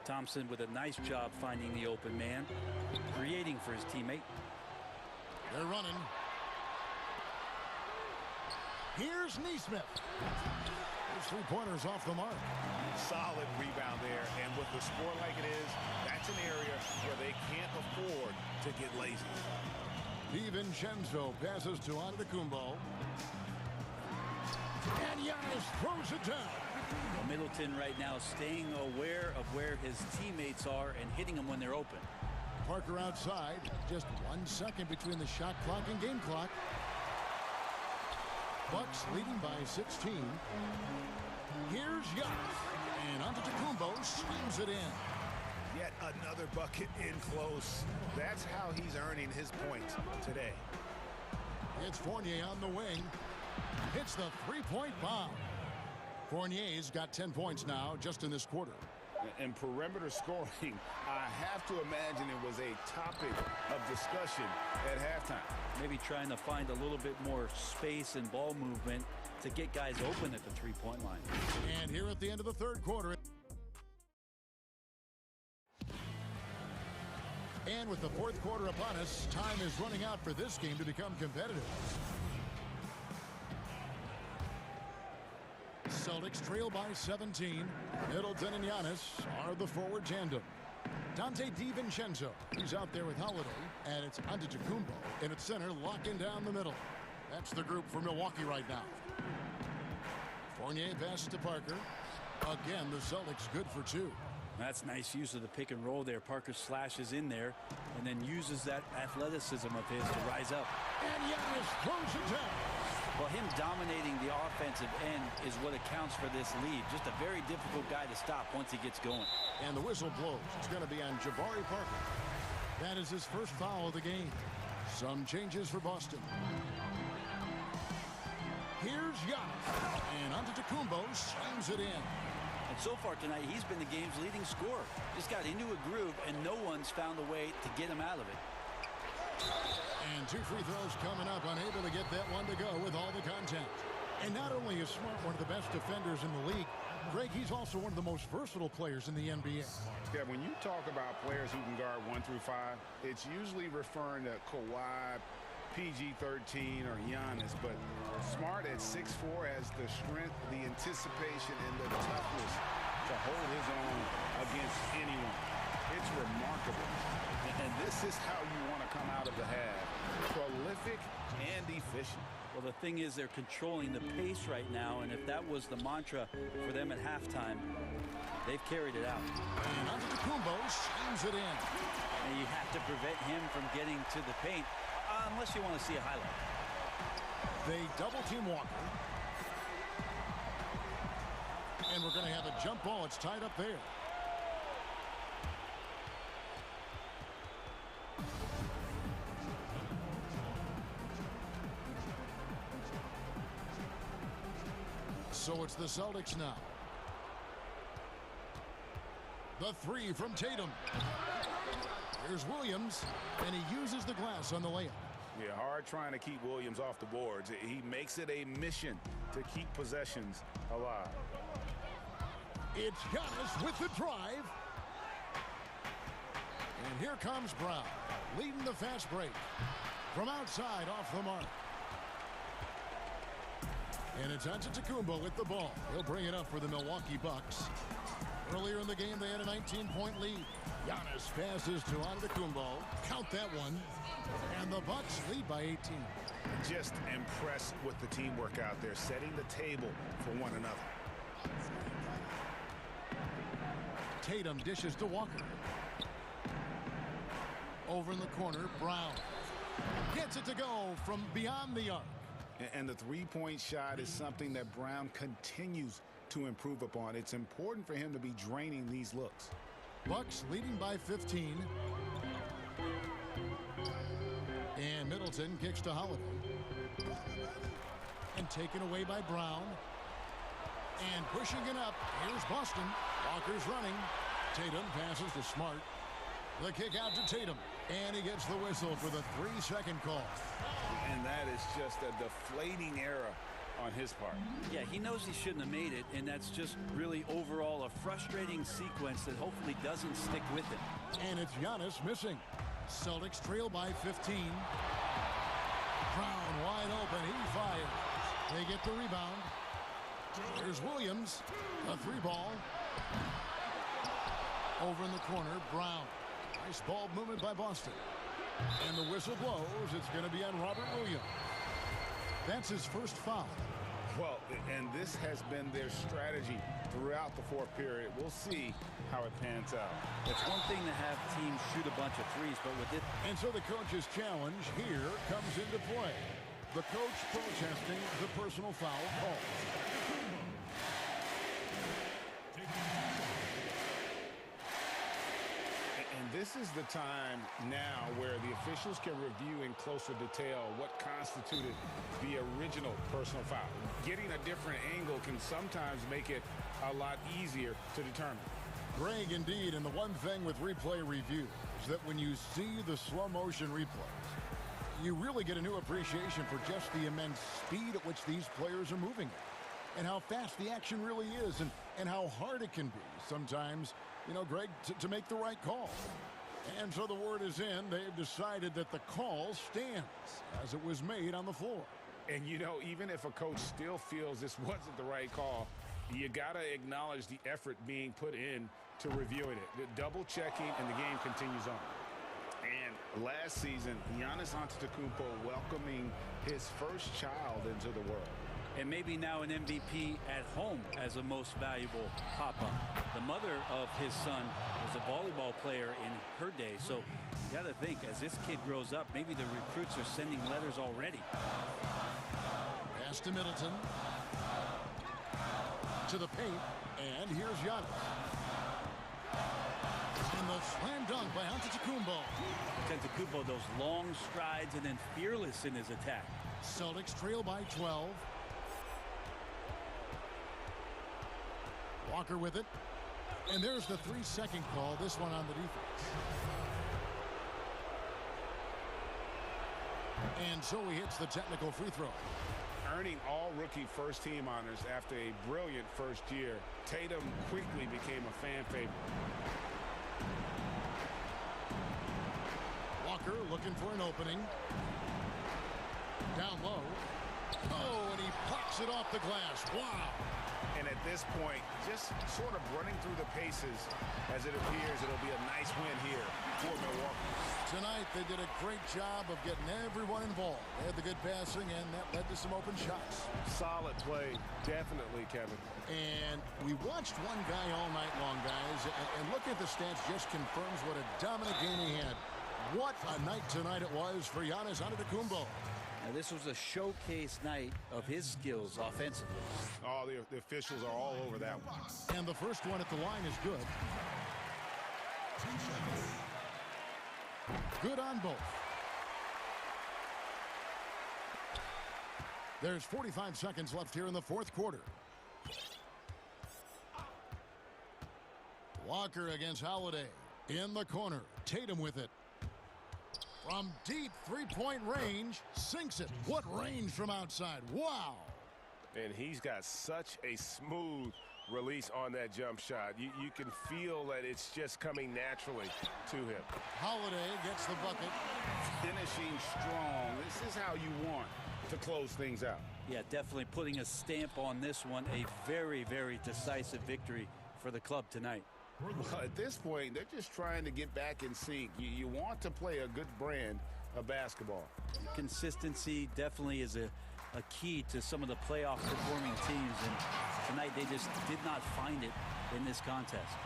Thompson with a nice job finding the open man, creating for his teammate. They're running. Here's Neesmith. His 3-pointers off the mark. Solid rebound there, and with the score like it is, that's an area where they can't afford to get lazy. DiVincenzo passes to Antetokounmpo. And Giannis throws it down. Well, Middleton right now staying aware of where his teammates are and hitting them when they're open. Parker outside. Just 1 second between the shot clock and game clock. Bucks leading by 16. Here's Giannis. And Antetokounmpo slams it in. Yet another bucket in close. That's how he's earning his points today. It's Fournier on the wing. Hits the 3-point bomb. Fournier's got 10 points now just in this quarter. And perimeter scoring, I have to imagine it was a topic of discussion at halftime. Maybe trying to find a little bit more space and ball movement to get guys open at the three-point line. And here at the end of the third quarter. And with the fourth quarter upon us, time is running out for this game to become competitive. Celtics trail by 17. Middleton and Giannis are the forward tandem. Dante DiVincenzo, he's out there with Holiday, and it's Antetokounmpo in its center, locking down the middle. That's the group for Milwaukee right now. Fournier passes to Parker. Again, the Celtics good for two. That's nice use of the pick and roll there. Parker slashes in there and then uses that athleticism of his to rise up. And Giannis throws it down. Well, him dominating the offensive end is what accounts for this lead. Just a very difficult guy to stop once he gets going. And the whistle blows. It's going to be on Jabari Parker. That is his first foul of the game. Some changes for Boston. Here's Giannis. And Antetokounmpo slams it in. And so far tonight, he's been the game's leading scorer. Just got into a groove, and no one's found a way to get him out of it. And two free throws coming up, unable to get that one to go with all the contact. And not only is Smart one of the best defenders in the league, Greg, he's also one of the most versatile players in the NBA. Yeah, when you talk about players who can guard 1 through 5, it's usually referring to Kawhi, PG-13, or Giannis, but Smart at 6'4" has the strength, the anticipation, and the toughness to hold his own against anyone. It's remarkable. And this is how you want to come out of the half. Prolific and efficient. Well, the thing is they're controlling the pace right now, and if that was the mantra for them at halftime, they've carried it out. And Antetokounmpo slams it in. And you have to prevent him from getting to the paint, unless you want to see a highlight. They double-team Walker. And we're going to have a jump ball. It's tied up there. So it's the Celtics now. The three from Tatum. Here's Williams, and he uses the glass on the layup. Yeah, hard trying to keep Williams off the boards. He makes it a mission to keep possessions alive. It's Giannis with the drive. And here comes Brown, leading the fast break. From outside, off the mark. And it's Antetokounmpo with the ball. He'll bring it up for the Milwaukee Bucks. Earlier in the game, they had a 19-point lead. Giannis passes to Antetokounmpo. Count that one. And the Bucks lead by 18. Just impressed with the teamwork out there, setting the table for one another. Tatum dishes to Walker. Over in the corner, Brown gets it to go from beyond the arc. And the three-point shot is something that Brown continues to improve upon. It's important for him to be draining these looks. Bucks leading by 15. And Middleton kicks to Holiday. And taken away by Brown. And pushing it up. Here's Boston. Walker's running. Tatum passes to Smart. The kick out to Tatum. And he gets the whistle for the 3-second call. And that is just a deflating error on his part. Yeah, he knows he shouldn't have made it, and that's just really overall a frustrating sequence that hopefully doesn't stick with him. And it's Giannis missing. Celtics trail by 15. Brown wide open. He fires. They get the rebound. Here's Williams. A 3-ball. Over in the corner, Brown. Nice ball movement by Boston. And the whistle blows. It's going to be on Robert Williams. That's his first foul. Well, and this has been their strategy throughout the fourth period. We'll see how it pans out. It's one thing to have teams shoot a bunch of threes, but with it... And so the coach's challenge here comes into play. The coach protesting the personal foul call. This is the time now where the officials can review in closer detail what constituted the original personal foul. Getting a different angle can sometimes make it a lot easier to determine. Greg, indeed, and the one thing with replay review is that when you see the slow motion replays, you really get a new appreciation for just the immense speed at which these players are moving at, and how fast the action really is, and how hard it can be sometimes, you know, Greg, to make the right call. And so the word is in. They've decided that the call stands as it was made on the floor. And, you know, even if a coach still feels this wasn't the right call, you got to acknowledge the effort being put in to reviewing it. The double checking, and the game continues on. And last season, Giannis Antetokounmpo welcoming his first child into the world. And maybe now an MVP at home as a most valuable papa. The mother of his son was a volleyball player in her day. So you got to think, as this kid grows up, maybe the recruits are sending letters already. Pass to Middleton. To the paint. And here's Giannis. And the slam dunk by Antetokounmpo. Antetokounmpo, those long strides and then fearless in his attack. Celtics trail by 12. Walker with it. And there's the 3-second call, this one on the defense. And so he hits the technical free throw. Earning all rookie first team honors after a brilliant first year, Tatum quickly became a fan favorite. Walker looking for an opening. Down low. Oh, and he plucks it off the glass. Wow. And at this point, just sort of running through the paces, as it appears it'll be a nice win here for Milwaukee. Tonight, they did a great job of getting everyone involved. They had the good passing, and that led to some open shots. Solid play, definitely, Kevin. And we watched one guy all night long, guys, and looking at the stats just confirms what a dominant game he had. What a night tonight it was for Giannis Antetokounmpo. Now, this was a showcase night of his skills offensively. Oh, the officials are all over that one. And the first one at the line is good. Good on both. There's 45 seconds left here in the fourth quarter. Walker against Holiday. In the corner. Tatum with it. From deep three-point range, sinks it. What range from outside. Wow. And he's got such a smooth release on that jump shot. You can feel that it's just coming naturally to him. Holiday gets the bucket. Finishing strong. This is how you want to close things out. Yeah, definitely putting a stamp on this one. A very, very decisive victory for the club tonight. Well, at this point, they're just trying to get back in sync. You want to play a good brand of basketball. Consistency definitely is a key to some of the playoff performing teams, and tonight they just did not find it in this contest.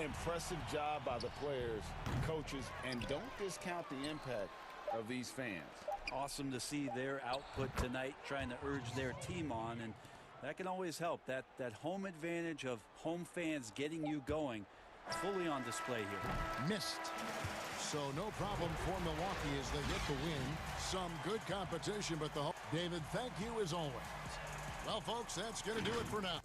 Impressive job by the players, coaches, and don't discount the impact of these fans. Awesome to see their output tonight, trying to urge their team on, and that can always help. That home advantage of home fans getting you going, fully on display here. Missed. So no problem for Milwaukee as they get the win. Some good competition, but David, thank you as always. Well, folks, that's going to do it for now.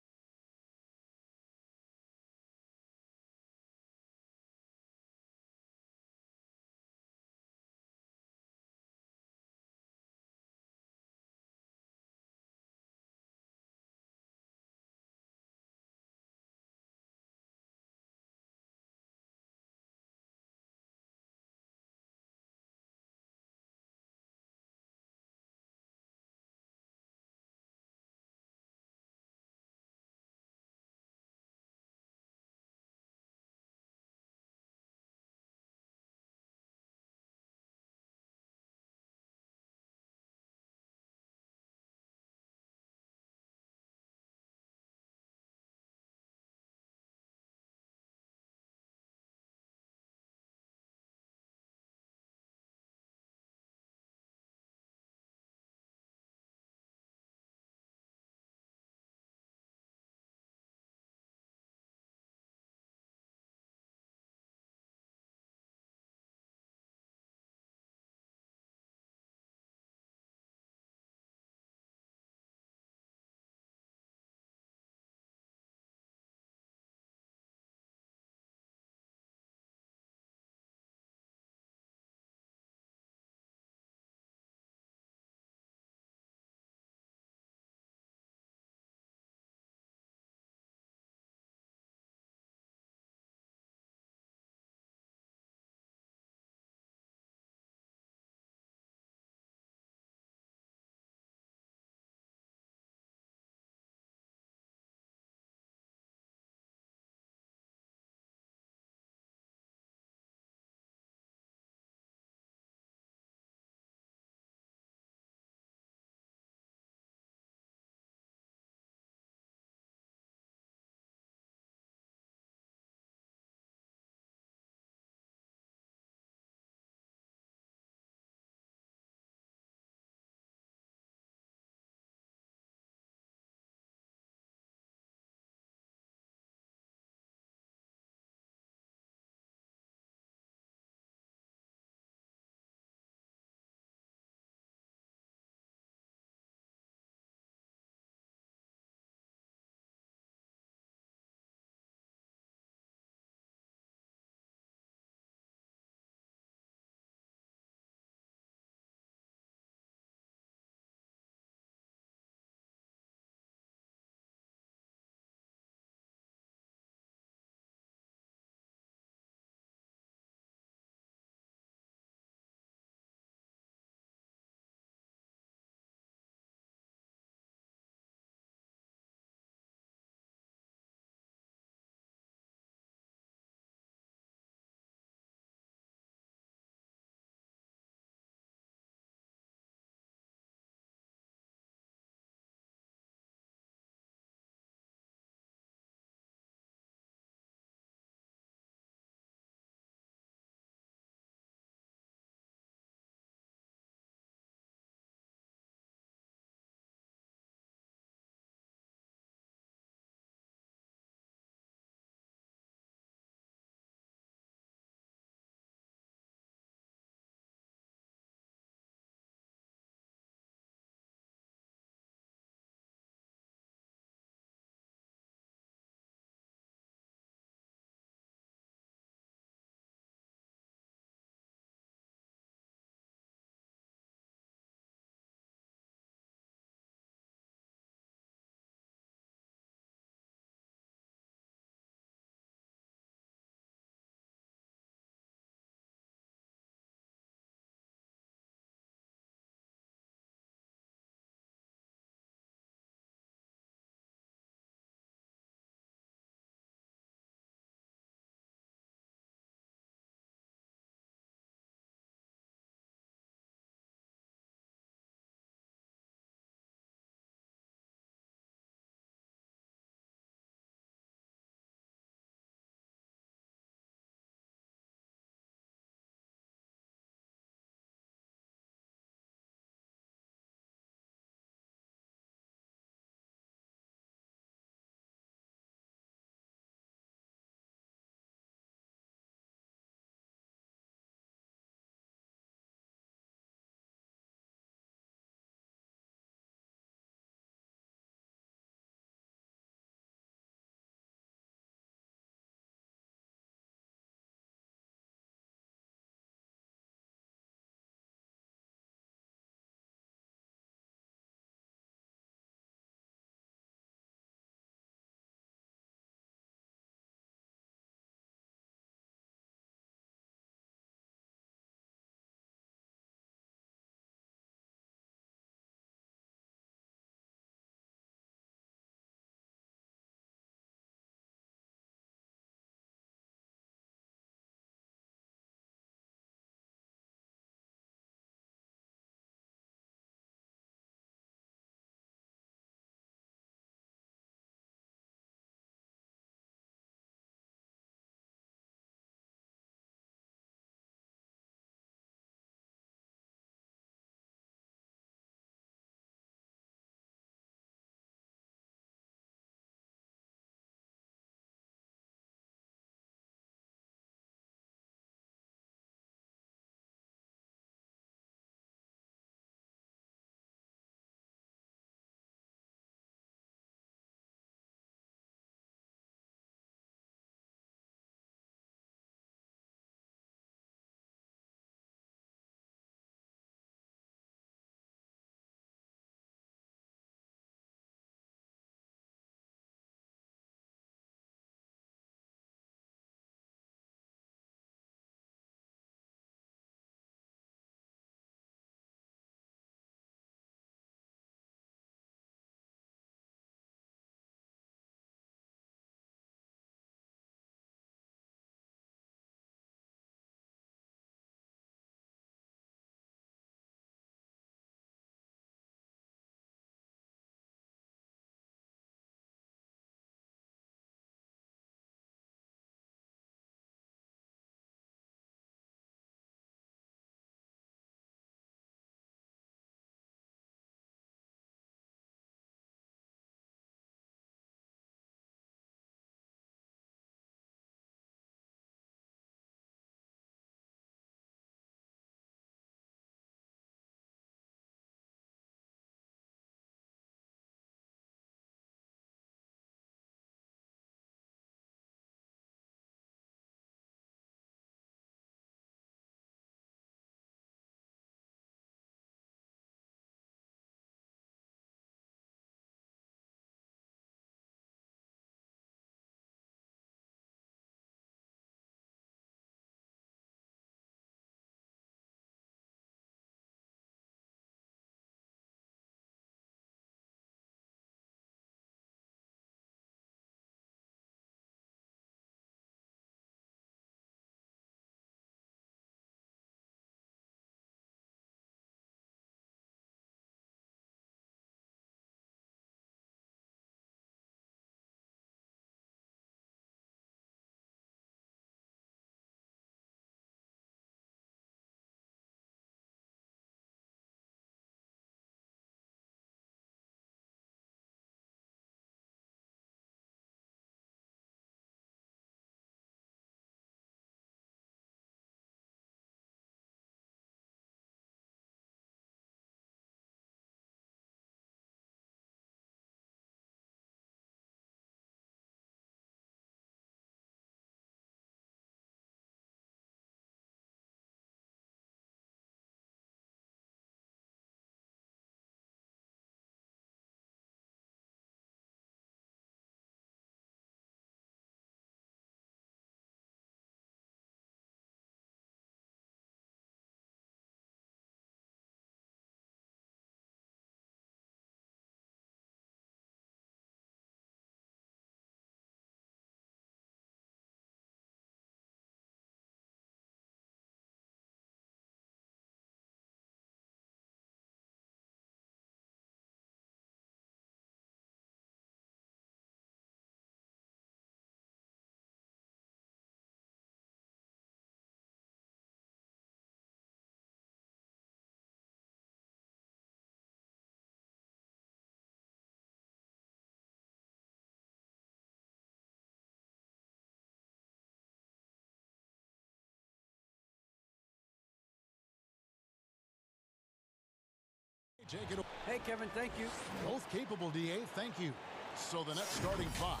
Take it. Hey, Kevin, thank you. Both capable, DA. Thank you. So the Nets starting five.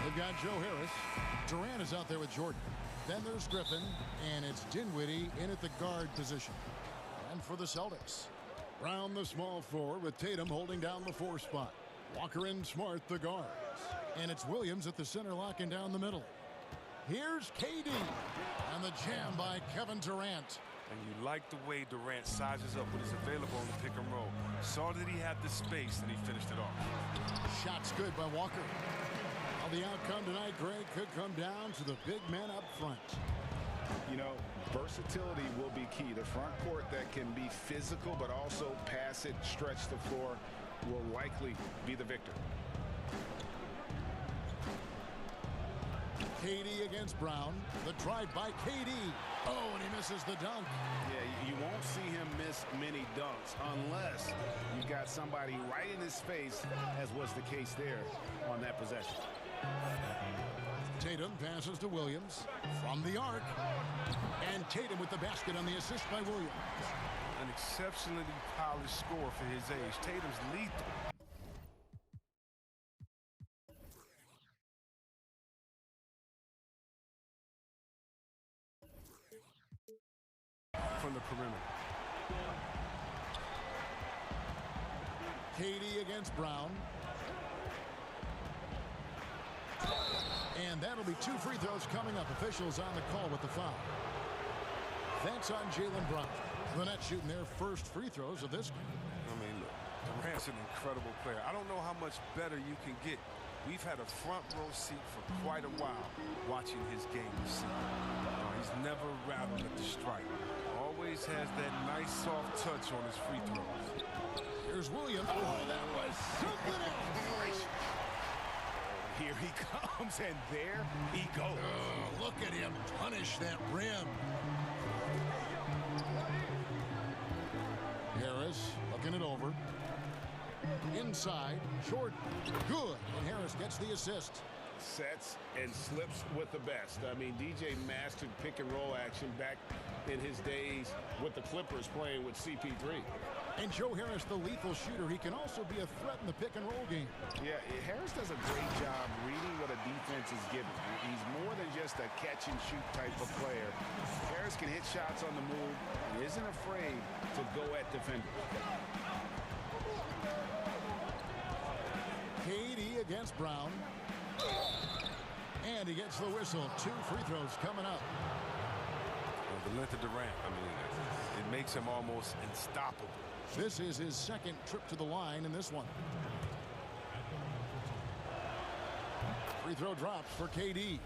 They've got Joe Harris. Durant is out there with Jordan. Then there's Griffin, and it's Dinwiddie in at the guard position. And for the Celtics, Brown the small forward with Tatum holding down the 4 spot. Walker and Smart the guards. And it's Williams at the center locking down the middle. Here's KD. And the jam by Kevin Durant. And you like the way Durant sizes up what is available on the pick and roll. Saw that he had the space, and he finished it off. Shots good by Walker. Well, the outcome tonight, Greg, could come down to the big men up front. You know, versatility will be key. The front court that can be physical but also pass it, stretch the floor, will likely be the victor. KD against Brown. The drive by KD. Oh, and he misses the dunk. Yeah, you won't see him miss many dunks unless you got somebody right in his face, as was the case there on that possession. Tatum passes to Williams from the arc. And Tatum with the basket on the assist by Williams. An exceptionally polished scorer for his age. Tatum's lethal. From the perimeter. KD against Brown. And that'll be 2 free throws coming up. Officials on the call with the foul. That's on Jaylen Brown. The Nets shooting their first free throws of this game. I mean, look, Durant's an incredible player. I don't know how much better you can get. We've had a front row seat for quite a while watching his game this season. He's never rattled at the strike. Always has that nice soft touch on his free throws. Here's Williams. Oh, that was something else. Here he comes, and there he goes. Oh, look at him punish that rim. Harris looking it over. Inside, Jordan. Good. And Harris gets the assist. Sets and slips with the best. I mean, DJ mastered pick and roll action back in his days with the Clippers playing with CP3. And Joe Harris, the lethal shooter, he can also be a threat in the pick and roll game. Yeah, Harris does a great job reading what a defense is given. He's more than just a catch and shoot type of player. Harris can hit shots on the move and isn't afraid to go at defenders. KD against Brown. And he gets the whistle. 2 free throws coming up. Well, the length of Durant, I mean, it makes him almost unstoppable. This is his second trip to the line in this one. Free throw drops for KD.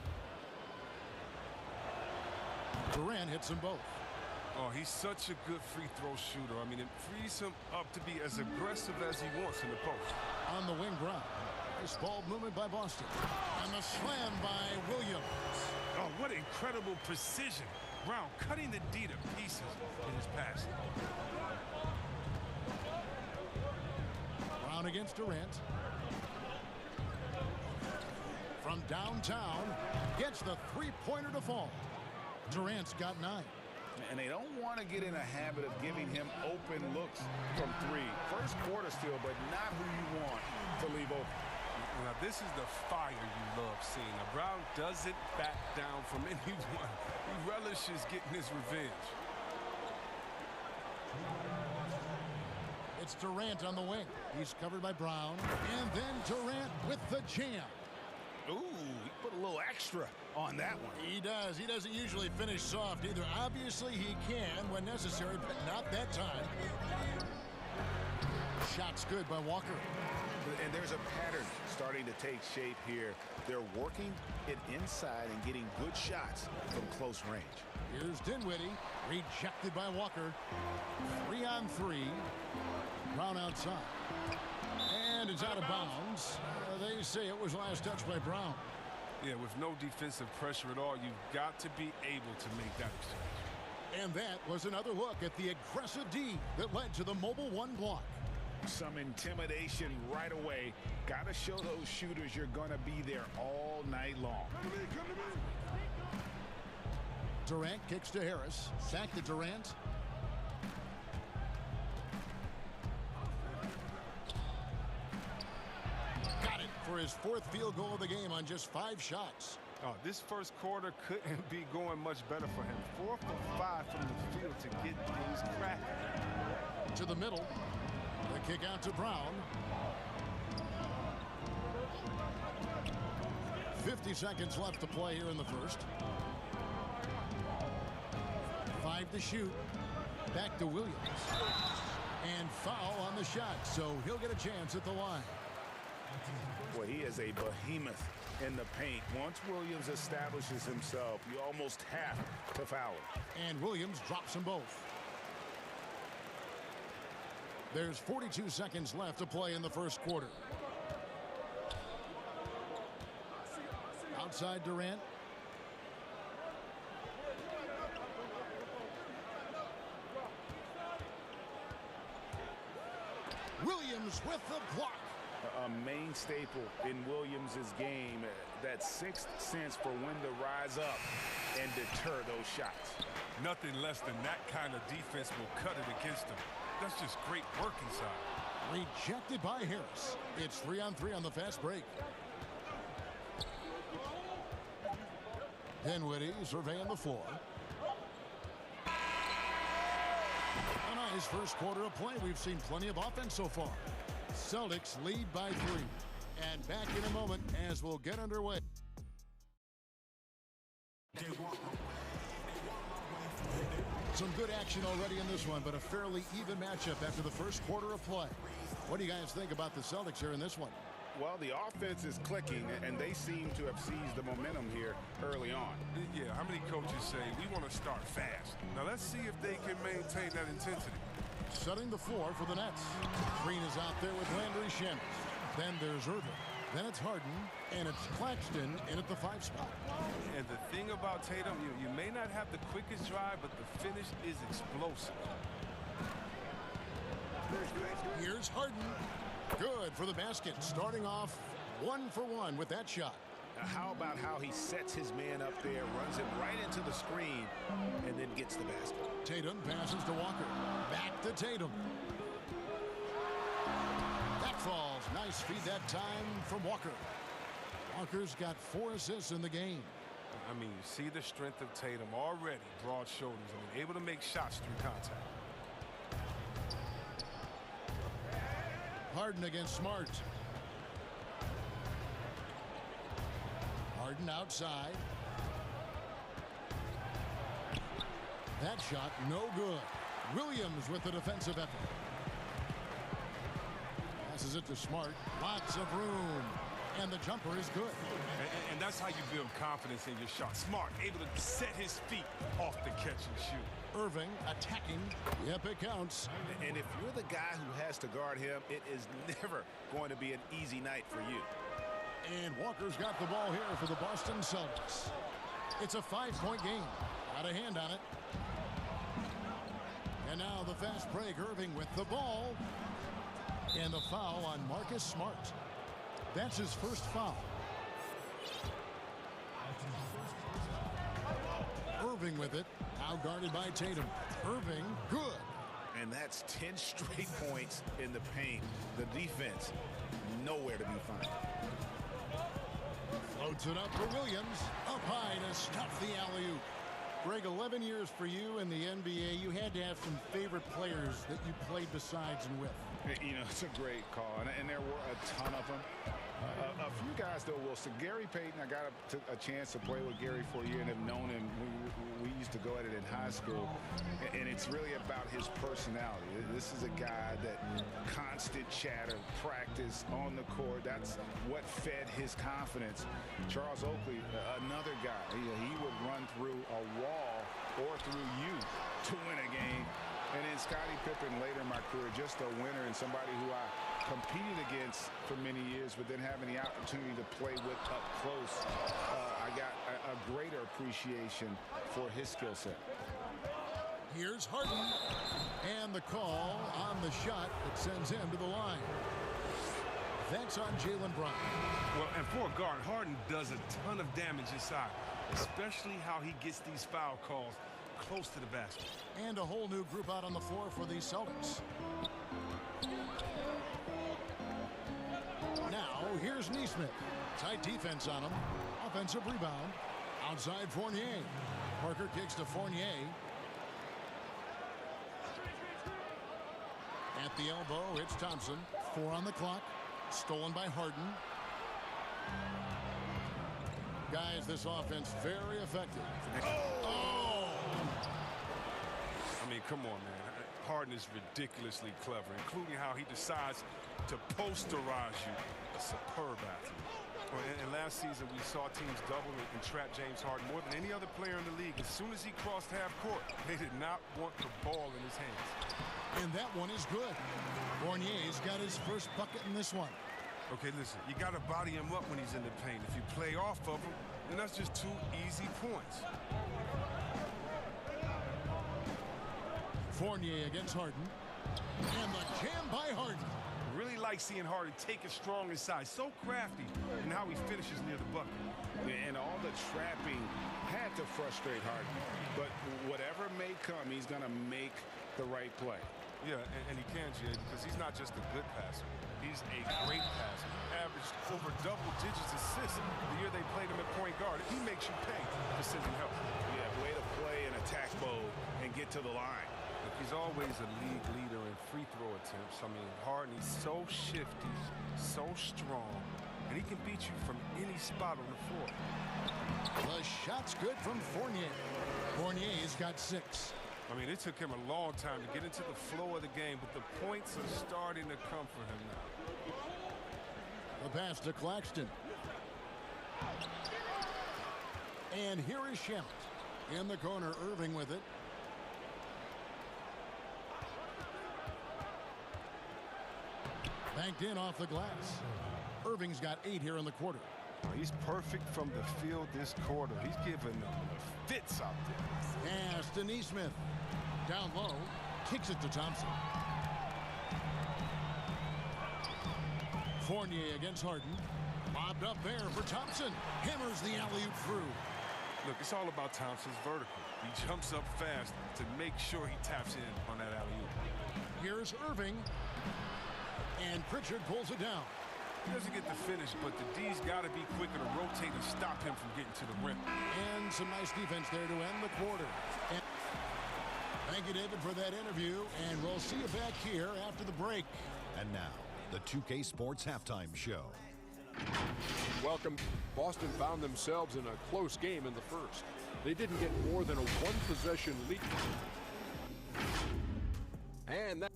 Durant hits them both. Oh, he's such a good free throw shooter. I mean, it frees him up to be as aggressive as he wants in the post. On the wing, Brown. Nice ball movement by Boston. And the slam by Williams. Oh, what incredible precision. Brown cutting the D to pieces in his pass. Brown against Durant. From downtown, gets the three-pointer to fall. Durant's got 9. And they don't want to get in a habit of giving him open looks from 3. First quarter still, but not who you want to leave open. Now, this is the fire you love seeing. Now, Brown doesn't back down from anyone. He relishes getting his revenge. It's Durant on the wing. He's covered by Brown. And then Durant with the jam. Ooh, he put a little extra on that one. He does. He doesn't usually finish soft either. Obviously, he can when necessary, but not that time. Shot's good by Walker. And there's a pattern starting to take shape here. They're working it inside and getting good shots from close range. Here's Dinwiddie, rejected by Walker. 3-on-3. Brown outside. And it's out of bounds. They say it was last touched by Brown. Yeah, with no defensive pressure at all, you've got to be able to make that exchange. And that was another look at the aggressive D that led to the mobile 1 block. Some intimidation right away. Got to show those shooters you're going to be there all night long. Durant kicks to Harris. Back to Durant. for his 4th field goal of the game on just 5 shots. Oh, this first quarter couldn't be going much better for him. 4 for 5 from the field to get things cracking. To the middle. The kick out to Brown. 50 seconds left to play here in the first. 5 to shoot. Back to Williams. And foul on the shot, so he'll get a chance at the line. Well, he is a behemoth in the paint. Once Williams establishes himself, you almost have to foul him. And Williams drops them both. There's 42 seconds left to play in the first quarter. Outside Durant. Williams with the block. A main staple in Williams' game, that 6th sense for when to rise up and deter those shots. Nothing less than that kind of defense will cut it against him. That's just great work inside. Rejected by Harris. It's 3-on-3 on the fast break. Dinwiddie surveying the floor. A nice first quarter of play. We've seen plenty of offense so far. Celtics lead by 3. And back in a moment as we'll get underway. Some good action already in this one, but a fairly even matchup after the first quarter of play. What do you guys think about the Celtics here in this one? Well, the offense is clicking, and they seem to have seized the momentum here early on. Yeah, how many coaches say we want to start fast? Now let's see if they can maintain that intensity. Setting the floor for the Nets. Green is out there with Landry Shamet. Then there's Irving. Then it's Harden, and it's Claxton in at the 5 spot. And the thing about Tatum, you may not have the quickest drive, but the finish is explosive. Here's Harden. Good for the basket. Starting off 1 for 1 with that shot. Now, how about how he sets his man up there, runs him right into the screen, and then gets the basket. Tatum passes to Walker. Back to Tatum. That falls. Nice feed that time from Walker. Walker's got 4 assists in the game. I mean, you see the strength of Tatum already. Broad shoulders. I mean, able to make shots through contact. Harden against Smart. Harden outside. That shot no good. Williams with the defensive effort. Passes it to Smart. Lots of room. And the jumper is good. And that's how you build confidence in your shot. Smart, able to set his feet off the catch and shoot. Irving attacking. Yep, it counts. And if you're the guy who has to guard him, it is never going to be an easy night for you. And Walker's got the ball here for the Boston Celtics. It's a 5-point game. Got a hand on it. And now the fast break. Irving with the ball. And the foul on Marcus Smart. That's his first foul. Irving with it. Now guarded by Tatum. Irving, good. And that's 10 straight points in the paint. The defense, nowhere to be found. Floats it up for Williams. Up high to stuff the alley-oop. Greg, 11 years for you in the NBA. You had to have some favorite players that you played besides and with. You know, it's a great call, and there were a ton of them. A few guys, though, Wilson. Gary Payton, I got a chance to play with Gary for a year and have known him. We used to go at it in high school, and it's really about his personality. This is a guy that constant chatter, practice on the court. That's what fed his confidence. Charles Oakley, another guy. He would run through a wall or through you to win a game. And then Scottie Pippen later in my career, just a winner and somebody who I competed against for many years, but then having the opportunity to play with up close, I got a greater appreciation for his skill set. Here's Harden, and the call on the shot that sends him to the line. That's on Jaylen Brown. Well, and for a guard, Harden does a ton of damage inside, especially how he gets these foul calls close to the basket. And a whole new group out on the floor for the Celtics. Now, here's Neesmith. Tight defense on him. Offensive rebound. Outside Fournier. Parker kicks to Fournier. At the elbow, it's Thompson. 4 on the clock. Stolen by Harden. Guys, this offense very effective. Oh! I mean, come on, man. Harden is ridiculously clever, including how he decides to posterize you. A superb athlete. And last season, we saw teams double and trap James Harden more than any other player in the league. As soon as he crossed half court, they did not want the ball in his hands. And that one is good. Fournier's got his first bucket in this one. Okay, listen, you got to body him up when he's in the paint. If you play off of him, then that's just 2 easy points. Fournier against Harden. And the jam by Harden. Really like seeing Harden take it strong inside. So crafty in how he finishes near the bucket. And all the trapping had to frustrate Harden. But whatever may come, he's going to make the right play. Yeah, and he can, Jay, because he's not just a good passer. He's a great passer. Averaged over double digits assists the year they played him at point guard. He makes you pay for sending help. Yeah, way to play in attack mode and get to the line. Look, he's always a league leader in free throw attempts. I mean, Harden, he's so shifty, so strong, and he can beat you from any spot on the floor. The shot's good from Fournier. Fournier's got 6. I mean, it took him a long time to get into the flow of the game, but the points are starting to come for him now. The pass to Claxton. And here is Shamet. In the corner, Irving with it. Banked in off the glass. Irving's got 8 here in the quarter. Oh, he's perfect from the field this quarter. He's giving them the fits out there. Pass to Neesmith. Down low. Kicks it to Thompson. Fournier against Harden. Lobbed up there for Thompson. Hammers the alley-oop through. Look, it's all about Thompson's vertical. He jumps up fast to make sure he taps in on that alley-oop. Here's Irving. And Pritchard pulls it down. He doesn't get the finish, but the D's got to be quicker to rotate and stop him from getting to the rim. And some nice defense there to end the quarter. And thank you, David, for that interview. And we'll see you back here after the break. And now, the 2K Sports Halftime Show. Welcome. Boston found themselves in a close game in the first. They didn't get more than a 1-possession lead. And that...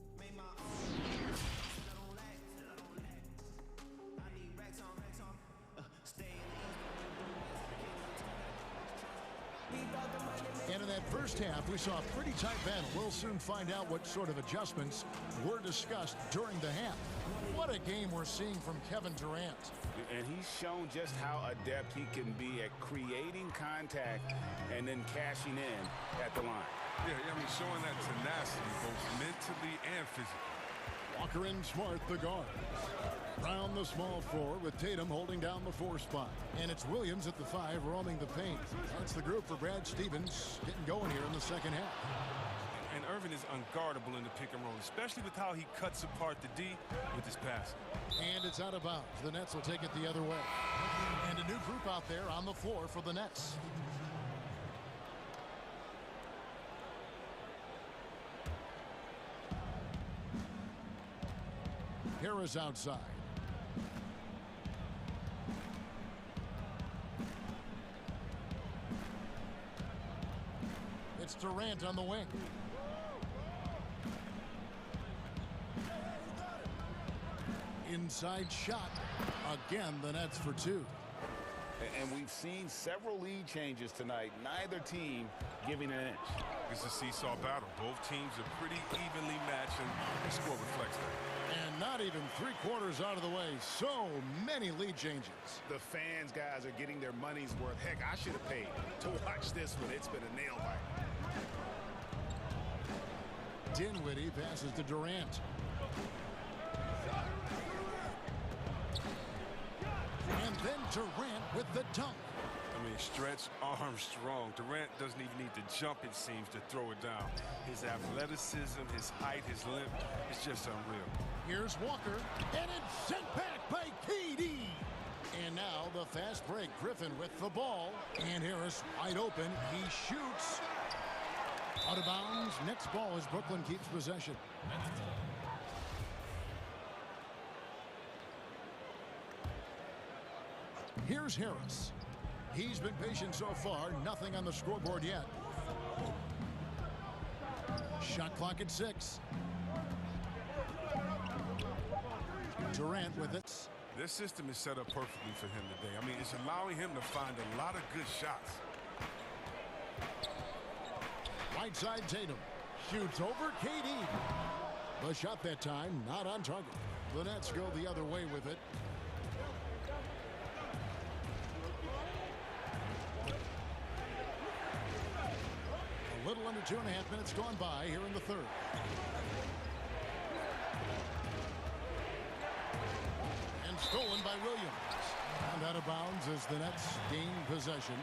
And in that first half, we saw a pretty tight battle. We'll soon find out what sort of adjustments were discussed during the half. What a game we're seeing from Kevin Durant. And he's shown just how adept he can be at creating contact and then cashing in at the line. Yeah, I mean, showing that tenacity both mentally and physically. Walker and Smart, the guard. Brown, the small forward, with Tatum holding down the 4 spot. And it's Williams at the 5, roaming the paint. That's the group for Brad Stevens getting going here in the second half. And Irvin is unguardable in the pick and roll, especially with how he cuts apart the D with his pass. And it's out of bounds. The Nets will take it the other way. And a new group out there on the floor for the Nets. Harris outside. It's Durant on the wing. Inside shot. Again, the Nets for 2. And we've seen several lead changes tonight. Neither team giving an inch. It's a seesaw battle. Both teams are pretty evenly matched, and the score reflects that. And not even 3/4 out of the way. So many lead changes. The fans, guys, are getting their money's worth. Heck, I should have paid to watch this one. It's been a nail biter. Dinwiddie passes to Durant. And then Durant with the dunk. I I mean, stretch Armstrong. Durant doesn't even need to jump, it seems, to throw it down. His athleticism, his height, his length, it's just unreal. Here's Walker, and it's sent back by KD. And now the fast break. Griffin with the ball. And Harris wide open. He shoots. Out of bounds. Next ball as Brooklyn keeps possession. Here's Harris. He's been patient so far. Nothing on the scoreboard yet. Shot clock at 6. Durant with it. Their system is set up perfectly for him today. I mean, it's allowing him to find a lot of good shots. Right side Tatum. Shoots over KD. The shot that time not on target. The Nets go the other way with it. A little under 2.5 minutes gone by here in the third. And stolen by Williams. And out of bounds as the Nets gain possession.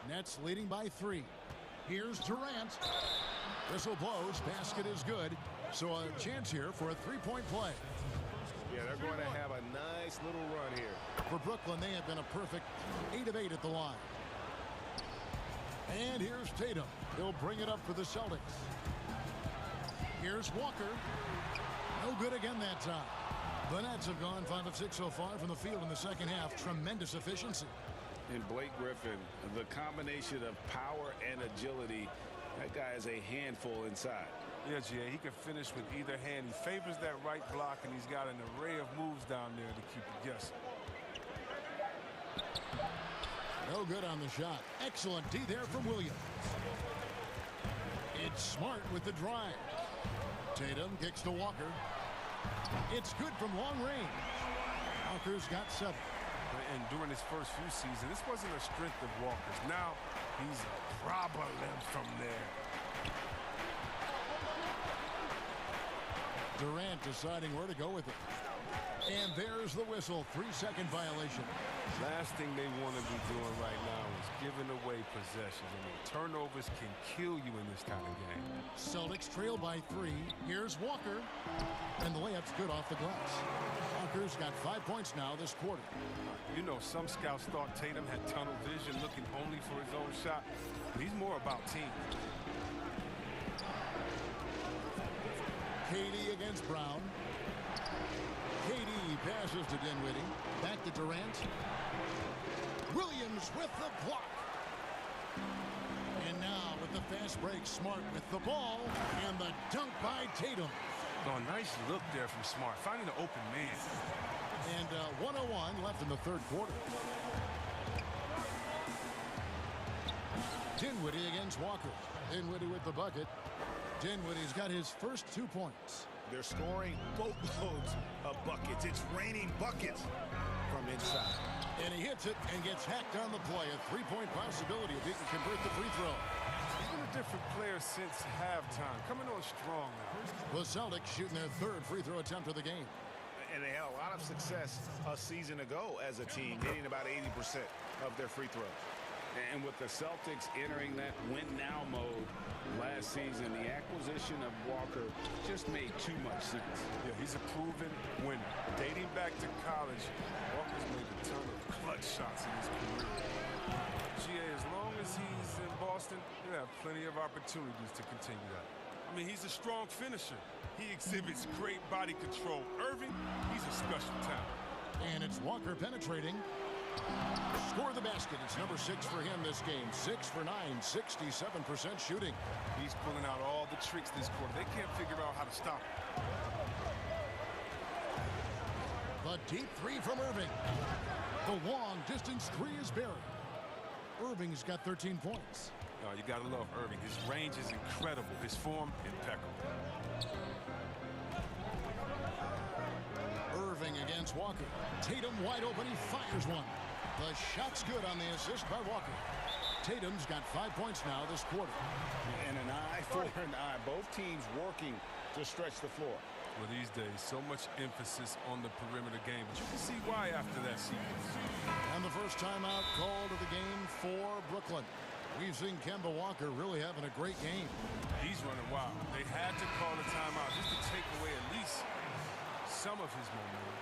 Nets leading by 3. Here's Durant. Whistle blows. Basket is good. So a chance here for a three-point play. Yeah, they're going to have a nice little run here. For Brooklyn, they have been a perfect 8 of 8 at the line. And here's Tatum. He'll bring it up for the Celtics. Here's Walker. No good again that time. The Nets have gone 5 of 6 so far from the field in the second half. Tremendous efficiency. And Blake Griffin, the combination of power and agility, that guy is a handful inside. Yeah, G.A., he can finish with either hand. He favors that right block, and he's got an array of moves down there to keep you guessing. No good on the shot. Excellent D there from Williams. It's Smart with the drive. Tatum kicks to Walker. It's good from long range. Walker's got 7. And during his first few seasons, this wasn't a strength of Walker's. Now he's problem from there. Durant deciding where to go with it. And there's the whistle. 3-second violation. Last thing they want to be doing right now is giving away possessions. I mean, turnovers can kill you in this kind of game. Celtics trail by 3. Here's Walker. And the layup's good off the glass. Walker's got 5 points now this quarter. You know, some scouts thought Tatum had tunnel vision, looking only for his own shot. But he's more about team. KD against Brown. KD passes to Dinwiddie. Back to Durant. Williams with the block. And now with the fast break, Smart with the ball. And the dunk by Tatum. Oh, nice look there from Smart, finding an open man. And 1:01 left in the third quarter. Dinwiddie against Walker. Dinwiddie with the bucket. Dinwiddie's got his first 2 points. They're scoring boatloads of buckets. It's raining buckets from inside. And he hits it and gets hacked on the play. A three-point possibility if he can convert the free throw. He's been a different player since halftime. Coming on strong now. The Celtics shooting their third free throw attempt of the game. And they had a lot of success a season ago as a team, hitting about 80% of their free throws. And with the Celtics entering that win-now mode last season, the acquisition of Walker just made too much sense. Yeah, he's a proven winner. Dating back to college, Walker's made a ton of clutch shots in his career. G.A., as long as he's in Boston, he'll have plenty of opportunities to continue that. I mean, he's a strong finisher. He exhibits great body control. Irving, he's a special talent. And it's Walker penetrating. Score the basket. It's number 6 for him this game. 6 for 9, 67% shooting. He's pulling out all the tricks this quarter. They can't figure out how to stop him. The deep 3 from Irving. The long distance 3 is buried. Irving's got 13 points. Oh, you gotta love Irving. His range is incredible. His form, impeccable. Irving against Walker. Tatum wide open. He fires one. The shot's good on the assist by Walker. Tatum's got 5 points now this quarter. And an eye 4 and 9. Both teams working to stretch the floor. Well, these days, so much emphasis on the perimeter game, but you can see why after that sequence. And the first timeout called of the game for Brooklyn. We've seen Kemba Walker really having a great game. He's running wild. They had to call a timeout just to take away at least some of his momentum.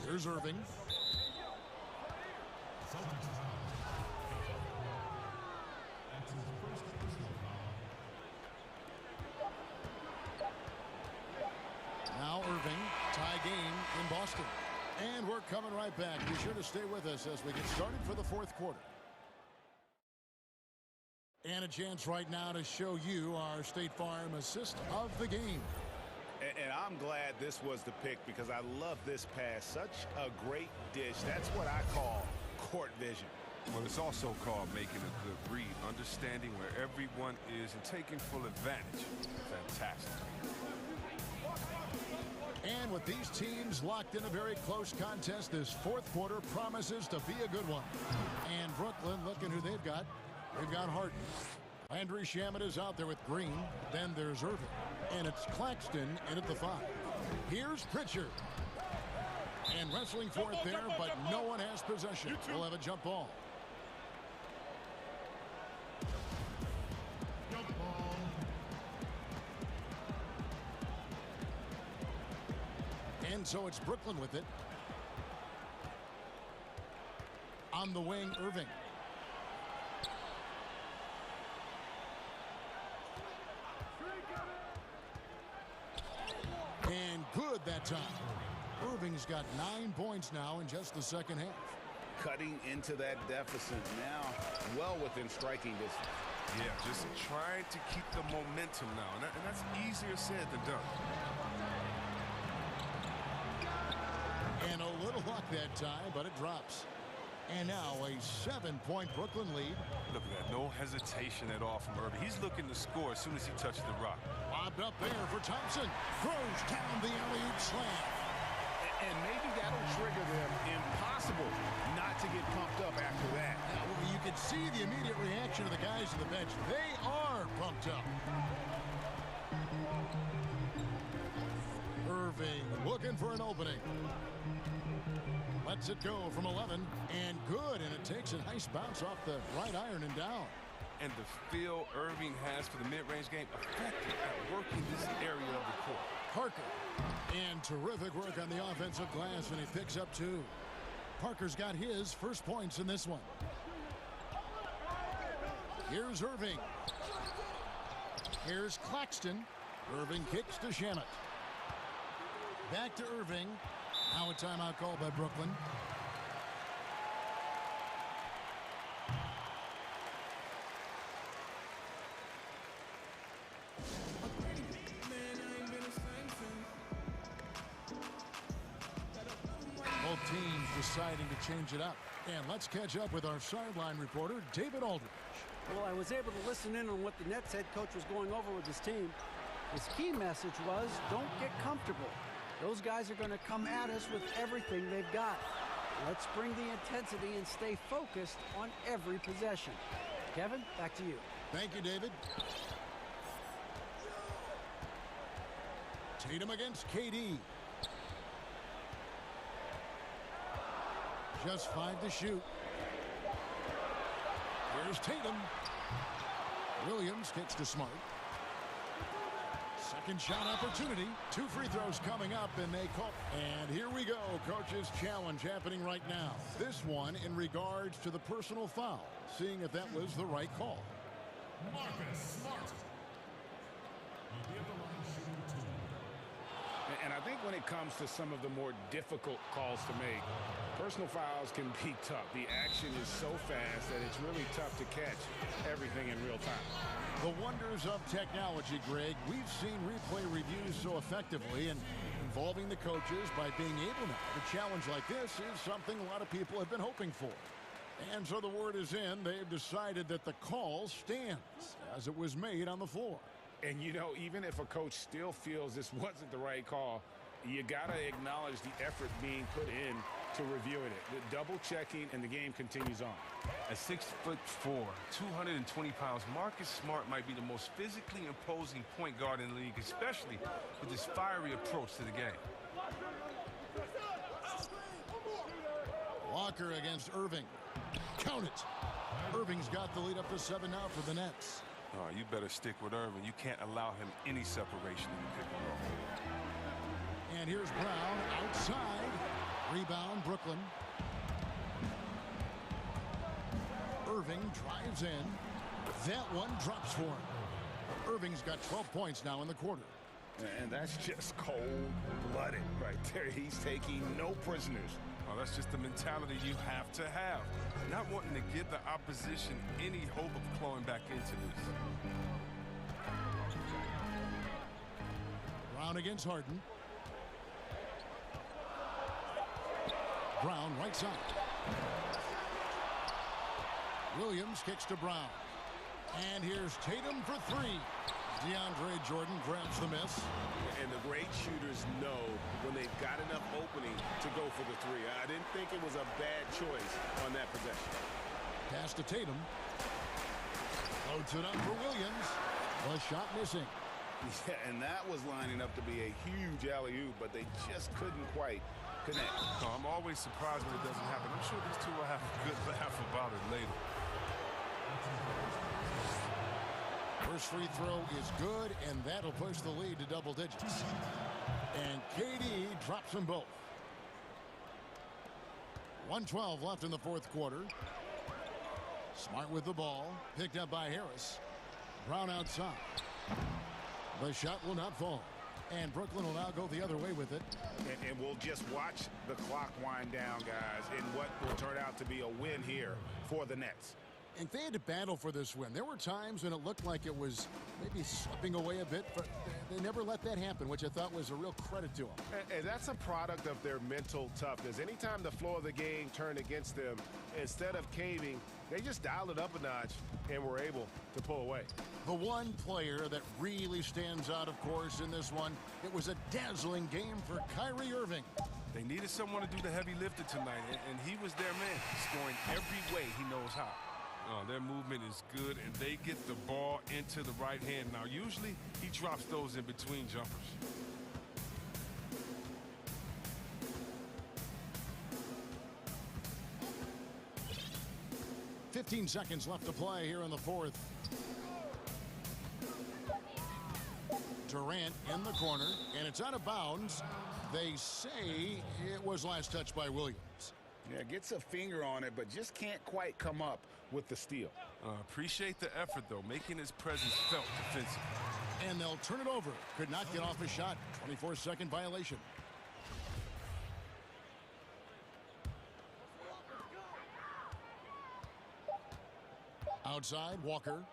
Here's Irving. Now Irving, tie game in Boston. And we're coming right back. Be sure to stay with us as we get started for the fourth quarter. And a chance right now to show you our State Farm assist of the game. And I'm glad this was the pick because I love this pass. Such a great dish. That's what I call court vision. Well, it's also called making a good read, understanding where everyone is and taking full advantage. Fantastic. And with these teams locked in a very close contest, this fourth quarter promises to be a good one. And Brooklyn, looking who they've got. They've got Harden. Landry Shamet is out there with Green. Then there's Irving. And it's Claxton in at the 5. Here's Pritchard. And wrestling for it there, but no one has possession. We'll have a jump ball. And so it's Brooklyn with it. On the wing, Irving. And good that time. Irving's got 9 points now in just the second half. Cutting into that deficit now, well within striking distance. Yeah, just trying to keep the momentum now, and that's easier said than done. And a little luck that time, but it drops. And now a 7-point Brooklyn lead. Look at that, no hesitation at all from Irving. He's looking to score as soon as he touches the rock. Lobbed up there for Thompson. Throws down the alley-oop slam. And maybe that'll trigger them. Impossible not to get pumped up after that. Well, you can see the immediate reaction of the guys on the bench. They are pumped up. Irving looking for an opening. Lets it go from 11, and good, and it takes a nice bounce off the right iron and down. And the feel Irving has for the mid-range game, effective at working this area of the court. Parker, and terrific work on the offensive glass, and he picks up 2. Parker's got his first points in this one. Here's Irving. Here's Claxton. Irving kicks to Shamet. Back to Irving. Now a timeout called by Brooklyn. Both teams deciding to change it up. And let's catch up with our sideline reporter, David Aldridge. Well, I was able to listen in on what the Nets head coach was going over with his team. His key message was, don't get comfortable. Those guys are going to come at us with everything they've got. Let's bring the intensity and stay focused on every possession. Kevin, back to you. Thank you, David. Tatum against KD. Just 5 to shoot. Here's Tatum. Williams kicks to Smart. Second shot opportunity. 2 free throws coming up, and they call. And here we go. Coach's challenge happening right now. This one in regards to the personal foul. Seeing if that was the right call. Marcus Smart. And I think when it comes to some of the more difficult calls to make, personal fouls can be tough. The action is so fast that it's really tough to catch everything in real time. The wonders of technology, Greg. We've seen replay reviews so effectively, and involving the coaches by being able now. A challenge like this is something a lot of people have been hoping for. And so the word is in. They've decided that the call stands as it was made on the floor. And, you know, even if a coach still feels this wasn't the right call, you got to acknowledge the effort being put in to reviewing it. The double checking, and the game continues on. At 6'4", 220 pounds, Marcus Smart might be the most physically imposing point guard in the league, especially with his fiery approach to the game. Walker against Irving. Count it. Irving's got the lead up to 7 now for the Nets. Oh, you better stick with Irving. You can't allow him any separation in the pick and roll. And here's Brown outside. Rebound, Brooklyn. Irving drives in. That one drops for him. Irving's got 12 points now in the quarter. And that's just cold-blooded right there. He's taking no prisoners. Oh, that's just the mentality you have to have. Not wanting to give the opposition any hope of clawing back into this. Brown against Harden. Brown right side. Williams kicks to Brown. And here's Tatum for 3. DeAndre Jordan grabs the miss. And the great shooters know when they've got enough opening to go for the 3. I didn't think it was a bad choice on that possession. Pass to Tatum. Loads it up for Williams. The shot missing. Yeah, and that was lining up to be a huge alley-oop, but they just couldn't quite connect. No, I'm always surprised when it doesn't happen. I'm sure these two will have a good laugh about it later. First free throw is good, and that'll push the lead to double digits. And KD drops them both. 1:12 left in the fourth quarter. Smart with the ball. Picked up by Harris. Brown outside. The shot will not fall. And Brooklyn will now go the other way with it. And we'll just watch the clock wind down, guys, in what will turn out to be a win here for the Nets. And they had to battle for this win. There were times when it looked like it was maybe slipping away a bit, but they never let that happen, which I thought was a real credit to them. And that's a product of their mental toughness. Anytime the floor of the game turned against them, instead of caving, they just dialed it up a notch and were able to pull away. The one player that really stands out, of course, in this one, it was a dazzling game for Kyrie Irving. They needed someone to do the heavy lifting tonight, and he was their man, scoring every way he knows how. Their movement is good, and they get the ball into the right hand. Now, usually, he drops those in between jumpers. .15 seconds left to play here in the fourth. Durant in the corner, and it's out of bounds. They say it was last touched by Williams. Yeah, gets a finger on it, but just can't quite come up with the steal. Appreciate the effort, though, making his presence felt defensively. And they'll turn it over. Could not get off a shot. 24-second violation. Outside, Walker.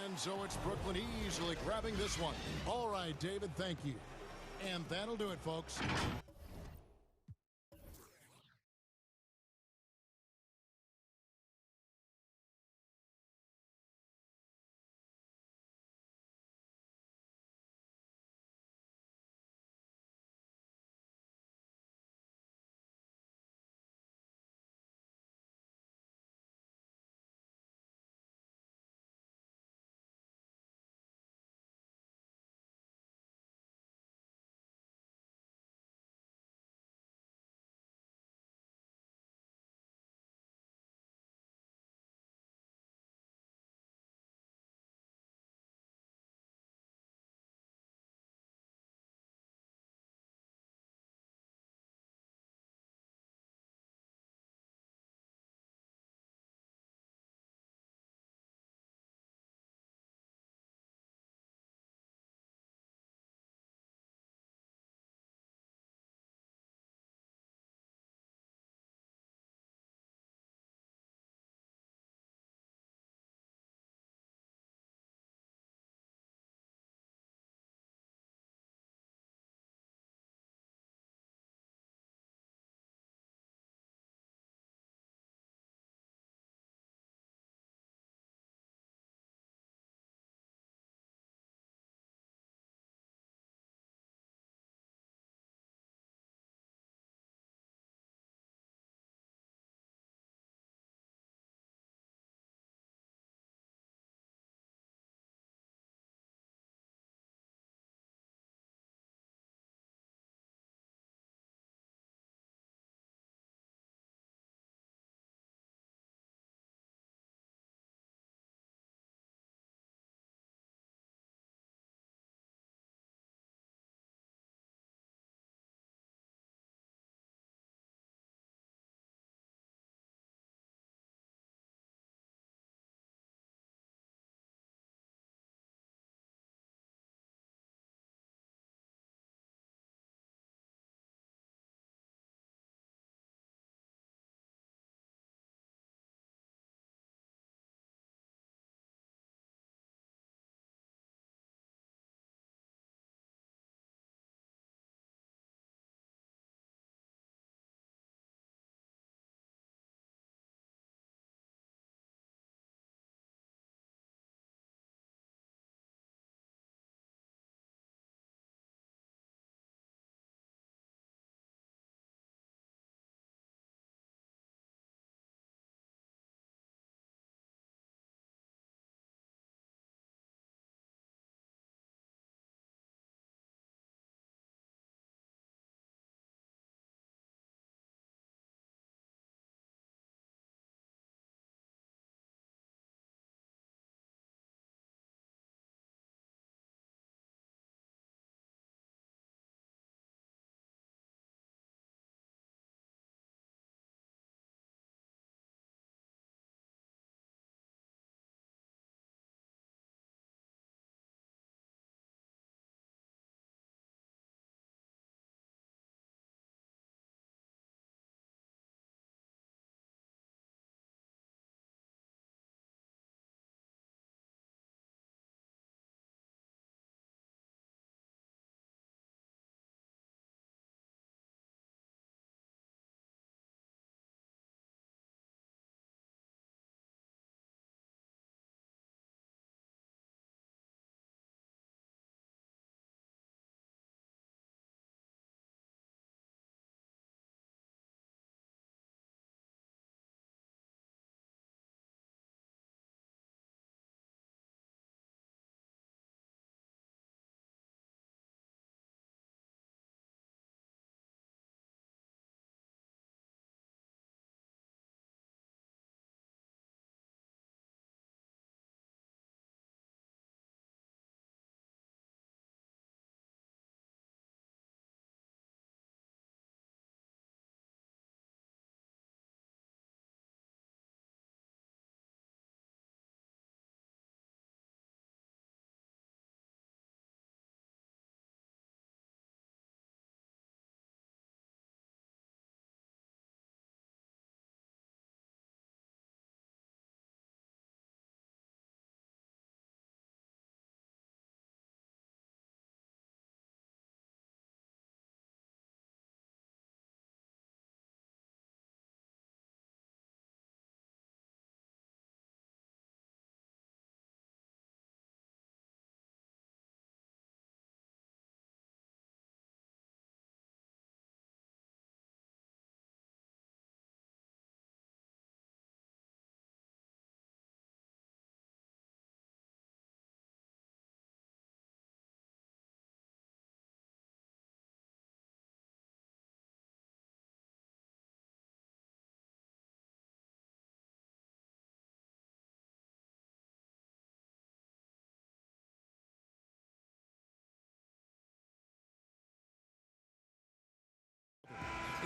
And so it's Brooklyn easily grabbing this one. All right, David, thank you. And that'll do it, folks.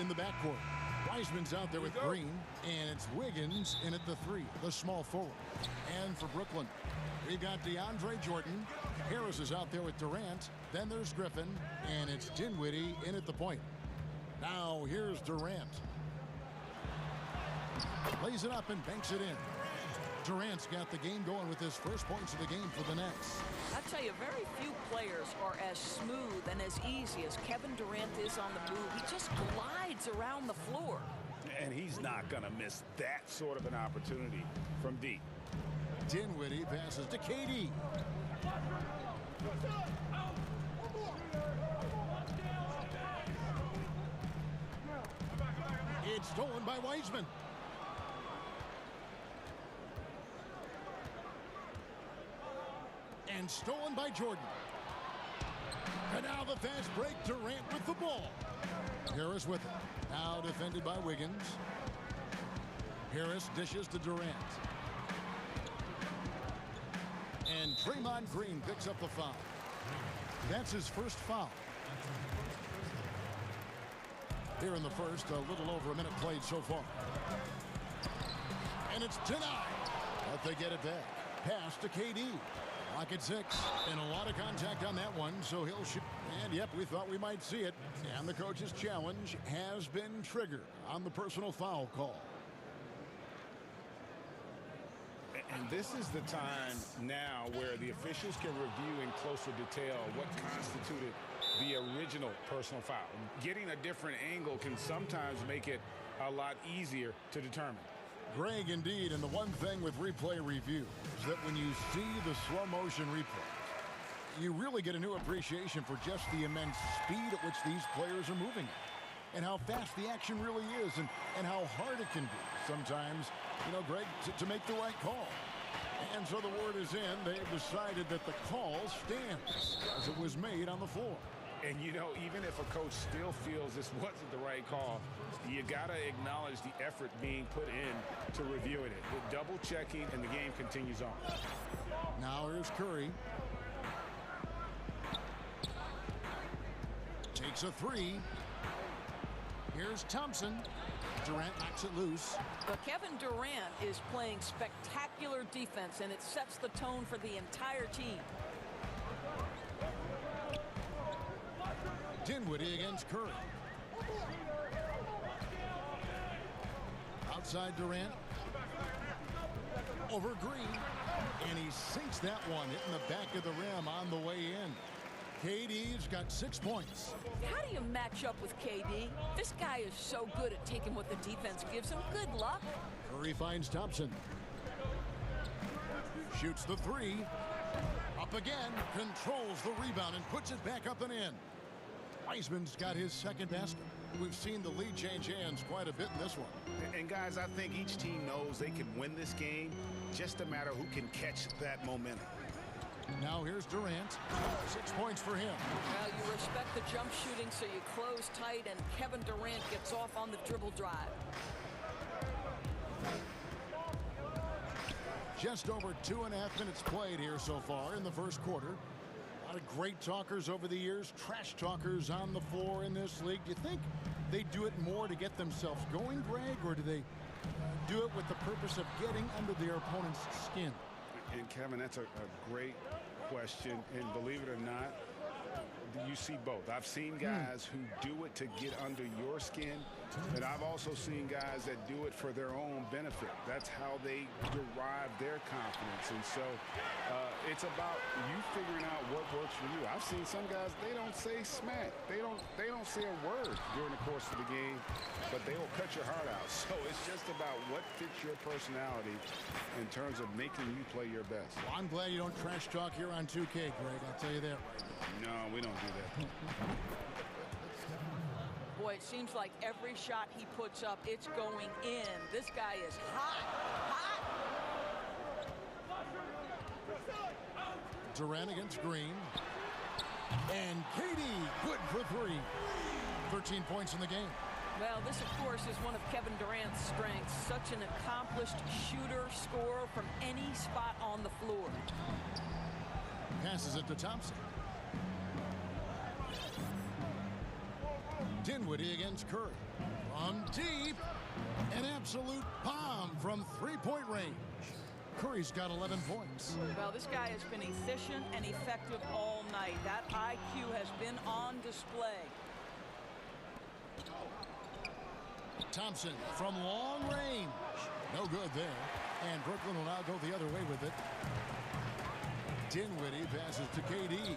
in the backcourt. Wiseman's out there with Green, and it's Wiggins in at the 3, the small forward. And for Brooklyn, we've got DeAndre Jordan. Harris is out there with Durant. Then there's Griffin, and it's Dinwiddie in at the point. Now here's Durant. Lays it up and banks it in. Durant's got the game going with his first points of the game for the Nets. I tell you, very few players are as smooth and as easy as Kevin Durant is on the move. He just glides around the floor. And he's not going to miss that sort of an opportunity from deep. Dinwiddie passes to KD. It's stolen by Wiseman. And stolen by Jordan. And now the fast break. Durant with the ball. Harris with it. Now defended by Wiggins. Harris dishes to Durant. And Draymond Green picks up the foul. That's his first foul. Here in the first, a little over a minute played so far. And it's denied. But they get it back. Pass to KD. Lock at 6. And a lot of contact on that one, so he'll shoot. And yep, we thought we might see it. And the coach's challenge has been triggered on the personal foul call. And this is the time now where the officials can review in closer detail what constituted the original personal foul. Getting a different angle can sometimes make it a lot easier to determine. Greg, indeed, and the one thing with replay review is that when you see the slow motion replay, you really get a new appreciation for just the immense speed at which these players are moving and how fast the action really is and how hard it can be sometimes, you know, Greg, to make the right call. And so the word is in. They've decided that the call stands as it was made on the floor. And, you know, even if a coach still feels this wasn't the right call, you got to acknowledge the effort being put in to reviewing it. The double checking, and the game continues on. Now here's Curry. Takes a 3. Here's Thompson. Durant knocks it loose. But Kevin Durant is playing spectacular defense, and it sets the tone for the entire team. Dinwiddie against Curry. Outside Durant. Over Green. And he sinks that one, hitting the back of the rim on the way in. KD's got 6 points. How do you match up with KD? This guy is so good at taking what the defense gives him. Good luck. Curry finds Thompson. Shoots the 3. Up again. Controls the rebound and puts it back up and in. Wiseman's got his second basket. We've seen the lead change hands quite a bit in this one. And guys, I think each team knows they can win this game. Just a matter who can catch that momentum. Now here's Durant. 6 points for him. Well, you respect the jump shooting, so you close tight, and Kevin Durant gets off on the dribble drive. Just over 2.5 minutes played here so far in the first quarter. A lot of great talkers over the years, trash talkers on the floor in this league. Do you think they do it more to get themselves going, Greg, or do they do it with the purpose of getting under their opponent's skin? And Kevin, that's a great question. And believe it or not, you see both. I've seen guys who do it to get under your skin, and I've also seen guys that do it for their own benefit. That's how they derive their confidence. And so it's about you figuring out what works for you. I've seen some guys, they don't say smack. They don't say a word during the course of the game, but they will cut your heart out. So it's just about what fits your personality in terms of making you play your best. Well, I'm glad you don't trash talk here on 2K, Greg. I'll tell you that. No, we don't do that. Boy, it seems like every shot he puts up, it's going in. This guy is hot, hot. Durant against Green. And KD, good for 3. 13 points in the game. Well, this, of course, is one of Kevin Durant's strengths. Such an accomplished shooter, scorer from any spot on the floor. Passes it to Thompson. Dinwiddie against Curry. From deep, an absolute bomb from three-point range. Curry's got 11 points. Well, this guy has been efficient and effective all night. That IQ has been on display. Thompson from long range. No good there. And Brooklyn will now go the other way with it. Dinwiddie passes to KD.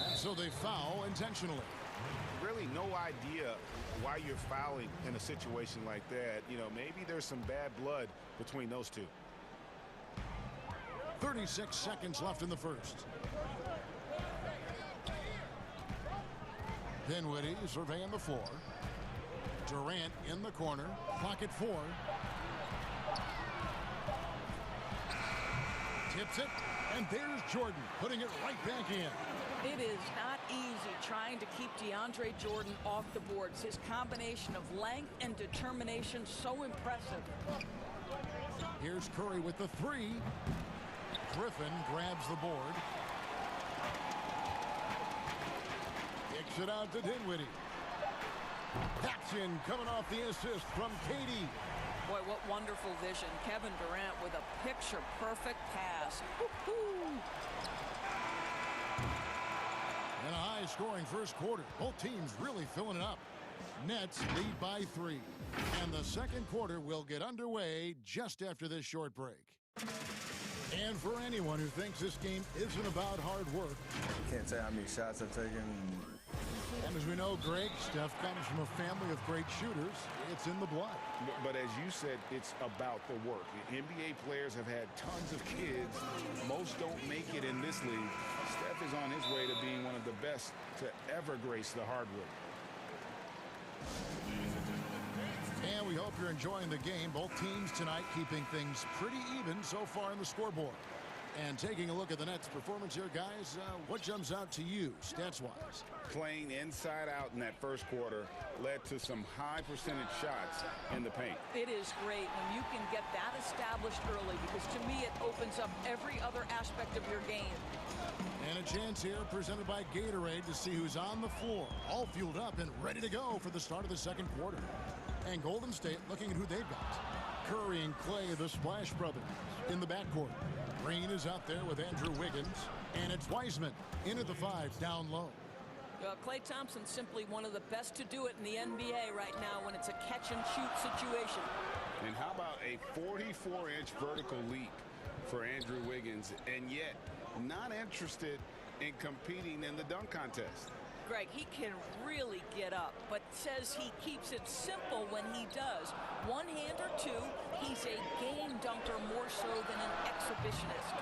And so they foul intentionally. Really no idea why you're fouling in a situation like that. You know, maybe there's some bad blood between those two. 36 seconds left in the first. Dinwiddie surveying the floor. Durant in the corner. Clock at 4. Tips it. And there's Jordan putting it right back in. It is not easy trying to keep DeAndre Jordan off the boards. His combination of length and determination so impressive. Here's Curry with the 3. Griffin grabs the board. Kicks it out to Dinwiddie. That's in, coming off the assist from KD. Boy, what wonderful vision. Kevin Durant with a picture-perfect pass. Woo-hoo. In a high-scoring first quarter, both teams really filling it up. Nets lead by 3. And the second quarter will get underway just after this short break. And for anyone who thinks this game isn't about hard work. Can't say how many shots I've taken. And as we know, Greg, Steph comes from a family of great shooters. It's in the blood. But as you said, it's about the work. The NBA players have had tons of kids. Most don't make it in this league. Steph is on his way to being one of the best to ever grace the hardwood. And we hope you're enjoying the game. Both teams tonight keeping things pretty even so far in the scoreboard. And taking a look at the Nets' performance here, guys, what jumps out to you, stats-wise? Playing inside out in that first quarter led to some high percentage shots in the paint. It is great when you can get that established early, because to me it opens up every other aspect of your game. And a chance here presented by Gatorade to see who's on the floor, all fueled up and ready to go for the start of the second quarter. And Golden State looking at who they've got. Curry and Clay, the Splash Brothers, in the backcourt. Green is out there with Andrew Wiggins. And it's Wiseman in at the 5, down low. Klay Thompson's simply one of the best to do it in the NBA right now when it's a catch-and-shoot situation. And how about a 44-inch vertical leap for Andrew Wiggins, and yet not interested in competing in the dunk contest? Greg, he can really get up, but says he keeps it simple when he does. One hand or two, he's a game dunker more so than an exhibitionist.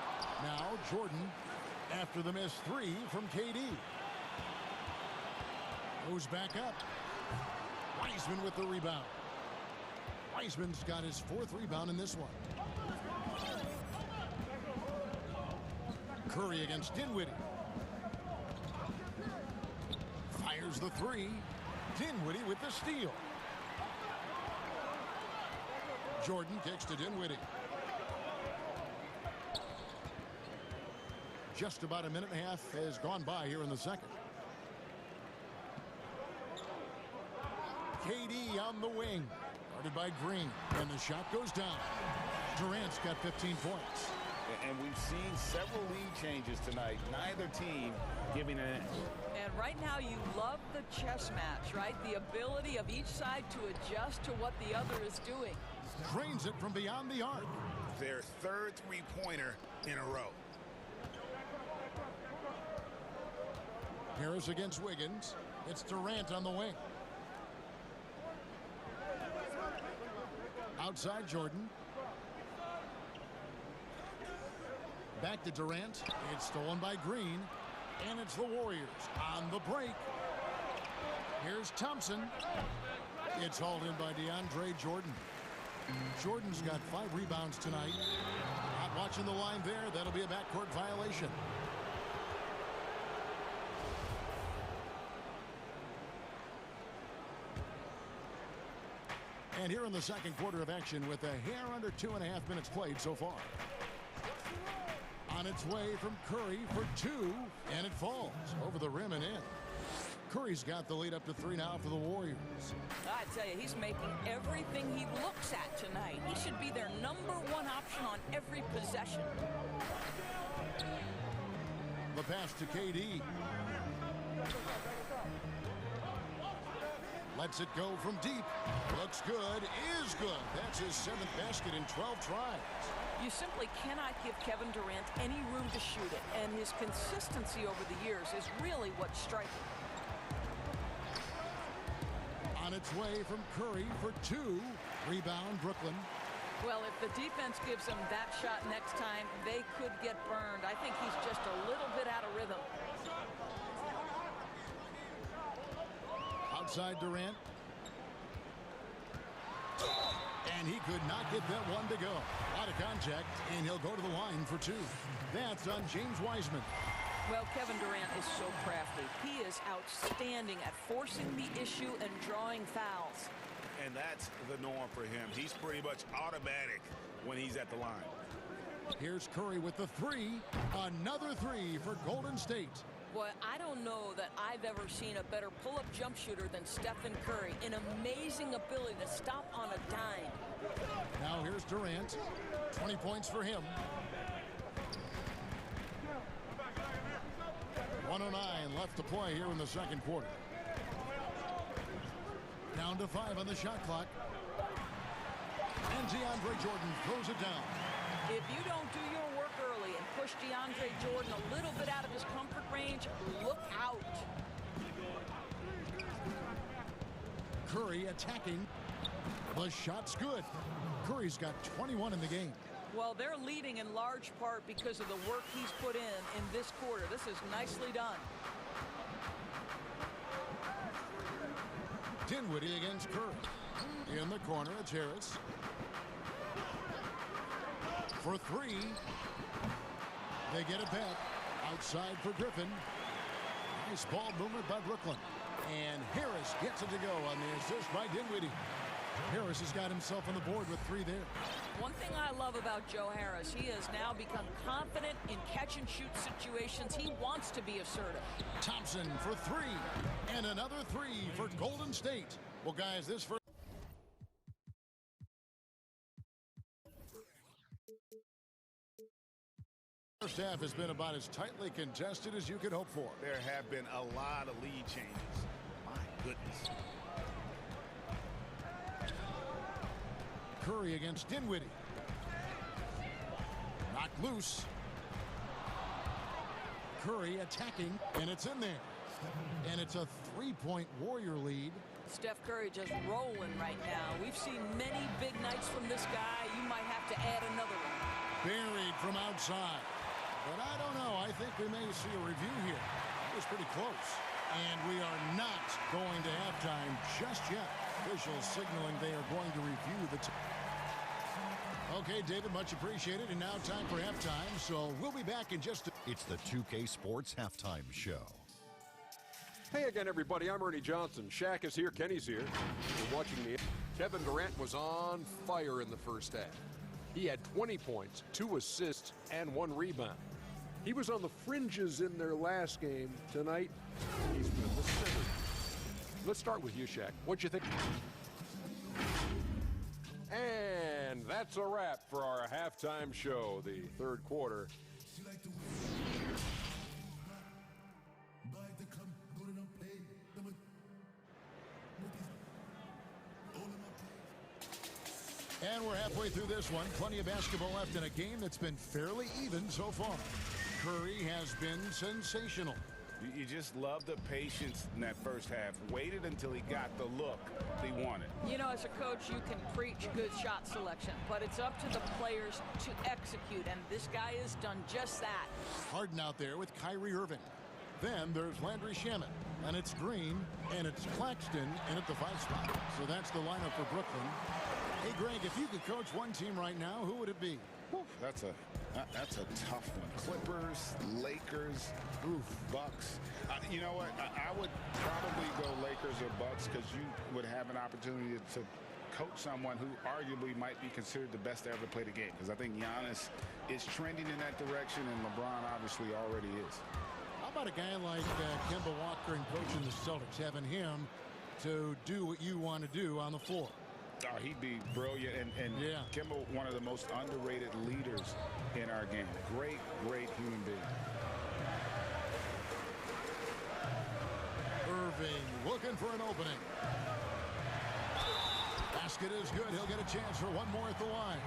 Now Jordan after the missed 3 from KD. Goes back up. Wiseman with the rebound. Wiseman's got his 4th rebound in this one. Curry against Dinwiddie. Fires the 3. Dinwiddie with the steal. Jordan kicks to Dinwiddie. Just about a minute and a half has gone by here in the second. KD on the wing. Guarded by Green. And the shot goes down. Durant's got 15 points. And we've seen several lead changes tonight. Neither team giving an edge. And right now you love the chess match, right? The ability of each side to adjust to what the other is doing. Drains it from beyond the arc. Their 3rd three-pointer in a row. Harris against Wiggins. It's Durant on the wing. Outside Jordan. Back to Durant. It's stolen by Green. And it's the Warriors on the break. Here's Thompson. It's hauled in by DeAndre Jordan. Jordan's got 5 rebounds tonight. Not watching the line there. That'll be a backcourt violation. And here in the second quarter of action with a hair under 2.5 minutes played so far. On its way from Curry for 2, and it falls over the rim and in. Curry's got the lead up to 3 now for the Warriors. I tell you, he's making everything he looks at tonight. He should be their #1 option on every possession. The pass to KD. Lets it go from deep. Looks good, is good. That's his 7th basket in 12 tries. You simply cannot give Kevin Durant any room to shoot it, and his consistency over the years is really what's striking. On its way from Curry for 2. Rebound, Brooklyn. Well, if the defense gives him that shot next time, they could get burned. I think he's just a little bit out of rhythm. Outside Durant. And he could not get that one to go. A lot of contact, and he'll go to the line for 2. That's on James Wiseman. Well, Kevin Durant is so crafty. He is outstanding at forcing the issue and drawing fouls. And that's the norm for him. He's pretty much automatic when he's at the line. Here's Curry with the 3. Another 3 for Golden State. Boy, I don't know that I've ever seen a better pull-up jump shooter than Stephen Curry. An amazing ability to stop on a dime. Now here's Durant. 20 points for him. 1:09 left to play here in the second quarter. Down to 5 on the shot clock. And DeAndre Jordan throws it down. If you don't do your work early and push DeAndre Jordan a little bit out of his comfort range, look out. Curry attacking. The shot's good. Curry's got 21 in the game. Well, they're leading in large part because of the work he's put in this quarter. This is nicely done. Dinwiddie against Curry. In the corner, it's Harris. For 3. They get it back. Outside for Griffin. Nice ball movement by Brooklyn. And Harris gets it to go on the assist by Dinwiddie. Harris has got himself on the board with 3 there. One thing I love about Joe Harris, he has now become confident in catch-and-shoot situations. He wants to be assertive. Thompson for 3. And another 3 for Golden State. Well, guys, this first half has been about as tightly contested as you could hope for. There have been a lot of lead changes. My goodness. Curry against Dinwiddie. Knocked loose. Curry attacking, and it's in there. And it's a 3-point Warrior lead. Steph Curry just rolling right now. We've seen many big nights from this guy. You might have to add another one. Buried from outside. But I don't know. I think we may see a review here. It was pretty close. And we are not going to halftime just yet. Officials signaling they are going to review the Okay, David, much appreciated. And now time for halftime. So we'll be back in just a... It's the 2K Sports Halftime Show. Hey again, everybody. I'm Ernie Johnson. Shaq is here. Kenny's here. You're watching the... Kevin Durant was on fire in the first half. He had 20 points, 2 assists, and 1 rebound. He was on the fringes in their last game. Tonight, he's been the center. Let's start with you, Shaq. What'd you think? And that's a wrap for our halftime show, the third quarter. And we're halfway through this one. Plenty of basketball left in a game that's been fairly even so far. Curry has been sensational. You just love the patience in that first half. Waited until he got the look he wanted. You know, as a coach, you can preach good shot selection, but it's up to the players to execute, and this guy has done just that. Harden out there with Kyrie Irving. Then there's Landry Shamet, and it's Green, and it's Claxton in at the 5 spot. So that's the lineup for Brooklyn. Hey, Greg, if you could coach one team right now, who would it be? That's a tough one. Clippers, Lakers, Bucks. You know what? I would probably go Lakers or Bucks because you would have an opportunity to coach someone who arguably might be considered the best to ever play the game. Because I think Giannis is trending in that direction, and LeBron obviously already is. How about a guy like Kemba Walker and coaching the Celtics, having him to do what you want to do on the floor? Oh, he'd be brilliant, and yeah. Kemba, one of the most underrated leaders in our game. Great human being. Irving looking for an opening. Basket is good. He'll get a chance for one more at the line.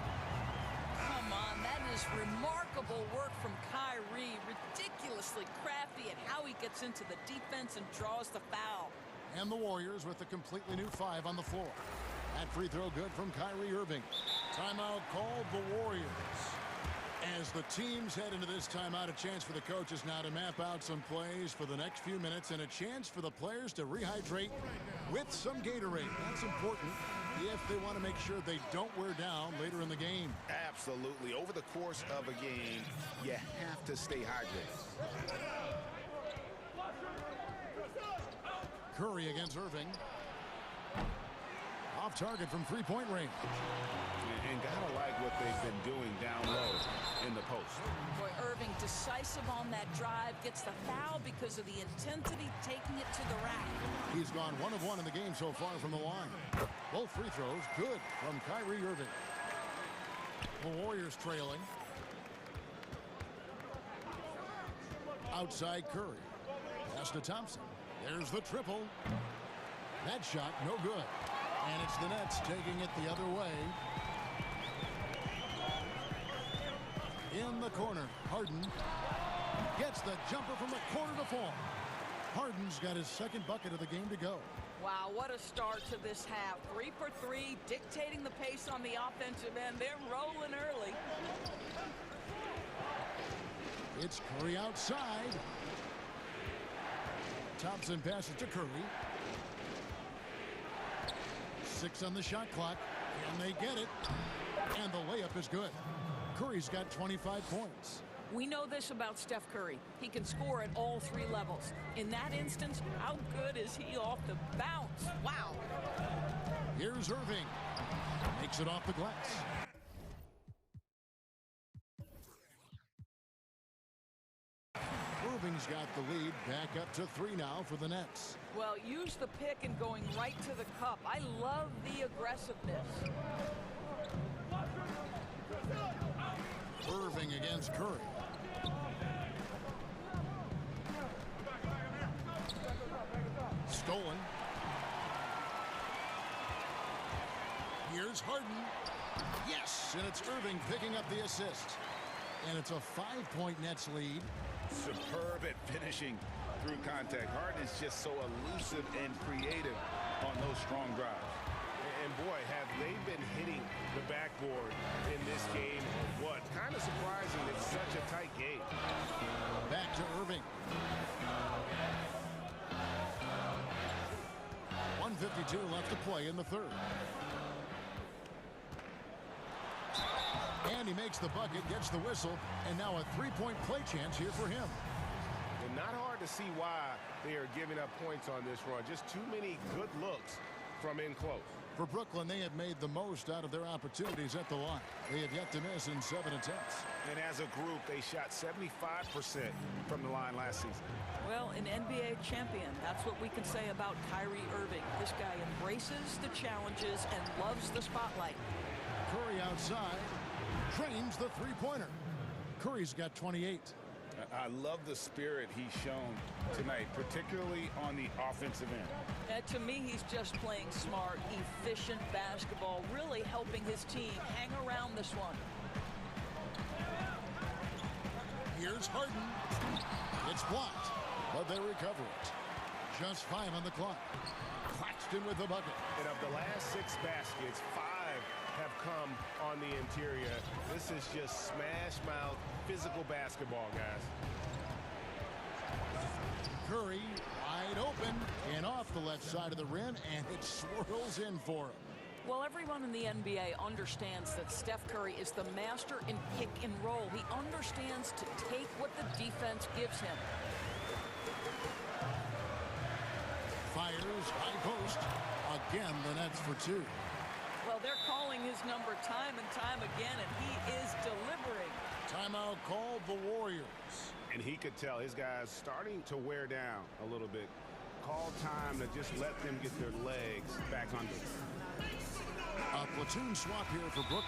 Come on, that is remarkable work from Kyrie. Ridiculously crafty at how he gets into the defense and draws the foul. And the Warriors with a completely new 5 on the floor. That free throw good from Kyrie Irving. Timeout called the Warriors. As the teams head into this timeout, a chance for the coaches now to map out some plays for the next few minutes and a chance for the players to rehydrate with some Gatorade. That's important if they want to make sure they don't wear down later in the game. Absolutely. Over the course of a game, you have to stay hydrated. Curry against Irving. Off target from three-point range. And gotta like what they've been doing down low in the post. Boy, Irving decisive on that drive, gets the foul because of the intensity, taking it to the rack. He's gone 1 of 1 in the game so far from the line. Both free throws good from Kyrie Irving. The Warriors trailing. Outside Curry. Pass to Thompson. There's the triple. That shot no good. And it's the Nets taking it the other way. In the corner, Harden gets the jumper from the corner to fall. Harden's got his second bucket of the game to go. Wow, what a start to this half. 3 for 3, dictating the pace on the offensive end. They're rolling early. It's Curry outside. Thompson passes to Curry. 6 on the shot clock. Can they get it? And the layup is good. Curry's got 25 points. We know this about Steph Curry. He can score at all 3 levels. In that instance, how good is he off the bounce? Wow. Here's Irving. Makes it off the glass. Irving's got the lead. Back up to 3 now for the Nets. Well, use the pick and going right to the cup. I love the aggressiveness. Irving against Curry. Stolen. Here's Harden. Yes, and it's Irving picking up the assist. And it's a 5-point Nets lead. Superb at finishing through contact. Harden is just so elusive and creative on those strong drives. And boy, have they been hitting the backboard in this game or what? Kind of surprising it's such a tight game. Back to Irving. 1:52 left to play in the third. And he makes the bucket, gets the whistle, and now a 3-point play chance here for him. And not hard to see why they are giving up points on this run. Just too many good looks from in close. For Brooklyn, they have made the most out of their opportunities at the line. They have yet to miss in 7 attempts. And as a group, they shot 75% from the line last season. Well, an NBA champion, that's what we can say about Kyrie Irving. This guy embraces the challenges and loves the spotlight. Curry outside, trains the three-pointer. Curry's got 28. I love the spirit he's shown tonight, particularly on the offensive end. To me, he's just playing smart, efficient basketball, really helping his team hang around this one. Here's Harden. It's blocked, but they recover it. Just 5 on the clock. Claxton with the bucket. And of the last 6 baskets, 5 have come on the interior. This is just smash mouth physical basketball, guys. Curry wide open and off the left side of the rim, and it swirls in for him. Well, everyone in the NBA understands that Steph Curry is the master in pick and roll. He understands to take what the defense gives him. Fires high post. Again, the Nets for 2. Well, they're calling his number time and time again, and he is delivering. Timeout called the Warriors. And he could tell his guys starting to wear down a little bit. Call time to just let them get their legs back under. A platoon swap here for Brooklyn.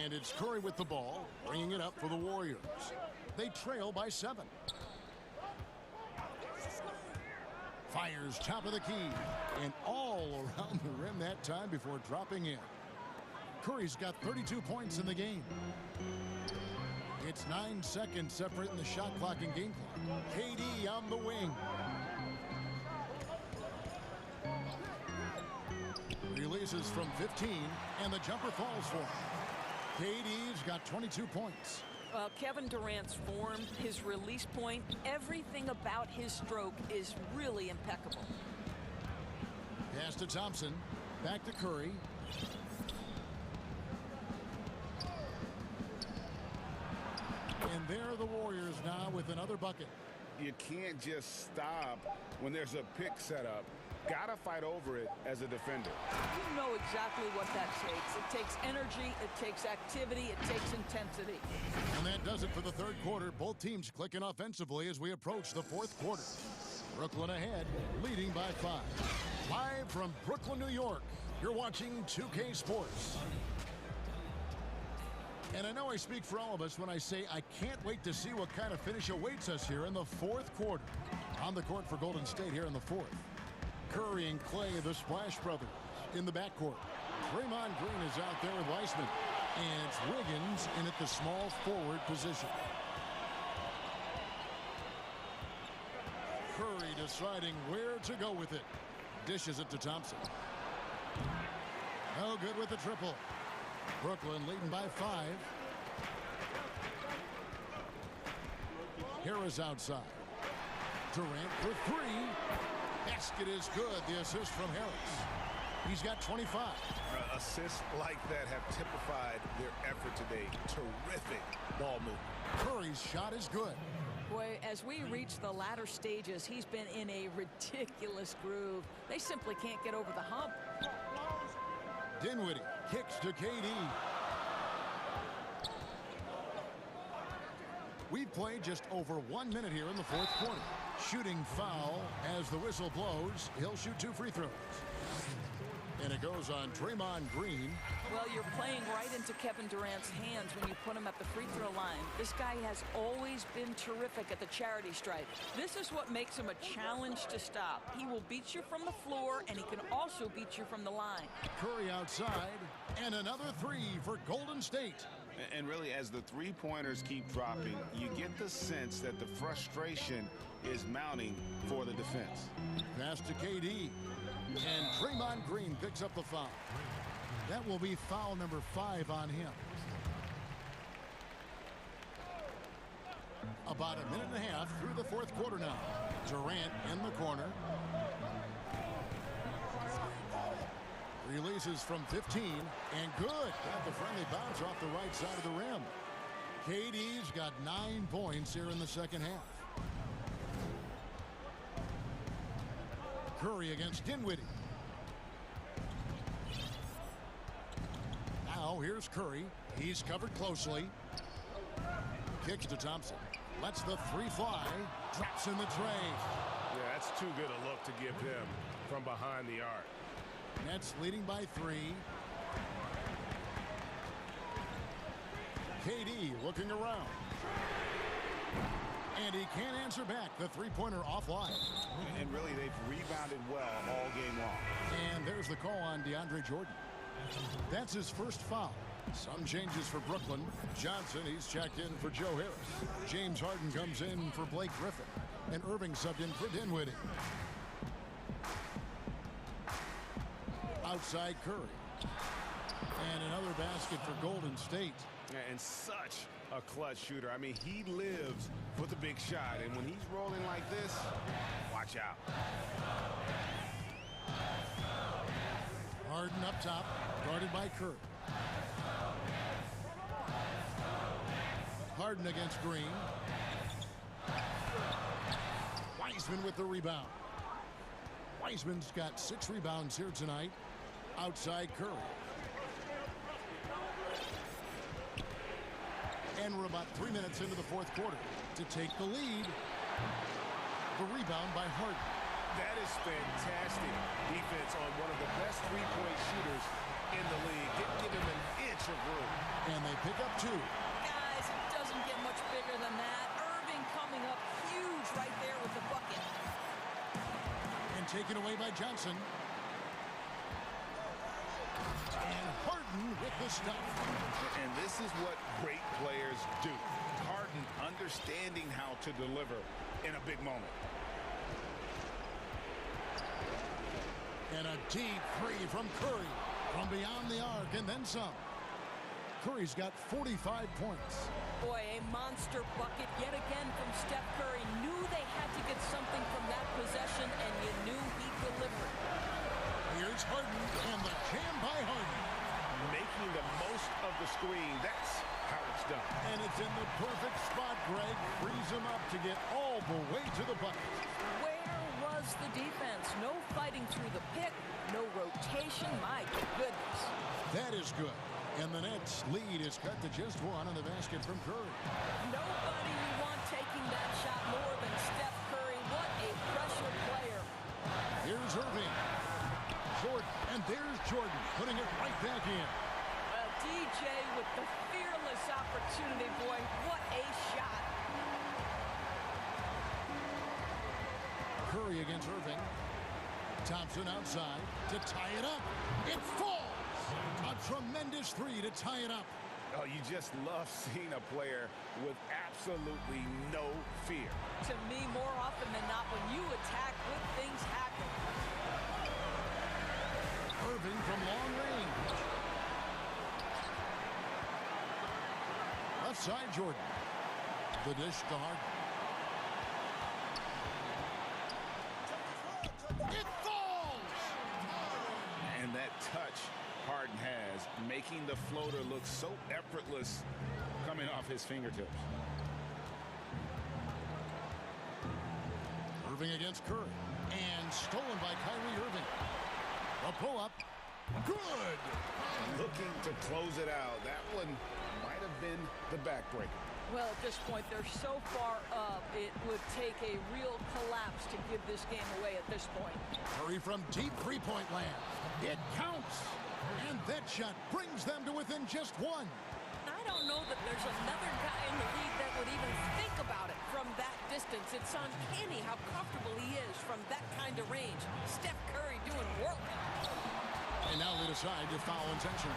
And it's Curry with the ball, bringing it up for the Warriors. They trail by 7. Fires top of the key, and all around the rim that time before dropping in. Curry's got 32 points in the game. It's 9 seconds separating the shot clock and game clock. KD on the wing. Releases from 15, and the jumper falls for him. KD's got 22 points. Kevin Durant's form, his release point, everything about his stroke is really impeccable. Pass to Thompson. Back to Curry. And there are the Warriors now with another bucket. You can't just stop when there's a pick set up. Gotta fight over it as a defender. You know exactly what that takes. It takes energy, it takes activity, it takes intensity. And that does it for the third quarter. Both teams clicking offensively as we approach the fourth quarter. Brooklyn ahead, leading by 5. Live from Brooklyn, New York, you're watching 2K Sports. And I know I speak for all of us when I say I can't wait to see what kind of finish awaits us here in the fourth quarter. On the court for Golden State here in the fourth. Curry and Clay, the Splash Brothers, in the backcourt. Draymond Green is out there with Weissman. And it's Wiggins in at the small forward position. Curry deciding where to go with it. Dishes it to Thompson. No good with the triple. Brooklyn leading by 5. Harris outside. Durant for 3. Basket is good. The assist from Harris. He's got 25. Assists like that have typified their effort today. Terrific ball movement. Curry's shot is good. Boy, as we reach the latter stages, he's been in a ridiculous groove. They simply can't get over the hump. Dinwiddie kicks to KD. We've played just over 1 minute here in the fourth quarter. Shooting foul as the whistle blows. He'll shoot 2 free throws. And it goes on Draymond Green. Well, you're playing right into Kevin Durant's hands when you put him at the free throw line. This guy has always been terrific at the charity stripe. This is what makes him a challenge to stop. He will beat you from the floor, and he can also beat you from the line. Curry outside, and another 3 for Golden State. And really, as the three-pointers keep dropping, you get the sense that the frustration is mounting for the defense. Pass to KD. And Draymond Green picks up the foul. That will be foul number 5 on him. About a minute and a half through the fourth quarter now. Durant in the corner. Releases from 15, and good. Got the friendly bounce off the right side of the rim. KD's got 9 points here in the second half. Curry against Dinwiddie. Now here's Curry. He's covered closely. Kicks to Thompson. Lets the 3 fly. Drops in the tray. Yeah, that's too good a look to give him from behind the arc. Nets leading by 3. KD looking around. And he can't answer back. The three-pointer offline. And really, they've rebounded well all game long. And there's the call on DeAndre Jordan. That's his first foul. Some changes for Brooklyn. Johnson, he's checked in for Joe Harris. James Harden comes in for Blake Griffin. And Irving subbed in for Dinwiddie. Outside Curry. And another basket for Golden State. And such a clutch shooter. I mean, he lives for the big shot, and when he's rolling like this, watch out. Harden up top, guarded by Curry. Harden against Green. Wiseman with the rebound. Wiseman's got 6 rebounds here tonight. Outside Curry. And we're about 3 minutes into the fourth quarter. To take the lead, the rebound by Harden. That is fantastic defense on one of the best three-point shooters in the league. Didn't give him an inch of room. And they pick up 2. Guys, it doesn't get much bigger than that. Irving coming up huge right there with the bucket. And taken away by Johnson. And Harden with the stop. And this is what great players do. Harden understanding how to deliver in a big moment. And a deep three from Curry. From beyond the arc and then some. Curry's got 45 points. Boy, a monster bucket yet again from Steph Curry. Knew they had to get something from that possession, and you knew he'd deliver. Here's Harden, and the jam by Harden. Making the most of the screen. That's how it's done. And it's in the perfect spot, Greg. Frees him up to get all the way to the bucket. Where was the defense? No fighting through the pick, no rotation. My goodness. That is good. And the Nets' lead is cut to just 1 on the basket from Curry. Nobody you want taking that shot more than Steph Curry. What a pressure player. Here's Irving. Jordan, and there's Jordan, putting it right back in. Well, DJ with the fearless opportunity, boy, what a shot. Curry against Irving. Thompson outside to tie it up. It falls. A tremendous 3 to tie it up. Oh, you just love seeing a player with absolutely no fear. To me, more often than not, when you attack, good things happen. Irving from long range. Left side, Jordan. The dish to Harden. It falls! And that touch Harden has, making the floater look so effortless coming off his fingertips. Irving against Curry. And stolen by Kyrie Irving. A pull-up. Good! Looking to close it out. That one might have been the backbreaker. Well, at this point, they're so far up, it would take a real collapse to give this game away at this point. Curry from deep three-point land. It counts! And that shot brings them to within just 1. I don't know that there's another guy in the league that would even think about it from that distance. It's uncanny how comfortable he is from that kind of range. Steph Curry doing work. And now lead aside to foul intention.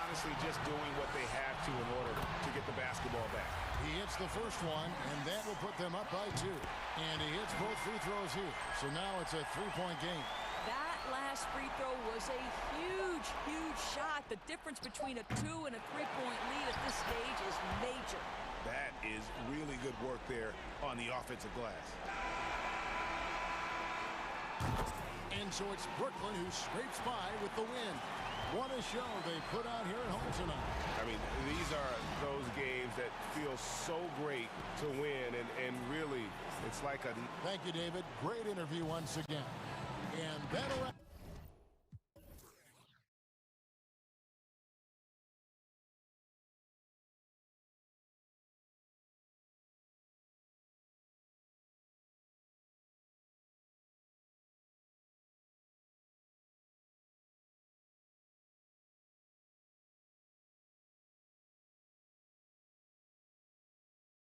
Honestly, just doing what they have to in order to get the basketball back. He hits the first one, and that will put them up by 2. And he hits both free throws here. So now it's a 3-point game. That last free throw was a huge, huge shot. The difference between a 2 and a 3-point lead at this stage is major. That is really good work there on the offensive glass. And so it's Brooklyn who scrapes by with the win. What a show they put out here at home tonight. I mean, these are those games that feel so great to win, and really, it's like a... Thank you, David. Great interview once again. And that'll...